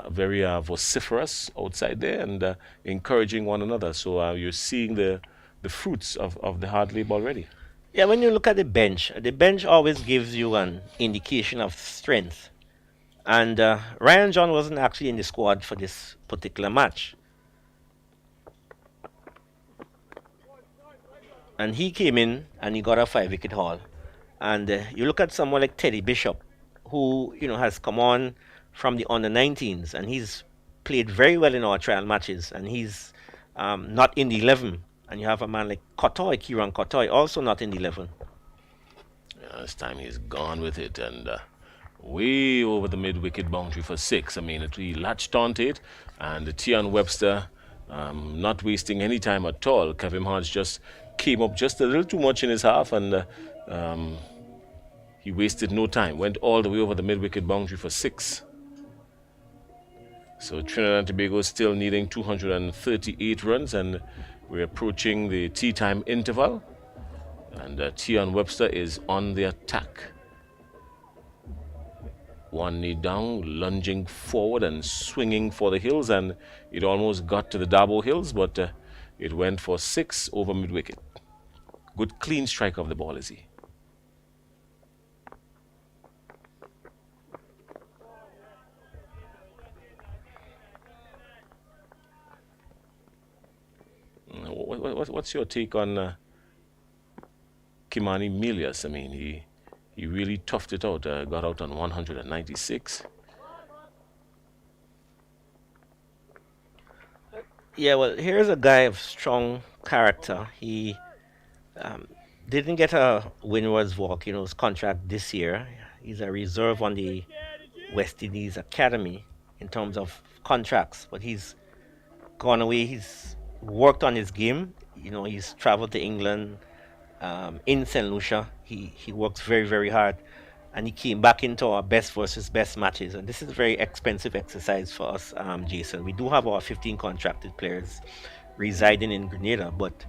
very vociferous outside there and encouraging one another. So you're seeing the fruits of the hard labor already. Yeah, when you look at the bench always gives you an indication of strength. And Ryan John wasn't actually in the squad for this particular match. And he came in and he got a 5-wicket haul. And you look at someone like Teddy Bishop, who has come on from the under-19s, and he's played very well in our trial matches, and he's not in the 11. And you have a man like Kieran Kotoy, also not in the 11. Yeah, this time he's gone with it and way over the mid-wicket boundary for 6. I mean, he latched onto it, and Tian Webster, not wasting any time at all. Kevin Hodge just came up just a little too much in his half, and he wasted no time. Went all the way over the mid-wicket boundary for 6. So Trinidad and Tobago is still needing 238 runs, and we're approaching the tea time interval. And Tian Webster is on the attack. One knee down, lunging forward and swinging for the hills, and it almost got to the Dabo Hills, but it went for 6 over mid-wicket. Good clean strike of the ball, is he? What's your take on Kimani Milias? I mean, he really toughed it out, got out on 196. Yeah, well, here's a guy of strong character. He didn't get a Windwards walk, his contract this year. He's a reserve on the West Indies Academy in terms of contracts, but he's gone away. He's worked on his game. He's traveled to England, in St. Lucia. He works very, very hard, and he came back into our best versus best matches. And this is a very expensive exercise for us, Jason. We do have our 15 contracted players residing in Grenada, but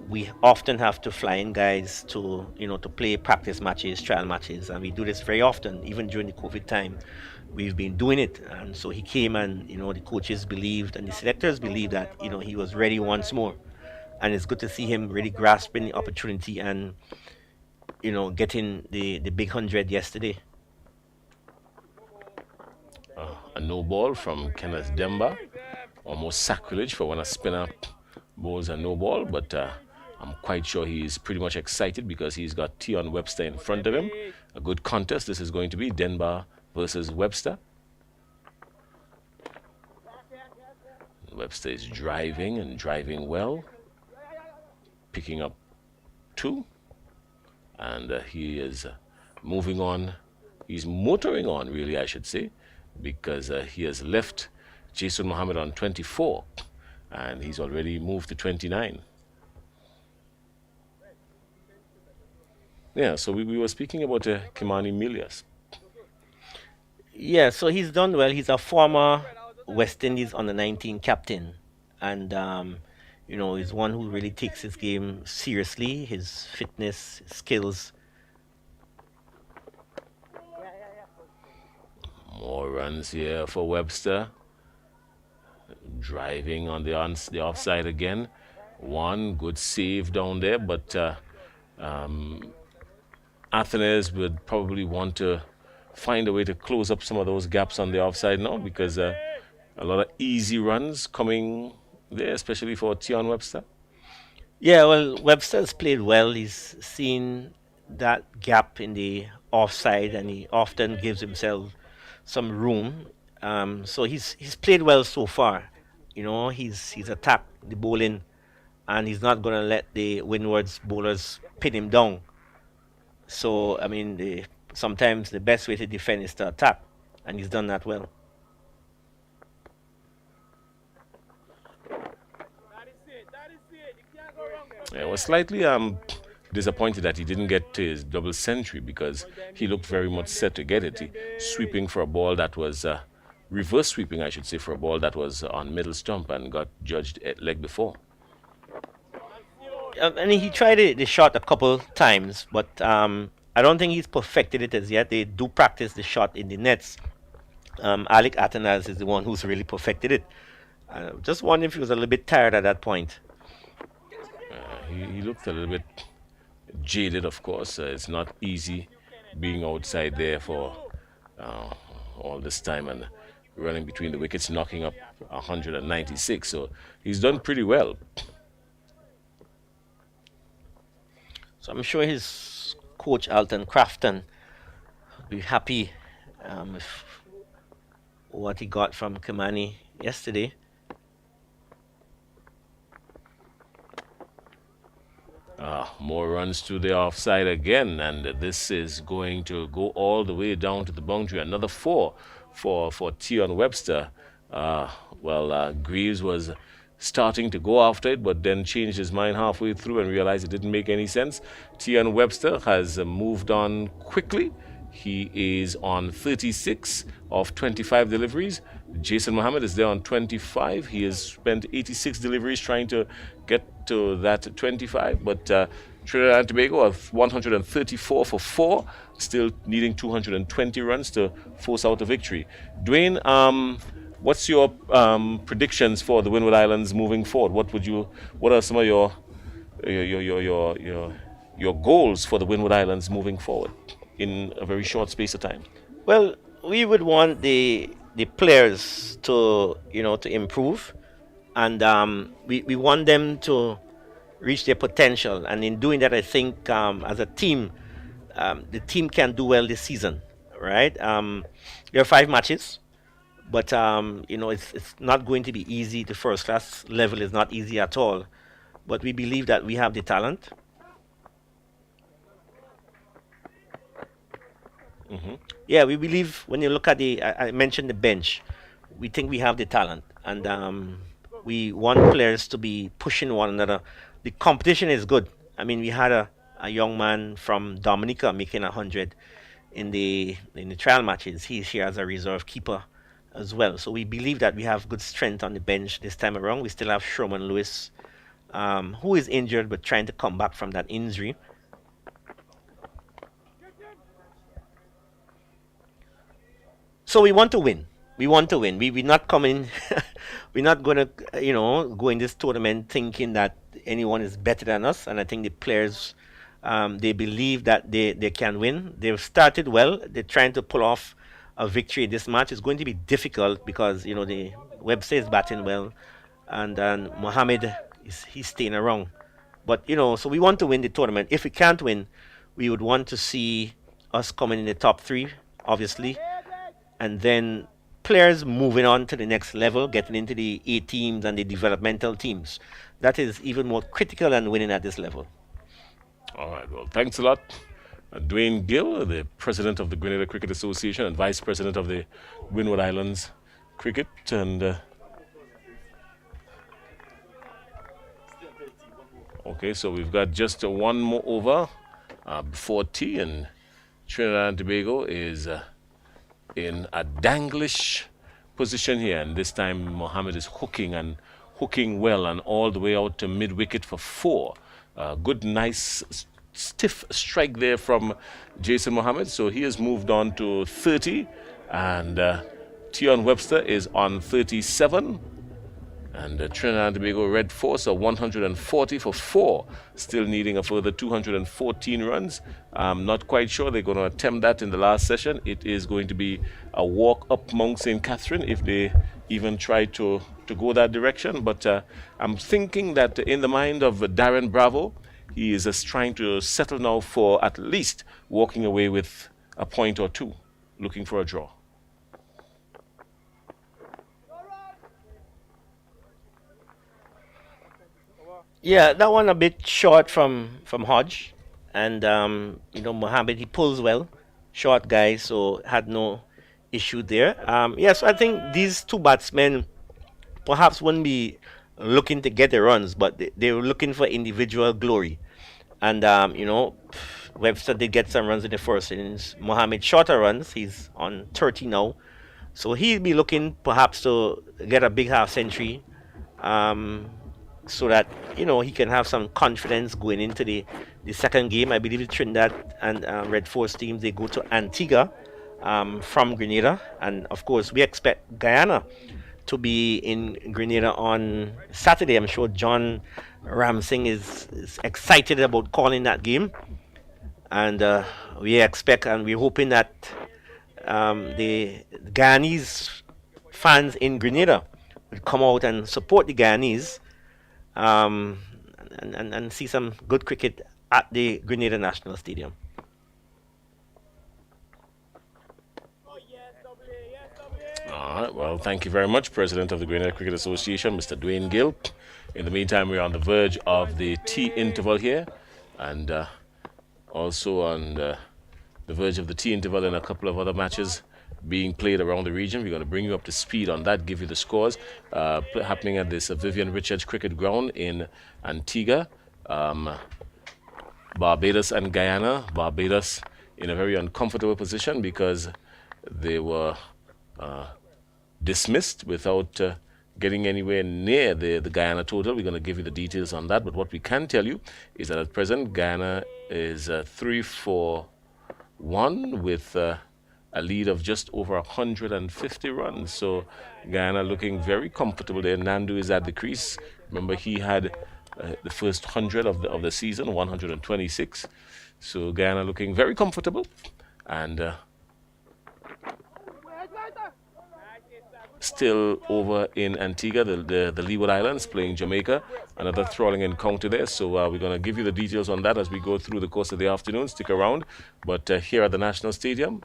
we often have to fly in guys to play practice matches, trial matches, and we do this very often, even during the COVID time. We've been doing it, and so he came, and the coaches believed and the selectors believed that he was ready once more, and it's good to see him really grasping the opportunity and getting the big 100 yesterday. A no ball from Kenneth Demba, almost sacrilege for when a spinner bowls a no ball, but I'm quite sure he's pretty much excited because he's got Tion Webster in front of him. A good contest this is going to be, Denver versus Webster. Webster is driving and driving well, picking up 2, and he is moving on. He's motoring on, really, I should say, because he has left Jason Mohammed on 24, and he's already moved to 29. Yeah, so we were speaking about Kimani Milias. Yeah, so he's done well. He's a former West Indies under 19 captain, and he's one who really takes his game seriously, his fitness, his skills. More runs here for Webster. Driving on the offside again. One good save down there, but Athenaeus would probably want to find a way to close up some of those gaps on the offside now, because a lot of easy runs coming there, especially for Tion Webster. Yeah, well, Webster's played well. He's seen that gap in the offside, and he often gives himself some room. So he's played well so far. He's attacked the bowling, and he's not going to let the Windwards bowlers pin him down. So, I mean, sometimes the best way to defend is to attack, and he's done that well. Yeah, I was slightly disappointed that he didn't get to his double century, because he looked very much set to get it. Sweeping for a ball that was reverse sweeping, I should say, for a ball that was on middle stump and got judged at leg before. And he tried the shot a couple times, but I don't think he's perfected it as yet. They do practice the shot in the nets. Alec Athenaeus is the one who's really perfected it. Just wondering if he was a little bit tired at that point. He looked a little bit jaded, of course. It's not easy being outside there for all this time and running between the wickets, knocking up 196. So he's done pretty well. So I'm sure his coach, Alton Crafton, will be happy with what he got from Kimani yesterday. More runs to the offside again, and this is going to go all the way down to the boundary. Another 4 for Tion Webster. Greaves was starting to go after it, but then changed his mind halfway through and realized it didn't make any sense. Tion Webster has moved on quickly. He is on 36 of 25 deliveries. Jason Mohammed is there on 25. He has spent 86 deliveries trying to get to that 25, but Trinidad and Tobago of 134 for 4, still needing 220 runs to force out a victory. Dwayne, what's your predictions for the Windward Islands moving forward? What are some of your goals for the Windward Islands moving forward in a very short space of time? Well, we would want the players to improve, and we want them to reach their potential. And in doing that, I think as a team, the team can do well this season, right? There are 5 matches, but it's not going to be easy. The first class level is not easy at all, but we believe that we have the talent. Mm-hmm. Yeah, we believe when you look at I mentioned the bench, we think we have the talent, and we want players to be pushing one another. The competition is good. I mean, we had a young man from Dominica making 100 in the trial matches. He's here as a reserve keeper as well. So we believe that we have good strength on the bench this time around. We still have Sherman Lewis, who is injured but trying to come back from that injury. So we want to win. We're not coming. We're not going to, go in this tournament thinking that anyone is better than us. And I think the players, they believe that they can win. They've started well. They're trying to pull off a victory this match. It's going to be difficult because the Webster is batting well, and Mohammed he's staying around. But so we want to win the tournament. If we can't win, we would want to see us coming in the top 3, obviously, and then players moving on to the next level, getting into the A teams and the developmental teams. That is even more critical than winning at this level. All right, well, thanks a lot. Dwayne Gill, the president of the Grenada Cricket Association and vice president of the Windward Islands Cricket. And okay, so we've got just one more over before tea, and Trinidad and Tobago is in a danglish position here, and this time Mohammed is hooking well and all the way out to mid wicket for 4. Good, nice, stiff strike there from Jason Mohammed. So he has moved on to 30, and Tion Webster is on 37. And Trinidad and Tobago Red Force are 140 for 4, still needing a further 214 runs. I'm not quite sure they're going to attempt that in the last session. It is going to be a walk up Mount St. Catherine if they even try to go that direction. But I'm thinking that in the mind of Darren Bravo, he is just trying to settle now for at least walking away with a point or 2, looking for a draw. Yeah, that one a bit short from Hodge, and Mohammed, he pulls well, short guy, so had no issue there. Yes, I think these two batsmen perhaps wouldn't be looking to get the runs, but they were looking for individual glory, and Webster did get some runs in the first innings. Mohammed shorter runs, he's on 30 now, so he'll be looking perhaps to get a big half century. So that he can have some confidence going into the second game. I believe the Trinidad and Red Force teams, they go to Antigua from Grenada, and of course we expect Guyana to be in Grenada on Saturday. I'm sure John Ramsing is excited about calling that game, and we expect and we're hoping that the Guyanese fans in Grenada will come out and support the Guyanese. And see some good cricket at the Grenada National Stadium. All right, well, thank you very much, President of the Grenada Cricket Association, Mr. Dwayne Gill. In the meantime, we're on the verge of the tea interval here, and also on the verge of the tea interval in a couple of other matches being played around the region. We're going to bring you up to speed on that, give you the scores happening at this Vivian Richards Cricket Ground in Antigua. Barbados and Guyana. Barbados in a very uncomfortable position because they were dismissed without getting anywhere near the Guyana total. We're going to give you the details on that, but what we can tell you is that at present Guyana is 3-4-1 with a lead of just over 150 runs. So Guyana looking very comfortable there. Nandu is at the crease. Remember, he had the first 100 of the season, 126. So Guyana looking very comfortable. And still over in Antigua, the Leeward Islands playing Jamaica. Another thrilling encounter there. So we're going to give you the details on that as we go through the course of the afternoon. Stick around. But here at the National Stadium,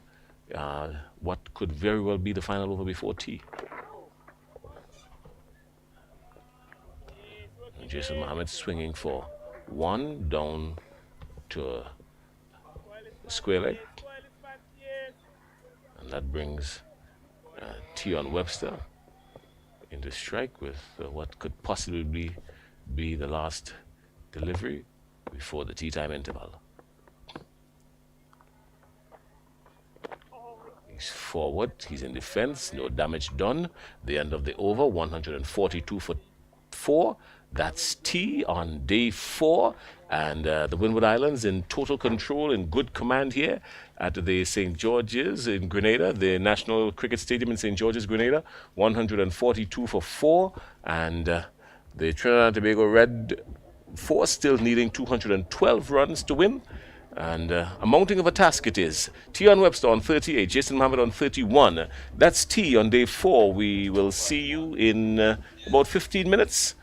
what could very well be the final over before tea. Jason Mohammed swinging for 1 down to a square leg, and that brings Tion Webster into strike with what could possibly be the last delivery before the tea time interval. He's forward, he's in defense, no damage done. The end of the over, 142 for 4. That's tea on day 4. And the Windward Islands in total control, in good command here at the St. George's in Grenada, the National Cricket Stadium in St. George's, Grenada, 142 for 4. And the Trinidad and Tobago Red Force still needing 212 runs to win. And a mounting of a task it is. Tion Webster on 38, Jason Mohammed on 31. That's tea on day 4. We will see you in about 15 minutes.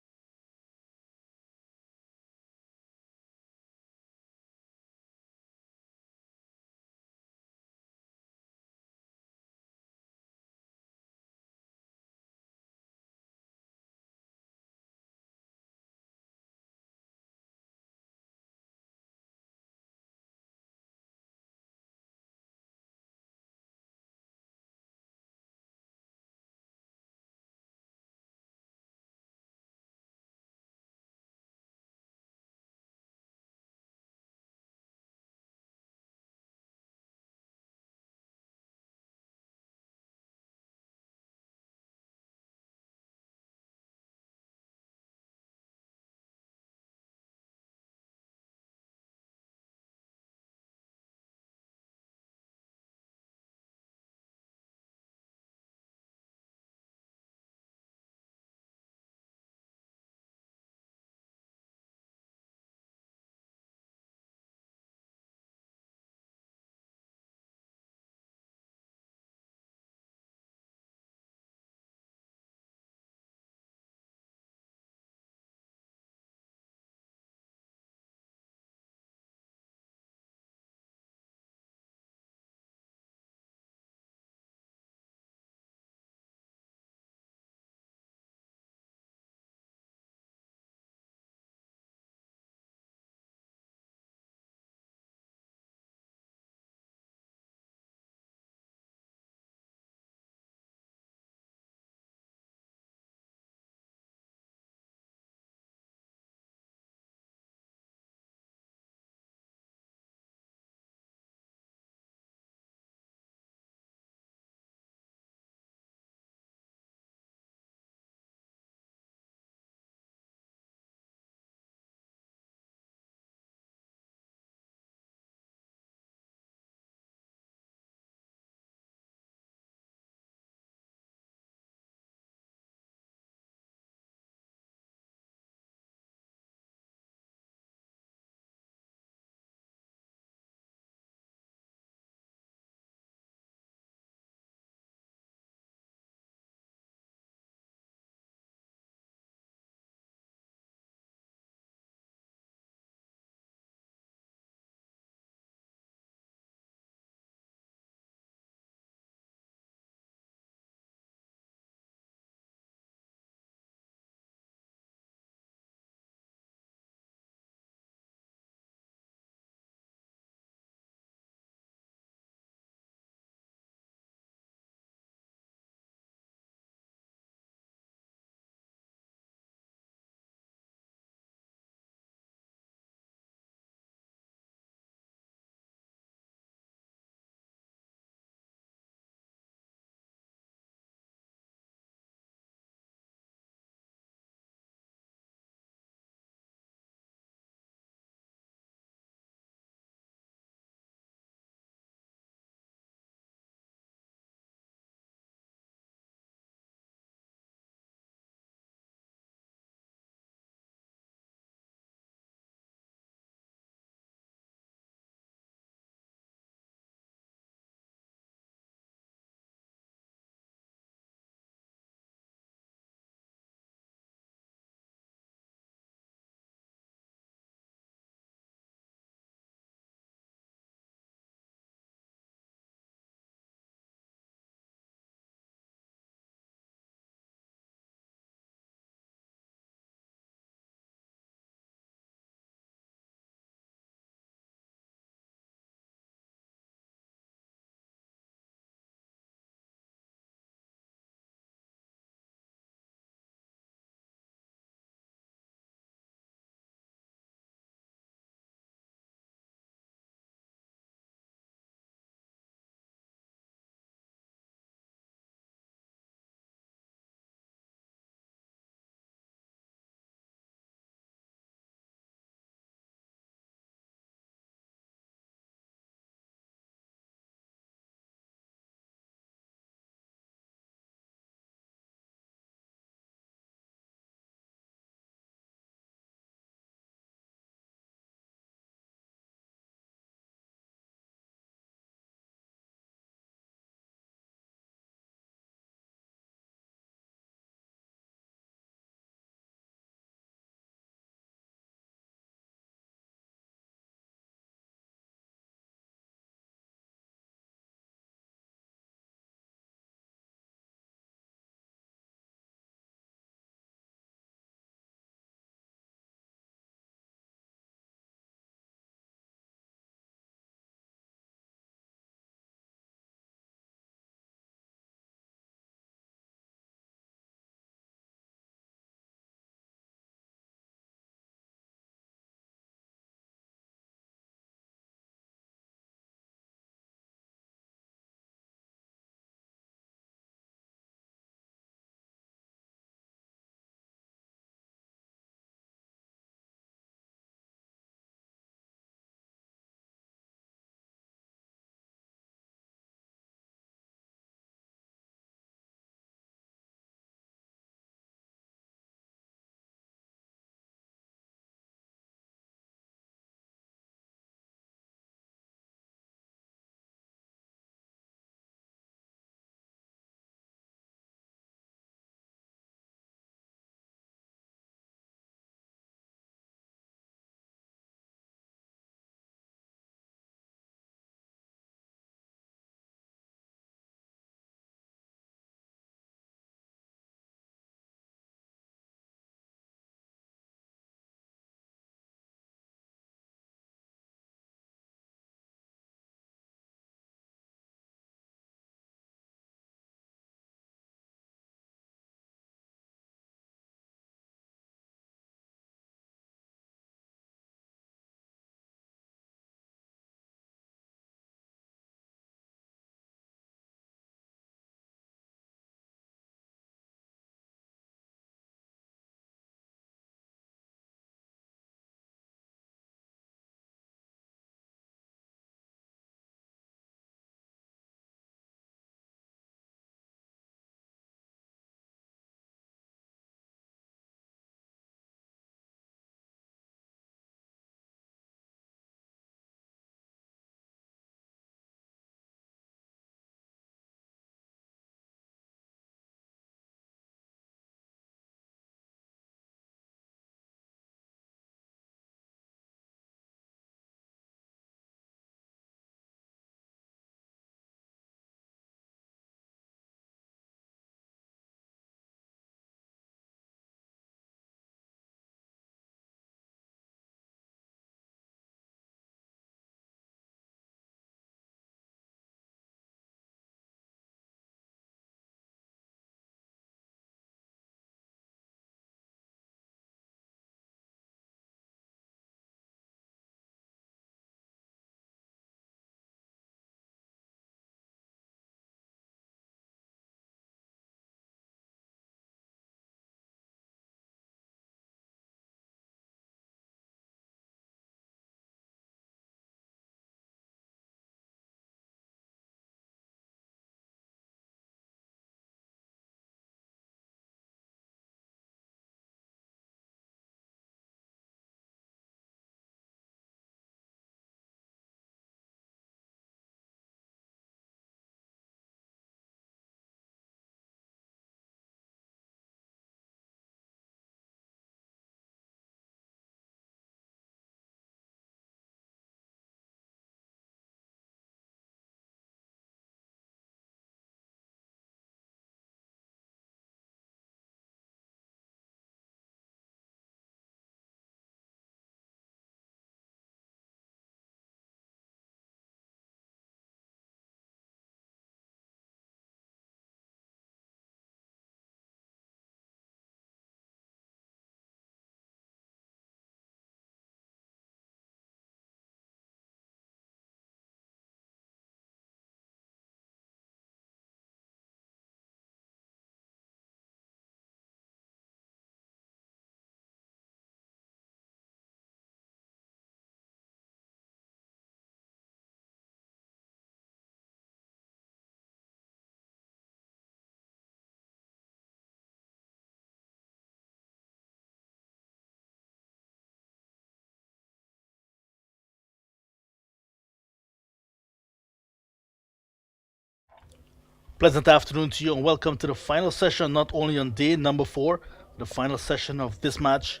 Pleasant afternoon to you and welcome to the final session, not only on day number 4, the final session of this match.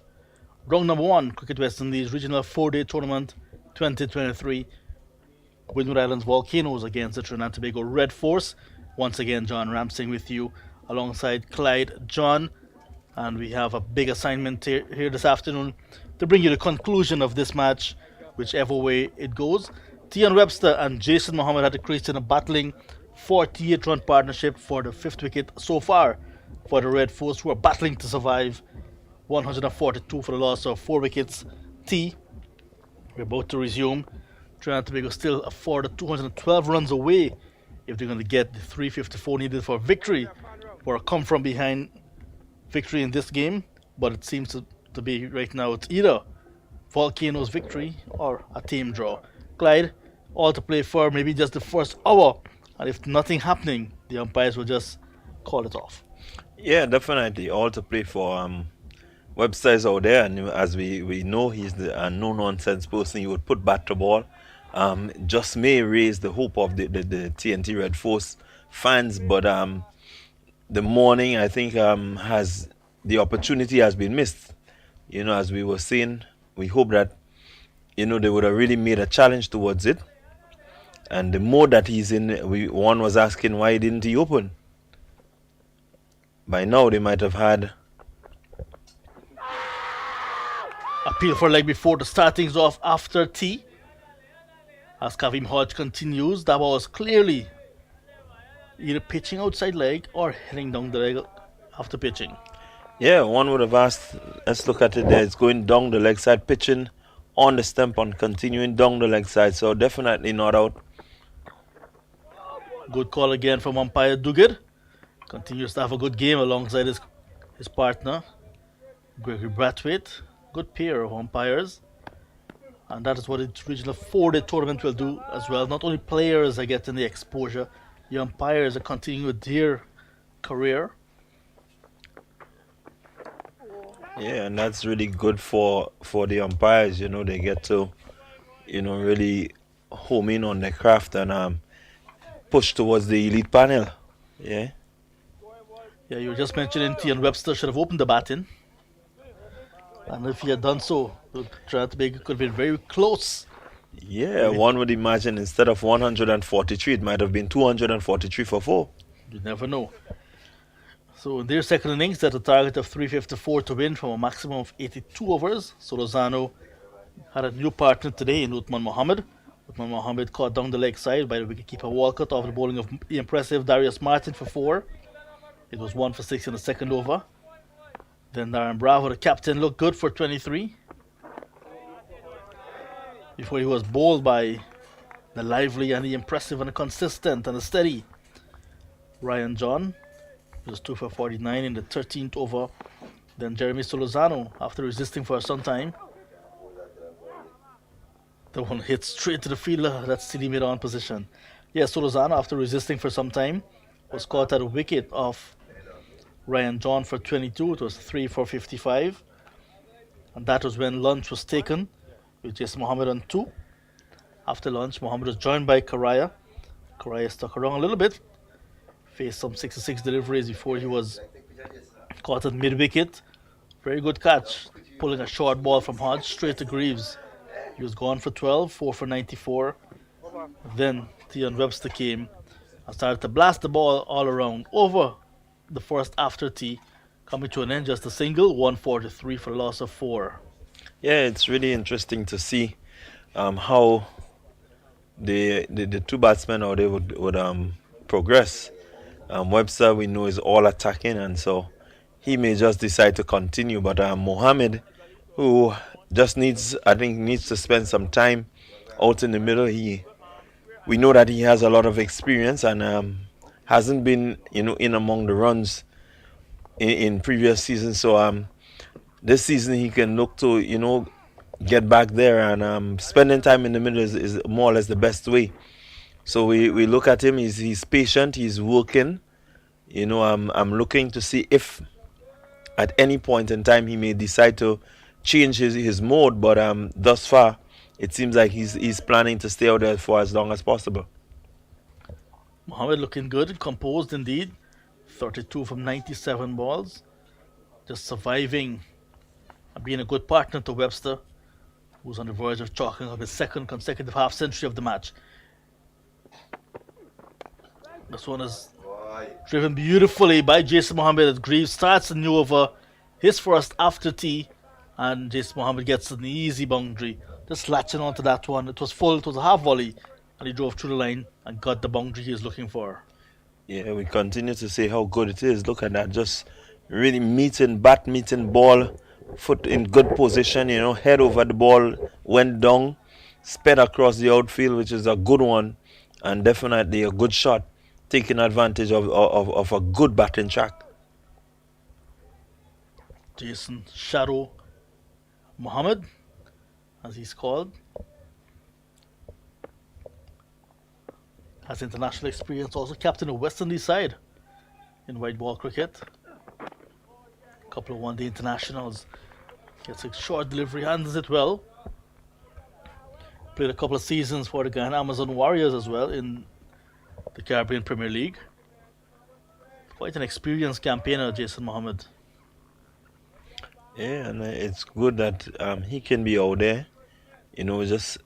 Round number 1, Cricket West Indies Regional 4-Day Tournament 2023. Windward Islands Volcanoes against the Trinidad and Tobago Red Force. Once again, John Ramsing with you alongside Clyde, John. And we have a big assignment here this afternoon to bring you the conclusion of this match, whichever way it goes. Tian Webster and Jason Mohammed had the crease in a battling 48-run partnership for the 5th wicket so far for the Red Force, who are battling to survive. 142 for the loss of 4 wickets. We're about to resume. Trinidad and Tobago still afforded 212 runs away if they're going to get the 354 needed for victory, for a come from behind victory in this game. But it seems to be right now it's either Volcanoes victory or a team draw. Clyde, all to play for maybe just the first hour, and if nothing happening, the umpires will just call it off. Yeah, definitely. All to play for. Webster is out there, and as we know, he's the no-nonsense person. He would put bat to ball. Just may raise the hope of the TNT Red Force fans, but the morning, I think, has the opportunity has been missed. As we were saying, we hope that, they would have really made a challenge towards it. And the more that he's in, one was asking why didn't he open? By now they might have had appeal for leg before the startings off after tea. As Kavim Hodge continues, that was clearly either pitching outside leg or heading down the leg after pitching. Yeah, one would have asked, let's look at it there. It's going down the leg side, pitching on the stump and continuing down the leg side. So definitely not out. Good call again from umpire Duguid. Continues to have a good game alongside his partner, Gregory Brathwaite. Good pair of umpires. And that is what the regional 4-day tournament will do as well. Not only players are getting the exposure, the umpires are continuing with their career. Yeah, and that's really good for the umpires. They get to, really home in on their craft and push towards the elite panel. Yeah. Yeah, you were just mentioning Tian Webster should have opened the batting. And if he had done so, Trinidad and Tobago could have been very close. Yeah, one would imagine instead of 143, it might have been 243 for 4. You never know. So in their second innings, they had a target of 354 to win from a maximum of 82 overs. So Lozano had a new partner today in Uthman Mohammed. Uthman Mohammed caught down the leg side by the wicketkeeper Walcott off the bowling of the impressive Darius Martin for 4. It was 1 for 6 in the second over. Then Darren Bravo, the captain, looked good for 23. Before he was bowled by the lively and the impressive and the consistent and the steady Ryan John. He was 2 for 49 in the 13th over. Then Jeremy Solozano, after resisting for some time. The one hit straight to the fielder that's Sidney mid on position. Yes, Solozano, after resisting for some time, was caught at a wicket of Ryan John for 22. It was 3 for 55. And that was when lunch was taken with Jason Mohammed on 2. After lunch, Mohammed was joined by Karaya. Karaya stuck around a little bit, faced some 66 deliveries before he was caught at mid-wicket. Very good catch, pulling a short ball from Hodge straight to Greaves. He was gone for 12, 4 for 94. Then Tian Webster came and started to blast the ball all around over the first after tea, coming to an end just a single, 143 for a loss of 4. Yeah, it's really interesting to see how the two batsmen out there would progress. Webster, we know, is all attacking, and so he may just decide to continue. But Mohammed, who just needs to spend some time out in the middle. We know that he has a lot of experience and hasn't been in among the runs in previous seasons. So this season he can look to get back there, and spending time in the middle is more or less the best way. So we look at him. He's patient. He's working. I'm looking to see if at any point in time he may decide to change his mode. But thus far, it seems like he's planning to stay out there for as long as possible. Mohammed looking good, composed indeed. 32 from 97 balls. Just surviving and being a good partner to Webster, who's on the verge of chalking up his second consecutive half century of the match. This one is driven beautifully by Jason Mohammed as Greaves starts a new over, his first after tea, and Jason Mohammed gets an easy boundary. Just latching onto that one. It was full, it was a half volley, and he drove through the line and got the boundary he was looking for. Yeah, we continue to say how good it is. Look at that, just really meeting ball, foot in good position, head over the ball, went down, sped across the outfield, which is a good one, and definitely a good shot, taking advantage of a good batting track. Jason Shadow Mohammed, as he's called, has international experience, also captain of West Indies side in white ball cricket. A couple of one-day internationals. Gets a short delivery, handles it well. Played a couple of seasons for the Guyana Amazon Warriors as well in the Caribbean Premier League. Quite an experienced campaigner, Jason Mohammed. Yeah, and it's good that he can be out there, just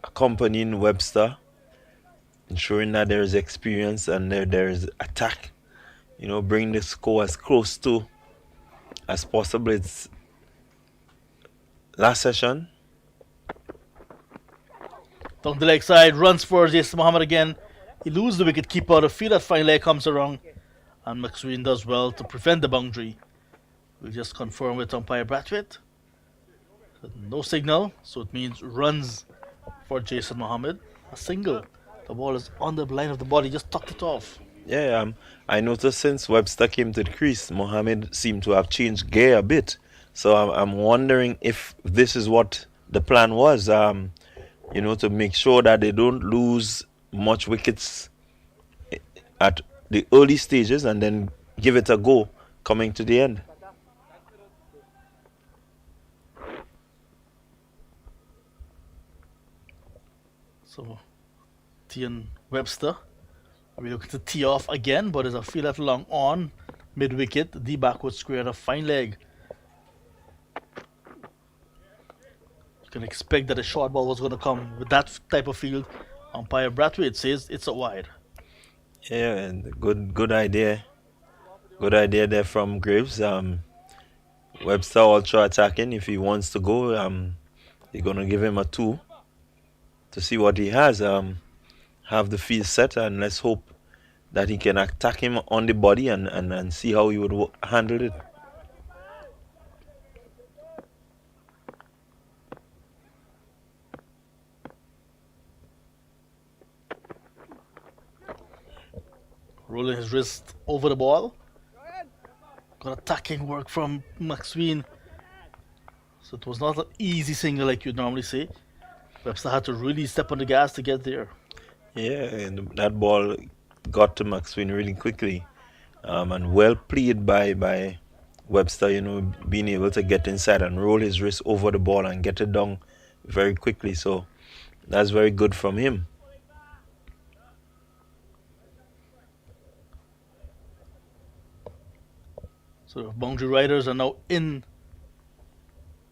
accompanying Webster, ensuring that there is experience and there is attack. Bring the score as close to as possible. It's last session. Down the leg side, runs for Jason Mohammed again. He loses the wicket keeper. The field at fine leg comes around, and McSween does well to prevent the boundary. We'll just confirm with umpire Brathwaite. No signal, so it means runs for Jason Mohammed. A single. The ball is on the line of the body, just tucked it off. Yeah, I noticed since Webster came to the crease, Mohammed seemed to have changed gear a bit. So I'm wondering if this is what the plan was, to make sure that they don't lose much wickets at the early stages and then give it a go coming to the end. So, Tian Webster. We're looking to tee off again, but there's a field at long on mid wicket. The backward square and a fine leg. You can expect that a short ball was going to come with that type of field. Umpire Brathwaite says it's a wide. Yeah, and good idea. Good idea there from Graves. Webster ultra attacking. If he wants to go, you're gonna give him a 2 to see what he has. Have the field set, and let's hope that he can attack him on the body and see how he would handle it. Rolling his wrist over the ball. Got attacking work from McSween. So it was not an easy single like you'd normally say. Webster had to really step on the gas to get there. Yeah, and that ball got to McSween really quickly. And well played by Webster, being able to get inside and roll his wrist over the ball and get it down very quickly. So that's very good from him. So boundary riders are now in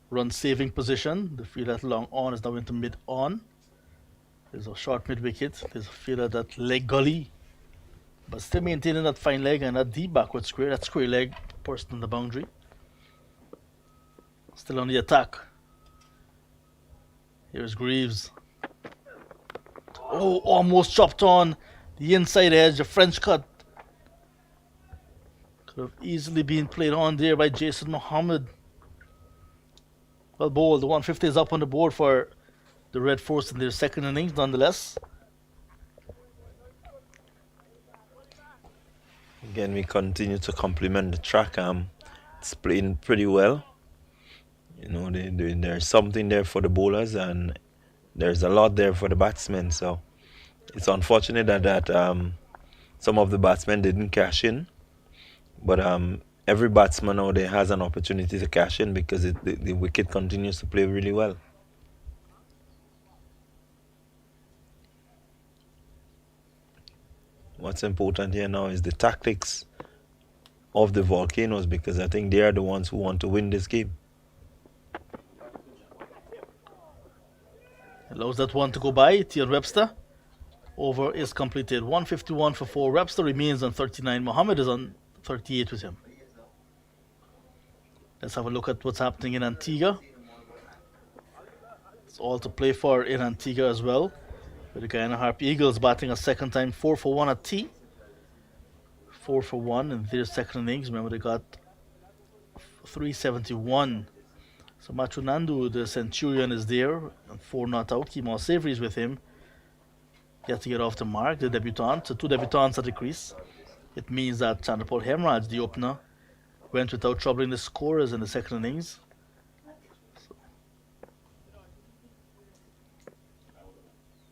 run saving position. The field at long on is now into mid on. There's a short mid wicket. There's a field at that leg gully, but still maintaining that fine leg and that deep backward square, that square leg person on the boundary. Still on the attack. Here's Greaves. Oh, almost chopped on the inside edge, a French cut. Could have easily been played on there by Jason Mohammed. Well bowled. The 150 is up on the board for the Red Force in their second innings, nonetheless. Again, we continue to compliment the track. It's playing pretty well. There's something there for the bowlers, and there's a lot there for the batsmen. So it's unfortunate that some of the batsmen didn't cash in. But every batsman out there has an opportunity to cash in because the wicket continues to play really well. what's important here now is the tactics of the Volcanoes, because I think they are the ones who want to win this game. Allows that one to go by. Tian Webster. Over is completed. 151 for 4. Webster remains on 39. Mohammed is on 38 with him. Let's have a look at what's happening in Antigua. It's all to play for in Antigua as well. With the Guyana Harp Eagles batting a second time, 4 for 1 at tea. 4 for 1 in their second innings. Remember, they got 371. So Machu Nandu, the Centurion, is there. And 4 not out. Kemal Savory is with him. Yet to get off the mark. The debutant. So 2 debutants at the crease. It means that Chandrapal Hemraj, the opener, went without troubling the scorers in the second innings.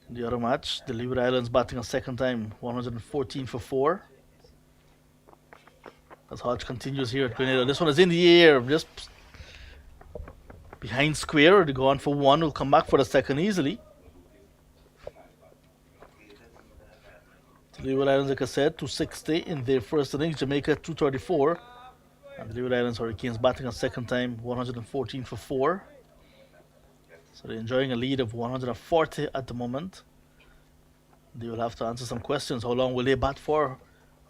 The other match, the Leeward Islands batting a second time, 114 for 4. As Hodge continues here at Grenada. This one is in the air, just behind square. They go on for 1, will come back for the second easily. The Leeward Islands, like I said, 260 in their first innings. Jamaica 234. And the Leeward Islands Hurricanes batting a second time, 114 for 4. So they're enjoying a lead of 140 at the moment. They will have to answer some questions. How long will they bat for?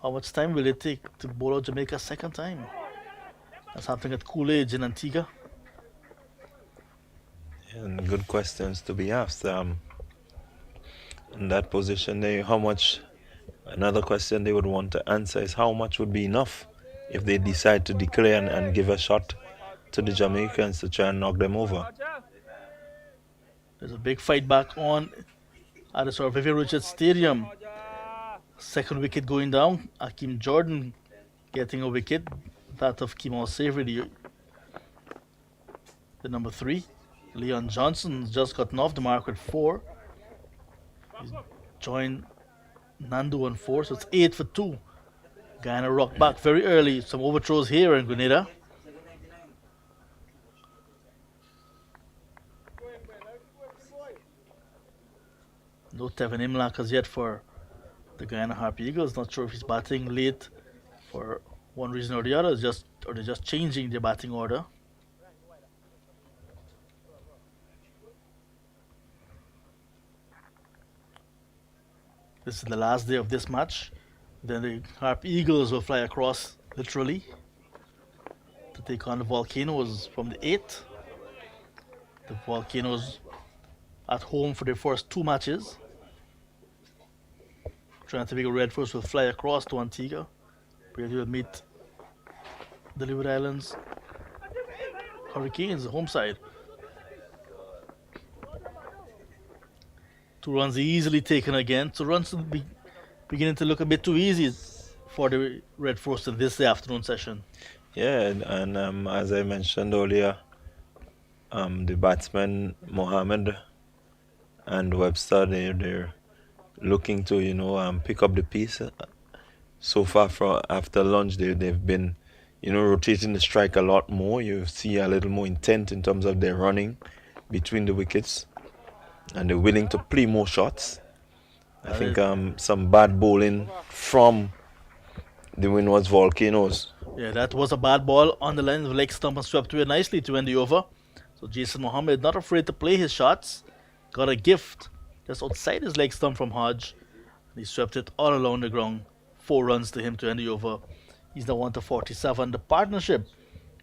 How much time will it take to bowl out Jamaica a second time? That's happening at Coolidge in Antigua. And good questions to be asked. In that position, another question they would want to answer is how much would be enough if they decide to declare and give a shot to the Jamaicans to try and knock them over. There's a big fight back on at the Sir Vivian Richards Stadium. Second wicket going down. Akeem Jordan getting a wicket. That of Kemal Savory, the number 3. Leon Johnson just gotten off the mark with 4. He's joined Nandu on 4, so it's 8 for 2. Guyana rock back very early. Some overthrows here in Grenada. No Tevin Imlach as yet for the Guyana Harp Eagles. Not sure if he's batting late for one reason or the other. Or they're just changing their batting order. This is the last day of this match. Then the Harp Eagles will fly across, literally, to take on the Volcanoes from the 8th. The Volcanoes at home for their first 2 matches. Trinidad Red Force will fly across to Antigua, where they will meet the Leeward Islands Hurricanes, the home side. 2 runs easily taken again. 2 runs will be beginning to look a bit too easy for the Red Force in this afternoon session. Yeah, and as I mentioned earlier, the batsmen Mohammed and Webster, they're looking to pick up the pace. So far, after lunch, they've been rotating the strike a lot more. You see a little more intent in terms of their running between the wickets, and they're willing to play more shots. I think some bad bowling from the Windwards Volcanoes. Yeah, that was a bad ball on the line of leg stump and swept away nicely to end the over. So Jason Mohammed not afraid to play his shots. Got a gift just outside his leg stump from Hodge. And he swept it all along the ground. 4 runs to him to end the over. He's now on to 47. The partnership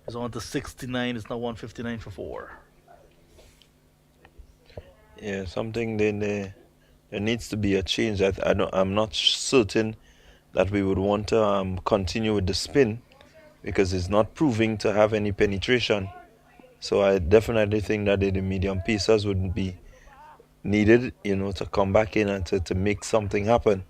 is on to 69. It's now 159 for 4. Yeah, something there needs to be a change. I'm not certain that we would want to continue with the spin, because it's not proving to have any penetration. So I definitely think that the medium pacers would be needed, to come back in and to make something happen.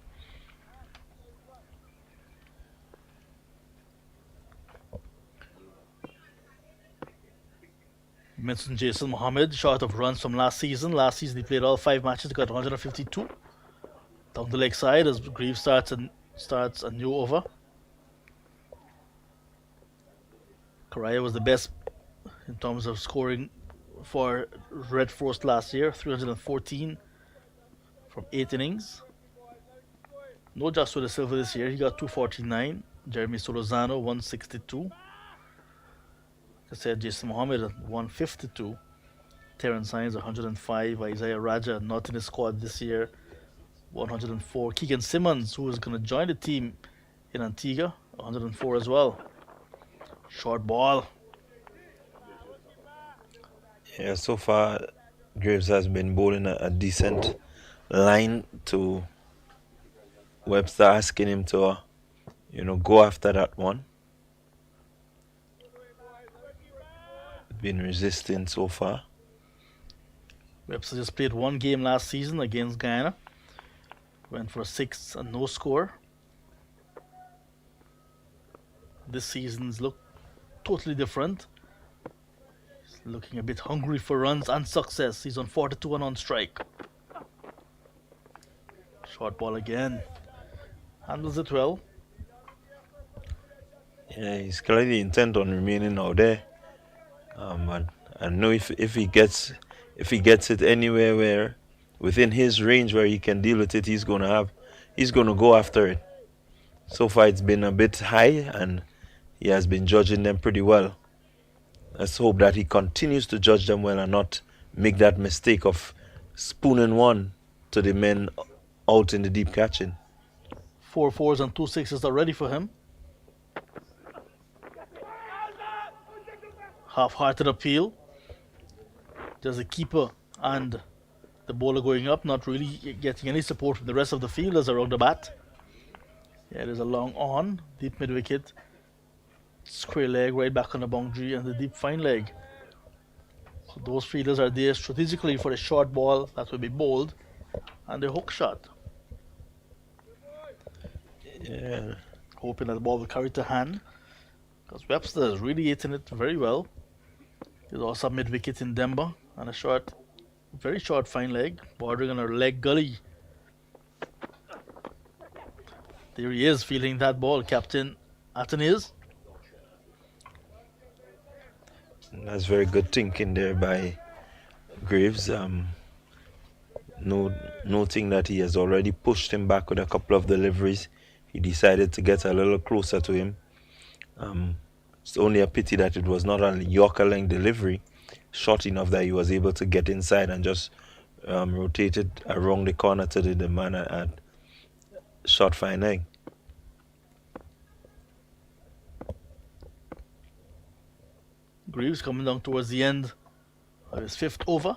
You mentioned Jason Mohammed, short of runs from last season. Last season he played all 5 matches, got 152. Down the leg side as Grieve starts a new over. Correa was the best in terms of scoring for Red Force last year, 314 from 8 innings. No Joshua De Silva this year. He got 249. Jeremy Solozano 162. I said Jason Mohammed 152. Terrence Hines 105. Isaiah Raja not in the squad this year 104. Keegan Simmons, who is going to join the team in Antigua, 104 as well. Short ball. Yeah, so far Graves has been bowling a decent line to Webster, asking him to, go after that one. Been resisting so far. Webster just played one game last season against Guyana. Went for 6 and no score. This season's look totally different. He's looking a bit hungry for runs and success. He's on 42 and on strike. Short ball again. Handles it well. Yeah, he's clearly intent on remaining out there. And I know if he gets it anywhere where within his range where he can deal with it, he's gonna go after it. So far it's been a bit high and he has been judging them pretty well. Let's hope that he continues to judge them well and not make that mistake of spooning one to the men out in the deep catching. 4 fours and 2 sixes are ready for him. Half-hearted appeal. There's a keeper and the bowler going up, not really getting any support from the rest of the fielders around the bat. Yeah, there's a long on, deep mid-wicket. Square leg right back on the boundary and the deep fine leg. So those fielders are there strategically for a short ball that will be bowled and a hook shot. Yeah. Hoping that the ball will carry to hand because Webster is really hitting it very well. There's also a mid-wicket in Denver and a very short fine leg, bordering on a leg gully. There he is, feeling that ball, Captain Athanaze. That's very good thinking there by Graves. Noting that he has already pushed him back with a couple of deliveries, he decided to get a little closer to him. It's only a pity that it was not a Yorker length delivery, short enough that he was able to get inside and just rotate it around the corner to the man at short fine leg. Greaves coming down towards the end of his 5th over.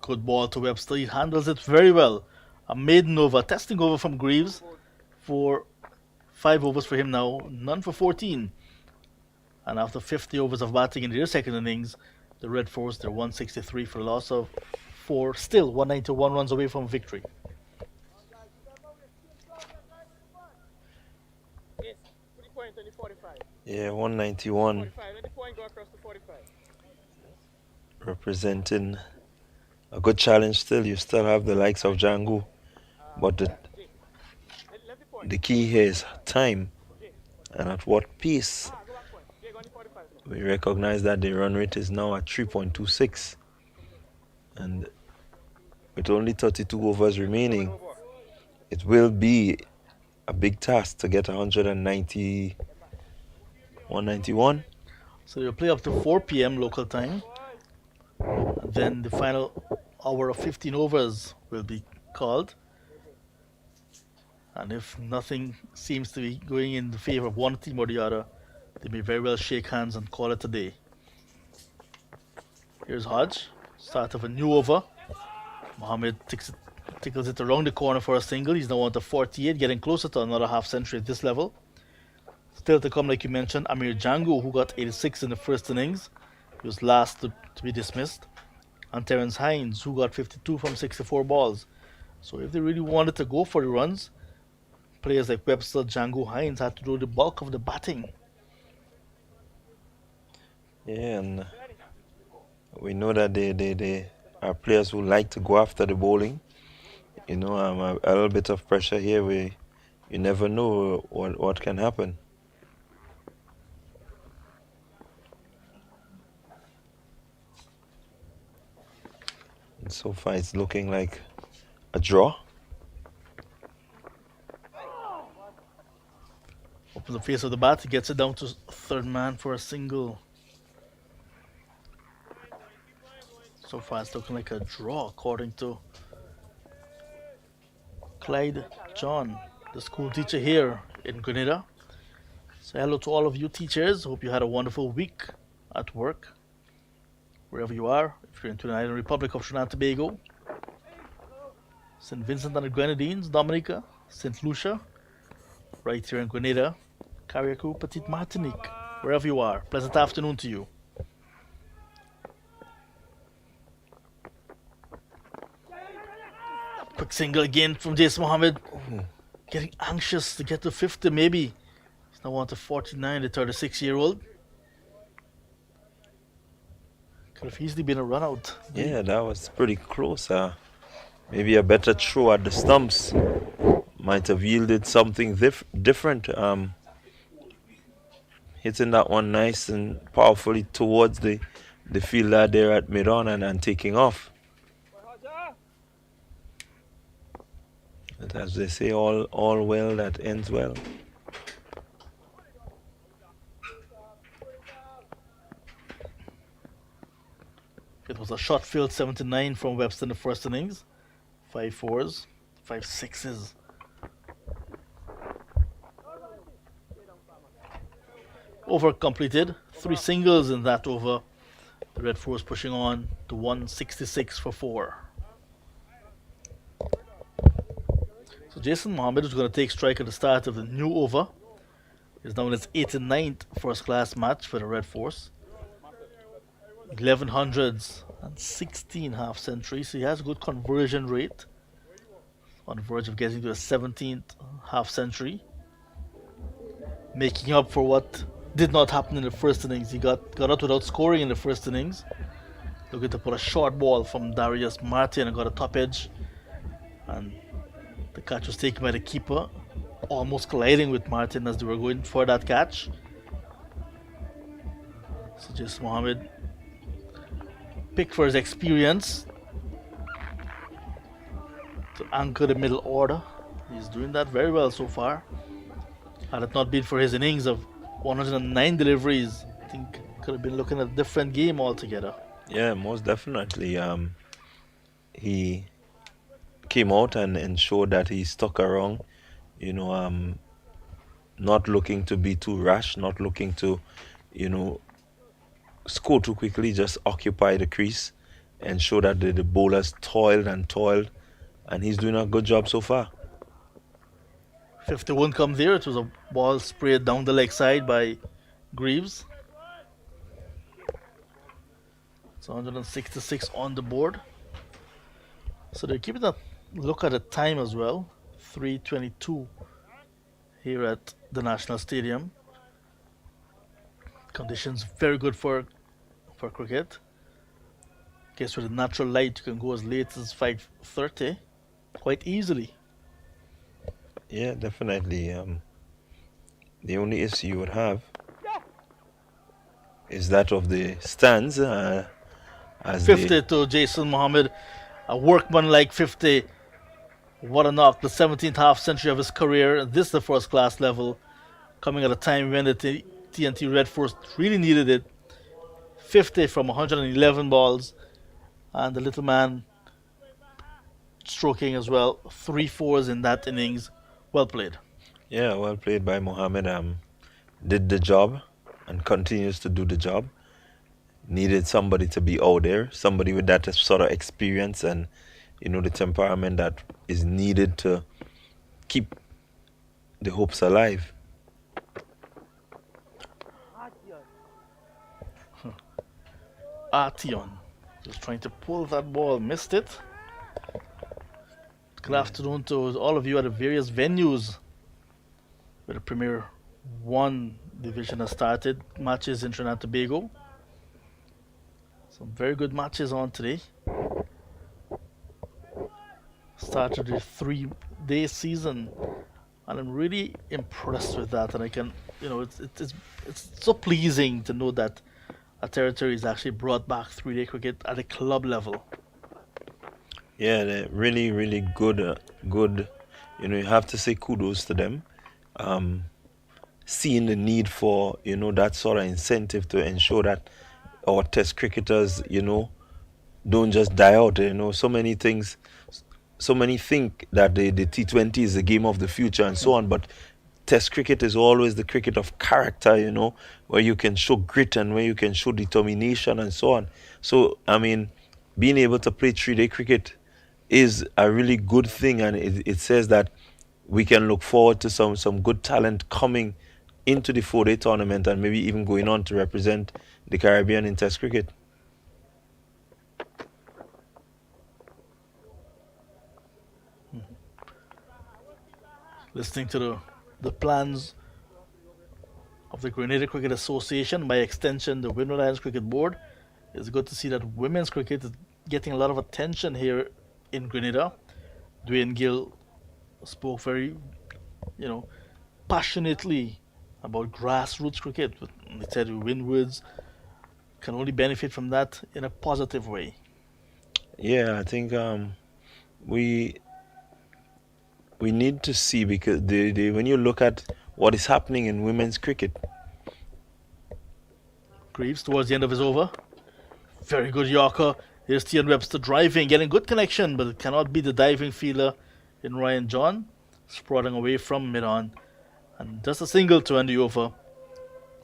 Good ball to Webster. He handles it very well. A maiden over, testing over from Greaves for 5 overs for him now, none for 14. And after 50 overs of batting in their second innings, the Red Force, they're 163 for a loss of 4, still 191 runs away from victory. Yeah, 191. 45. Let the point go across to 45. Representing a good challenge still. You still have the likes of Django. But the key here is time and at what pace. We recognize that the run rate is now at 3.26. And with only 32 overs remaining, it will be a big task to get 191. So they'll play up to 4 p.m. local time. Then the final hour of 15 overs will be called. And if nothing seems to be going in the favor of one team or the other, they may very well shake hands and call it a day. Here's Hodge, start of a new over. Mohammed tickles it around the corner for a single. He's now on to 48, getting closer to another half century at this level. Still to come, like you mentioned, Amir Django, who got 86 in the first innings. He was last to be dismissed. And Terrence Hines, who got 52 from 64 balls. So if they really wanted to go for the runs, players like Webster, Django, Hines had to do the bulk of the batting. Yeah, and we know that they are players who like to go after the bowling. A little bit of pressure here where you never know what can happen. And so far it's looking like a draw. Opens the face of the bat. He gets it down to third man for a single. So far, it's looking like a draw, according to Clyde John, the school teacher here in Grenada. So hello to all of you teachers. Hope you had a wonderful week at work, wherever you are. If you're in Trinidad, Republic of Trinidad and Tobago, St. Vincent and the Grenadines, Dominica, St. Lucia, right here in Grenada, Carriacou, Petite Martinique, wherever you are. Pleasant afternoon to you. Quick single again from Jason Mohammed. Getting anxious to get to 50 maybe. He's now on to 49, the 36-year-old. Could have easily been a run out. Yeah, that was pretty close. Maybe a better throw at the stumps might have yielded something different. Hitting that one nice and powerfully towards the fielder there at mid-on and taking off. But as they say, all well that ends well. It was a shot field 79 from Webster in the first innings. 5 fours, 5 sixes. Over completed. 3 singles in that over. The Red Force pushing on to 166 for 4. So Jason Mohammed is going to take strike at the start of the new over. It's now in its 89th first class match for the Red Force. 11 hundreds and 16 half centuries. So he has a good conversion rate. On the verge of getting to a 17th half century. Making up for what did not happen in the first innings. He got out without scoring in the first innings. Looking to put a short ball from Darius Martin and got a top edge. And the catch was taken by the keeper, almost colliding with Martin as they were going for that catch. So just Mohammed picked for his experience to anchor the middle order. He's doing that very well so far. Had it not been for his innings of 109 deliveries, I think could have been looking at a different game altogether. Yeah, most definitely. He came out and ensured that he stuck around, not looking to be too rash, not looking to, score too quickly, just occupy the crease and show that the bowlers toiled, and he's doing a good job so far. 51 come there. It was a ball sprayed down the leg side by Greaves. It's 166 on the board. So they're keeping a look at the time as well. 3:22 here at the National Stadium. Conditions very good for cricket. Guess with the natural light you can go as late as 5:30 quite easily. Yeah, definitely. The only issue you would have is that of the stands. As 50 to Jason Mohammed, a workman-like 50. What a knock! The 17th half century of his career. This is the first class level, coming at a time when the TNT Red Force really needed it. 50 from 111 balls, and the little man stroking as well. 3 fours in that innings. Well played. Yeah, well played by Mohammed. Did the job and continues to do the job. Needed somebody to be out there, somebody with that sort of experience and the temperament that is needed to keep the hopes alive. Artion just trying to pull that ball, missed it. Good afternoon to all of you at the various venues where the Premier 1 division has started. Matches in Trinidad and Tobago. Some very good matches on today. Started a 3-day season, and I'm really impressed with that. And I can, it's so pleasing to know that a territory is actually brought back 3-day cricket at a club level. Yeah, they're really, really good. You have to say kudos to them. seeing the need for, that sort of incentive to ensure that our test cricketers, don't just die out. So many things, so many think that the T20 is the game of the future and so on, but test cricket is always the cricket of character, where you can show grit and where you can show determination and so on. So, I mean, being able to play 3-day cricket is a really good thing, and it says that we can look forward to some good talent coming into the 4-day tournament and maybe even going on to represent the Caribbean in test cricket. Listening to the plans of the Grenada Cricket Association, by extension the Windwards Cricket Board, it's good to see that women's cricket is getting a lot of attention here in Grenada. Dwayne Gill spoke very, passionately about grassroots cricket. He said Windwards can only benefit from that in a positive way. Yeah, I think we need to see, because when you look at what is happening in women's cricket. Greaves towards the end of his over. Very good Yorker. Here's Tian Webster driving, getting good connection, but it cannot be the diving fielder in Ryan John. Sprouting away from mid-on. And just a single to end the over.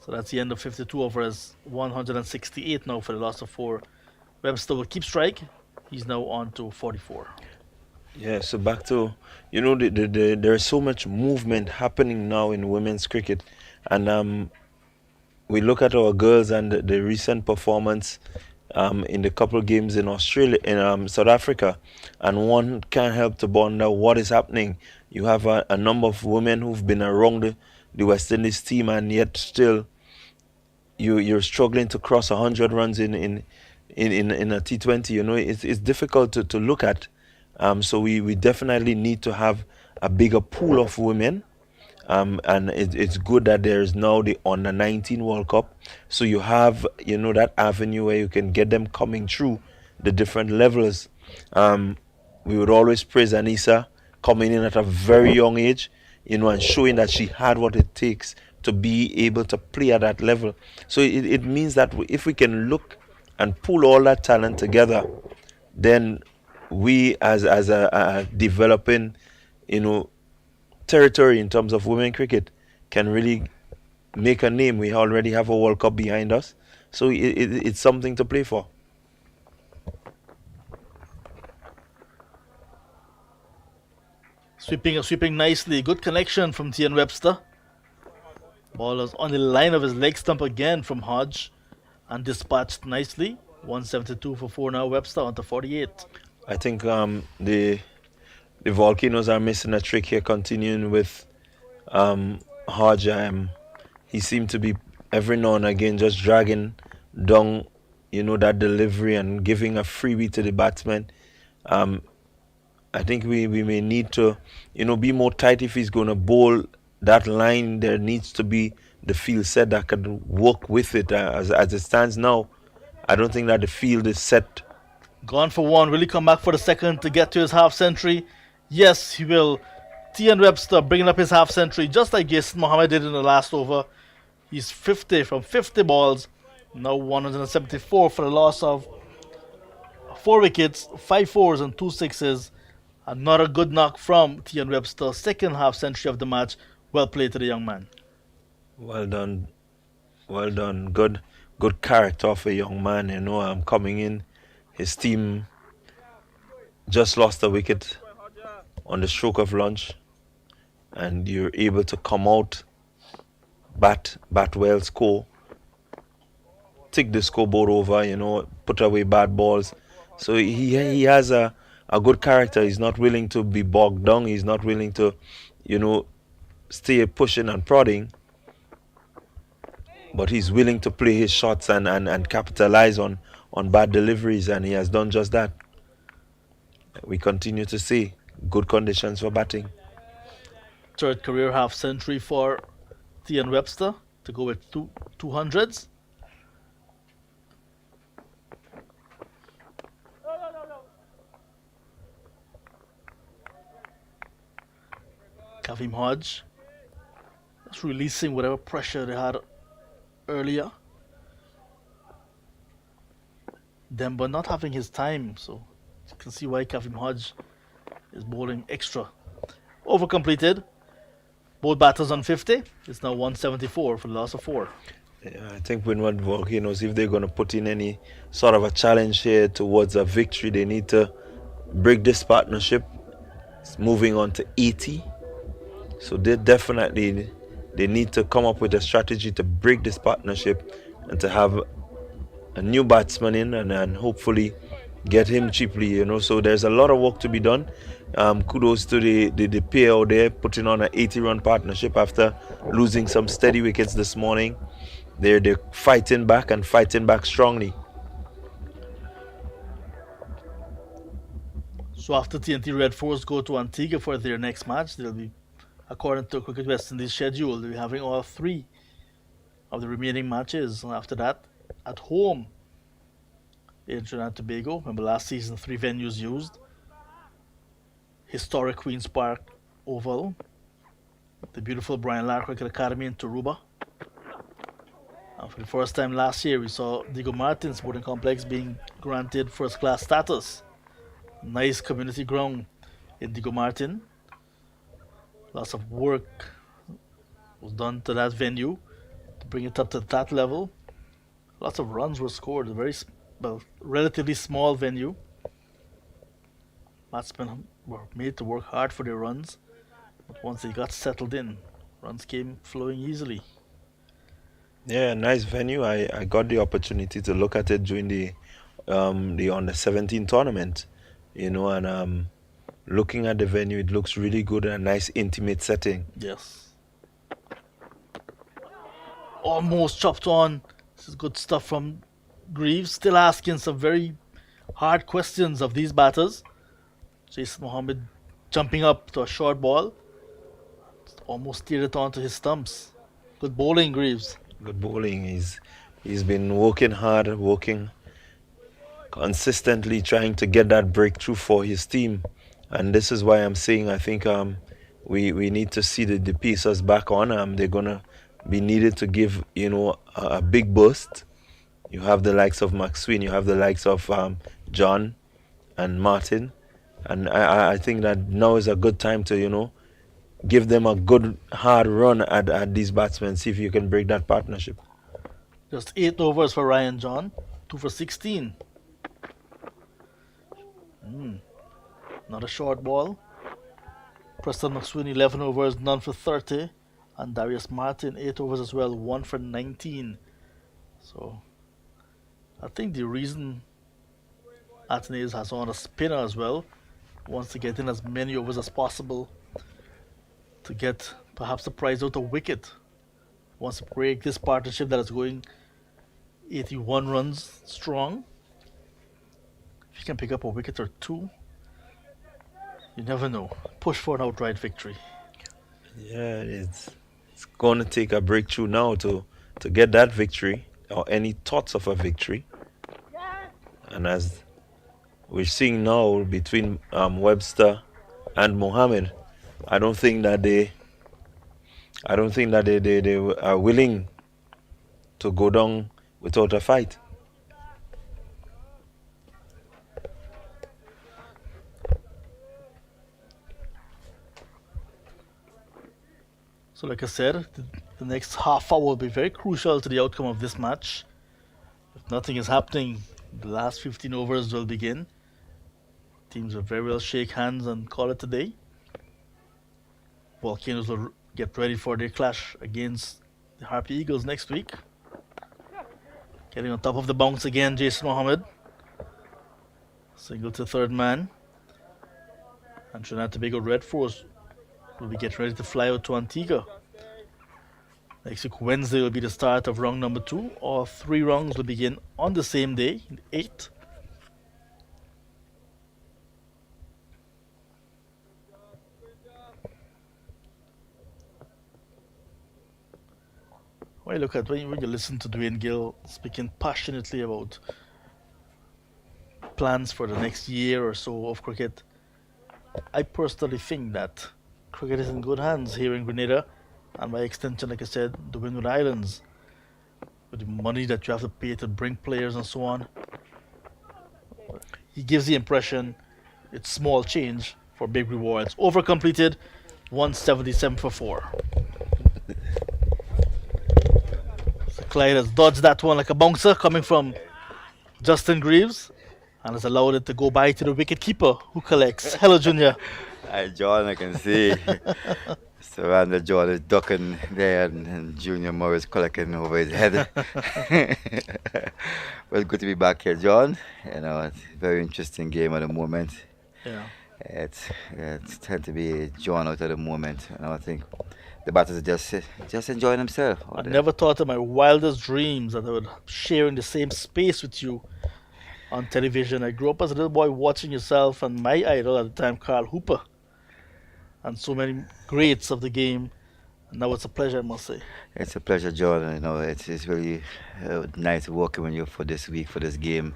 So that's the end of 52 overs. 168 now for the loss of 4. Webster will keep strike. He's now on to 44. Yeah, so back to, there's so much movement happening now in women's cricket. And we look at our girls and the recent performance in the couple games in Australia, in South Africa, and one can't help to wonder what is happening. You have a number of women who've been around the West Indies team, and yet still you're struggling to cross 100 runs in a T20. It's difficult to look at. So we definitely need to have a bigger pool of women. And it's good that there's now the Under-19 World Cup. So you have, that avenue where you can get them coming through the different levels. We would always praise Anissa coming in at a very young age, and showing that she had what it takes to be able to play at that level. So it means that if we can look and pull all that talent together, then we as a developing, territory in terms of women cricket can really make a name. We already have a World Cup behind us, so it's something to play for. Sweeping nicely. Good connection from Tian Webster. Ball was on the line of his leg stump again from Hodge and dispatched nicely. 172 for 4 now. Webster on to 48. I think the Volcanoes are missing a trick here, continuing with Hodge. He seemed to be every now and again just dragging down, that delivery and giving a freebie to the batsman. I think we may need to, be more tight if he's going to bowl that line. There needs to be the field set that can work with it. As it stands now, I don't think that the field is set. Gone for 1. Will he come back for the second to get to his half century? Yes, he will. Tian Webster bringing up his half century just like Jason Mohammed did in the last over. He's 50 from 50 balls. Now 174 for the loss of 4 wickets, 5 fours and 2 sixes. Another good knock from Tian Webster. Second half century of the match. Well played to the young man. Well done. Well done. Good character of a young man. I'm coming in. His team just lost a wicket on the stroke of lunch, and you're able to come out, bat well, score, take the scoreboard over, put away bad balls. So he has a good character. He's not willing to be bogged down. He's not willing to, stay pushing and prodding, but he's willing to play his shots and capitalize on bad deliveries, and he has done just that. We continue to see good conditions for batting. Third career half century for Tian Webster to go with 200s. Kavim Hodge just releasing whatever pressure they had earlier. Demba not having his time, so you can see why Kavim Hodge is bowling extra. Over completed. Both batters on 50. It's now 174 for the loss of 4. Yeah, I think Windward Volcanoes, if they're going to put in any sort of a challenge here towards a victory, they need to break this partnership. It's moving on to 80. So they need to come up with a strategy to break this partnership and to have a new batsman in and hopefully get him cheaply, So there's a lot of work to be done. Kudos to the pair out there putting on an 80-run partnership after losing some steady wickets this morning. They're fighting back and fighting back strongly. So after TNT Red Force go to Antigua for their next match, they'll be, according to Cricket West Indies schedule, they'll be having all 3 of the remaining matches. And after that, at home in Trinidad and Tobago. Remember last season, 3 venues used. Historic Queen's Park Oval, the beautiful Brian Lara Cricket Academy in Taruba. And for the first time last year, we saw Diego Martin Sporting Complex being granted first-class status. Nice community ground in Diego Martin. Lots of work was done to that venue to bring it up to that level. Lots of runs were scored. A very relatively small venue. Batsmen were made to work hard for their runs, but once they got settled in, runs came flowing easily. Yeah, nice venue. I got the opportunity to look at it during the under 17 tournament, and looking at the venue, it looks really good and a nice intimate setting. Yes. Almost chopped on. This is good stuff from Greaves. Still asking some very hard questions of these batters. Jason Mohammed jumping up to a short ball. Almost steered it onto his stumps. Good bowling, Greaves. Good bowling. He's been working hard, working consistently, trying to get that breakthrough for his team. And this is why I'm saying I think we need to see the pieces back on. They're gonna be needed to give a big burst. You have the likes of McSween, you have the likes of John and Martin, and I think that now is a good time to give them a good hard run at these batsmen. See if you can break that partnership. Just 8 overs for Ryan John, 2 for 16. Not a short ball. Preston McSween 11 overs, none for 30. And Darius Martin 8 overs as well, 1 for 19. So I think the reason Athenaeus has on a spinner as well, wants to get in as many overs as possible to get perhaps the prize out a wicket. Wants to break this partnership that is going 81 runs strong. If you can pick up a wicket or 2, you never know. Push for an outright victory. Yeah, it's going to take a breakthrough now to get that victory or any thoughts of a victory. And as we're seeing now between Webster and Mohammed, I don't think that they are willing to go down without a fight. So like I said, the next half hour will be very crucial to the outcome of this match. If nothing is happening, the last 15 overs will begin. Teams will very well shake hands and call it a day. Volcanoes will get ready for their clash against the Harpy Eagles next week. Getting on top of the bounce again, Jason Mohammed. Single to third man. And Trinidad and Tobago Red Force will be getting ready to fly out to Antigua. Next week, Wednesday, will be the start of round number 2. All 3 rounds will begin on the same day, 8th. When you listen to Dwayne Gill speaking passionately about plans for the next year or so of cricket, I personally think that cricket is in good hands here in Grenada, and by extension, like I said, the Windward Islands, with the money that you have to pay to bring players and so on. He gives the impression it's small change for big rewards. Over completed, 177 for 4. So Clyde has dodged that one like a bouncer coming from Justin Greaves and has allowed it to go by to the wicket keeper who collects. Hello, Junior. Hi, John, I can see. Surrender John is ducking there and Junior Morris collecting over his head. Well, good to be back here, John. You know, it's a very interesting game at the moment. Yeah. It's tend to be John out at the moment. You know, I think the batters are just enjoying themselves. I never thought in my wildest dreams that I would share in the same space with you on television. I grew up as a little boy watching yourself and my idol at the time, Carl Hooper, and so many greats of the game. And now it's a pleasure, I must say. It's a pleasure, John. You know, it's really nice working with you for this week, for this game.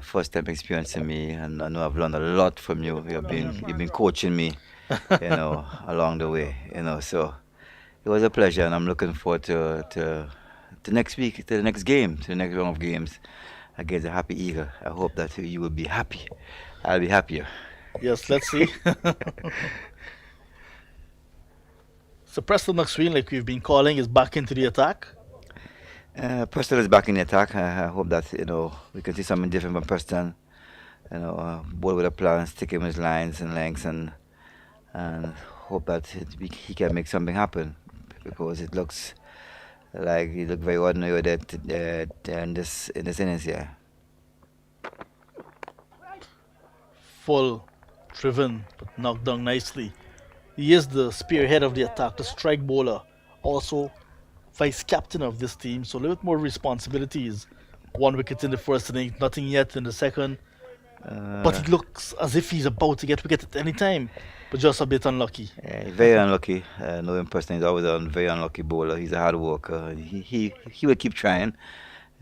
First time experience to me, and I know I've learned a lot from you. You've been coaching me, you know, along the way. You know, so it was a pleasure, and I'm looking forward to next week, to the next game, to the next round of games against a happy eagle. I hope that you will be happy. I'll be happier. Yes, let's see. So Preston McSween, like we've been calling, is back into the attack. Preston is back in the attack. I hope that we can see something different from Preston. Ball with a plan, sticking with his lines and lengths, and hope that he can make something happen, because it looks like he looked very ordinary with it in this innings here. Full, driven, but knocked down nicely. He is the spearhead of the attack, the strike bowler, also vice captain of this team, so a little bit more responsibilities. 1 wicket in the first inning, nothing yet in the second. But he looks as if he's about to get wicket at any time, but just a bit unlucky. Yeah, very unlucky. Knowing Preston, he's always a very unlucky bowler. He's a hard worker. He will keep trying.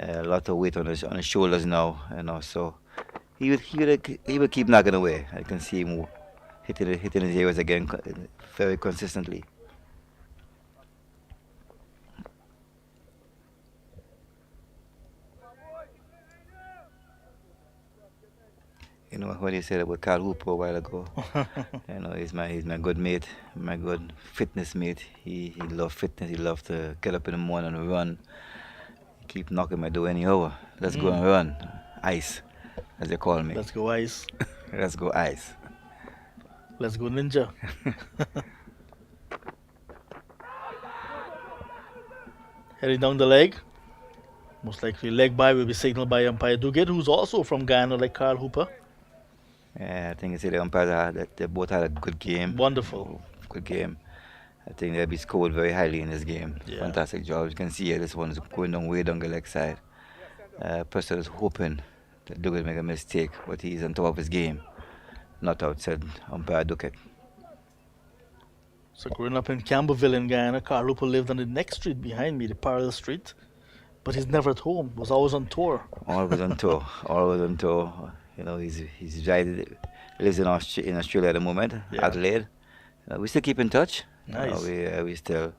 A lot of weight on his shoulders now, so he will keep knocking away. I can see him hitting his areas again very consistently. You know what you said about Carl Hooper a while ago. He's my good mate, my good fitness mate. He loves fitness. He loves to get up in the morning and run. He keep knocking my door any hour. Let's go and run. Ice, as they call me. Let's go Ice. Let's go Ice. Let's go Ninja. Heading down the leg. Most likely leg by will be signaled by umpire Duguid, who's also from Guyana like Carl Hooper. Yeah, I think the umpires they both had a good game. Wonderful. Good game. I think they'll be scored very highly in this game. Yeah. Fantastic job. You can see here, this one is going down way down the leg side. Preston is hoping that Duguid make a mistake, but he's on top of his game. Not outside umpire Duguid. So growing up in Campbellville in Guyana, Carl Hooper lived on the next street behind me, the parallel street. But he's never at home. Was always on tour. Always on tour. Always on tour. He's lives in Australia at the moment, Yeah. Adelaide. We still keep in touch. Nice. We still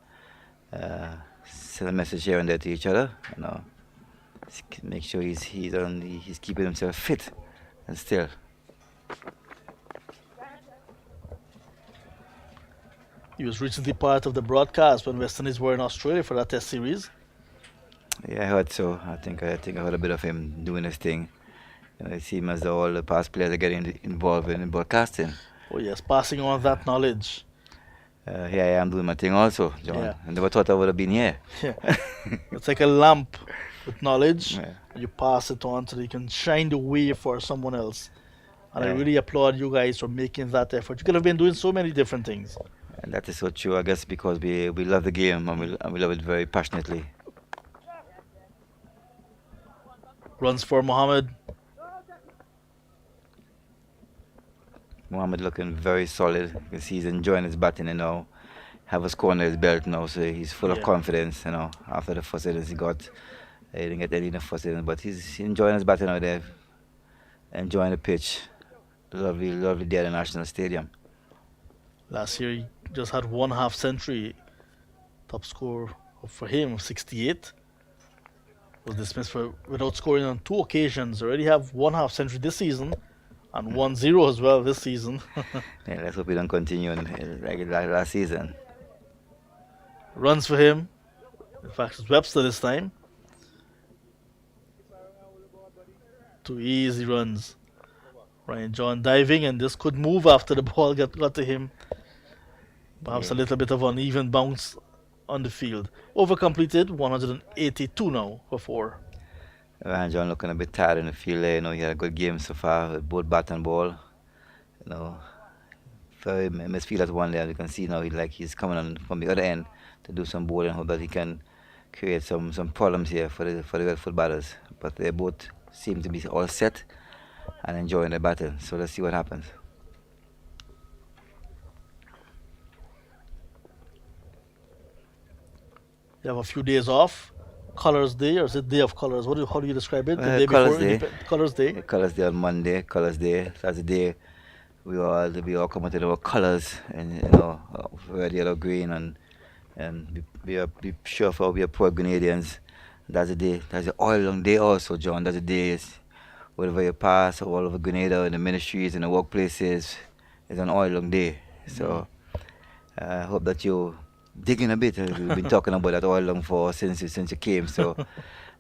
send a message here and there to each other. Make sure he's keeping himself fit and still. He was recently part of the broadcast when West Indies were in Australia for that test series. Yeah, I heard so. I think I heard a bit of him doing his thing. It seems as though all the past players are getting involved in broadcasting. Oh yes, passing on that knowledge. Here I am doing my thing also, John. Yeah. I never thought I would have been here. Yeah. It's like a lamp with knowledge. Yeah. You pass it on so that you can shine the way for someone else. And I Yeah. really applaud you guys for making that effort. You could have been doing so many different things. And that is so true, I guess, because we love the game and we love it very passionately. Runs for Mohammed. Mohammed looking very solid. You can see he's enjoying his batting now. Have a score under his belt now, so he's full of Yeah. confidence. After the first innings he got, he didn't get any in the first innings, but he's enjoying his batting out there, enjoying the pitch. Lovely, lovely day at the National Stadium. Last year he just had 1 half century Top score for him of 68. Was dismissed without scoring on 2 occasions. Already have 1 half century this season and 1-0 as well this season. Yeah, let's hope we don't continue like last season. Runs for him. In fact, it's Webster this time. 2 easy runs. Ryan John diving, and this could move after the ball got to him. Perhaps a little bit of uneven bounce on the field. Over completed, 182 now for 4. Ryan John looking a bit tired in the field there. He had a good game so far with both bat and ball. Very misfielders one there. You can see now he's coming on from the other end to do some bowling. Hope that he can create some problems here for the Red Foot batters. But they both seem to be all set and enjoying the battle. So let's see what happens. You have a few days off. Colors Day, or is it Day of Colors? How do you describe it? The day Colors before Day. Colors Day. Yeah, Colors Day on Monday. Colors Day. That's the day we all come out with our colors and red, yellow, green, and be sure for we are poor Grenadians. That's the day. That's the oil long day also, John. That's the day wherever you pass all over Grenada in the ministries and the workplaces, it's an oil long day. So I hope that you dig in a bit. We've been talking about that oil long for since you came. So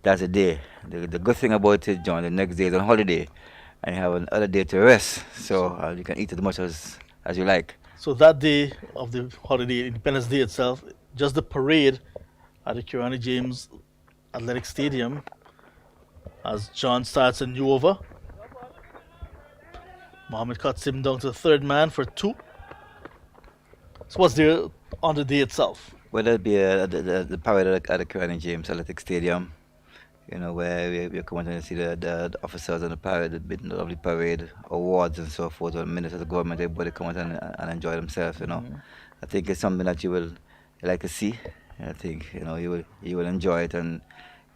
that's the day. The good thing about it, John, the next day is on holiday, and you have another day to rest. So you can eat as much as you like. So that day of the holiday, Independence Day itself, just the parade at the Kirani James Athletic Stadium as John starts a new over. Mohammed cuts him down to the third man for 2. So what's there on the day itself? Well, that'll be the parade at the Kirani James Athletic Stadium, where we're coming to see the officers on the parade, the lovely parade, awards and so forth, or ministers of the government, everybody come out and enjoy themselves, I think it's something that you like to see. I think, you will enjoy it, and,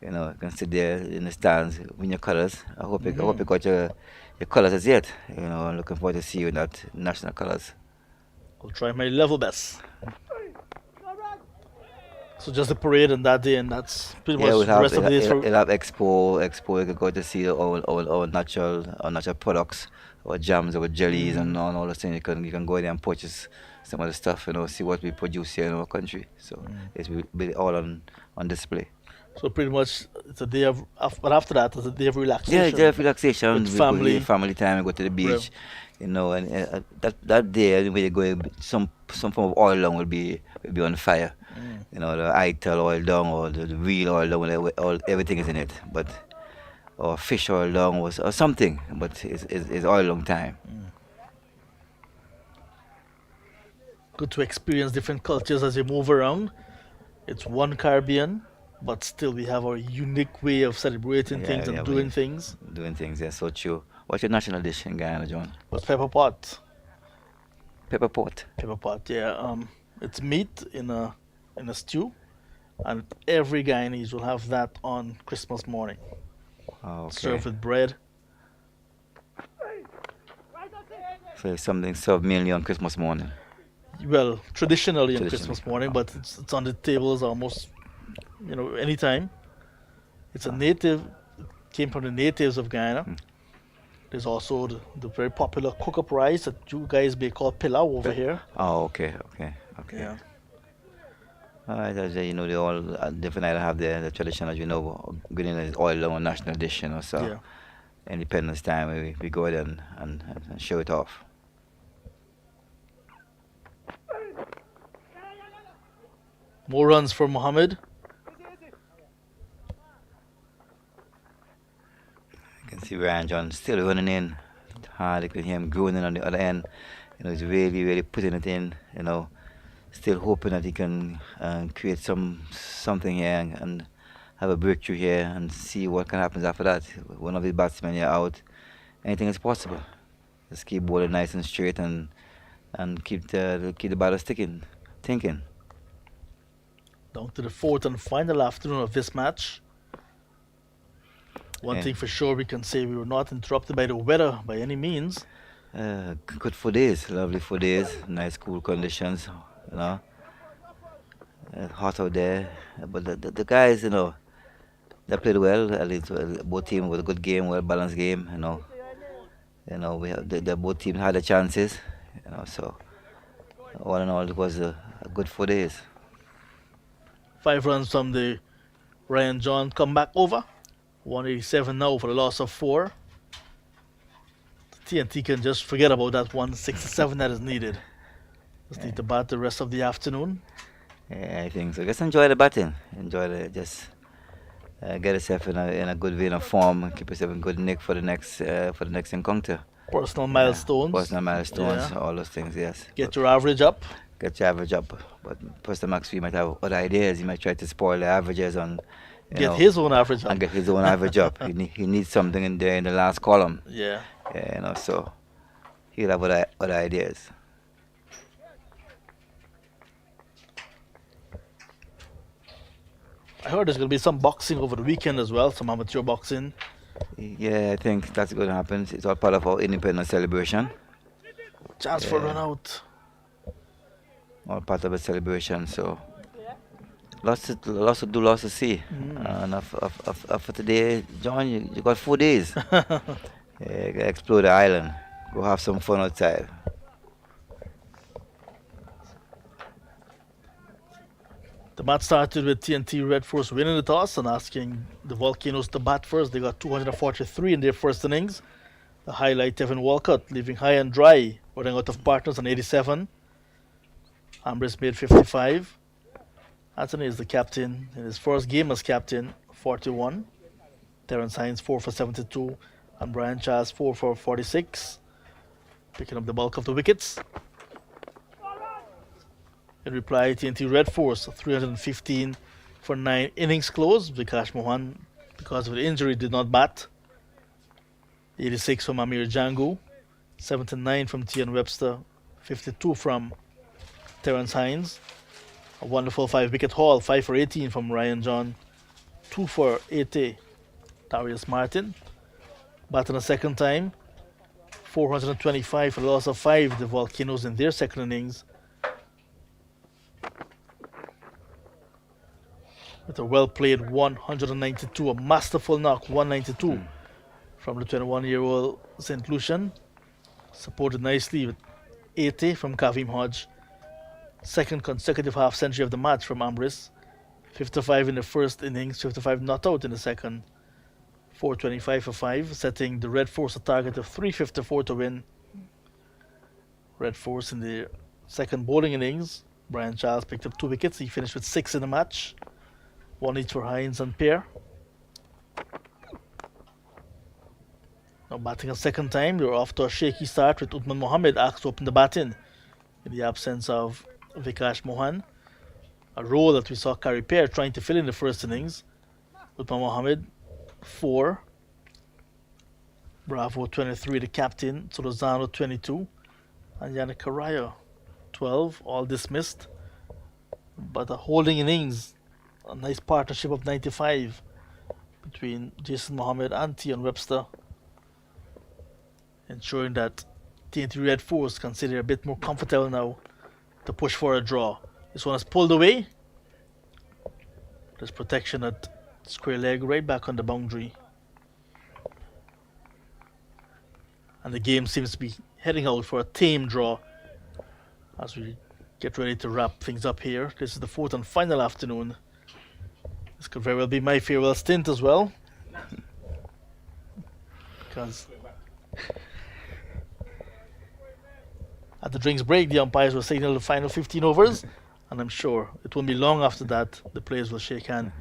you can sit there in the stands with your colours. I hope you got your colours as yet. I'm looking forward to see you in that national colours. I'll try my level best. So just the parade on that day, and that's pretty much the rest of the days. We'll have expo. You can go to see our natural products, our jams, our jellies, and all those things. You can go there and purchase some of the stuff, see what we produce here in our country. So it's really all on display. So pretty much it's a day of, but after that it's a day of relaxation. Yeah, day of relaxation. With family. Family time. We go to the beach, and that day when you go, some form of oil long will be on fire. The ITEL oil down or the real oil down, everything is in it. But or fish oil down or something. But it's oil long time. Good to experience different cultures as you move around. It's one Caribbean, but still we have our unique way of celebrating things and doing things. Doing things, yeah, so true. What's your national dish in Guyana, John? What's pepper pot? Pepper pot. Pepper pot, yeah. It's meat in a stew, and every Guyanese will have that on Christmas morning. Oh, okay. Served with bread. So it's something served mainly on Christmas morning. Well, traditionally on Christmas morning, but it's on the tables almost, anytime. It's a native, came from the natives of Guyana. There's also the very popular cook-up rice that you guys may call pilau over here. Oh, okay. Yeah. Alright, they all different islands have the tradition, as you know. Grenada is oil long national dish, so Yeah. Independence time we go ahead and show it off. More runs for Mohammed. You can see Ryan John still running in hard. You can hear him groaning on the other end. He's really, really putting it in. Still hoping that he can create something here and have a breakthrough here and see what can happen after that. One of the batsmen here out. Anything is possible. Just keep bowling nice and straight and keep the batters thinking. Down to the 4th and final afternoon of this match. One thing for sure, we can say we were not interrupted by the weather by any means. Good 4 days, lovely 4 days, nice cool conditions, hot out there. But the guys, they played well. At least both teams with a good game, well balanced game. We have both teams had the chances. So all in all, it was a good 4 days. 5 runs from the Ryan John comeback over. 187 now for the loss of 4. TNT can just forget about that 167 that is needed. Just need to bat the rest of the afternoon. Yeah, I think so. Just enjoy the batting. Just get yourself in a good vein of form and keep yourself in good nick for the next encounter. Personal milestones. Personal milestones, Yeah. all those things, yes. Get your average up. Get your average up. But Pastor Max, might have other ideas. He might try to spoil the averages on. Get his own average up. And get his own average up. He needs something in there in the last column. Yeah. So he'll have other ideas. I heard there's going to be some boxing over the weekend as well, some amateur boxing. Yeah, I think that's going to happen. It's all part of our independence celebration. Chance for run out. All part of a celebration, so lots to do, lots to see. And for today, John, you got 4 days. Explore the island. Go have some fun outside. The match started with TNT Red Force winning the toss and asking the Volcanoes to bat first. They got 243 in their first innings. The highlight, Tevin Walcott leaving high and dry, running out of partners on 87. Ambrose made 55. Anthony is the captain in his first game as captain, 41. Terrence Hines 4 for 72 and Brian Charles 4 for 46, picking up the bulk of the wickets. In reply, TNT Red Force 315 for 9 innings closed. Vikash Mohan, because of the injury, did not bat. 86 from Amir Jangu, 79 from Tian Webster, 52 from Terrence Hines. A wonderful 5-wicket haul, 5 for 18 from Ryan John, 2 for 80 Darius Martin. Batting a second time, 425 for the loss of 5, the Volcanoes in their second innings. With a well-played 192, a masterful knock, 192 from the 21-year-old St. Lucian. Supported nicely with 80 from Kavim Hodge. Second consecutive half-century of the match from Ambrose. 55 in the first innings, 55 not out in the second. 425 for 5, setting the Red Force a target of 354 to win. Red Force in the second bowling innings. Brian Charles picked up 2 wickets. He finished with 6 in the match. 1 each for Hines and Pear. Now batting a second time, they were off to a shaky start with Uthman Mohammed asked to open the batting in the absence of Vikash Mohan. A role that we saw Kari Pear trying to fill in the first innings. Uthman Mohammed 4. Bravo 23, the captain. Solozano 22. And Yannick Carraya 12, all dismissed. But a holding innings, a nice partnership of 95 between Jason Mohammed and Tian Webster, ensuring that TNT Red Force can say they're a bit more comfortable now to push for a draw. This one is pulled away. There's protection at square leg right back on the boundary. And the game seems to be heading out for a tame draw as we get ready to wrap things up here. This is the 4th and final afternoon. This could very well be my farewell stint as well. Because at the drinks break, the umpires will signal the final 15 overs, and I'm sure it won't be long after that the players will shake hands.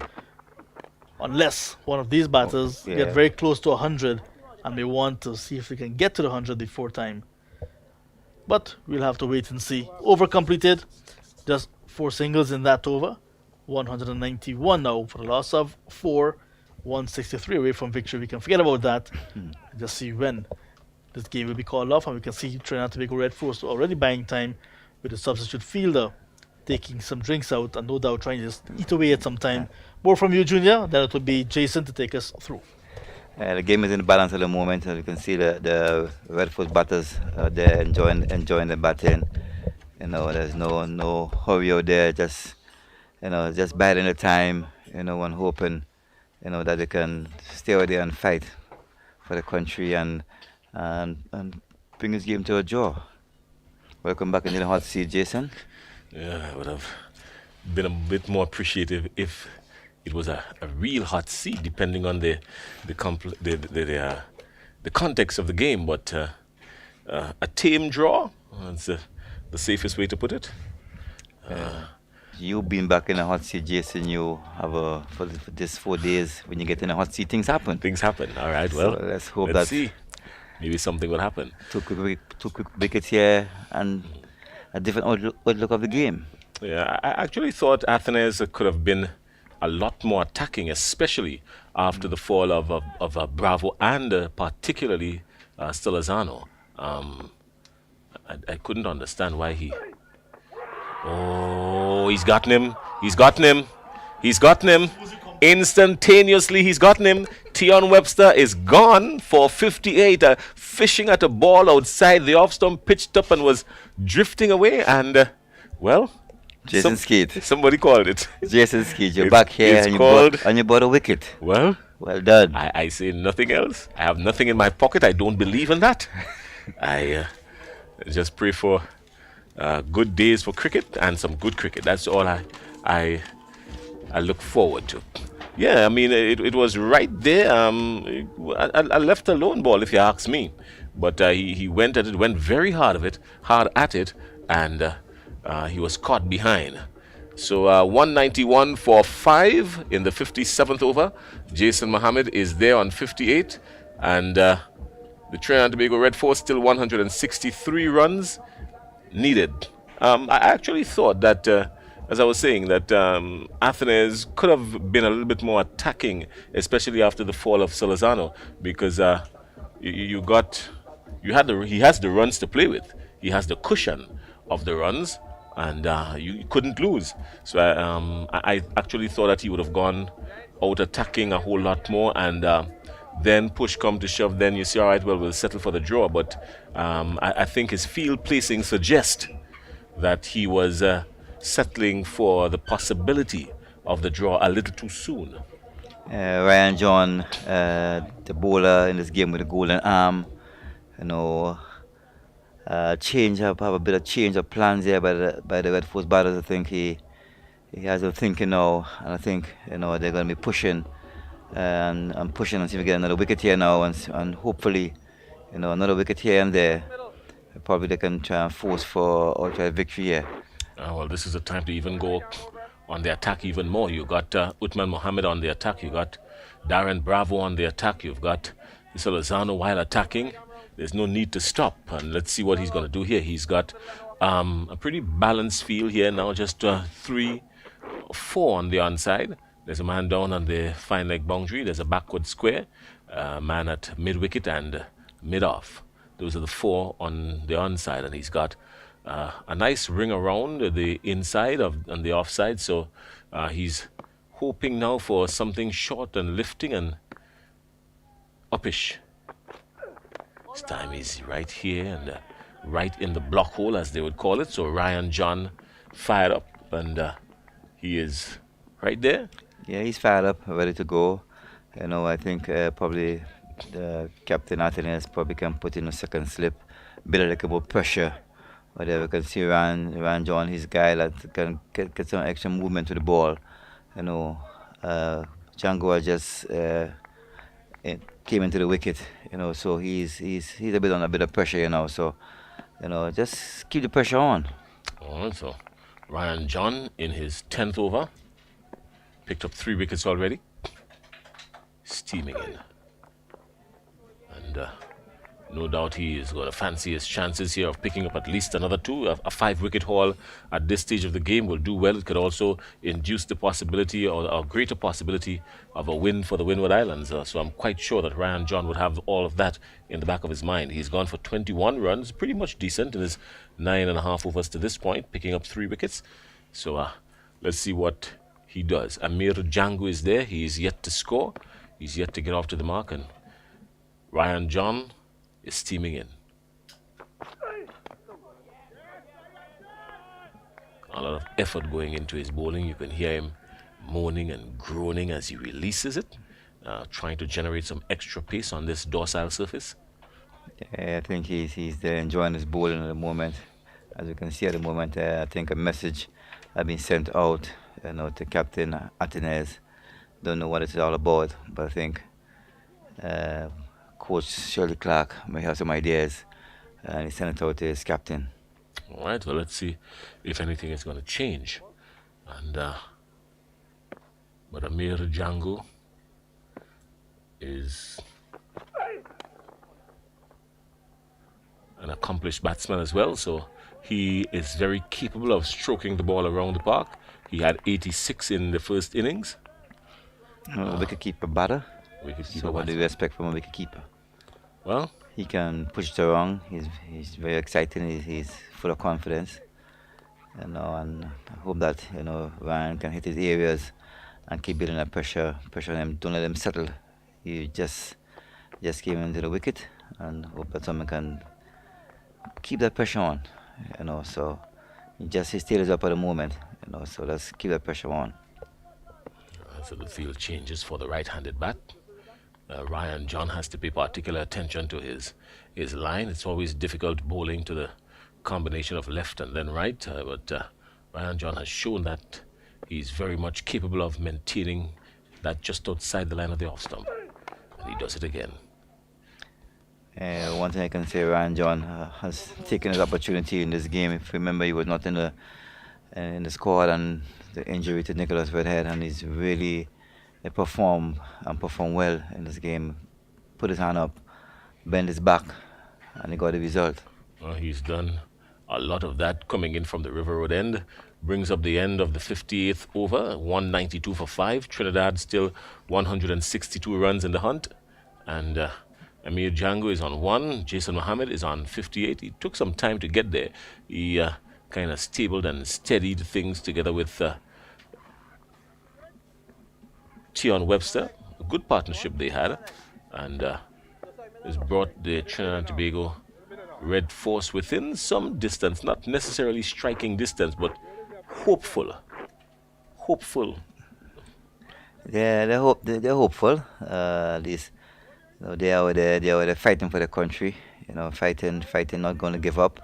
Unless one of these batters get very close to 100 and may want to see if they can get to the 100 before time. But we'll have to wait and see. Over completed, just 4 singles in that over. 191 now for the loss of 4. 163 away from victory. We can forget about that. Just see when this game will be called off, and we can see Trinidad and Tobago Red Force already buying time with the substitute fielder taking some drinks out and no doubt trying to just eat away at some time. More from you, Junior. Then it will be Jason to take us through. The game is in balance at the moment. As you can see, the Red Force batters they're enjoying the batting. There's no hurry out there. Just just biding the time, and hoping, that they can stay out there and fight for the country and bring this game to a draw. Welcome back into the hot seat, Jason. Yeah, I would have been a bit more appreciative if it was a real hot seat, depending on the context of the game. But a tame draw, that's the safest way to put it. You've been back in the hot seat, Jason. You have for this 4 days. When you get in the hot seat, things happen. Things happen. All right. So Well, let's hope let's that see. Maybe something will happen. two quick wickets here and a different outlook of the game. Yeah, I actually thought Athens could have been a lot more attacking, especially after the fall of Bravo and particularly Stilazano. I couldn't understand why he. Oh, he's gotten him. He's gotten him. He's gotten him. Instantaneously, he's gotten him. Tion Webster is gone for 58, fishing at a ball outside the off stump, pitched up and was drifting away. And, well, Jason Skeet. somebody called it. Jason Skeet, you're It's- back here it's and called- you bought a wicket. Well, Well done. I say nothing else. I have nothing in my pocket. I don't believe in that. I just pray for good days for cricket and some good cricket. That's all I look forward to. Yeah, I mean, it was right there. I left a lone ball, if you ask me. But he went at it, went very hard at it, and he was caught behind. So 191 for 5 in the 57th over. Jason Mohammed is there on 58. And the Trinidad and Tobago Red Force still 163 runs needed. I actually thought that, as I was saying, that Athens could have been a little bit more attacking, especially after the fall of Solazano, because he has the runs to play with. He has the cushion of the runs, and you couldn't lose. So I actually thought that he would have gone out attacking a whole lot more, and then push come to shove, then you say, all right, well, we'll settle for the draw. But I think his field placing suggests that he was settling for the possibility of the draw a little too soon. Ryan John, the bowler in this game with the golden arm, have a bit of change of plans there by the Red Force batters. I think he has them thinking now, and I think they're going to be pushing and pushing and see if we get another wicket here now, and hopefully another wicket here and there. Probably they can try and force for outright victory here. Well, this is the time to even go on the attack even more. You got Uthman Mohammed on the attack. You got Darren Bravo on the attack. You've got Solazano while attacking. There's no need to stop. And let's see what he's going to do here. He's got a pretty balanced field here now. Just 3 or 4 on the onside. There's a man down on the fine leg boundary. There's a backward square. Man at mid-wicket and mid-off. Those are the 4 on the onside. And he's got a nice ring around the inside on the offside. So he's hoping now for something short and lifting and uppish. This time he's right here and right in the block hole, as they would call it. So Ryan John fired up, and he is right there. Yeah, he's fired up, ready to go. I think probably the captain Anthony probably can put in a second slip, build a little more pressure. Whatever, can see Ryan John, his guy that can get some extra movement to the ball. Django just came into the wicket, so he's a bit on a bit of pressure, so just keep the pressure on. All right, so Ryan John in his 10th over picked up 3 wickets already, steaming in, and no doubt he is going to fancy his chances here of picking up at least another 2. A 5-wicket haul at this stage of the game will do well. It could also induce the possibility or a greater possibility of a win for the Windward Islands. So I'm quite sure that Ryan John would have all of that in the back of his mind. He's gone for 21 runs, pretty much decent in his 9.5 overs to this point, picking up 3 wickets. So let's see what he does. Amir Django is there. He's yet to score. He's yet to get off to the mark. And Ryan John is steaming in. a lot of effort going into his bowling. You can hear him moaning and groaning as he releases it, trying to generate some extra pace on this docile surface. Yeah, I think he's there enjoying his bowling at the moment. As you can see at the moment, I think a message has been sent out, to Captain Atenez. Don't know what it's all about, but I think uh, Coach Shirley Clark may have some ideas, and he sent it out to his captain. All right, well, let's see if anything is going to change. And but Amir Django is an accomplished batsman as well, so he is very capable of stroking the ball around the park. He had 86 in the first innings. Wicketkeeper batter. So what do you expect from a wicketkeeper? Well, He can push it around. He's very exciting. He's full of confidence. And I hope that Ryan can hit his areas and keep building that pressure on him. Don't let him settle. He just came into the wicket, and hope that someone can keep that pressure on. So his tail is up at the moment. So let's keep that pressure on. so the field changes for the right-handed bat. Ryan John has to pay particular attention to his line. It's always difficult bowling to the combination of left and then right, but Ryan John has shown that he's very much capable of maintaining that just outside the line of the off stump, and he does it again. One thing I can say, Ryan John has taken his opportunity in this game. If you remember, he was not in the squad, and the injury to Nicholas Redhead, and he's really performed well in this game. Put his hand up, bend his back, and he got the result. He's done a lot of that coming in from the River Road end. Brings up the end of the 58th over, 192 for 5. Trinidad still 162 runs in the hunt. And Amir Django is on 1. Jason Mohammed is on 58. He took some time to get there. He kind of stabled and steadied things together with Tion Webster. A good partnership they had. And has brought the Trinidad and Tobago Red Force within some distance. Not necessarily striking distance, but hopeful. Yeah, they're hopeful. At least they are there fighting for the country. Fighting, not going to give up.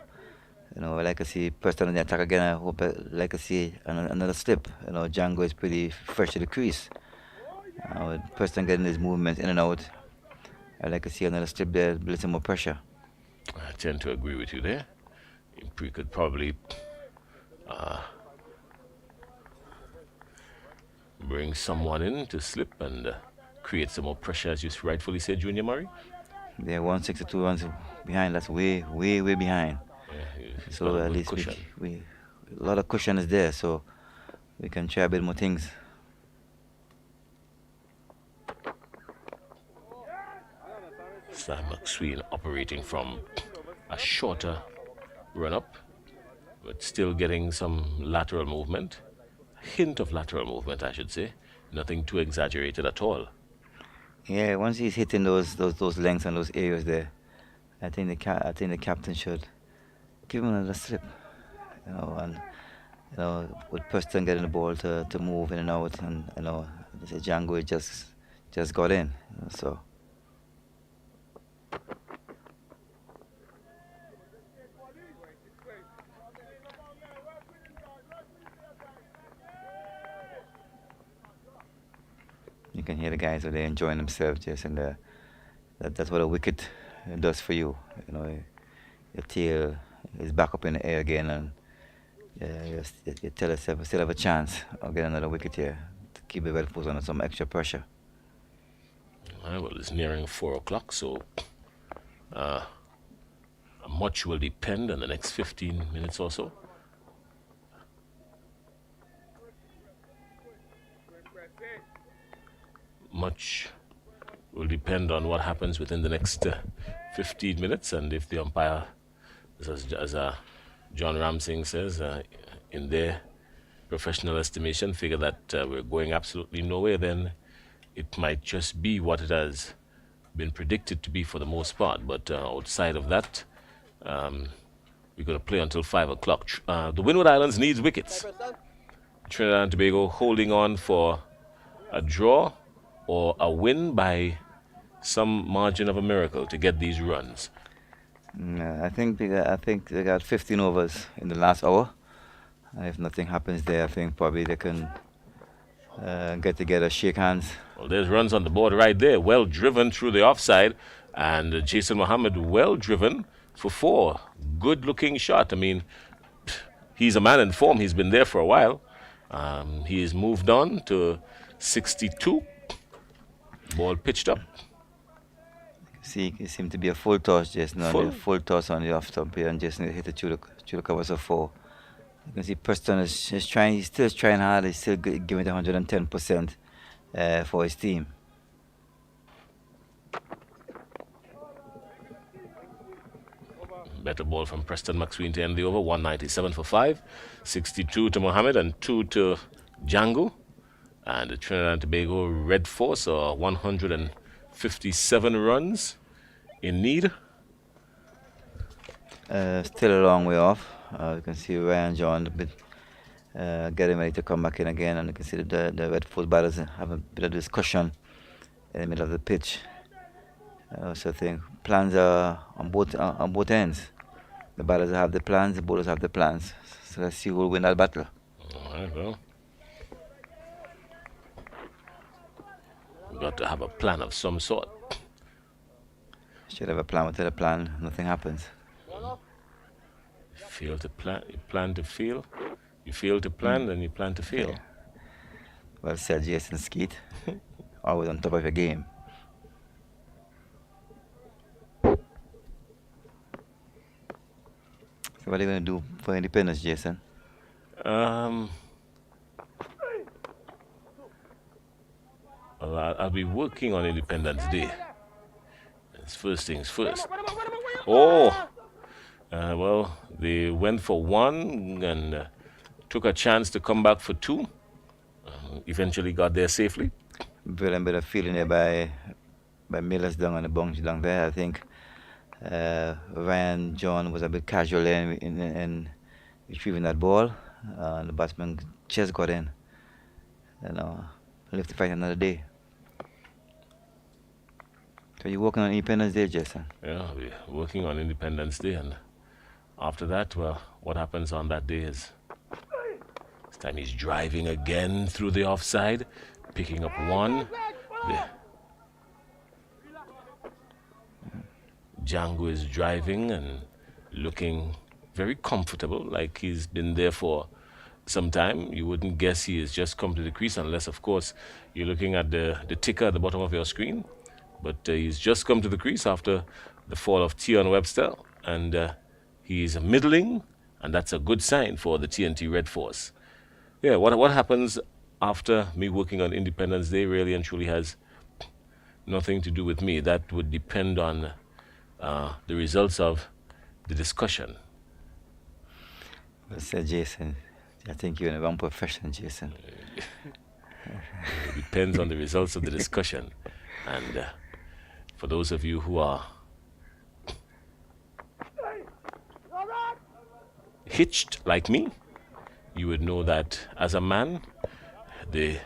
Like I see Preston on the attack again. I hope like I see another slip. Django is pretty fresh to the crease. With Preston getting his movement in and out, I like to see another slip there, build some more pressure. I tend to agree with you there. We could probably bring someone in to slip and create some more pressure, as you rightfully said, Junior Murray. They're 162 runs behind. That's way behind. Yeah, so at least we a lot of cushion is there, so we can try a bit more things. Sam McSween operating from a shorter run-up, but still getting some lateral movement. A hint of lateral movement, I should say. Nothing too exaggerated at all. Yeah, once he's hitting those lengths and those areas there, I think the captain should give him another slip. And with Preston getting the ball to move in and out, and Django just got in. So. You can hear the guys they're enjoying themselves, just and that's what a wicket does for you. Your tail is back up in the air again, and you tell yourself you still have a chance of getting another wicket here to keep the Red Force under some extra pressure. Well, it's nearing 4 o'clock, so much will depend on the next 15 minutes or so. Much will depend on what happens within the next 15 minutes, and if the umpire, as John Ramsing says, in their professional estimation, figure that we're going absolutely nowhere, then it might just be what it has been predicted to be for the most part. But outside of that, We're going to play until 5 o'clock. The Windward Islands needs wickets. Trinidad and Tobago holding on for a draw or a win by some margin of a miracle to get these runs. I think they got 15 overs in the last hour. If nothing happens there, I think probably they can get together, shake hands. Well, there's runs on the board right there. Well driven through the offside. And Jason Mohammed well driven for 4. Good looking shot. I mean, he's a man in form. He's been there for a while. He's moved on to 62. Ball pitched up. See, it seemed to be a full toss, Jason. Full toss on the off stump here, and Jason hit it through the covers of 4. You can see Preston is trying. He's still trying hard. He's still giving it 110% for his team. Better ball from Preston McSween to end the over. 197 for 5. 62 to Mohammed and 2 to Django. And the Trinidad and Tobago Red Force are 157 runs in need. Still a long way off. You can see Ryan John getting ready to come back in again, and you can see the Red Force batters have a bit of discussion in the middle of the pitch. I also think plans are on both ends. The batters have the plans, the bowlers have the plans. So let's see who will win that battle. All right, well, we've got to have a plan of some sort. Should have a plan without a plan, nothing happens. Fail to plan, you plan to feel. You fail to plan, then you plan to fail. Yeah. Well said, Jason Skeet. Always on top of your game. So what are you going to do for Independence, Jason? Well, I'll be working on Independence Day. It's first things first. Oh! Well, they went for 1 and took a chance to come back for 2. Eventually got there safely. Very bit of feeling there by Millers down on the bunch down there. I think Ryan John was a bit casual in retrieving that ball. The batsman just got in. Live to fight another day. So you're working on Independence Day, Jason? Yeah, we're working on Independence Day, and after that, well, what happens on that day is this time he's driving again through the offside, picking up 1. Django is driving and looking very comfortable, like he's been there for some time. You wouldn't guess he has just come to the crease unless, of course, you're looking at the ticker at the bottom of your screen. But he's just come to the crease after the fall of Tion Webster, and he's middling, and that's a good sign for the TNT Red Force. Yeah, what happens after me working on Independence Day really and truly has nothing to do with me. That would depend on the results of the discussion. Well said, Jason. I think you're in the wrong profession, Jason. It depends on the results of the discussion. And for those of you who are hitched like me, you would know that as a man, the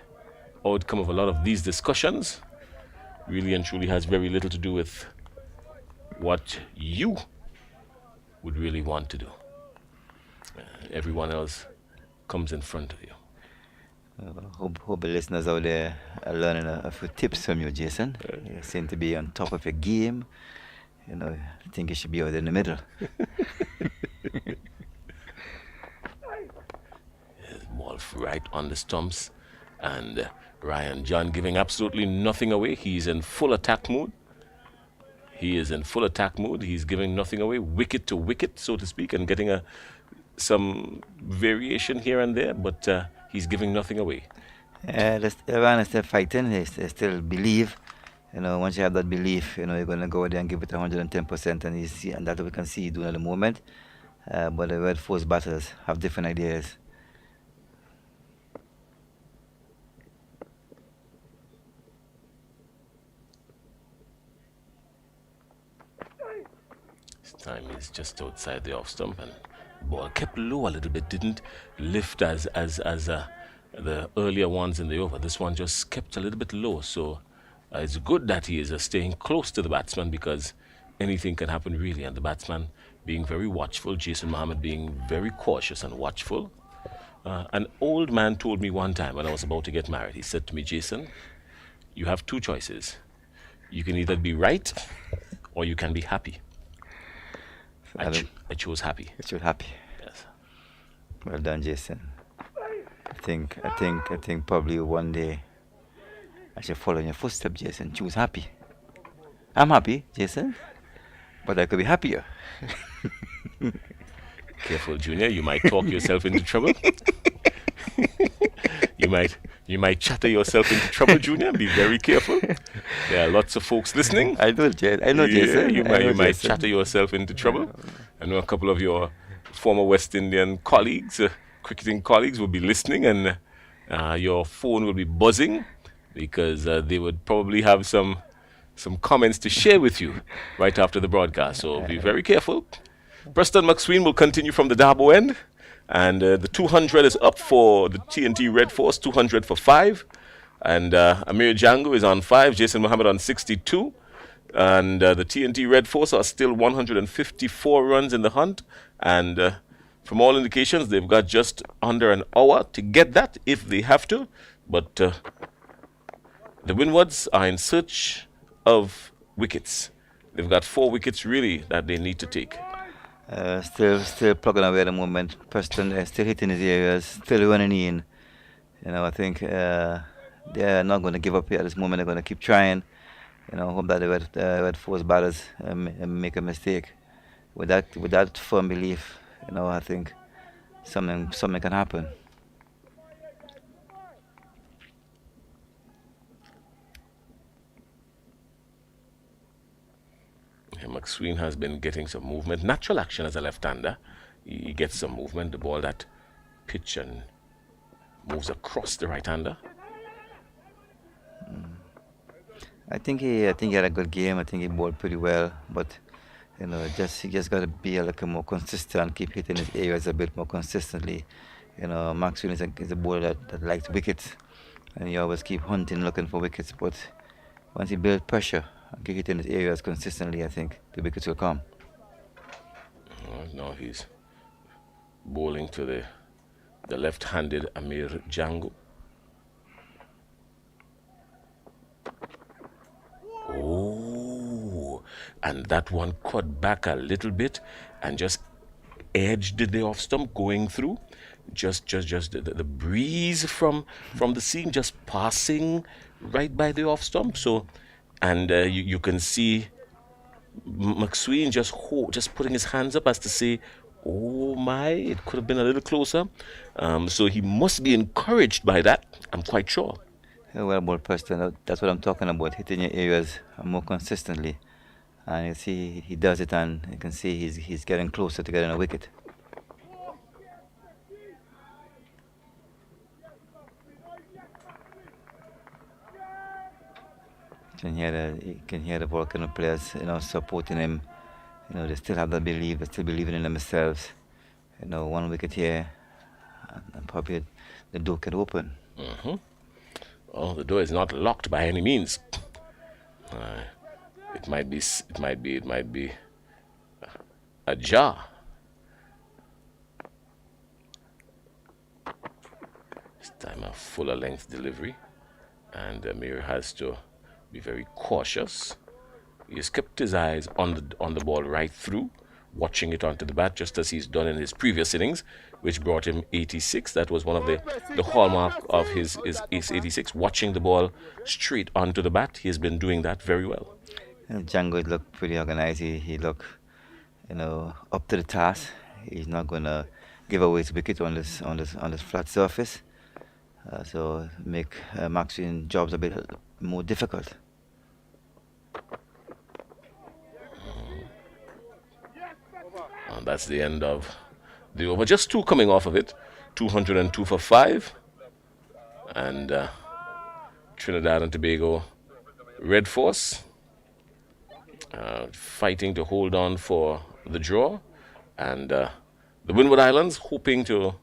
outcome of a lot of these discussions really and truly has very little to do with what you would really want to do. Everyone else comes in front of you. Hope the listeners out there are learning a few tips from you, Jason. You seem to be on top of your game. I think you should be out in the middle. Ball right on the stumps, and Ryan John giving absolutely nothing away. He's in full attack mode. He's giving nothing away, wicket to wicket, so to speak, and getting some variation here and there, but he's giving nothing away. Iran is still fighting. They still believe. Once you have that belief, you're going to go there and give it 110%, and that we can see doing at the moment. But the Red Force batters have different ideas. Time is just outside the off stump, and the ball kept low a little bit, didn't lift as the earlier ones in the over. This one just kept a little bit low, so it's good that he is staying close to the batsman, because anything can happen really, and the batsman being very watchful, Jason Mohammed being very cautious and watchful. An old man told me one time when I was about to get married, he said to me, Jason, you have two choices. You can either be right or you can be happy. I chose happy. You chose happy. Yes. Well done, Jason. I think probably one day I should follow in your footsteps, Jason. Choose happy. I'm happy, Jason, but I could be happier. Careful, Junior. You might talk yourself into trouble. You might chatter yourself into trouble, Junior. Be very careful. There are lots of folks listening. I know, Jason. You might chatter yourself into trouble. I know a couple of your former West Indian colleagues, cricketing colleagues, will be listening, and your phone will be buzzing, because they would probably have some comments to share with you right after the broadcast. So be very careful. Preston McSween will continue from the Dabo end. And the 200 is up for the TNT Red Force, 200 for 5. And Amir Django is on 5, Jason Mohammed on 62. And the TNT Red Force are still 154 runs in the hunt. And from all indications, they've got just under an hour to get that if they have to. But the Windwards are in search of wickets. They've got 4 wickets really that they need to take. Still plugging away at the moment. Preston still hitting his areas, still running in. I think they're not going to give up here at this moment. They're going to keep trying. Hope that the Red Force batters make a mistake. With that firm belief, I think something can happen. McSween has been getting some movement. Natural action as a left-hander. He gets some movement. The ball that pitch and moves across the right-hander. I think he had a good game. I think he bowled pretty well, but he just got to be a little more consistent. Keep hitting his areas a bit more consistently. McSween is a bowler that likes wickets, and he always keep hunting, looking for wickets. But once he builds pressure and keep hitting his areas consistently, I think the wickets will come. Now he's bowling to the left-handed Amir Django. Oh, and that one cut back a little bit and just edged the off stump going through. Just the breeze from the seam just passing right by the off stump. So, and you can see McSween just putting his hands up as to say, oh my, it could have been a little closer. So he must be encouraged by that, I'm quite sure. Well, ball Preston, that's what I'm talking about, hitting your areas more consistently. And you see he does it, and you can see he's getting closer to getting a wicket. You can hear the Volcano players, supporting him. They still have that belief, they still believing in themselves. 1 wicket here, and probably the door can open. Mm-hmm. Oh, the door is not locked by any means. It might be ajar. This time a fuller length delivery, and Amir has to be very cautious. He has kept his eyes on the ball right through, watching it onto the bat, just as he's done in his previous innings, which brought him 86. That was one of the hallmark of his 86, watching the ball straight onto the bat. He has been doing that very well. Django looked pretty organized. He looked, up to the task. He's not going to give away his wicket on this flat surface. So make McSween's jobs a bit more difficult. And that's the end of the over. Just 2 coming off of it. 202 for 5. And Trinidad and Tobago Red Force fighting to hold on for the draw, and the Windward Islands hoping to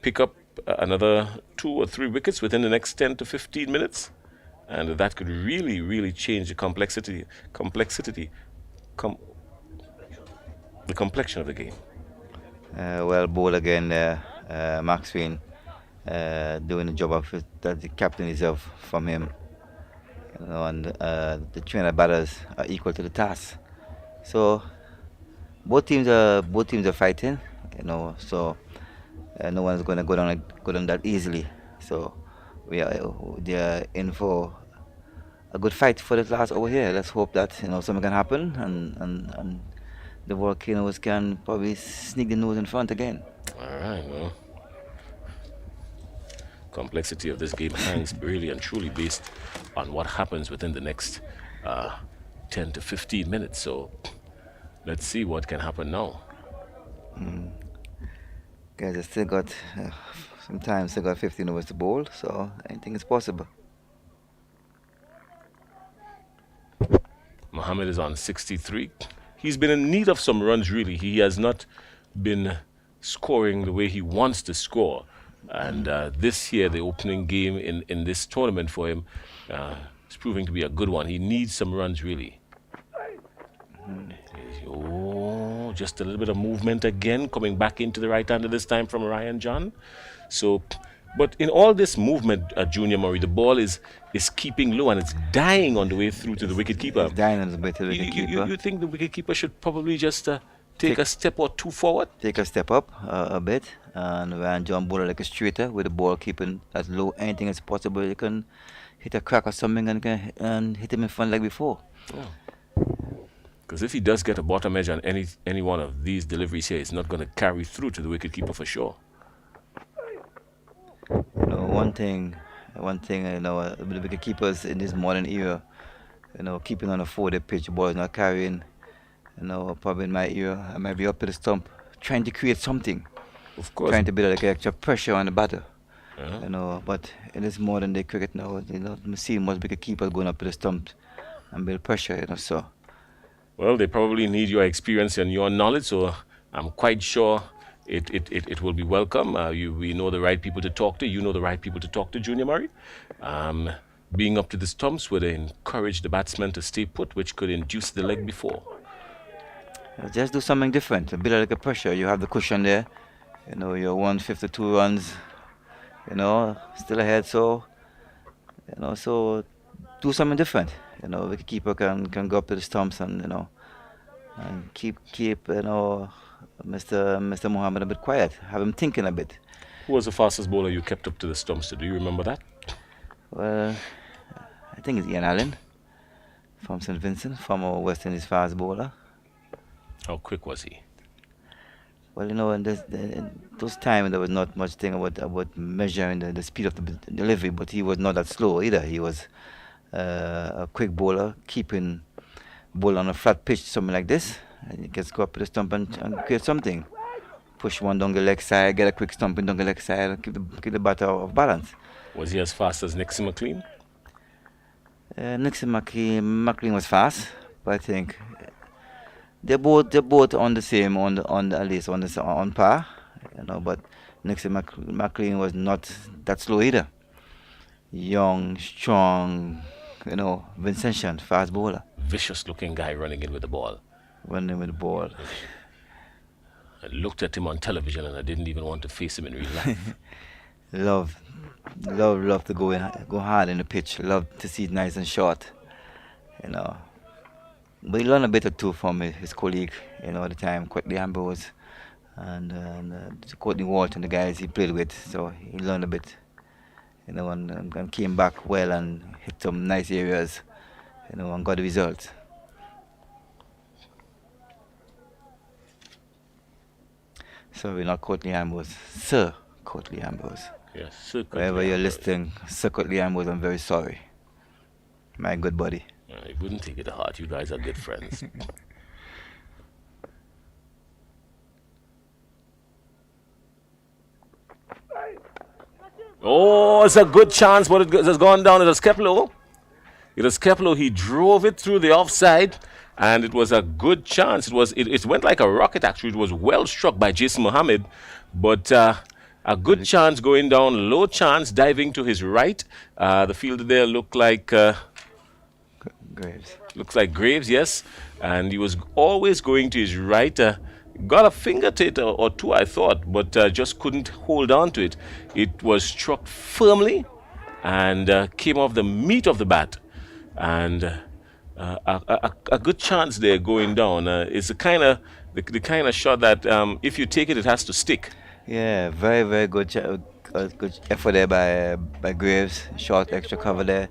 pick up another 2 or 3 wickets within the next 10 to 15 minutes, and that could really, really change the complexion of the game. Well bowled again there, Maxwell, doing the job of that the captain deserves from him. And the Trinidad batters are equal to the task. So both teams are fighting, So no one's going to go down that easily. So they're in for a good fight for the last over here. Let's hope that something can happen and the Volcanoes can probably sneak the nose in front again. All right, well, complexity of this game hangs really and truly based on what happens within the next 10 to 15 minutes. So let's see what can happen now. Guys, I still got sometimes still got 15 overs to bowl, so anything is possible. Mohammed is on 63. He's been in need of some runs, really. He has not been scoring the way he wants to score. And this year, the opening game in this tournament for him is proving to be a good one. He needs some runs, really. Oh, just a little bit of movement again, coming back into the right hander this time from Ryan John. So, but in all this movement, Junior Murray, the ball is keeping low and it's dying on the way through to the wicketkeeper. It's dying on the way to the wicketkeeper. You think the wicketkeeper should probably just take a step or two forward? Take a step up a bit, and Ryan John bowler like a straighter with the ball keeping as low anything as possible. You can hit a crack or something and hit him in front like before. Because if he does get a bottom edge on any one of these deliveries here, it's not going to carry through to the wicketkeeper for sure. One thing, with the wicketkeepers in this modern era, keeping on a 4-day pitch, ball is not carrying. Probably in my era, I might be up to the stump, trying to create something. Of course. Trying to build like extra pressure on the batter. Uh-huh. But in this modern day cricket now, we see most wicketkeepers going up to the stump and build pressure, so. Well, they probably need your experience and your knowledge, so I'm quite sure it will be welcome. We know the right people to talk to. You know the right people to talk to, Junior Murray. Being up to the stumps would encourage the batsman to stay put, which could induce the leg before. Just do something different. Build like a pressure. You have the cushion there. You're 152 runs. Still ahead. So, so do something different. Wicketkeeper can go up to the stumps and and keep Mr. Mohammed a bit quiet. Have him thinking a bit. Who was the fastest bowler you kept up to the stumps? Do you remember that? Well, I think it's Ian Allen from St. Vincent, former West Indies fast bowler. How quick was he? Well, in those times there was not much thing about measuring the speed of the delivery, but he was not that slow either. He was a quick bowler, keeping ball on a flat pitch, something like this, and he gets go up to the stump and create something. Push one down the leg side, get a quick stump in down the leg side, and keep the batter off balance. Was he as fast as Nixie McLean? Nixie McLean was fast, but I think they're both on the same at least on par, But Nixie McLean was not that slow either. Young, strong, Vincentian, fast bowler. Vicious looking guy running in with the ball. Running with the ball. I looked at him on television and I didn't even want to face him in real life. Love to go hard in the pitch. Love to see it nice and short. But he learned a bit or two from his colleague, at the time, Courtney Ambrose and Courtney Walton, the guys he played with. So he learned a bit, and came back well and hit some nice areas, and got the results. Sorry, not Courtney Ambrose, Sir Courtney Ambrose. Yes, Sir Courtney Wherever you're Ambrose. listening, Sir Courtney Ambrose, I'm very sorry. My good buddy. I wouldn't take it to heart. You guys are good friends. Oh, it's a good chance, but it has gone down. It was Kepler. He drove it through the offside, and it was a good chance. It went like a rocket. Actually, it was well struck by Jason Mohammed, but a good chance going down, low chance diving to his right. The fielder there looked like Graves. looks like Graves, yes, and he was always going to his right. Got a finger to it or two, I thought, but just couldn't hold on to it. It was struck firmly and came off the meat of the bat, and a good chance there going down. It's the kind of shot that if you take it, it has to stick. Yeah, very, very good, good effort there by Graves. Short extra cover there.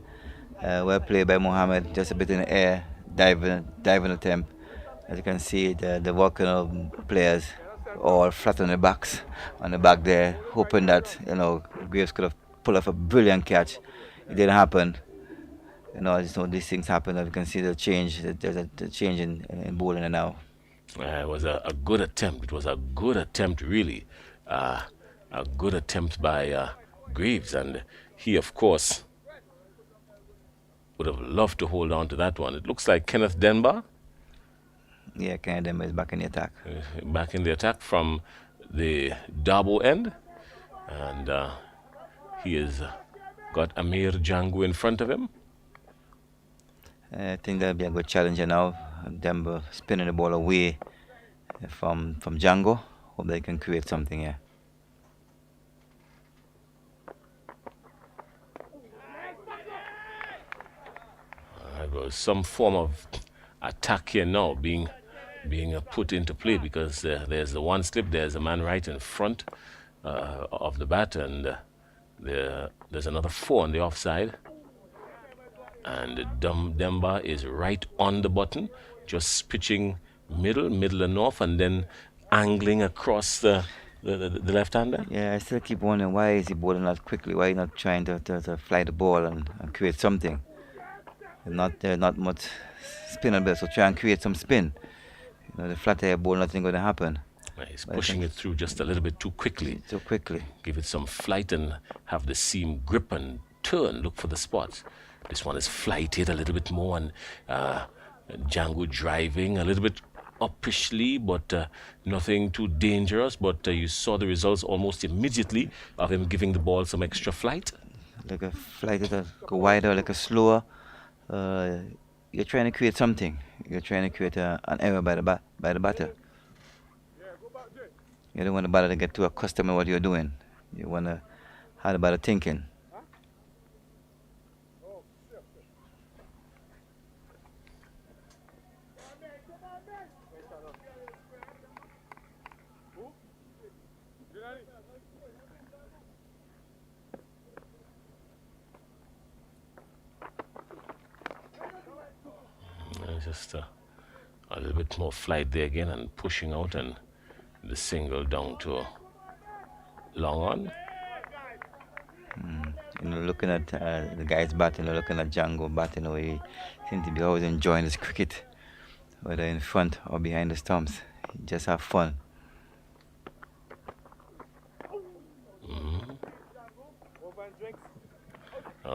Well played by Mohammed. Just a bit in the air, diving attempt. As you can see, the Volcano players all flat on the back there, hoping that Graves could have pulled off a brilliant catch. It didn't happen. I just know these things happen. As you can see the change. There's a change in bowling now. It was a good attempt. It was a good attempt, really. A good attempt by Graves, and he, of course, would have loved to hold on to that one. It looks like Kenneth Denbar. Yeah, Kenneth Denbar is back in the attack. Back in the attack from the Dabo end, and he has got Amir Django in front of him. I think that'll be a good challenger now. Denver spinning the ball away from Django. Hope they can create something here. There was some form of attack here now being put into play, because there's the one slip, there's a man right in front of the bat, and there's another 4 on the offside. And Demba is right on the button, just pitching middle and off, and then angling across the left-hander. Yeah, I still keep wondering, why is he bowling that quickly? Why not trying to fly the ball and create something? There's not much spin on there, so try and create some spin. The flat air ball, nothing going to happen. He's pushing it through just a little bit too quickly. Too quickly. Give it some flight and have the seam grip and turn, look for the spots. This one is flighted a little bit more, and Django driving a little bit uppishly, but nothing too dangerous. But you saw the results almost immediately of him giving the ball some extra flight. Like a flight that go wider, like a slower. You're trying to create something. You're trying to create an error by the batter. You don't want the batter to get too accustomed to what you're doing. You want to have the batter thinking. Just a little bit more flight there again, and pushing out, and the single down to long on. Looking at the guys batting, looking at Django batting, he seems to be always enjoying his cricket, whether in front or behind the stumps. Just have fun.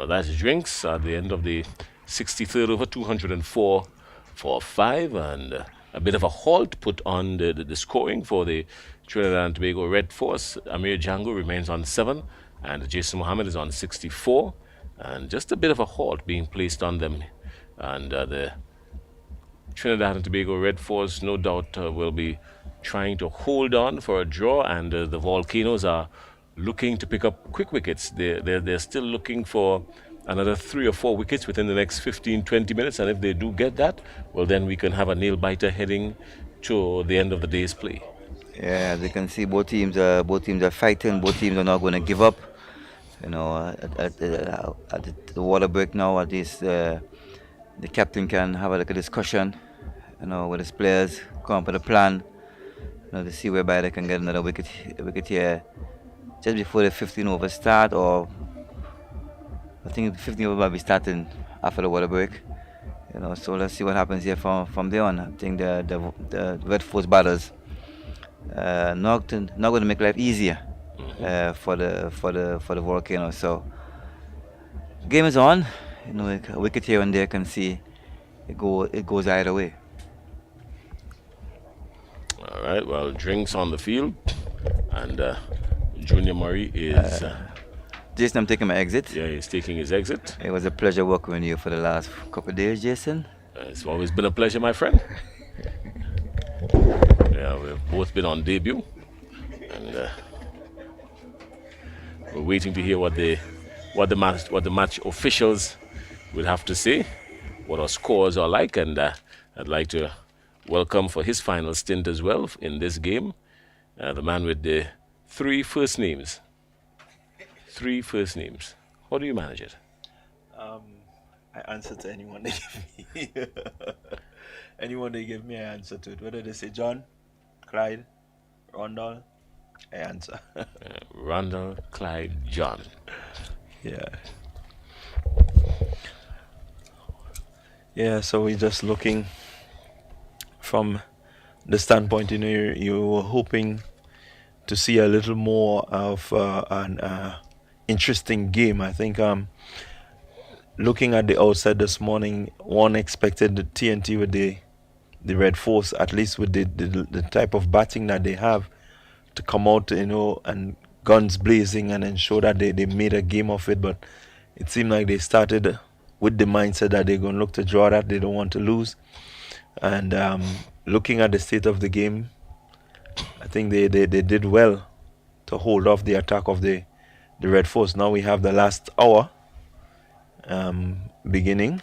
That's drinks at the end of the 63rd over, 204 for 5, and a bit of a halt put on the scoring for the Trinidad and Tobago Red Force. Amir Django remains on 7, and Jason Mohammed is on 64, and just a bit of a halt being placed on them. And the Trinidad and Tobago Red Force, no doubt, will be trying to hold on for a draw, and the Volcanoes are looking to pick up quick wickets. They're still looking for another 3 or 4 wickets within the next 15-20 minutes, and if they do get that, well, then we can have a nail-biter heading to the end of the day's play. Yeah, as you can see, both teams are fighting. Both teams are not going to give up. At the water break now, at least the captain can have a discussion, with his players, come up with a plan, to see whereby they can get another wicket here just before the 15 over start, or I think the 15 over will be starting after the water break. So let's see what happens here from there on. I think the Red Force batters not going to make life easier for the Volcanoes. So game is on. A wicket here and there, can see it goes either way. right, well, drinks on the field, and Junior Murray is, Jason, I'm taking my exit. yeah, he's taking his exit. It was a pleasure working with you for the last couple of days, Jason. It's always been a pleasure, my friend. Yeah, we've both been on debut, and we're waiting to hear what the match officials will have to say, what our scores are like, and I'd like to welcome for his final stint as well in this game, the man with the 3 first names. 3 first names. How do you manage it? I answer to anyone they give me. Anyone they give me, I answer to it. Whether they say John, Clyde, Rondell, I answer. Rondell, Clyde, John. Yeah. Yeah, so we're just looking from the standpoint, you were hoping to see a little more of an interesting game. I think looking at the outset this morning, one expected the TNT with the Red Force, at least with the type of batting that they have, to come out, and guns blazing and ensure that they made a game of it. But it seemed like they started with the mindset that they're going to look to draw, that they don't want to lose. And looking at the state of the game, I think they did well to hold off the attack of the Red Force. Now we have the last hour beginning,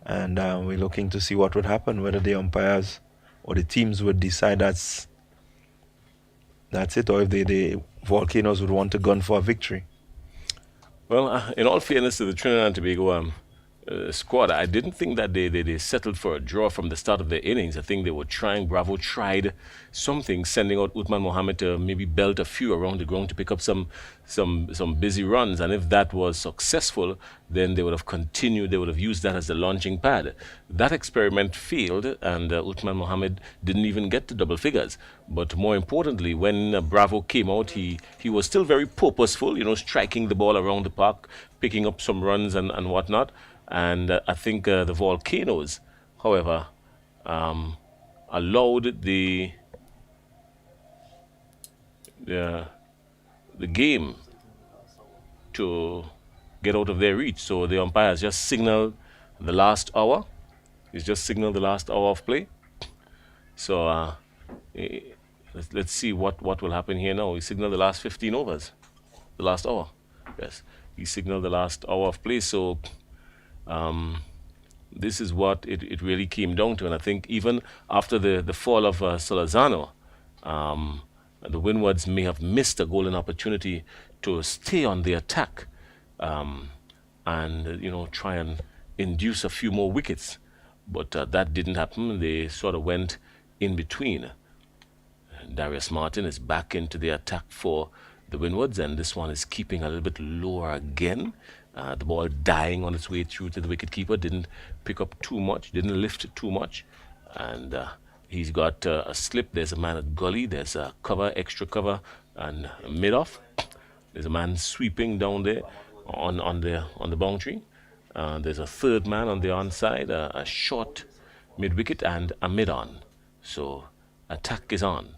and we're looking to see what would happen, whether the umpires or the teams would decide that's it, or if the Volcanoes would want to gun for a victory. Well, in all fairness to the Trinidad and Tobago squad, I didn't think that they settled for a draw from the start of their innings. I think they were trying. Bravo tried something, sending out Uthman Mohammed to maybe belt a few around the ground to pick up some busy runs. And if that was successful, then they would have continued. They would have used that as the launching pad. That experiment failed, and Uthman Mohammed didn't even get to double figures. But more importantly, when Bravo came out, he was still very purposeful, striking the ball around the park, picking up some runs and whatnot. And I think the Volcanoes, however, allowed the game to get out of their reach. So the umpires just signaled the last hour. He's just signaled the last hour of play. So let's see what will happen here now. He signaled the last 15 overs, the last hour. Yes, he signaled the last hour of play. So this is what it really came down to. And I think even after the fall of Salazano, the Windwards may have missed a golden opportunity to stay on the attack and try and induce a few more wickets. But that didn't happen. They sort of went in between. Darius Martin is back into the attack for the Windwards, and this one is keeping a little bit lower again. The ball dying on its way through to the wicketkeeper. Didn't pick up too much, didn't lift too much. And he's got a slip. There's a man at gully. There's a cover, extra cover, and mid-off. There's a man sweeping down there on the boundary. There's a third man on the onside, a short mid-wicket and a mid-on. So attack is on.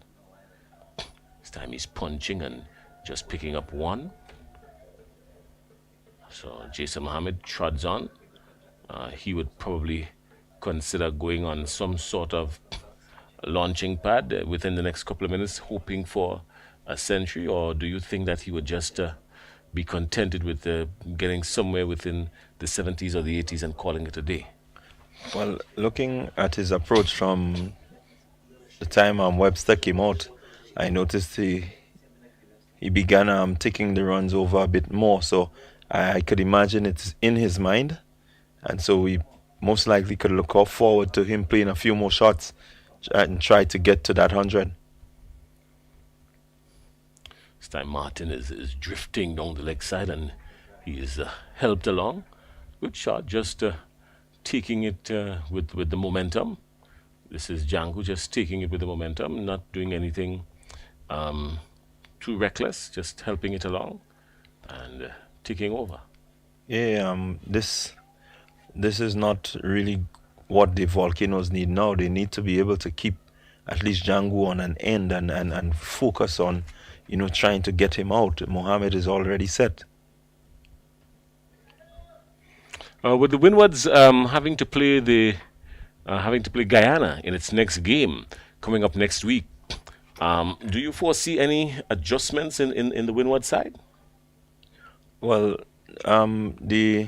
This time he's punching and just picking up one. So Jason Mohammed trods on. He would probably consider going on some sort of launching pad within the next couple of minutes, hoping for a century, or do you think that he would just be contented with getting somewhere within the 70s or the 80s and calling it a day? Well, looking at his approach from the time Webster came out, I noticed he began taking the runs over a bit more. So I could imagine it's in his mind, and so we most likely could look forward to him playing a few more shots and try to get to that 100. This time Martin is drifting down the leg side, and he is helped along. Good shot, just taking it with the momentum. This is Django just taking it with the momentum, not doing anything too reckless, just helping it along and taking over. Yeah, this is not really what the Volcanoes need now. They need to be able to keep at least Django on an end and focus on, trying to get him out. Mohammed is already set. With the Windwards having to play Guyana in its next game coming up next week, do you foresee any adjustments in the Windward side? Well, the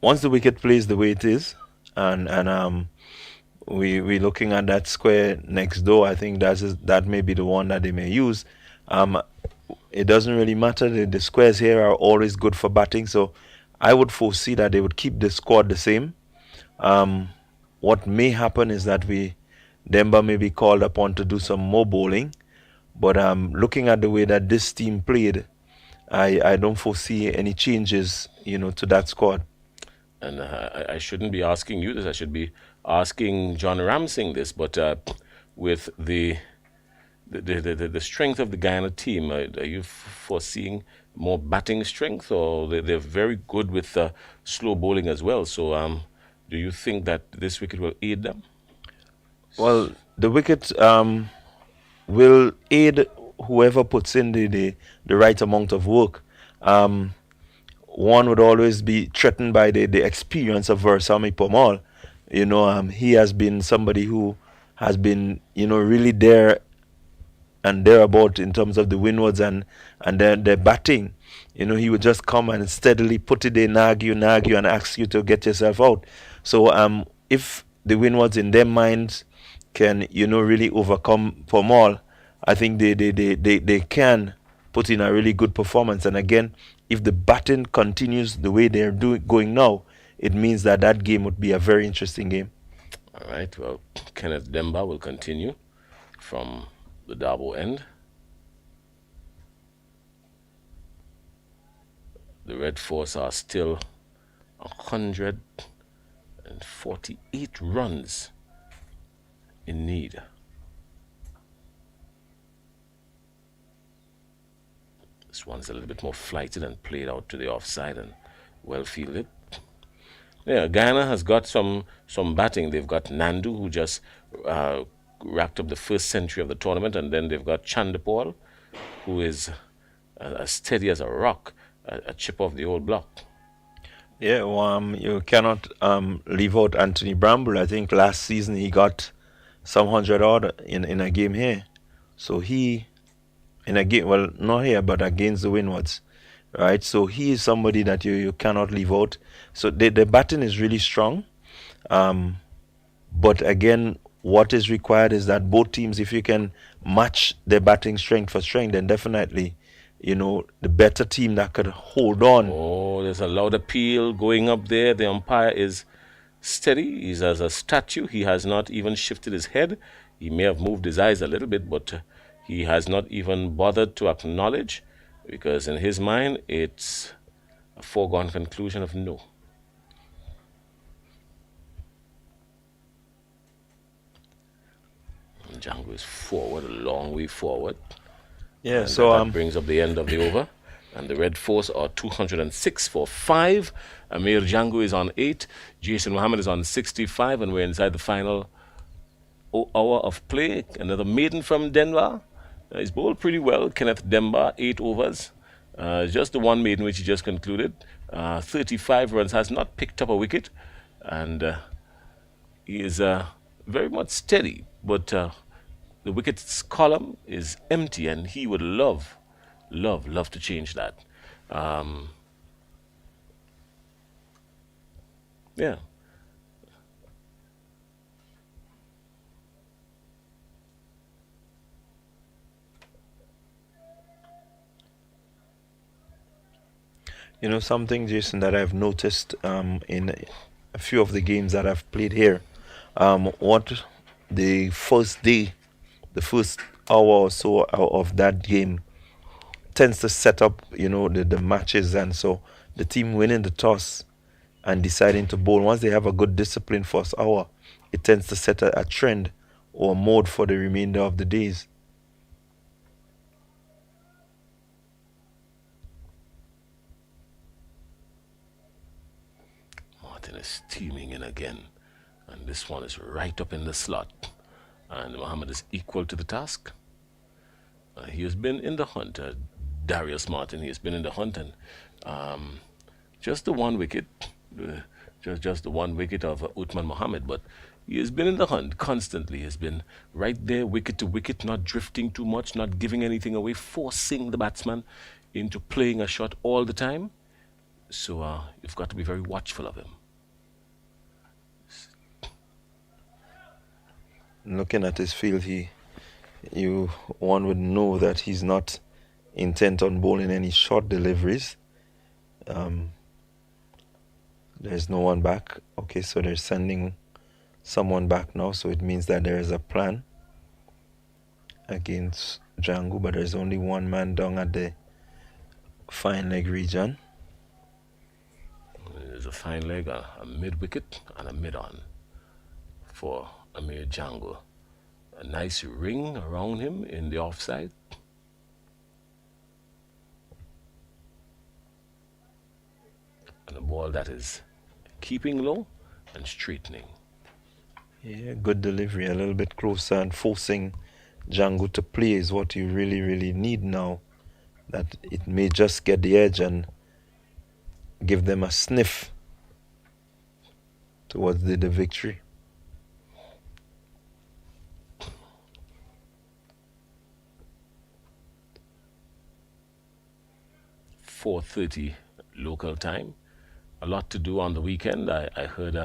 once the wicket plays the way it is, and we looking at that square next door, I think that may be the one that they may use. It doesn't really matter. The squares here are always good for batting, so I would foresee that they would keep the squad the same. What may happen is that Demba may be called upon to do some more bowling, but looking at the way that this team played, I don't foresee any changes, to that squad. And I shouldn't be asking you this. I should be asking John Ramsing this. But with the strength of the Guyana team, are you foreseeing more batting strength, or they're very good with slow bowling as well? So do you think that this wicket will aid them? Well, the wicket will aid whoever puts in the right amount of work. One would always be threatened by the experience of Versamy Pomal. He has been somebody who has been, really there and thereabout in terms of the Windwards and their batting. He would just come and steadily put it in, nag you, and ask you to get yourself out. So if the Windwards in their minds can, really overcome Pomal, I think they can put in a really good performance. And again, if the batting continues the way they're going now, it means that game would be a very interesting game. All right. Well, Kenneth Demba will continue from the Dabo end. The Red Force are still 148 runs in need. This one's a little bit more flighted and played out to the offside and well fielded. Yeah, Guyana has got some batting. They've got Nandu, who just racked up the first century of the tournament, and then they've got Chandapal, who is as steady as a rock, a chip off the old block. Yeah, you cannot leave out Anthony Bramble. I think last season he got some 100 odd in a game here. So he, in a game, well, not here, but against the Windwards, right? So he is somebody that you cannot leave out. So the batting is really strong. But again, what is required is that both teams, if you can match their batting strength for strength, then definitely, the better team that could hold on. Oh, there's a loud appeal going up there. The umpire is steady. He's as a statue. He has not even shifted his head. He may have moved his eyes a little bit, but he has not even bothered to acknowledge, because in his mind, it's a foregone conclusion of no. Django is forward, a long way forward. Yeah, and so that brings up the end of the over. And the Red Force are 206 for 5. Amir Django is on 8. Jason Mohammed is on 65. And we're inside the final hour of play. Another maiden from Denver. He's bowled pretty well. Kenneth Demba, 8 overs. Just the one maiden which he just concluded. 35 runs, has not picked up a wicket. And he is very much steady. But the wickets column is empty, and he would love to change that. Yeah. Something, Jason, that I've noticed in a few of the games that I've played here, what the first day, the first hour or so of that game tends to set up, the matches, and so the team winning the toss and deciding to bowl, once they have a good discipline first hour, it tends to set a trend or a mode for the remainder of the days. Martin is steaming in again, and this one is right up in the slot. and Mohammed is equal to the task. He has been in the hunt, Darius Martin. He has been in the hunt, and um, just the one wicket, uh, just the one wicket of Uthman Mohammed, but he has been in the hunt constantly. He has been right there, wicket to wicket, not drifting too much, not giving anything away, forcing the batsman into playing a shot all the time. So you've got to be very watchful of him. Looking at his field, one would know that he's not intent on bowling any short deliveries. There's no one back. Okay, so they're sending someone back now, so it means that there is a plan against Django, but there's only one man down at the fine leg region. There's a fine leg, a mid wicket, and a mid on for Amir Django. A nice ring around him in the offside. And a ball that is keeping low and straightening. Yeah, good delivery, a little bit closer, and forcing Django to play is what you really, really need now. That it may just get the edge and give them a sniff towards the victory. .30 local time. A lot to do on the weekend. I heard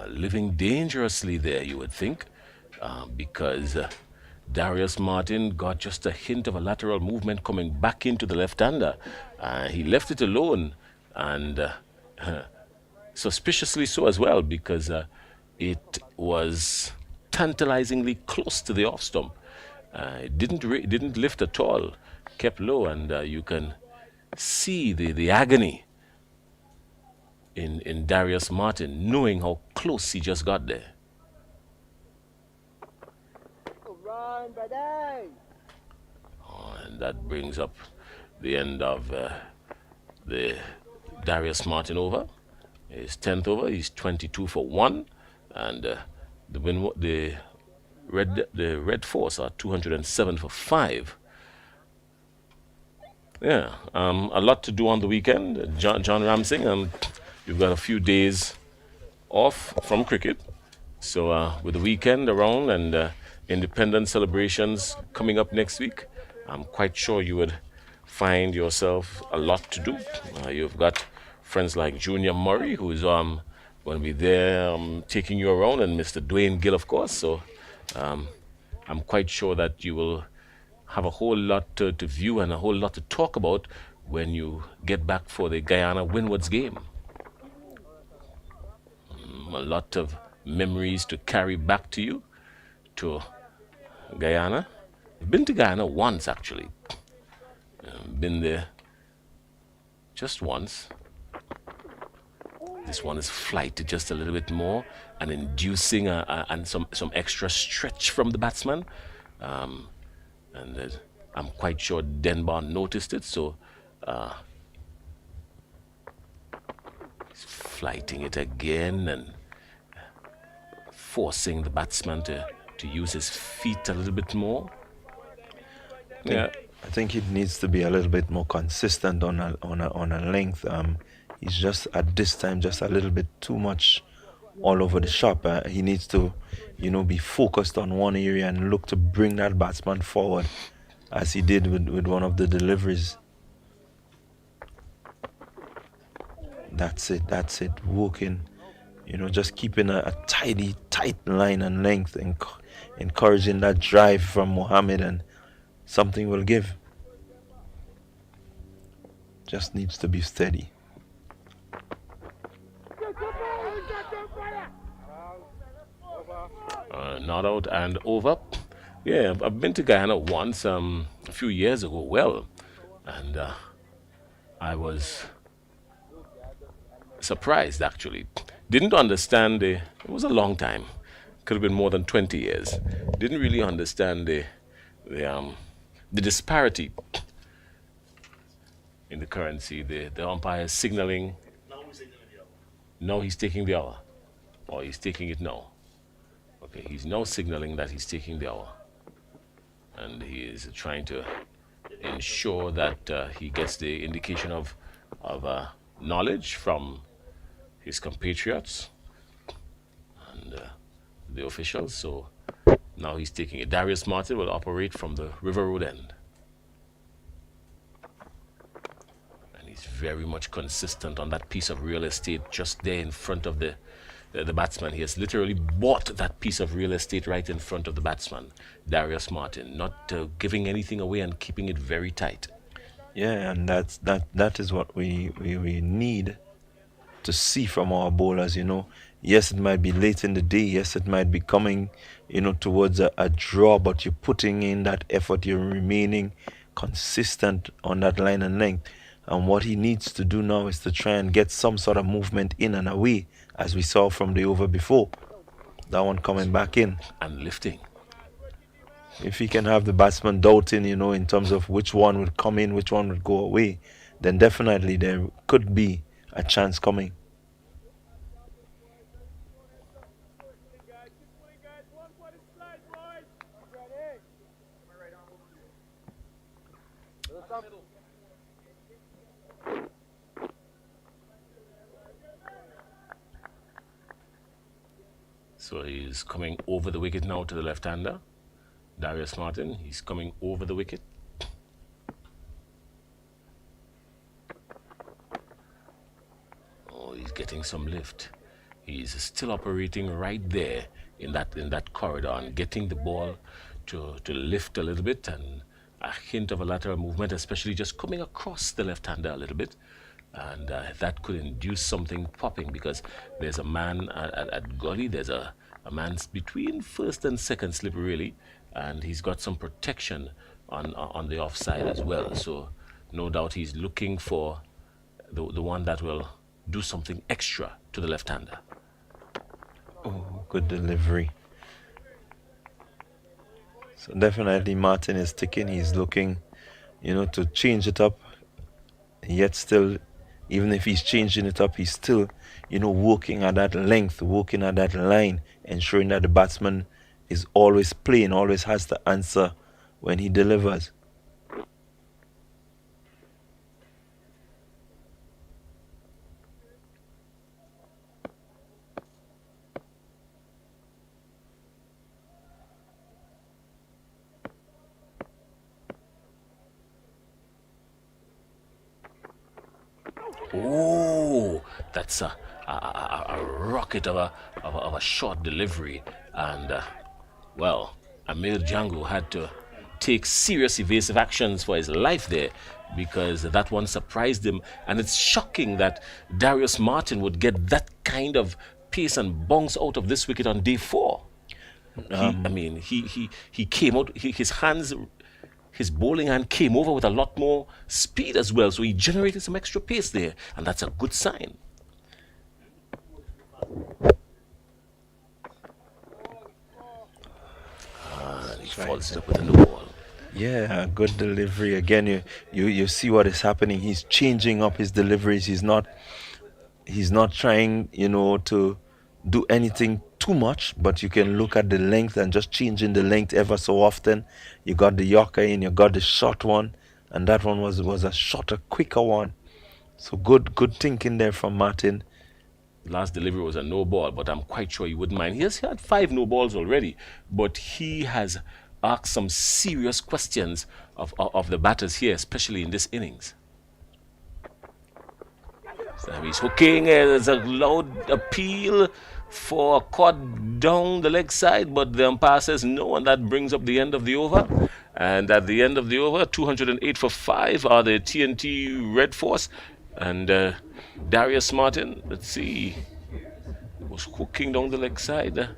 living dangerously there, you would think, because Darius Martin got just a hint of a lateral movement coming back into the left-hander. He left it alone, and suspiciously so as well, because it was tantalizingly close to the off stump. It didn't lift at all, kept low, and you can see the agony in Darius Martin, knowing how close he just got there. Run, brother. And that brings up the end of the Darius Martin over. His 10th over, he's 22 for 1, and the Red Force are 207 for 5. Yeah, a lot to do on the weekend. John Ramsing, you've got a few days off from cricket. So with the weekend around and independence celebrations coming up next week, I'm quite sure you would find yourself a lot to do. You've got friends like Junior Murray, who is going to be there taking you around, and Mr. Dwayne Gill, of course. So I'm quite sure that you will have a whole lot to view and a whole lot to talk about when you get back for the Guyana Windwards game. A lot of memories to carry back to you, to Guyana. I've been to Guyana once, actually. Been there just once. This one is flighted just a little bit more and inducing and some extra stretch from the batsman. And I'm quite sure Denbar noticed it, so he's flighting it again and forcing the batsman to use his feet a little bit more. I think it needs to be a little bit more consistent on a length. He's just at this time just a little bit too much all over the shop. He needs to, be focused on one area and look to bring that batsman forward, as he did with one of the deliveries. That's it. Working, just keeping a tight line and length, and encouraging that drive from Mohammed, and something will give. Just needs to be steady. Not out and over. Yeah, I've been to Guyana once, a few years ago, and I was surprised, actually. Didn't understand it was a long time. Could have been more than 20 years. Didn't really understand the disparity in the currency, the umpires signaling Now he's taking the hour. Or he's taking it now. Okay, he's now signaling that he's taking the hour. And he is trying to ensure that he gets the indication of knowledge from his compatriots and the officials. So now he's taking it. Darius Martin will operate from the River Road end. And he's very much consistent on that piece of real estate just there in front of the batsman. He has literally bought that piece of real estate right in front of the batsman, Darius Martin, not giving anything away and keeping it very tight. Yeah, and that is what we need to see from our bowlers, you know. Yes, it might be late in the day. Yes, it might be coming, you know, towards a draw, but you're putting in that effort. You're remaining consistent on that line and length. And what he needs to do now is to try and get some sort of movement in and away, as we saw from the over before. That one coming back in. And lifting. If he can have the batsman doubting, you know, in terms of which one would come in, which one would go away, then definitely there could be a chance coming. So he's coming over the wicket now to the left-hander. Darius Martin, he's coming over the wicket. Oh, he's getting some lift. He's still operating right there in that corridor and getting the ball to lift a little bit and a hint of a lateral movement, especially just coming across the left-hander a little bit. And that could induce something popping because there's a man at gully. There's a man between first and second slip, really. And he's got some protection on the offside as well. So no doubt he's looking for the one that will do something extra to the left-hander. Oh, good delivery. So definitely Martin is ticking. He's looking, you know, to change it up. Yet still, even if he's changing it up, he's still, you know, working at that length, working at that line, ensuring that the batsman is always playing, always has the answer when he delivers. Oh, that's a rocket of a short delivery. And, well, Amir Django had to take serious evasive actions for his life there because that one surprised him. And it's shocking that Darius Martin would get that kind of pace and bounce out of this wicket on day 4. He came out, his bowling hand came over with a lot more speed as well, so he generated some extra pace there, and that's a good sign. And he follows it up with a new ball. Yeah, good delivery. Again, you see what is happening. He's changing up his deliveries. He's not trying, you know, to do anything too much, but you can look at the length and just changing the length ever so often. You got the Yorker in, you got the short one, and that one was a shorter, quicker one. So good thinking there from Martin. Last delivery was a no ball, but I'm quite sure he wouldn't mind. He has had 5 no balls already, but he has asked some serious questions of the batters here, especially in this innings. So he's hooking. There's a loud appeal for a cut down the leg side, but the umpire says no, and that brings up the end of the over. And at the end of the over, 208 for 5 are the TNT Red Force. And Darius Martin, let's see, was hooking down the leg side. The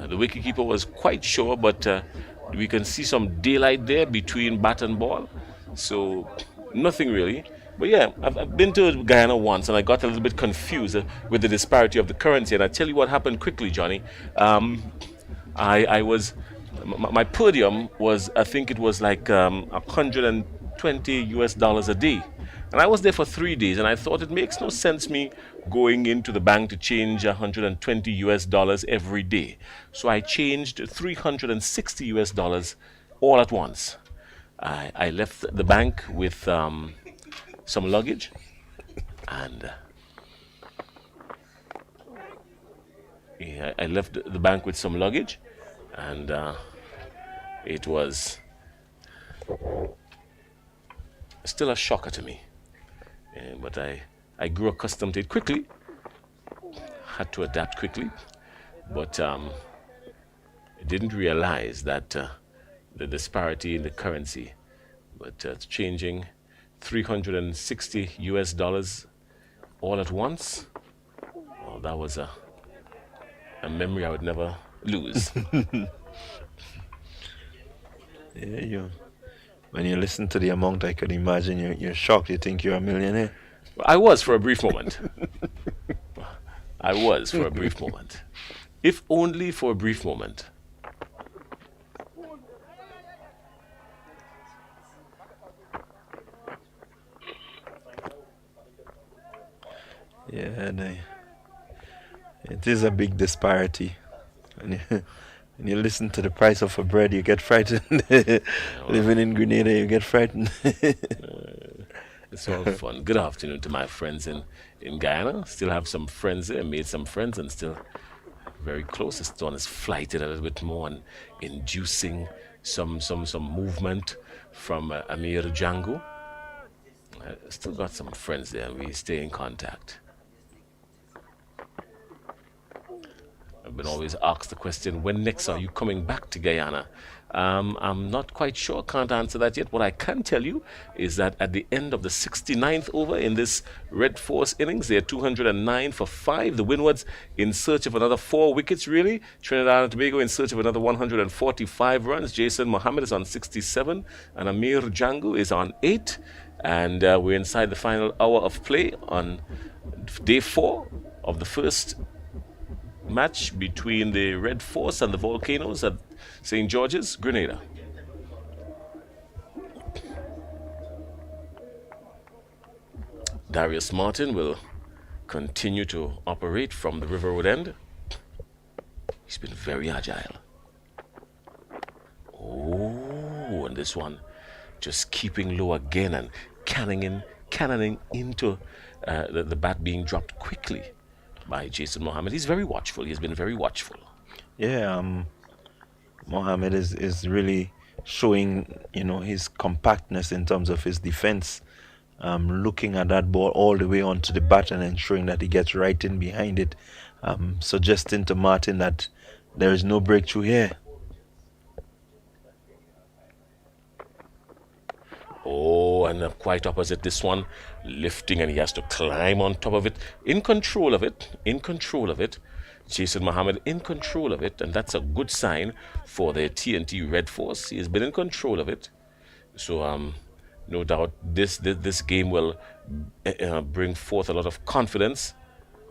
wicketkeeper was quite sure, but we can see some daylight there between bat and ball. So nothing really. But yeah, I've been to Guyana once, and I got a little bit confused with the disparity of the currency. And I tell you what happened quickly, Johnny. My podium was, I think it was like $120 US a day. And I was there for 3 days, and I thought it makes no sense me going into the bank to change 120 US dollars every day. So I changed 360 US dollars all at once. I left the bank with some luggage, and I left the bank with some luggage, and it was still a shocker to me. But I grew accustomed to it quickly, had to adapt quickly, but I didn't realize that the disparity in the currency. But changing 360 US dollars all at once, well, that was a memory I would never lose. Yeah, when you listen to the amount, I could imagine you're shocked. You think you're a millionaire. I was for a brief moment. I was for a brief moment. If only for a brief moment. Yeah, it is a big disparity. When you listen to the price of a bread, you get frightened. Living in Grenada, you get frightened. It's all fun. Good afternoon to my friends in Guyana. Still have some friends there, made some friends, and still very close. This one is flighted a little bit more and inducing some movement from Amir Django. I still got some friends there, and we stay in contact. I've been always asked the question, when next are you coming back to Guyana? I'm not quite sure, can't answer that yet. What I can tell you is that at the end of the 69th over in this Red Force innings, they're 209 for 5. The Windwards in search of another 4 wickets, really. Trinidad and Tobago in search of another 145 runs. Jason Mohammed is on 67, and Amir Django is on 8. And we're inside the final hour of play on day 4 of the first match between the Red Force and the Volcanoes at St. George's, Grenada. Darius Martin will continue to operate from the River Road end. He's been very agile. Oh, and this one just keeping low again and cannoning into the bat being dropped quickly by Jason Mohammed. He's very watchful. He's been very watchful. Yeah, Mohammed is really showing, his compactness in terms of his defense. Looking at that ball all the way onto the bat and ensuring that he gets right in behind it. Suggesting to Martin that there is no breakthrough here. Oh, and quite opposite this one, lifting, and he has to climb on top of it, in control of it. Jason Mohammed in control of it, and that's a good sign for the TNT Red Force. He has been in control of it. So, no doubt this game will bring forth a lot of confidence.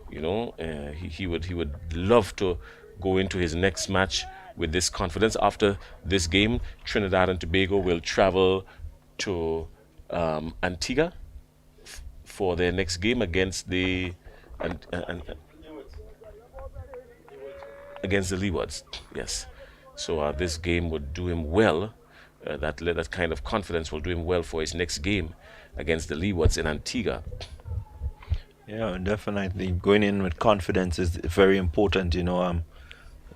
He would love to go into his next match with this confidence. After this game, Trinidad and Tobago will travel to Antigua for their next game against the against the Leewards. Yes. So this game would do him well. That kind of confidence will do him well for his next game against the Leewards in Antigua. Yeah, definitely. Going in with confidence is very important.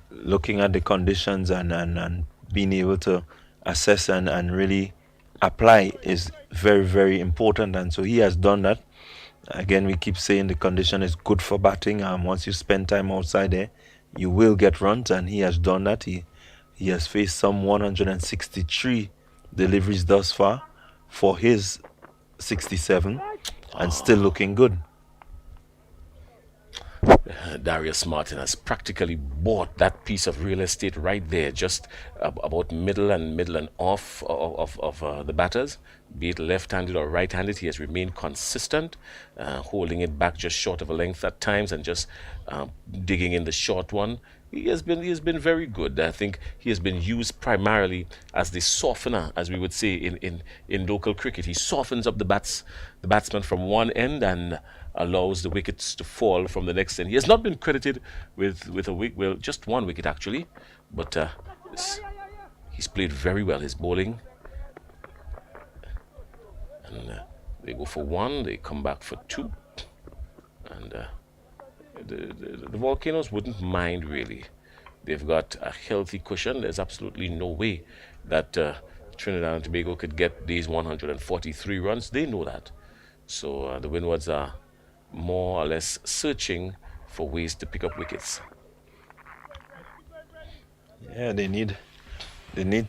Looking at the conditions and being able to assess and really apply is very, very important, and so he has done that. Again, we keep saying the condition is good for batting. Once you spend time outside there, you will get runs, and he has done that. He has faced some 163 deliveries thus far for his 67, and still looking good. Darius Martin has practically bought that piece of real estate right there, just about middle and off of the batters, be it left-handed or right-handed. He has remained consistent, holding it back just short of a length at times and just digging in the short one he has been very good. I think he has been used primarily as the softener, as we would say in local cricket. He softens up the batsman from one end and allows the wickets to fall from the next end. He has not been credited with a wicket, well, just one wicket actually, but he's played very well his bowling. And they go for one, they come back for two, and the Volcanoes wouldn't mind really. They've got a healthy cushion. There's absolutely no way that Trinidad and Tobago could get these 143 runs. They know that. So the Windwards are more or less searching for ways to pick up wickets. Yeah, they need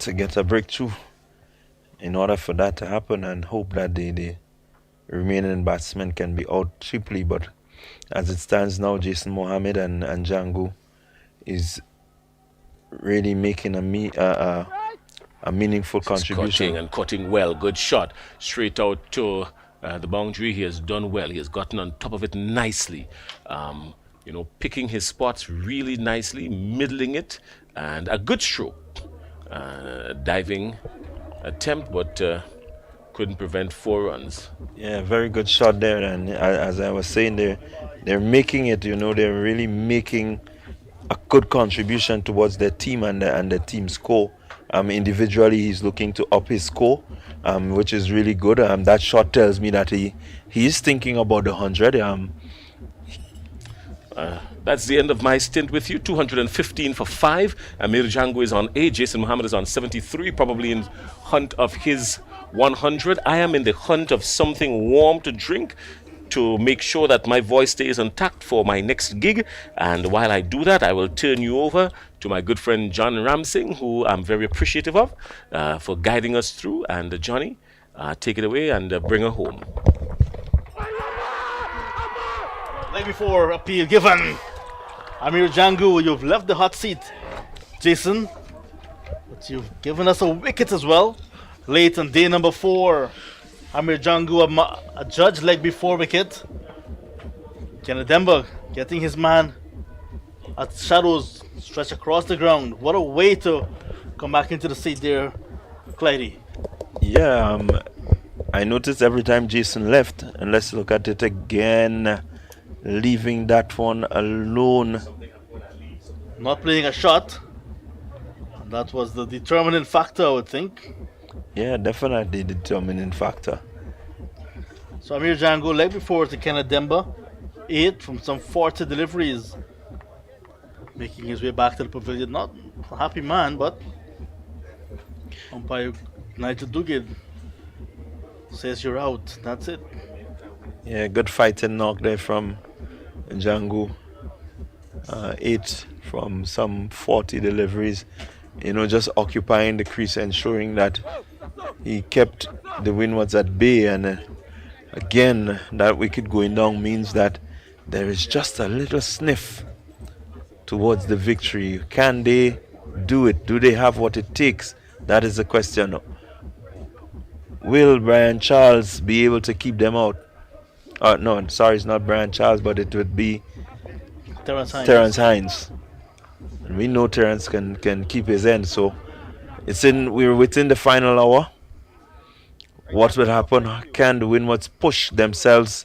to get a breakthrough in order for that to happen, and hope that the remaining batsmen can be out cheaply. But as it stands now, Jason Mohammed and Django is really making a meaningful contribution. Cutting well. Good shot straight out to the boundary. He has done well. He has gotten on top of it nicely. Picking his spots really nicely, middling it, and a good stroke. Diving attempt, but couldn't prevent 4 runs. Yeah, very good shot there. And as I was saying, they're making it. They're really making a good contribution towards their team and the team score. Individually, he's looking to up his score, which is really good. That shot tells me that he is thinking about the 100. That's the end of my stint with you. 215 for 5. Amir Django is on 8. Jason Mohammed is on 73, probably in hunt of his 100. I am in the hunt of something warm to drink to make sure that my voice stays intact for my next gig. And while I do that, I will turn you over to my good friend John Ramsing, who I'm very appreciative of for guiding us through. And Johnny, take it away and bring her home. Like before, appeal given. Amir Django, you've left the hot seat. Jason, but you've given us a wicket as well. Late on day number 4. Amir Django, a judge leg before wicket. Kenademba getting his man at shadows stretch across the ground. What a way to come back into the seat there, Clyde. Yeah, I noticed every time Jason left, and let's look at it again, leaving that one alone. Not playing a shot. And that was the determining factor, I would think. Yeah, definitely determining factor. So Amir Django leg before to Kenademba. 8 from some 40 deliveries. Making his way back to the pavilion. Not a happy man, but umpire Nigel Duguid says you're out. That's it. Yeah, good fighting knock there from Django. 8 from some 40 deliveries. Just occupying the crease, ensuring that he kept the Windwards at bay. And again, that wicket going down means that there is just a little sniff towards the victory. Can they do it? Do they have what it takes? That is the question. Will Brian Charles be able to keep them out? No, sorry, it's not Brian Charles, but it would be Terence Hines. And we know Terence can keep his end, so we're within the final hour. What will happen? Can the Windwards push themselves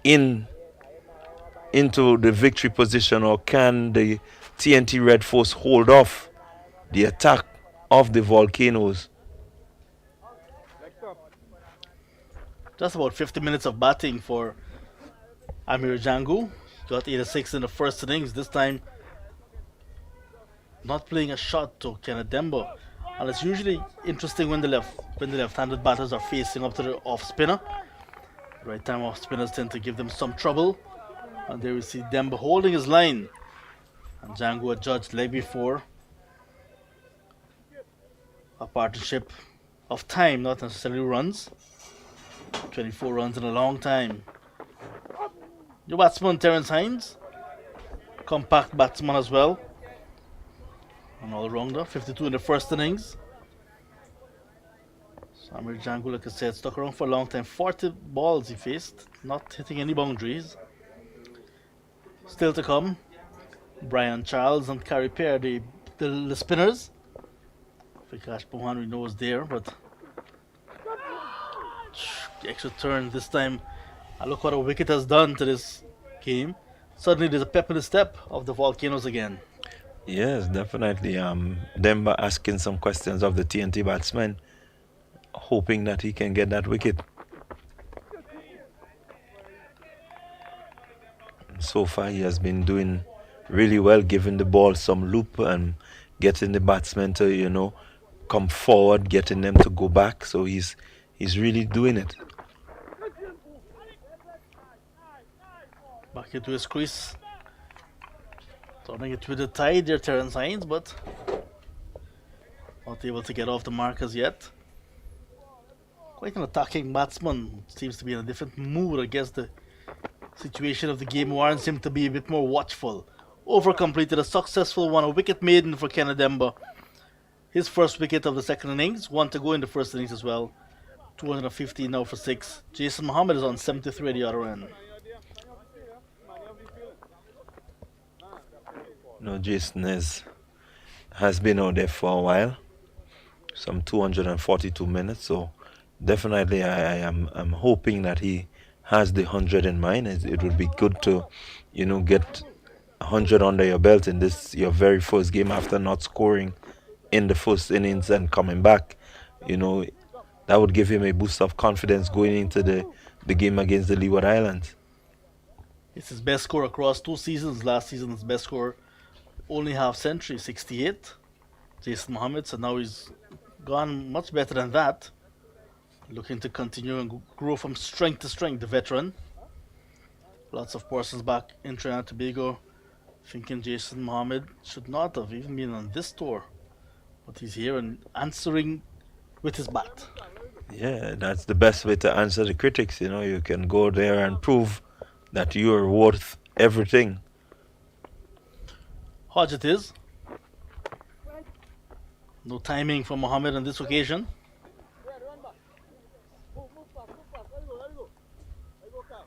into the victory position, or can the TNT Red Force hold off the attack of the Volcanoes? Just about 50 minutes of batting for Amir Django. Got 86 in the first innings. This time not playing a shot to Kenademba. And it's usually interesting when the left-handed batters are facing up to the off spinner. Right time off spinners tend to give them some trouble. And there we see Demba holding his line. And Django adjudged leg before. A partnership of time, not necessarily runs. 24 runs in a long time. Your batsman Terence Hines, compact batsman as well. An all-rounder, 52 in the first innings. So Amir Django, like I said, stuck around for a long time. 40 balls he faced, not hitting any boundaries. Still to come. Brian Charles and Carrie Pear, the spinners. Vikash Mohan we know is there, but the extra turn this time. And look what a wicket has done to this game. Suddenly there's a pep in the step of the Volcanoes again. Yes, definitely. Demba asking some questions of the TNT batsman, hoping that he can get that wicket. So far, he has been doing really well, giving the ball some loop and getting the batsmen to, come forward, getting them to go back. So he's really doing it. Back into his crease. Turning it with the tide there, Terence Hines, but not able to get off the mark as yet. Quite an attacking batsman. Seems to be in a different mood. I guess the situation of the game warrants him to be a bit more watchful. Over completed a successful one, a wicket maiden for Ken Demba. His first wicket of the second innings, one to go in the first innings as well. 215 now for 6. Jason Mohammed is on 73 at the other end. No, Jason has been out there for a while, some 242 minutes. So definitely, I'm hoping that he has the 100 in mind. It would be good to, get 100 under your belt in this your very first game after not scoring in the first innings and coming back. That would give him a boost of confidence going into the game against the Leeward Islands. It's his best score across 2 seasons. Last season, his best score, only half century, 68. Jason Mohammed, so now he's gone much better than that. Looking to continue and grow from strength to strength, the veteran. Lots of persons back in Trinidad and Tobago thinking Jason Mohammed should not have even been on this tour. But he's here and answering with his bat. Yeah, that's the best way to answer the critics. You can go there and prove that you are worth everything. Hodge it is. No timing for Mohammed on this occasion.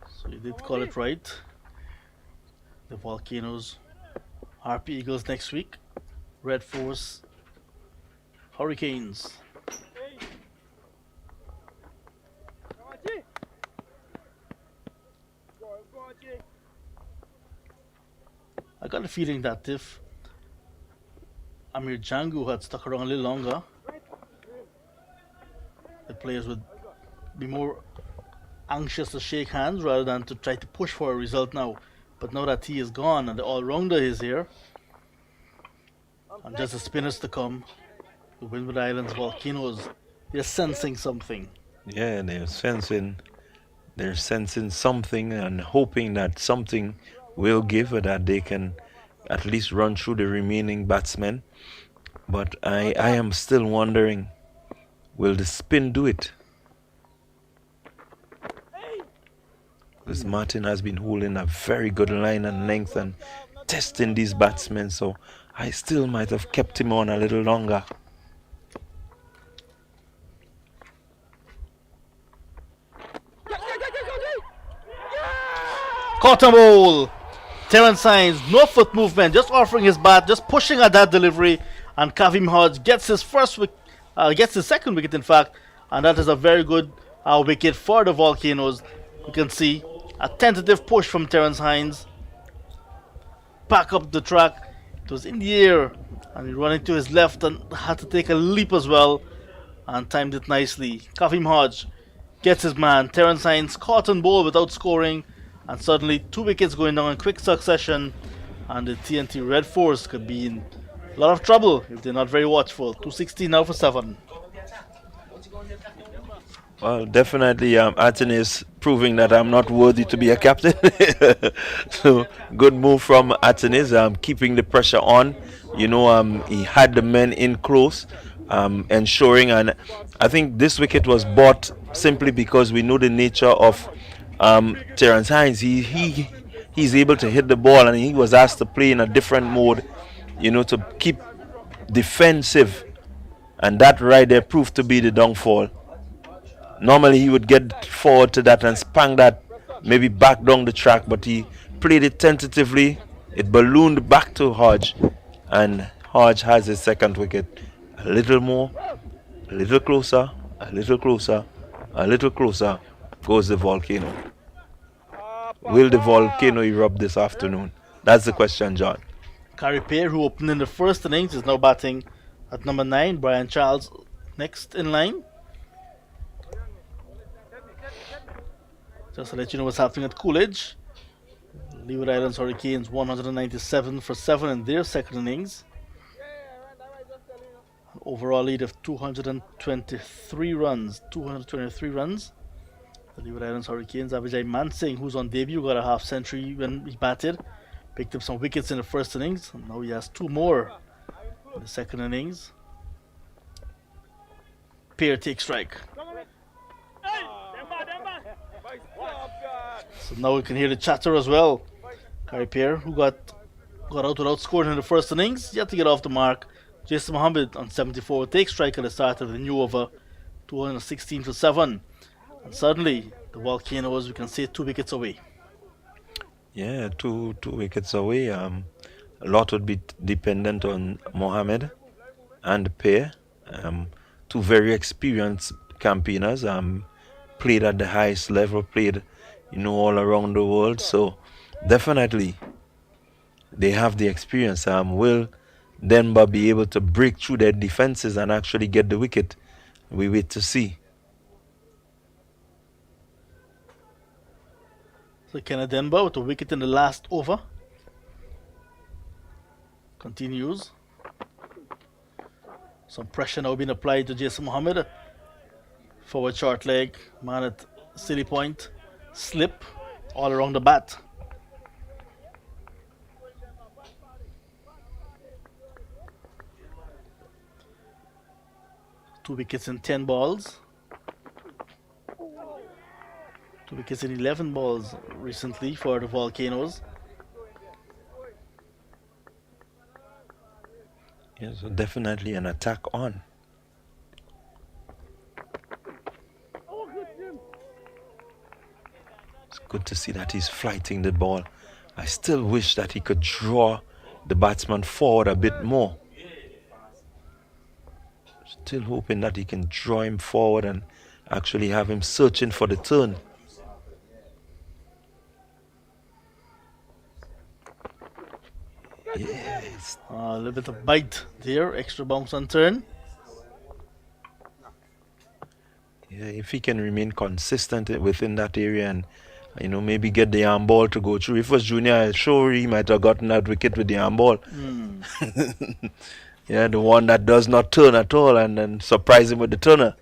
So he did call it right. The Volcanoes, Harpy Eagles next week. Red Force, Hurricanes. I got a feeling that if Amir Jangu had stuck around a little longer, the players would be more anxious to shake hands rather than to try to push for a result now. But now that he is gone and the all-rounder is here, and just the spinners to come, the Windward Islands Volcanoes, they're sensing something. Yeah, they're sensing something and hoping that something will give, or that they can at least run through the remaining batsmen. But I am still wondering, will the spin do it? Because Martin has been holding a very good line and length and testing these batsmen, so I still might have kept him on a little longer. Cotton ball! Terence Hines, no foot movement, just offering his bat, just pushing at that delivery, and Kavim Hodge gets his second wicket in fact, and that is a very good wicket for the Volcanoes. You can see a tentative push from Terence Hines, back up the track. It was in the air, and he ran into his left and had to take a leap as well, and timed it nicely. Kavim Hodge gets his man. Terence Hines caught on ball without scoring, and suddenly 2 wickets going down in quick succession, and the TNT Red Force could be in a lot of trouble if they're not very watchful. 216 now for 7. Well, definitely Anthony is proving that I'm not worthy to be a captain. So good move from Anthony, keeping the pressure on. He had the men in close, ensuring, and I think this wicket was bought simply because we know the nature of Terence Hines. He's able to hit the ball, and he was asked to play in a different mode, to keep defensive, and that right there proved to be the downfall. Normally he would get forward to that and spang that maybe back down the track, but he played it tentatively, It ballooned back to Hodge, and Hodge has his second wicket. A little more, a little closer, a little closer, a little closer goes the volcano. Will the volcano erupt this afternoon? That's the question, John. Gary Pear, who opened in the first innings, is now batting at number 9. Brian Charles next in line. Just to let you know what's happening at Coolidge. Leeward Islands Hurricanes 197 for 7 in their second innings. An overall lead of 223 runs. 223 runs. The Leeward Islands Hurricanes, Avijay Mansingh, who's on debut, got a half century when he batted. Picked up some wickets in the first innings. And now he has 2 more in the second innings. Pear takes strike. So now we can hear the chatter as well. Gary Pear, who got out without scoring in the first innings, yet to get off the mark. Jason Mohammed on 74 takes strike at the start of the new over, 216 for 7. And suddenly, the Volcanoes, we can say 2 wickets away. Yeah, two wickets away. A lot would be dependent on Mohammed and Pear. 2 very experienced campaigners. Played at the highest level, played, all around the world. So definitely, they have the experience. Will Denver be able to break through their defenses and actually get the wicket? We wait to see. So Kenneth Denver with a wicket in the last over. Continues. Some pressure now being applied to Jason Mohammed. Forward short leg, man at silly point, slip all around the bat. Two wickets in 10 balls. 2 wickets in 11 balls recently for the Volcanoes. Yeah, so definitely an attack on. It's good to see that he's flighting the ball. I still wish that he could draw the batsman forward a bit more. Still hoping that he can draw him forward and actually have him searching for the turn. Yes. A little bit of bite there, extra bounce and turn. Yeah, if he can remain consistent within that area and maybe get the arm ball to go through. If it was Junior, I'm sure he might have gotten that wicket with the arm ball. Yeah, the one that does not turn at all, and then surprise him with the turner.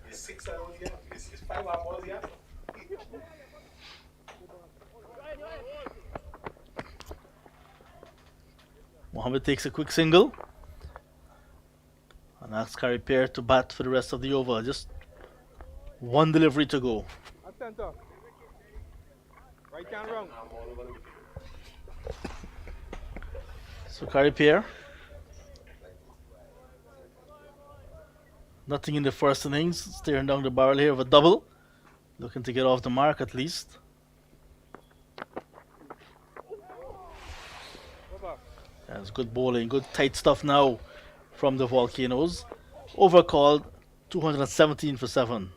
Mohammed takes a quick single and asks Gary Pear to bat for the rest of the over. Just 1 delivery to go. Right down wrong. So Gary Pear, nothing in the first innings, staring down the barrel here of a double, looking to get off the mark at least. That's good bowling, good tight stuff now from the Volcanoes. Over called 217 for 7.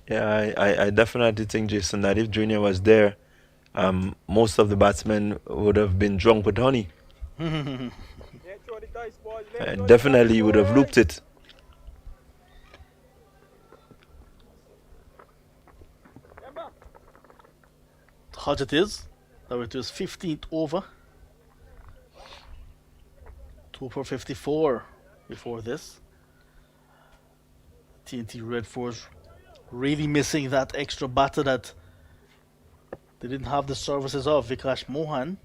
Yeah, I definitely think, Jason, that if Junior was there, most of the batsmen would have been drunk with honey. Definitely would have looped it. Hodge it is. Now it was 15th over. 2 for 54 before this. TNT Red Force really missing that extra batter that they didn't have the services of. Vikash Mohan.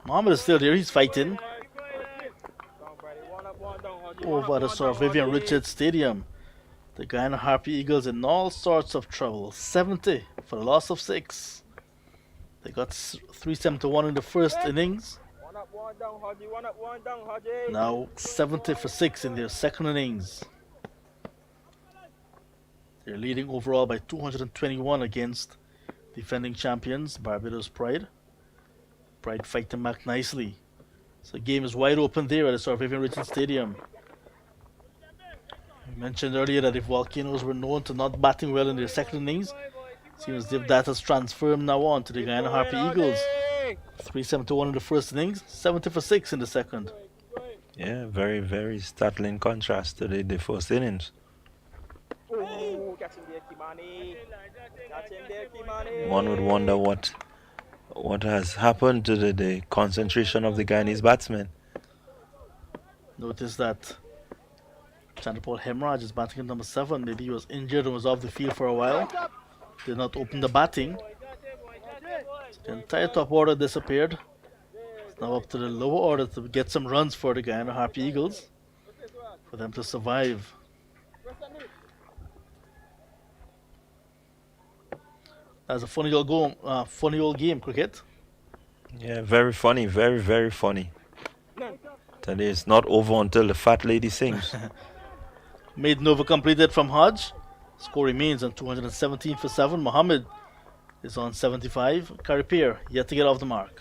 Mohammed is still there, he's fighting over at the Sir Vivian Richards Stadium. The Guyana Harpy Eagles in all sorts of trouble. 70 for the loss of 6. They got 371 in the first innings. up, one down, Haji. One up, one down, Haji. Now 70 for 6 in their second innings. They're leading overall by 221 against defending champions Barbados Pride. Pride fighting back nicely. So the game is wide open there at the Sir Vivian Richards Stadium. I mentioned earlier that if Volcanoes were known to not batting well in their second innings, it seems as if that has transferred now on to the Guyana Harpy Eagles. 371 in the first innings, 70 for 6 in the second. Yeah, very, very startling contrast to the first innings. Oh, catch him there, Kimani. Catch him there, Kimani. One would wonder what has happened to the concentration of the Guyanese batsmen. Notice that Chandrapal Hemraj is batting at number 7. Maybe he was injured and was off the field for a while. Did not open the batting. So the entire top order disappeared. It's now up to the lower order to get some runs for the Guyana Harpy Eagles, for them to survive. That's a funny old game, cricket. Yeah, very funny, very, very funny. Today it's not over until the fat lady sings. Maiden over completed from Hodge. Score remains on 217 for 7. Mohammed is on 75. Carripier yet to get off the mark.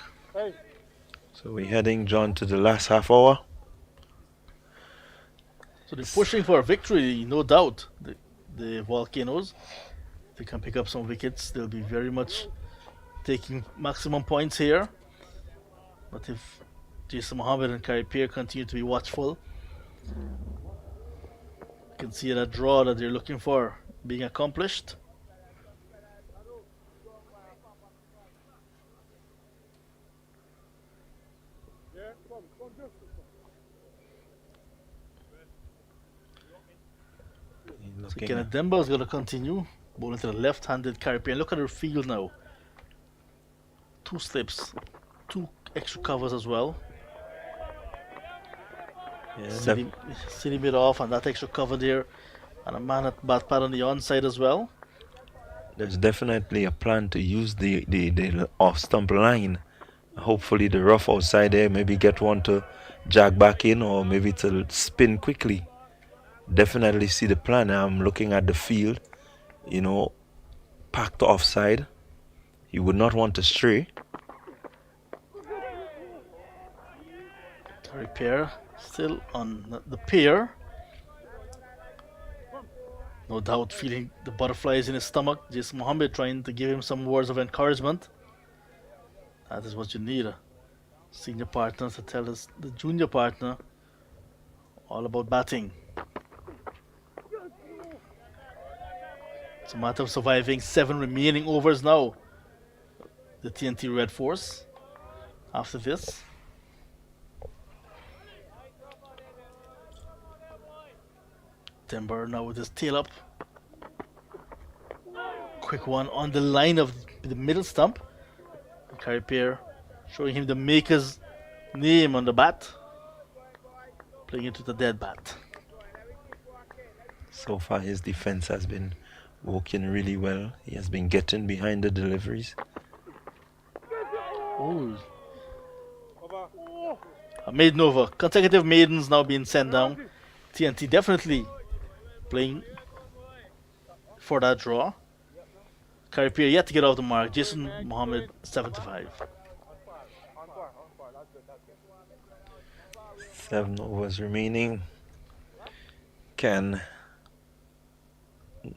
So we're heading, John, to the last half hour. So they're pushing for a victory, no doubt. The Volcanoes, they can pick up some wickets. They'll be very much taking maximum points here. But if Jason Mohammed and Carripier continue to be watchful, you can see that draw that they're looking for being accomplished. So Kenneth Demba is going to continue bowling to the left-handed Carripier. Look at her field now. 2 slips, 2 extra covers as well. Yeah, City mid off and that extra cover there, and a man at bat pad on the onside as well. there's definitely a plan to use the off stump line. Hopefully the rough outside there, maybe get one to jag back in or maybe to spin quickly. Definitely see the plan. I'm looking at the field, packed offside. You would not want to stray. Repair still on the pier. No doubt feeling the butterflies in his stomach. Jason Mohammed trying to give him some words of encouragement. That is what you need. A senior partner to tell us the junior partner all about batting. It's a matter of surviving 7 remaining overs now. The TNT Red Force after this. Timber now with his tail up. Quick one on the line of the middle stump. Carripier showing him the maker's name on the bat. Playing it with the dead bat. So far his defense has been working really well. He has been getting behind the deliveries. Oh. A maiden over. Consecutive maidens now being sent down. TNT definitely playing for that draw. Carripier yet to get off the mark. Jason Mohammed 75. 7 overs remaining. Can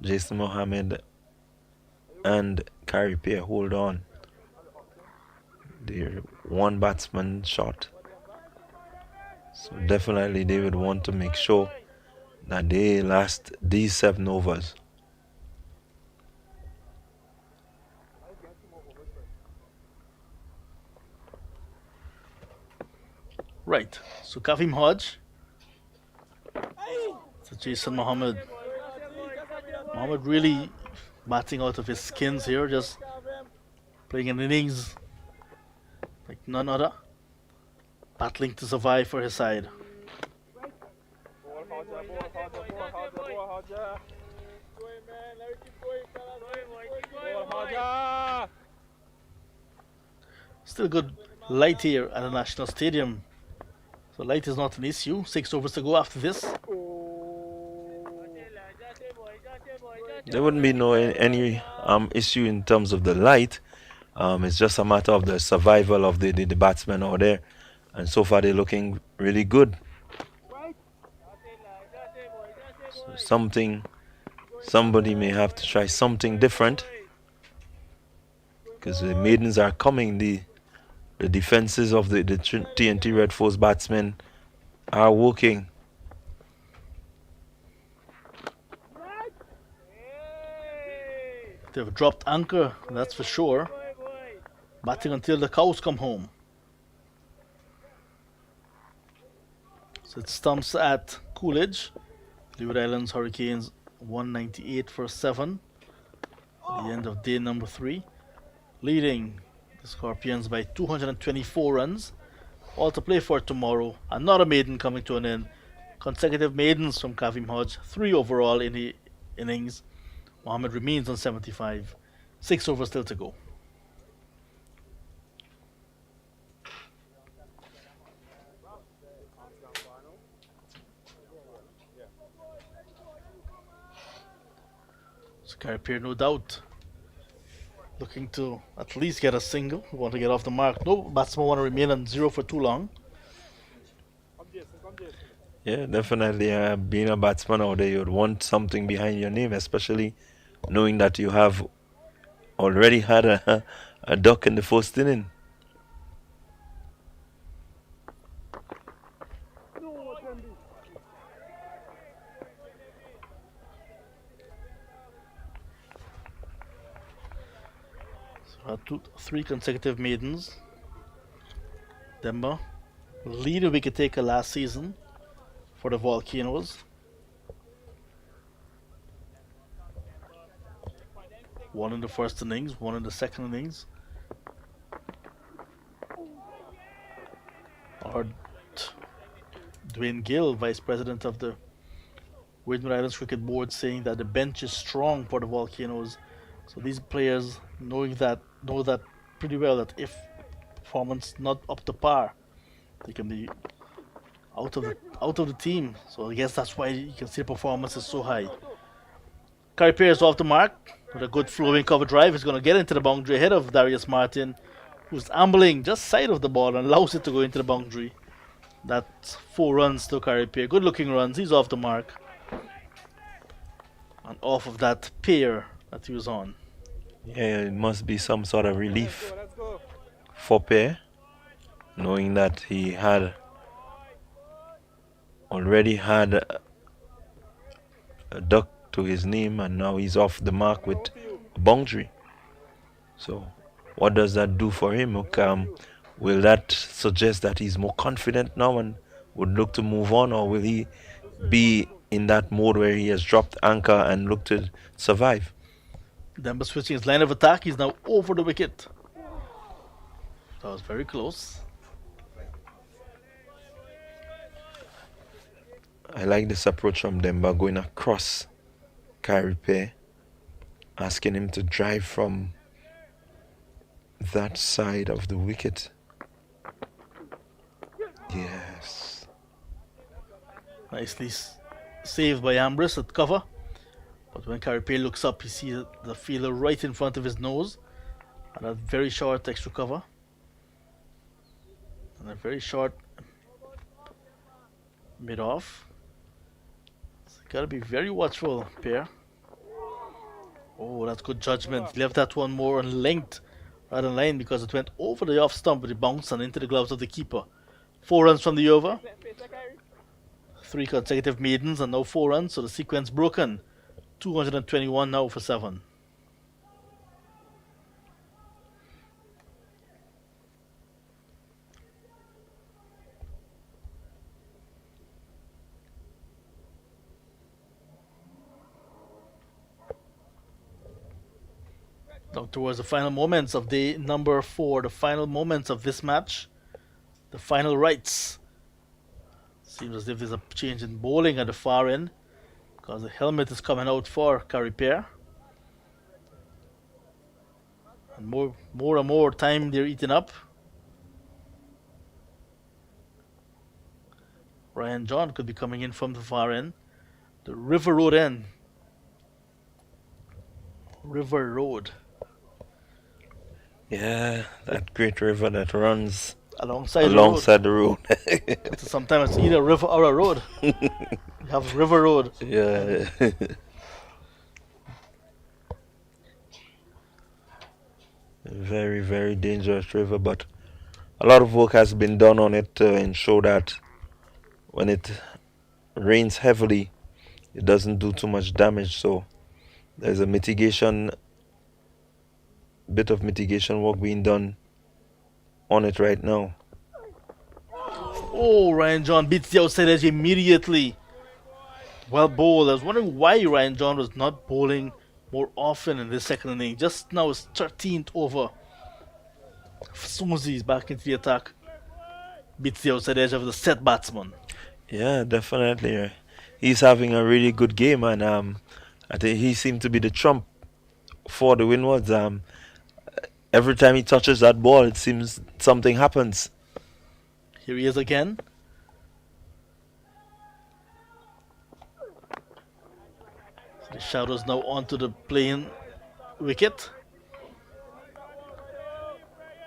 Jason Mohammed and Carripier hold on? They're one batsman shot. So definitely they would want to make sure that they last these 7 overs. Right, so Kafim Hodge. So Jason Mohammed. Mohammed really batting out of his skins here, just playing an innings like none other. Battling to survive for his side. Still good light here at the National Stadium. So light is not an issue. 6 overs to go after this. There wouldn't be any issue in terms of the light. It's just a matter of the survival of the batsmen out there. And so far they're looking really good. So somebody may have to try something different. Because the maidens are coming. The defenses of the TNT Red Force batsmen are working. They've dropped anchor, that's for sure. Batting until the cows come home. So it stumps at Coolidge. Leeward Islands Hurricanes 198 for 7. At the end of day number 3. Leading the Scorpions by 224 runs. All to play for tomorrow. Another maiden coming to an end. Consecutive maidens from Kavim Hodge. 3 overall in the innings. Mohammed remains on 75. 6 overs still to go. So Carrier, no doubt, looking to at least get a single. We want to get off the mark. No batsman want to remain on 0 for too long. Yeah, definitely. Being a batsman out there, you'd want something behind your name, especially knowing that you have already had a duck in the first inning. So 3 consecutive maidens. Demba, leader wicket taker last season for the Volcanoes. One in the first innings, one in the second innings. Or Dwayne Gill, Vice President of the Windward Islands Cricket Board, saying that the bench is strong for the Volcanoes. So these players know that pretty well, that if performance not up to par, they can be out of the team. So I guess that's why you can see the performance is so high. Carrier is off the mark with a good flowing cover drive. He's going to get into the boundary ahead of Darius Martin, who's ambling just side of the ball and allows it to go into the boundary. That's 4 runs to Carrier. Good looking runs. He's off the mark. And off of that pair that he was on. Yeah, it must be some sort of relief for Pair, knowing that he had already had a duck to his name and now he's off the mark with a boundary. So what does that do for him? Will that suggest that he's more confident now and would look to move on, or will he be in that mode where he has dropped anchor and look to survive? Demba switching his line of attack. He's now over the wicket. That was very close. I like this approach from Demba, going across Carrier, asking him to drive from that side of the wicket. Yes. Nicely saved by Ambrose at cover. But when Carrier looks up, he sees the fielder right in front of his nose. And a very short extra cover. And a very short mid-off. So gotta be very watchful, Pair. Oh, that's good judgment. He left that one more on length rather than line, because it went over the off stump with a bounce and into the gloves of the keeper. 4 runs from the over. 3 consecutive maidens and now 4 runs, so the sequence broken. 221 now for 7. Down towards the final moments of day number 4, the final moments of this match, the final rites. Seems as if there's a change in bowling at the far end, because the helmet is coming out for Carrier. And more and more time they're eating up. Ryan John could be coming in from the far end. The River Road end. River Road. Yeah, that great river that runs Alongside alongside the road. the road. Sometimes it's either river or a road. You have River Road. Yeah. Very, very dangerous river, but a lot of work has been done on it to ensure that when it rains heavily, it doesn't do too much damage. So there's a bit of mitigation work being done on it right now. Oh, Ryan John beats the outside edge immediately. Well bowled. I was wondering why Ryan John was not bowling more often in this second inning. Just now it's 13th over. Suzi's back into the attack. Beats the outside edge of the set batsman. Yeah, definitely. He's having a really good game, and I think he seemed to be the trump for the Windwards. Every time he touches that ball, it seems something happens. Here he is again. So the shadows now onto the playing wicket.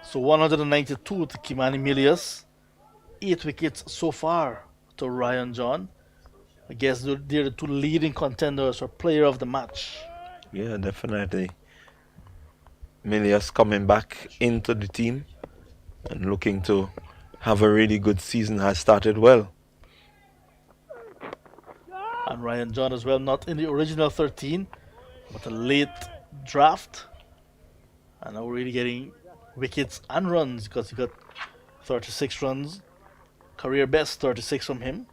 So 192 to Kimani Milius. 8 wickets so far to Ryan John. I guess they're the two leading contenders for player of the match. Yeah, definitely. Milius coming back into the team and looking to have a really good season, has started well. And Ryan John as well, not in the original 13, but a late draft. And now really getting wickets and runs because he got 36 runs. Career best 36 from him.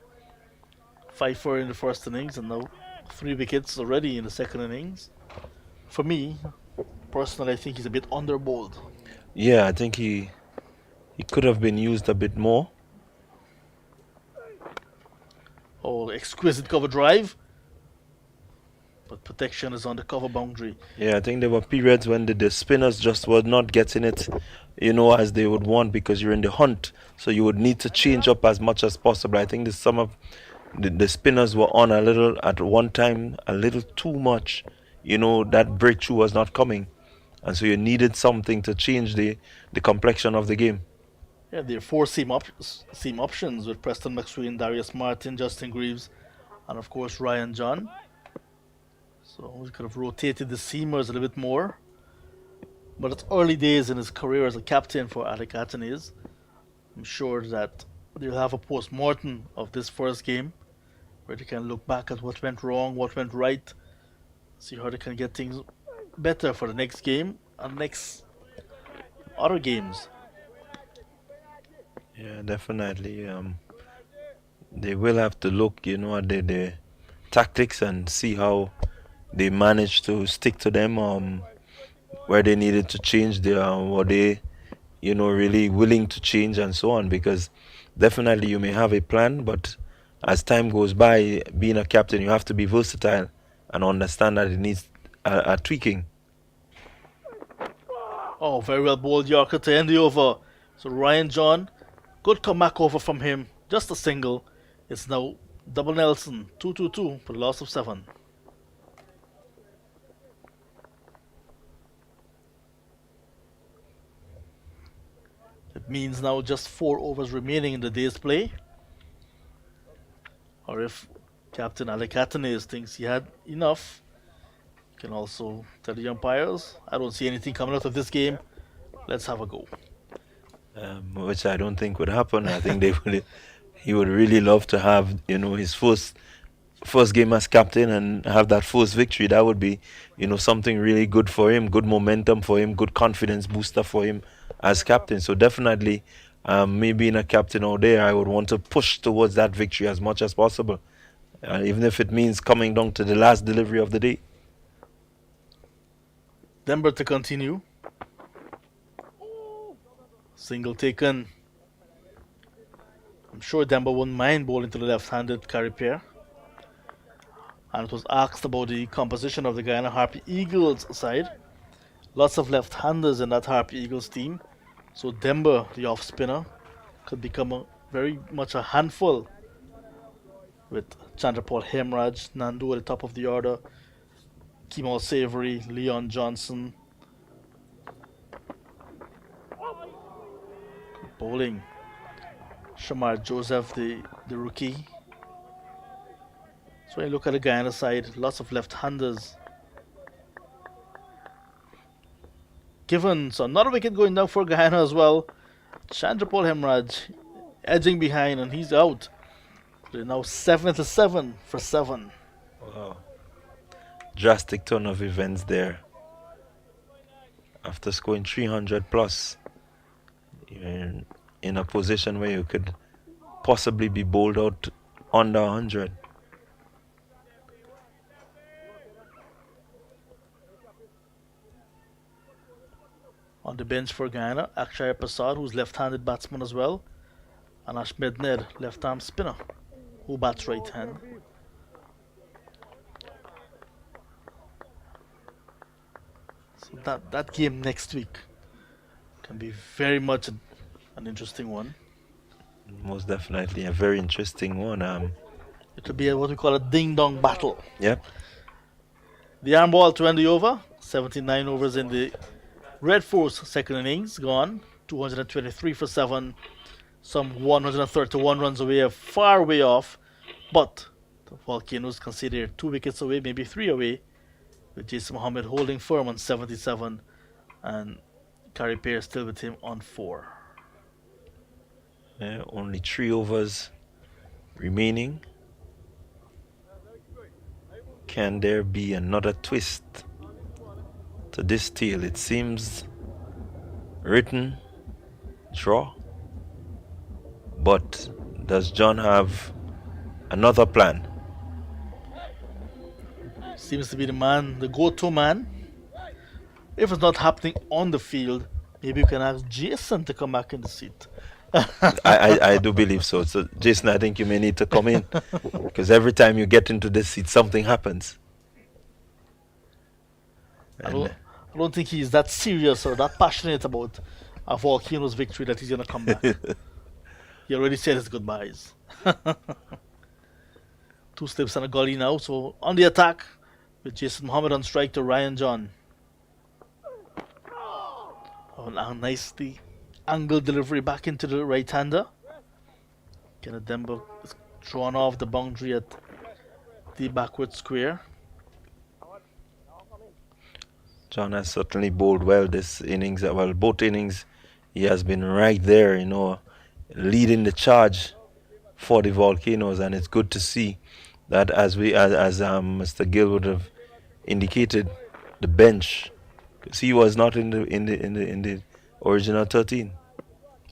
5 in the first innings and now 3 wickets already in the second innings. For me, personally, I think he's a bit underbowled. Yeah, I think he could have been used a bit more. Oh, exquisite cover drive. But protection is on the cover boundary. Yeah, I think there were periods when the spinners just were not getting it, as they would want, because you're in the hunt. So you would need to change up as much as possible. I think some of the spinners were on a little, at one time, a little too much. That breakthrough was not coming. And so you needed something to change the complexion of the game. Yeah, there are 4 seam options with Preston McSween, Darius Martin, Justin Greaves, and of course Ryan John. So we could have rotated the seamers a little bit more. But it's early days in his career as a captain for Alec Athanaze. I'm sure that they'll have a post-mortem of this first game where they can look back at what went wrong, what went right, see how they can get things better for the next game and next other games. Yeah, definitely. They will have to look, at the tactics and see how they managed to stick to them. Where they needed to change, were they, really willing to change and so on? Because definitely you may have a plan, but as time goes by, being a captain, you have to be versatile and understand that it needs a tweaking. Oh, very well bowled Yorker to end the over. So Ryan John, good comeback over from him. Just a single. It's now double Nelson, 2-2-2 for the loss of 7. It means now just 4 overs remaining in the day's play. Or if Captain Alec Athanaze thinks he had enough, you can also tell the umpires, I don't see anything coming out of this game. Let's have a go. Which I don't think would happen. I think he would really love to have, his first game as captain and have that first victory. That would be, something really good for him, good momentum for him, good confidence booster for him as captain. So definitely, me being a captain out there, I would want to push towards that victory as much as possible, even if it means coming down to the last delivery of the day. Denver to continue. Single taken. I'm sure Denver wouldn't mind bowling to the left-handed carry pair. And it was asked about the composition of the Guyana Harpy Eagles side. Lots of left-handers in that Harpy Eagles team. So Denver, the off-spinner, could become very much a handful with Chandrapal Hemraj, Nandu at the top of the order, Kemal Savory, Leon Johnson. Bowling, Shamar Joseph, the rookie. So when you look at the Guyana side, lots of left-handers. Given, so another wicket going down for Guyana as well. Chandrapal Hemraj edging behind and he's out. They're now 7-7 for 7. Wow. Drastic turn of events there. After scoring 300 plus, you're in a position where you could possibly be bowled out under 100. On the bench for Guyana, Akshaya Prasad, who's left-handed batsman as well, and Ashmed Ned, left-arm spinner, who bats right-hand. So that game next week can be very much an interesting one. Most definitely a very interesting one. It will be what we call a ding-dong battle. Yep. The arm ball to end the over, 79 overs in the Red Force second innings, gone, 223 for 7, some 131 runs away, far way off, but the Volcanoes considered 2 wickets away, maybe 3 away, with Jason Mohammed holding firm on 77 and Gary Pearce still with him on 4. Only 3 overs remaining. Can there be another twist to this tale? It seems written draw, but does John have another plan? Seems to be the man, the go-to man. If it's not happening on the field, maybe you can ask Jason to come back in the seat. I do believe so. So, Jason, I think you may need to come in because every time you get into this seat, something happens. I don't think he's that serious or that passionate about a Volcanoes victory that he's going to come back. He already said his goodbyes. 2 slips and a gully now. So on the attack with Jason Mohammed on strike to Ryan John. Oh, now nicely angled delivery back into the right-hander. Kenneth Demba is drawn off the boundary at the backward square. John has certainly bowled well this innings. Well, both innings, he has been right there, leading the charge for the Volcanoes, and it's good to see that as Mr. Gill would have indicated, the bench, because he was not in the original 13,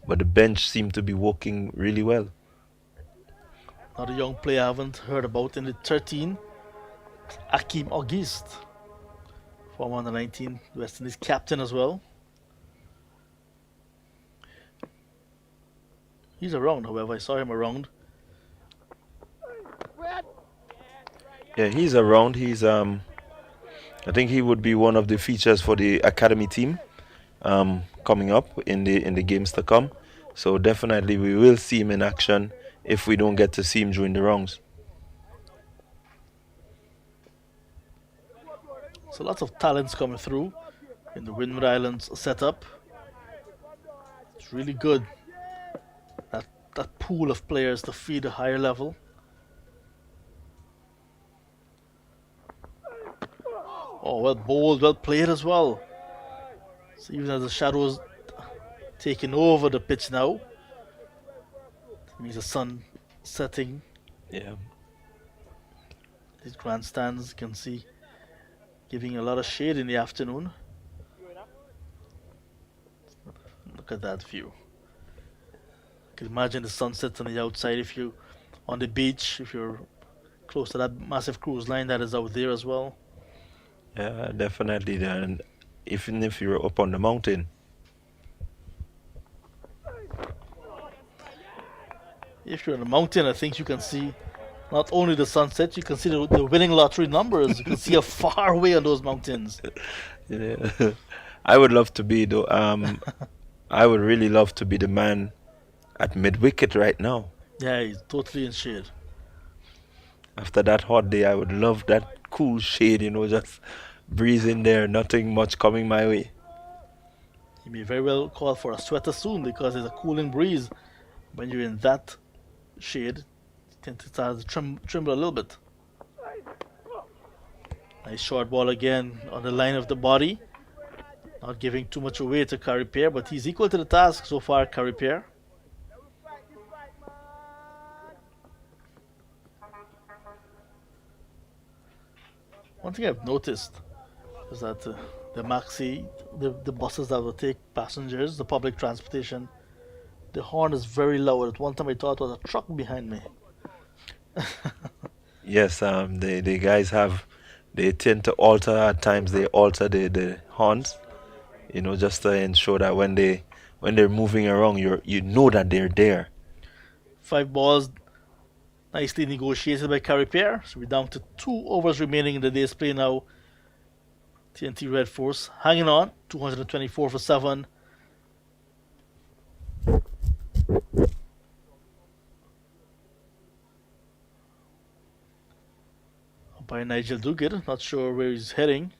but the bench seemed to be working really well. Another young player I haven't heard about in the 13, Akeem Auguste, former under 19 West Indies captain as well. He's around, however, I saw him around. Yeah, he's around. He's I think he would be one of the features for the academy team coming up in the games to come. So definitely we will see him in action if we don't get to see him during the rounds. So lots of talents coming through in the Windward Islands setup. It's really good. That pool of players to feed a higher level. Oh, well bowled, well played as well. So even as the shadows taking over the pitch now, it means the sun setting. Yeah. These grandstands you can see giving a lot of shade in the afternoon. Look at that view. You can imagine the sunsets on the outside if you on the beach, if you're close to that massive cruise line that is out there as well. Yeah, definitely. And even if you're up on the mountain. If you're on the mountain, I think you can see not only the sunset, you can see the winning lottery numbers. You can see a far away on those mountains. Yeah. I would love to be though. I would really love to be the man at mid wicket right now. Yeah, he's totally in shade. After that hot day, I would love that cool shade, just breezing there, nothing much coming my way. He may very well call for a sweater soon because there's a cooling breeze. When you're in that shade, you tend to start to tremble a little bit. Nice short ball again on the line of the body. Not giving too much away to Carripier, but he's equal to the task so far, Carripier. One thing I've noticed is that the maxi, the buses that will take passengers, the public transportation, the horn is very loud. At one time I thought it was a truck behind me. Yes, the guys they tend to alter at times. They alter the horns, just to ensure that when they're moving around, you know that they're there. 5 balls, nicely negotiated by Carripier. So we're down to 2 overs remaining in the day's play now. TNT Red Force hanging on, 224 for 7. By Nigel Duguid, not sure where he's heading.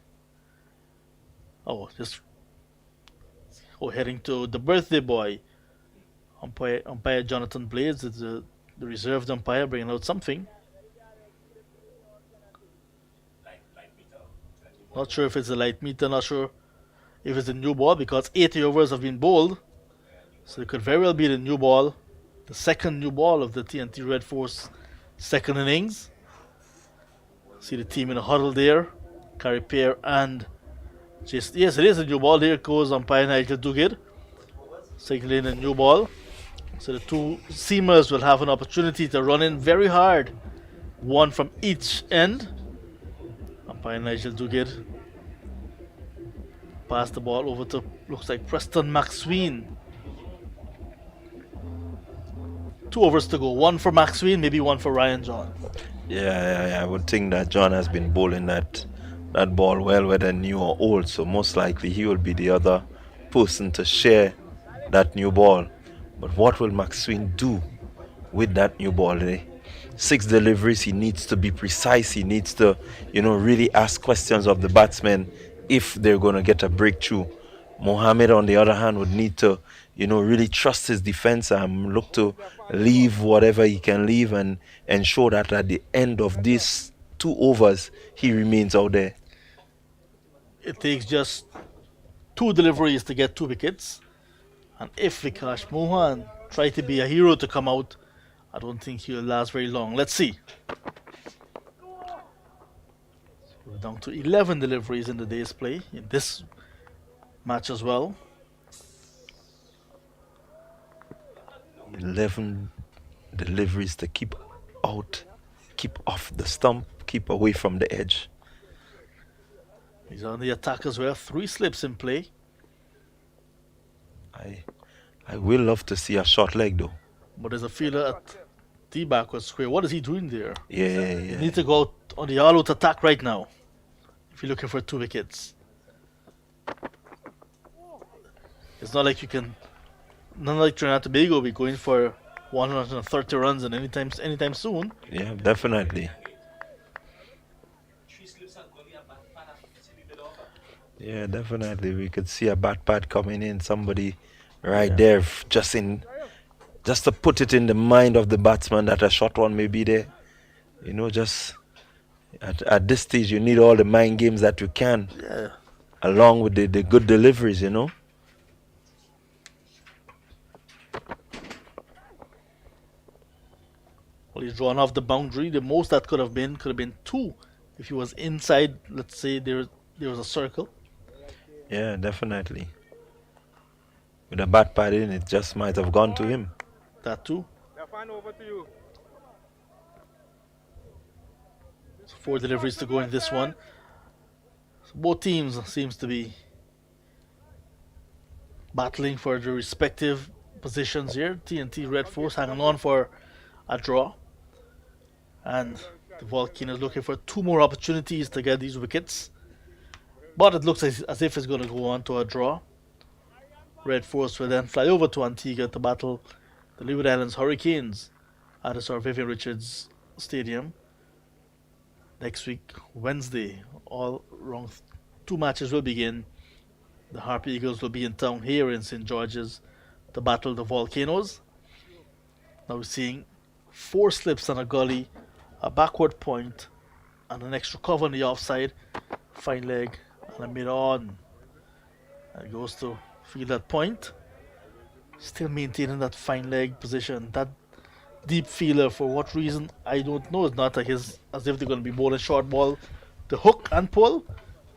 Heading to the birthday boy. Umpire Jonathan Blades is the reserved umpire, bringing out something. Not sure if it's a light meter, not sure if it's a new ball because 80 overs have been bowled. So it could very well be the new ball, the second new ball of the TNT Red Force second innings. See the team in a huddle there. Carripier and yes, it is a new ball. There goes umpire Nigel Duguid, signaling a new ball. So the 2 seamers will have an opportunity to run in very hard, one from each end. Umpire Nigel Duguid pass the ball over to, looks like Preston McSween. 2 overs to go, 1 for McSween, maybe 1 for Ryan John. Yeah, I would think that John has been bowling that ball well, whether new or old. So most likely he will be the other person to share that new ball. But what will McSween do with that new ball? 6 deliveries, he needs to be precise. He needs to, really ask questions of the batsmen if they're going to get a breakthrough. Mohammed, on the other hand, would need to, really trust his defense and look to leave whatever he can leave and ensure that at the end of these 2 overs, he remains out there. It takes just 2 deliveries to get 2 wickets. And if Vikash Mohan try to be a hero to come out, I don't think he'll last very long. Let's see. So we're down to 11 deliveries in the day's play in this match as well. 11 deliveries to keep off the stump, keep away from the edge. He's on the attack as well. 3 slips in play. I will love to see a short leg though. But there's a fielder at the backward square. What is he doing there? Yeah. You need to go out on the all-out attack right now if you're looking for 2 wickets. It's not like Trinidad and Tobago will be going for 130 runs and anytime soon. Yeah, definitely. Yeah, definitely. We could see a bat pad coming in, somebody right there, just to put it in the mind of the batsman that a short one may be there. Just at this stage, you need all the mind games that you can, along with the good deliveries, Well, he's drawn off the boundary. The most that could have been 2 if he was inside. Let's say there was a circle. Yeah, definitely. With a bat pad in, it just might have gone to him. That too. Over to you. So 4 deliveries to go in this one. So both teams seems to be battling for their respective positions here. TNT Red Force hanging on for a draw. And the Volcanoes looking for 2 more opportunities to get these wickets. But it looks as if it's going to go on to a draw. Red Force will then fly over to Antigua to battle the Leeward Islands Hurricanes at the Sir Vivian Richards Stadium. Next week, Wednesday, all round two matches will begin. The Harp Eagles will be in town here in St. George's to battle the Volcanoes. Now we're seeing four slips on a gully, a backward point, and an extra cover on the offside. Fine leg and a mid on. And it goes to field that point. Still maintaining that fine leg position. That deep feeler, for what reason, I don't know. It's not like as if they're going to be bowling short ball, the hook and pull.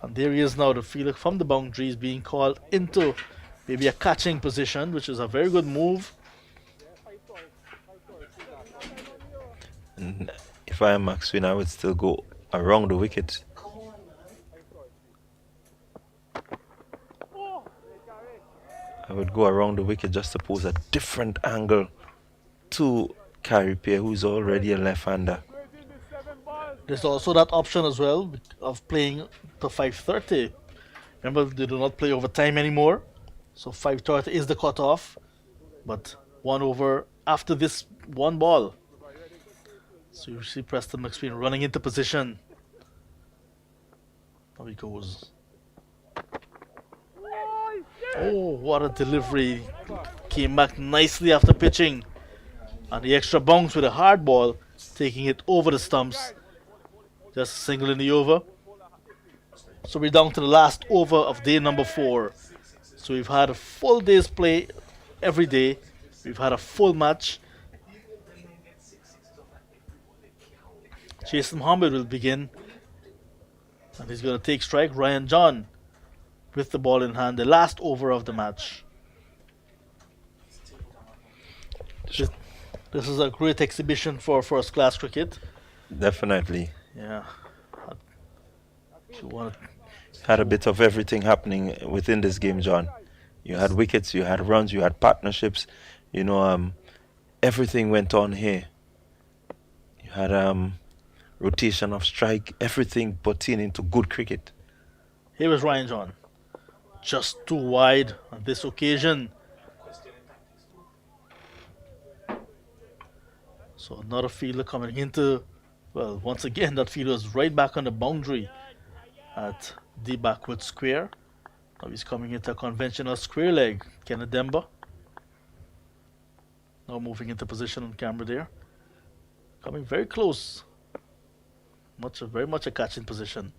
And there he is now, the feeler from the boundaries being called into maybe a catching position, which is a very good move. And if I am Max Win, I would still go around the wicket. I would go around the wicket just to pose a different angle to Carripier, who's already a left-hander. There's also that option as well of playing to 5:30. Remember, they do not play overtime anymore, so 5:30 is the cutoff. But 1 over after this one ball. So you see Preston McSween running into position. Now he goes. Oh, what a delivery. Came back nicely after pitching. And the extra bounce with a hard ball, taking it over the stumps. Just a single in the over. So we're down to the last over of day number 4. So we've had a full day's play every day. We've had a full match. Jason Muhammad will begin. And he's going to take strike. Ryan John with the ball in hand. The last over of the match. This is a great exhibition for first class cricket. Definitely. Yeah. Had a bit of everything happening within this game, John. You had wickets, you had runs, you had partnerships. You know, everything went on here. You had rotation of strike, everything pertaining into good cricket. Here was Ryan John. Just too wide on this occasion. So another fielder coming into, well, once again, that fielder is right back on the boundary at the backward square. Now he's coming into a conventional square leg. Kenneth Demba. Now moving into position on camera there. Coming very close. Very much a catching position.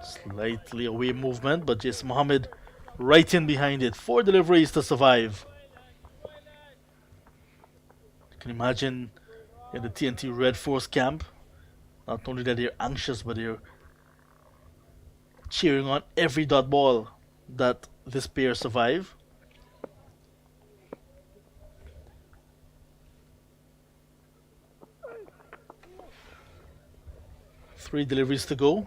Slightly away movement, but Jason Mohammed right in behind it. 4 deliveries to survive. You can imagine in the TNT Red Force camp, not only that they're anxious, but they're cheering on every dot ball that this pair survive. Three deliveries to go.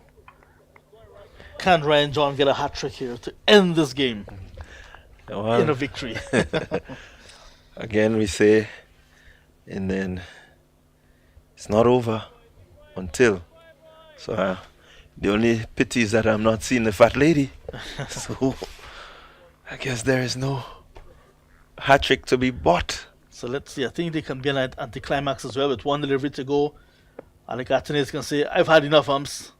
Can Ryan John get a hat trick here to end this game in a victory? Again, we say, and then it's not over until. So the only pity is that I'm not seeing the fat lady. So I guess there is no hat trick to be bought. So let's see. I think they can be an anticlimax as well with 1 delivery to go. Alec Atenez can say, I've had enough umps.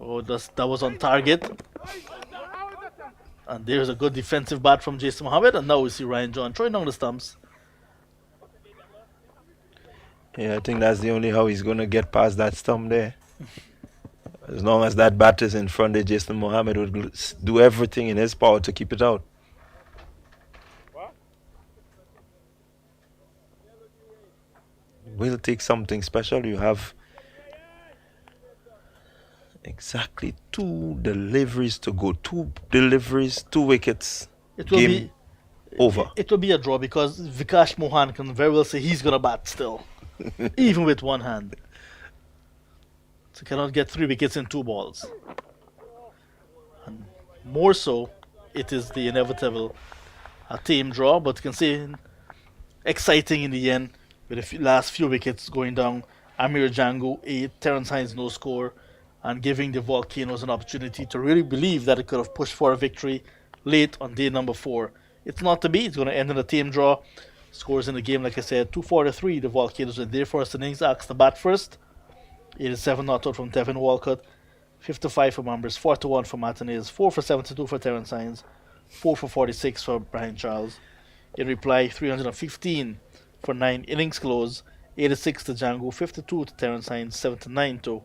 Oh, that was on target. And there's a good defensive bat from Jason Mohammed. And now we see Ryan John throwing down the stumps. Yeah, I think that's the only how he's going to get past that stump there. As long as that bat is in front of Jason Mohammed, would do everything in his power to keep it out. Will take something special. You have exactly 2 deliveries to go. 2 deliveries, 2 wickets. It will Game over. It will be a draw because Vikash Mohan can very well say he's going to bat still, even with 1 hand. So cannot get 3 wickets in 2 balls. And more so, it is the inevitable team draw, but you can see exciting in the end with the last few wickets going down. Amir Django 8, Terence Hines no score, and giving the Volcanoes an opportunity to really believe that it could have pushed for a victory late on day number 4. It's not to be. It's going to end in a team draw. Scores in the game, like I said, 243. The Volcanoes in their first innings asked to bat first. 87 not out from Devin Walcott. 55 for Mambers, 41 for Martinez, 4 for 72 for Terrence Hines, 4 for 46 for Brian Charles. In reply, 315 for 9 innings close, 86 to Django, 52 to Terrence Hines, 79 to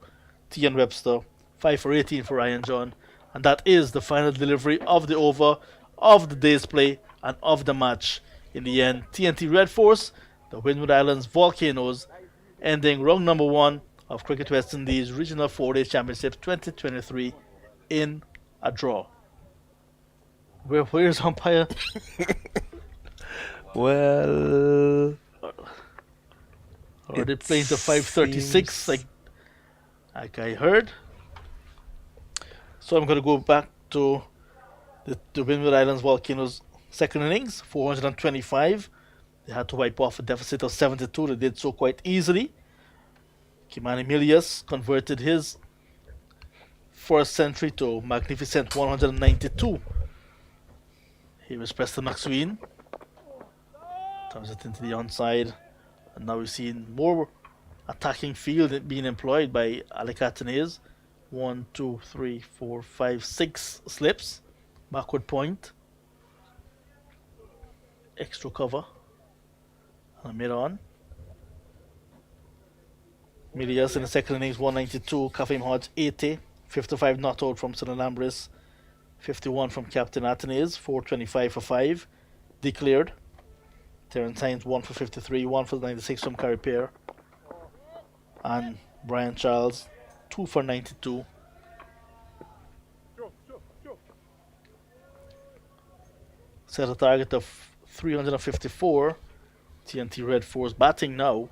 Tian Webster, 5 for 18 for Ryan John. And that is the final delivery of the over, of the day's play, and of the match. In the end, TNT Red Force, the Windward Islands Volcanoes, ending round number 1 of Cricket West Indies Regional 4-Day Championship 2023 in a draw. Where's umpire? Well, Are they playing to 5:36 like I heard? So I'm going to go back to the Windward Islands Volcanoes second innings, 425. They had to wipe off a deficit of 72. They did so quite easily. Kimani Milius converted his first century to magnificent 192. Here is Preston McSween. Turns it into the onside. And now we've seen more attacking field being employed by Alec Atenez. 1, 2, 3, 4, 5, 6 slips. Backward point. Extra cover. And mid on. Milias in the second innings, 192. Kafim Hodge, 80. 55 not out from Sunil Lambris. 51 from Captain Atenez. 425 for 5. Declared. Terrence Hines, 1 for 53. 1 for 96 from Carrier. And Brian Charles, 2 for 92. Set a target of 354. TNT Red Force batting now.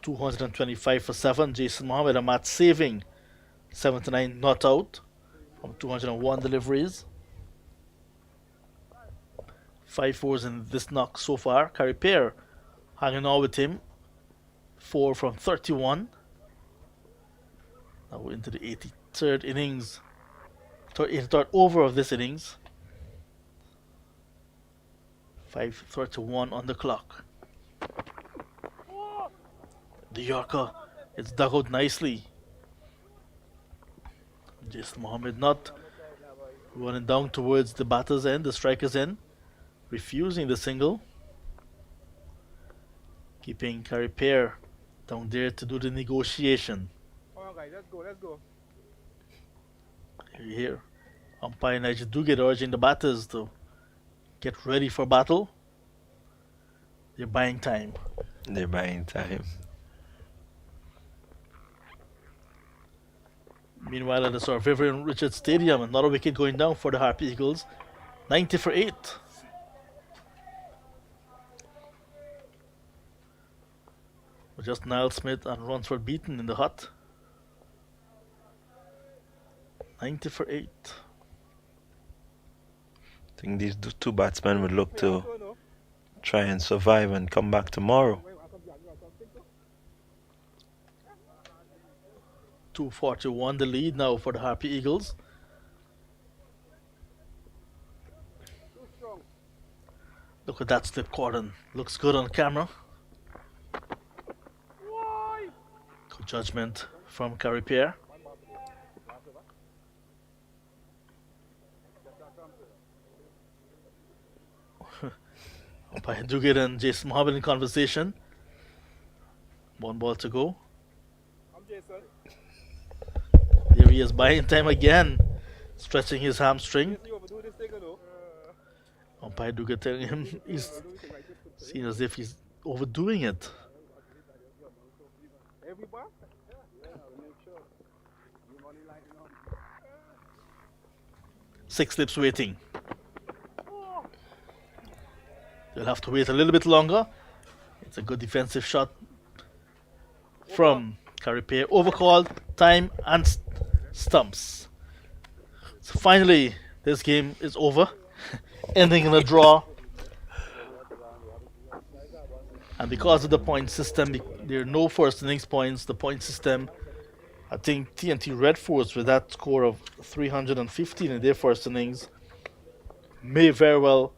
225 for 7. Jason Mohammed and Matt saving 79 not out from 201 deliveries. 5 fours in this knock so far. Carrier hanging on with him. 4 from 31. Now we're into the 83rd innings. 83rd over of this innings. 5:31 on the clock. The Yorker is dug out nicely. Jason Mohammed not running down towards the batter's end, the striker's end, refusing the single. Keeping Carrier down there to do the negotiation. Alright guys, let's go. Here, umpire Nigel Duguid urging the batters to get ready for battle. They're buying time. they're buying time. Meanwhile, at the Sir Vivian Richards Stadium, another wicket going down for the Harpy Eagles. 90 for 8. Just Niall Smith and Runsford beaten in the hut. 90 for 8. I think these two batsmen would look to try and survive and come back tomorrow. 241 the lead now for the Harpy Eagles. Look at that slip cordon. Looks good on camera. Good judgment from Carrier. Umpire Duguid and Jason Mohammed in conversation. 1 ball to go. Here he is buying time again, stretching his hamstring. Umpire Duguid telling him he's seen as if he's overdoing it. Six slips waiting. They'll have to wait a little bit longer. It's a good defensive shot from Carrier. Overcalled, time and stumps. So finally, this game is over, ending in a draw. And because of the point system, there are no first innings points. The point system, I think TNT Red Force with that score of 315 in their first innings may very well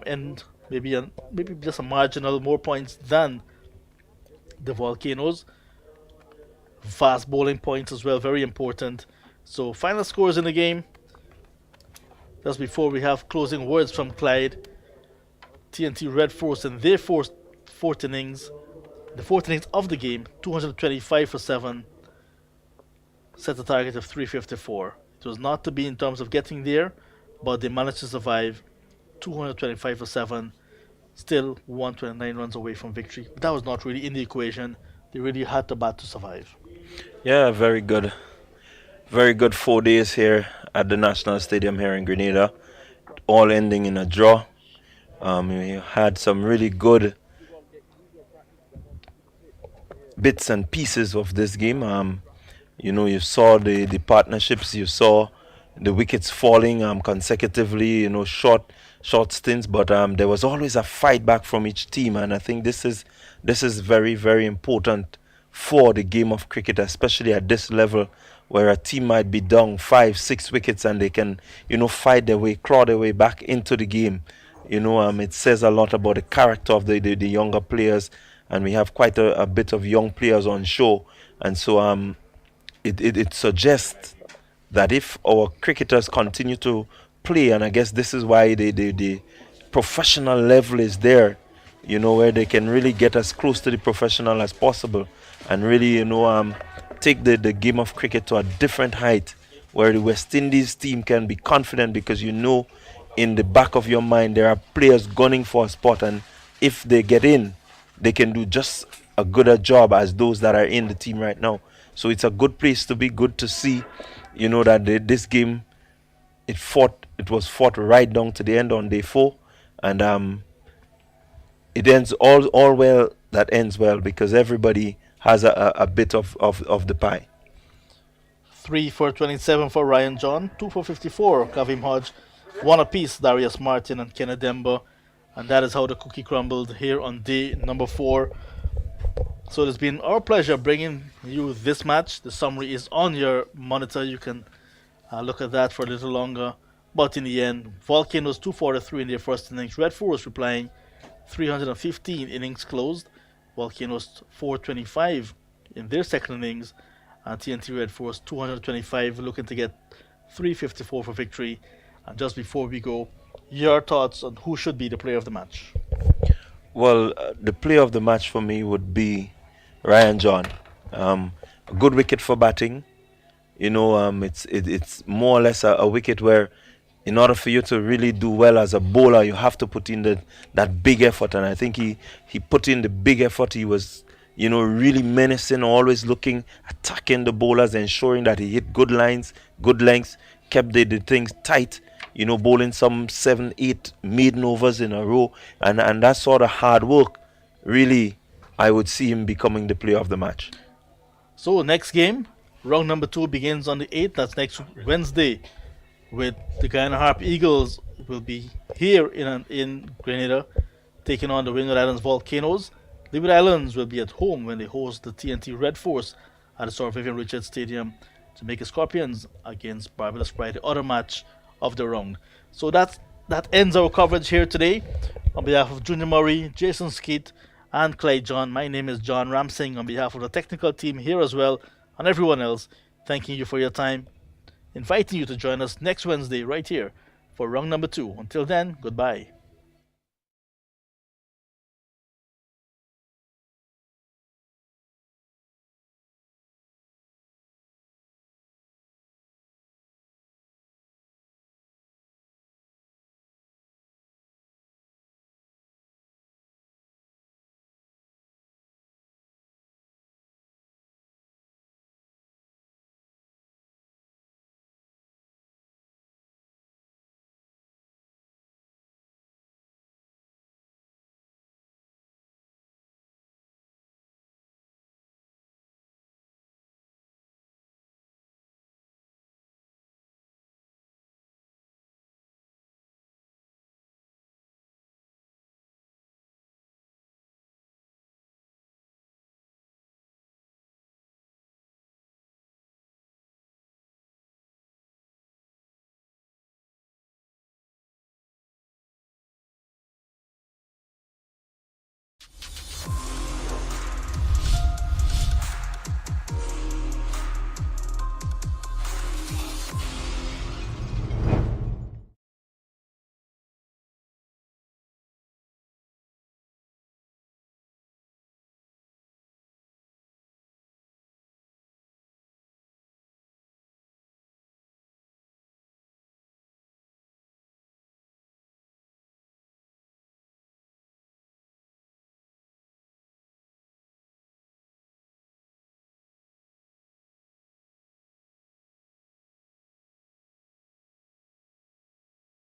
end maybe just a marginal more points than the Volcanoes. Fast bowling points as well, very important. So final scores in the game. Just before we have closing words from Clyde. TNT Red Force in their fourth innings, the fourth innings of the game, 225 for 7, set a target of 354. It was not to be in terms of getting there, but they managed to survive. 225 for 7, still 129 runs away from victory. But that was not really in the equation. They really had to bat to survive. Yeah, very good. Very good 4 days here at the National Stadium here in Grenada, all ending in a draw. We had some really good bits and pieces of this game. You saw the partnerships, you saw the wickets falling consecutively, short stints, but there was always a fight back from each team, and I think this is very, very important for the game of cricket, especially at this level where a team might be down 5-6 wickets and they can, fight their way, claw their way back into the game. It says a lot about the character of the younger players, and we have quite a bit of young players on show, and so it suggests that if our cricketers continue to play, and I guess this is why the professional level is there, where they can really get as close to the professional as possible, and really, take the game of cricket to a different height, where the West Indies team can be confident because in the back of your mind there are players gunning for a spot, and if they get in, they can do just a gooder job as those that are in the team right now. So it's a good place to be, good to see, that this game, it was fought right down to the end on day 4, and it ends all well that ends well, because everybody has a bit of the pie. 3 for 27 for Ryan John, 2 for 54 Kavim Hodge, 1 apiece Darius Martin and Kenneth Demba, and that is how the cookie crumbled here on day number 4. So it's been our pleasure bringing you this match. The summary is on your monitor. You can look at that for a little longer. But in the end, Volcanoes 243 in their first innings. Red Force replying 315 innings closed. Volcanoes 425 in their second innings. And TNT Red Force 225 looking to get 354 for victory. And just before we go, your thoughts on who should be the player of the match? Well, the player of the match for me would be Ryan John. A good wicket for batting. It's more or less a wicket where, in order for you to really do well as a bowler, you have to put in that big effort. And I think he put in the big effort. He was, really menacing, always looking, attacking the bowlers, ensuring that he hit good lines, good lengths, kept the things tight. Bowling some 7-8 maiden overs in a row, and that sort of hard work, really, I would see him becoming the player of the match. So next game, round number 2 begins on the 8th. That's next Wednesday, with the Guyana Harp Eagles will be here in Grenada, taking on the Windward Islands Volcanoes. The Windward Islands will be at home when they host the TNT Red Force at the Sir Vivian Richards Stadium. Jamaica Scorpions against Barbados Pride, the other match of the round. So that ends our coverage here today. On behalf of Junior Murray, Jason Skeet, and Clyde John, my name is John Ramsing. On behalf of the technical team here as well, and everyone else, thanking you for your time, inviting you to join us next Wednesday right here for round number 2. Until then, goodbye.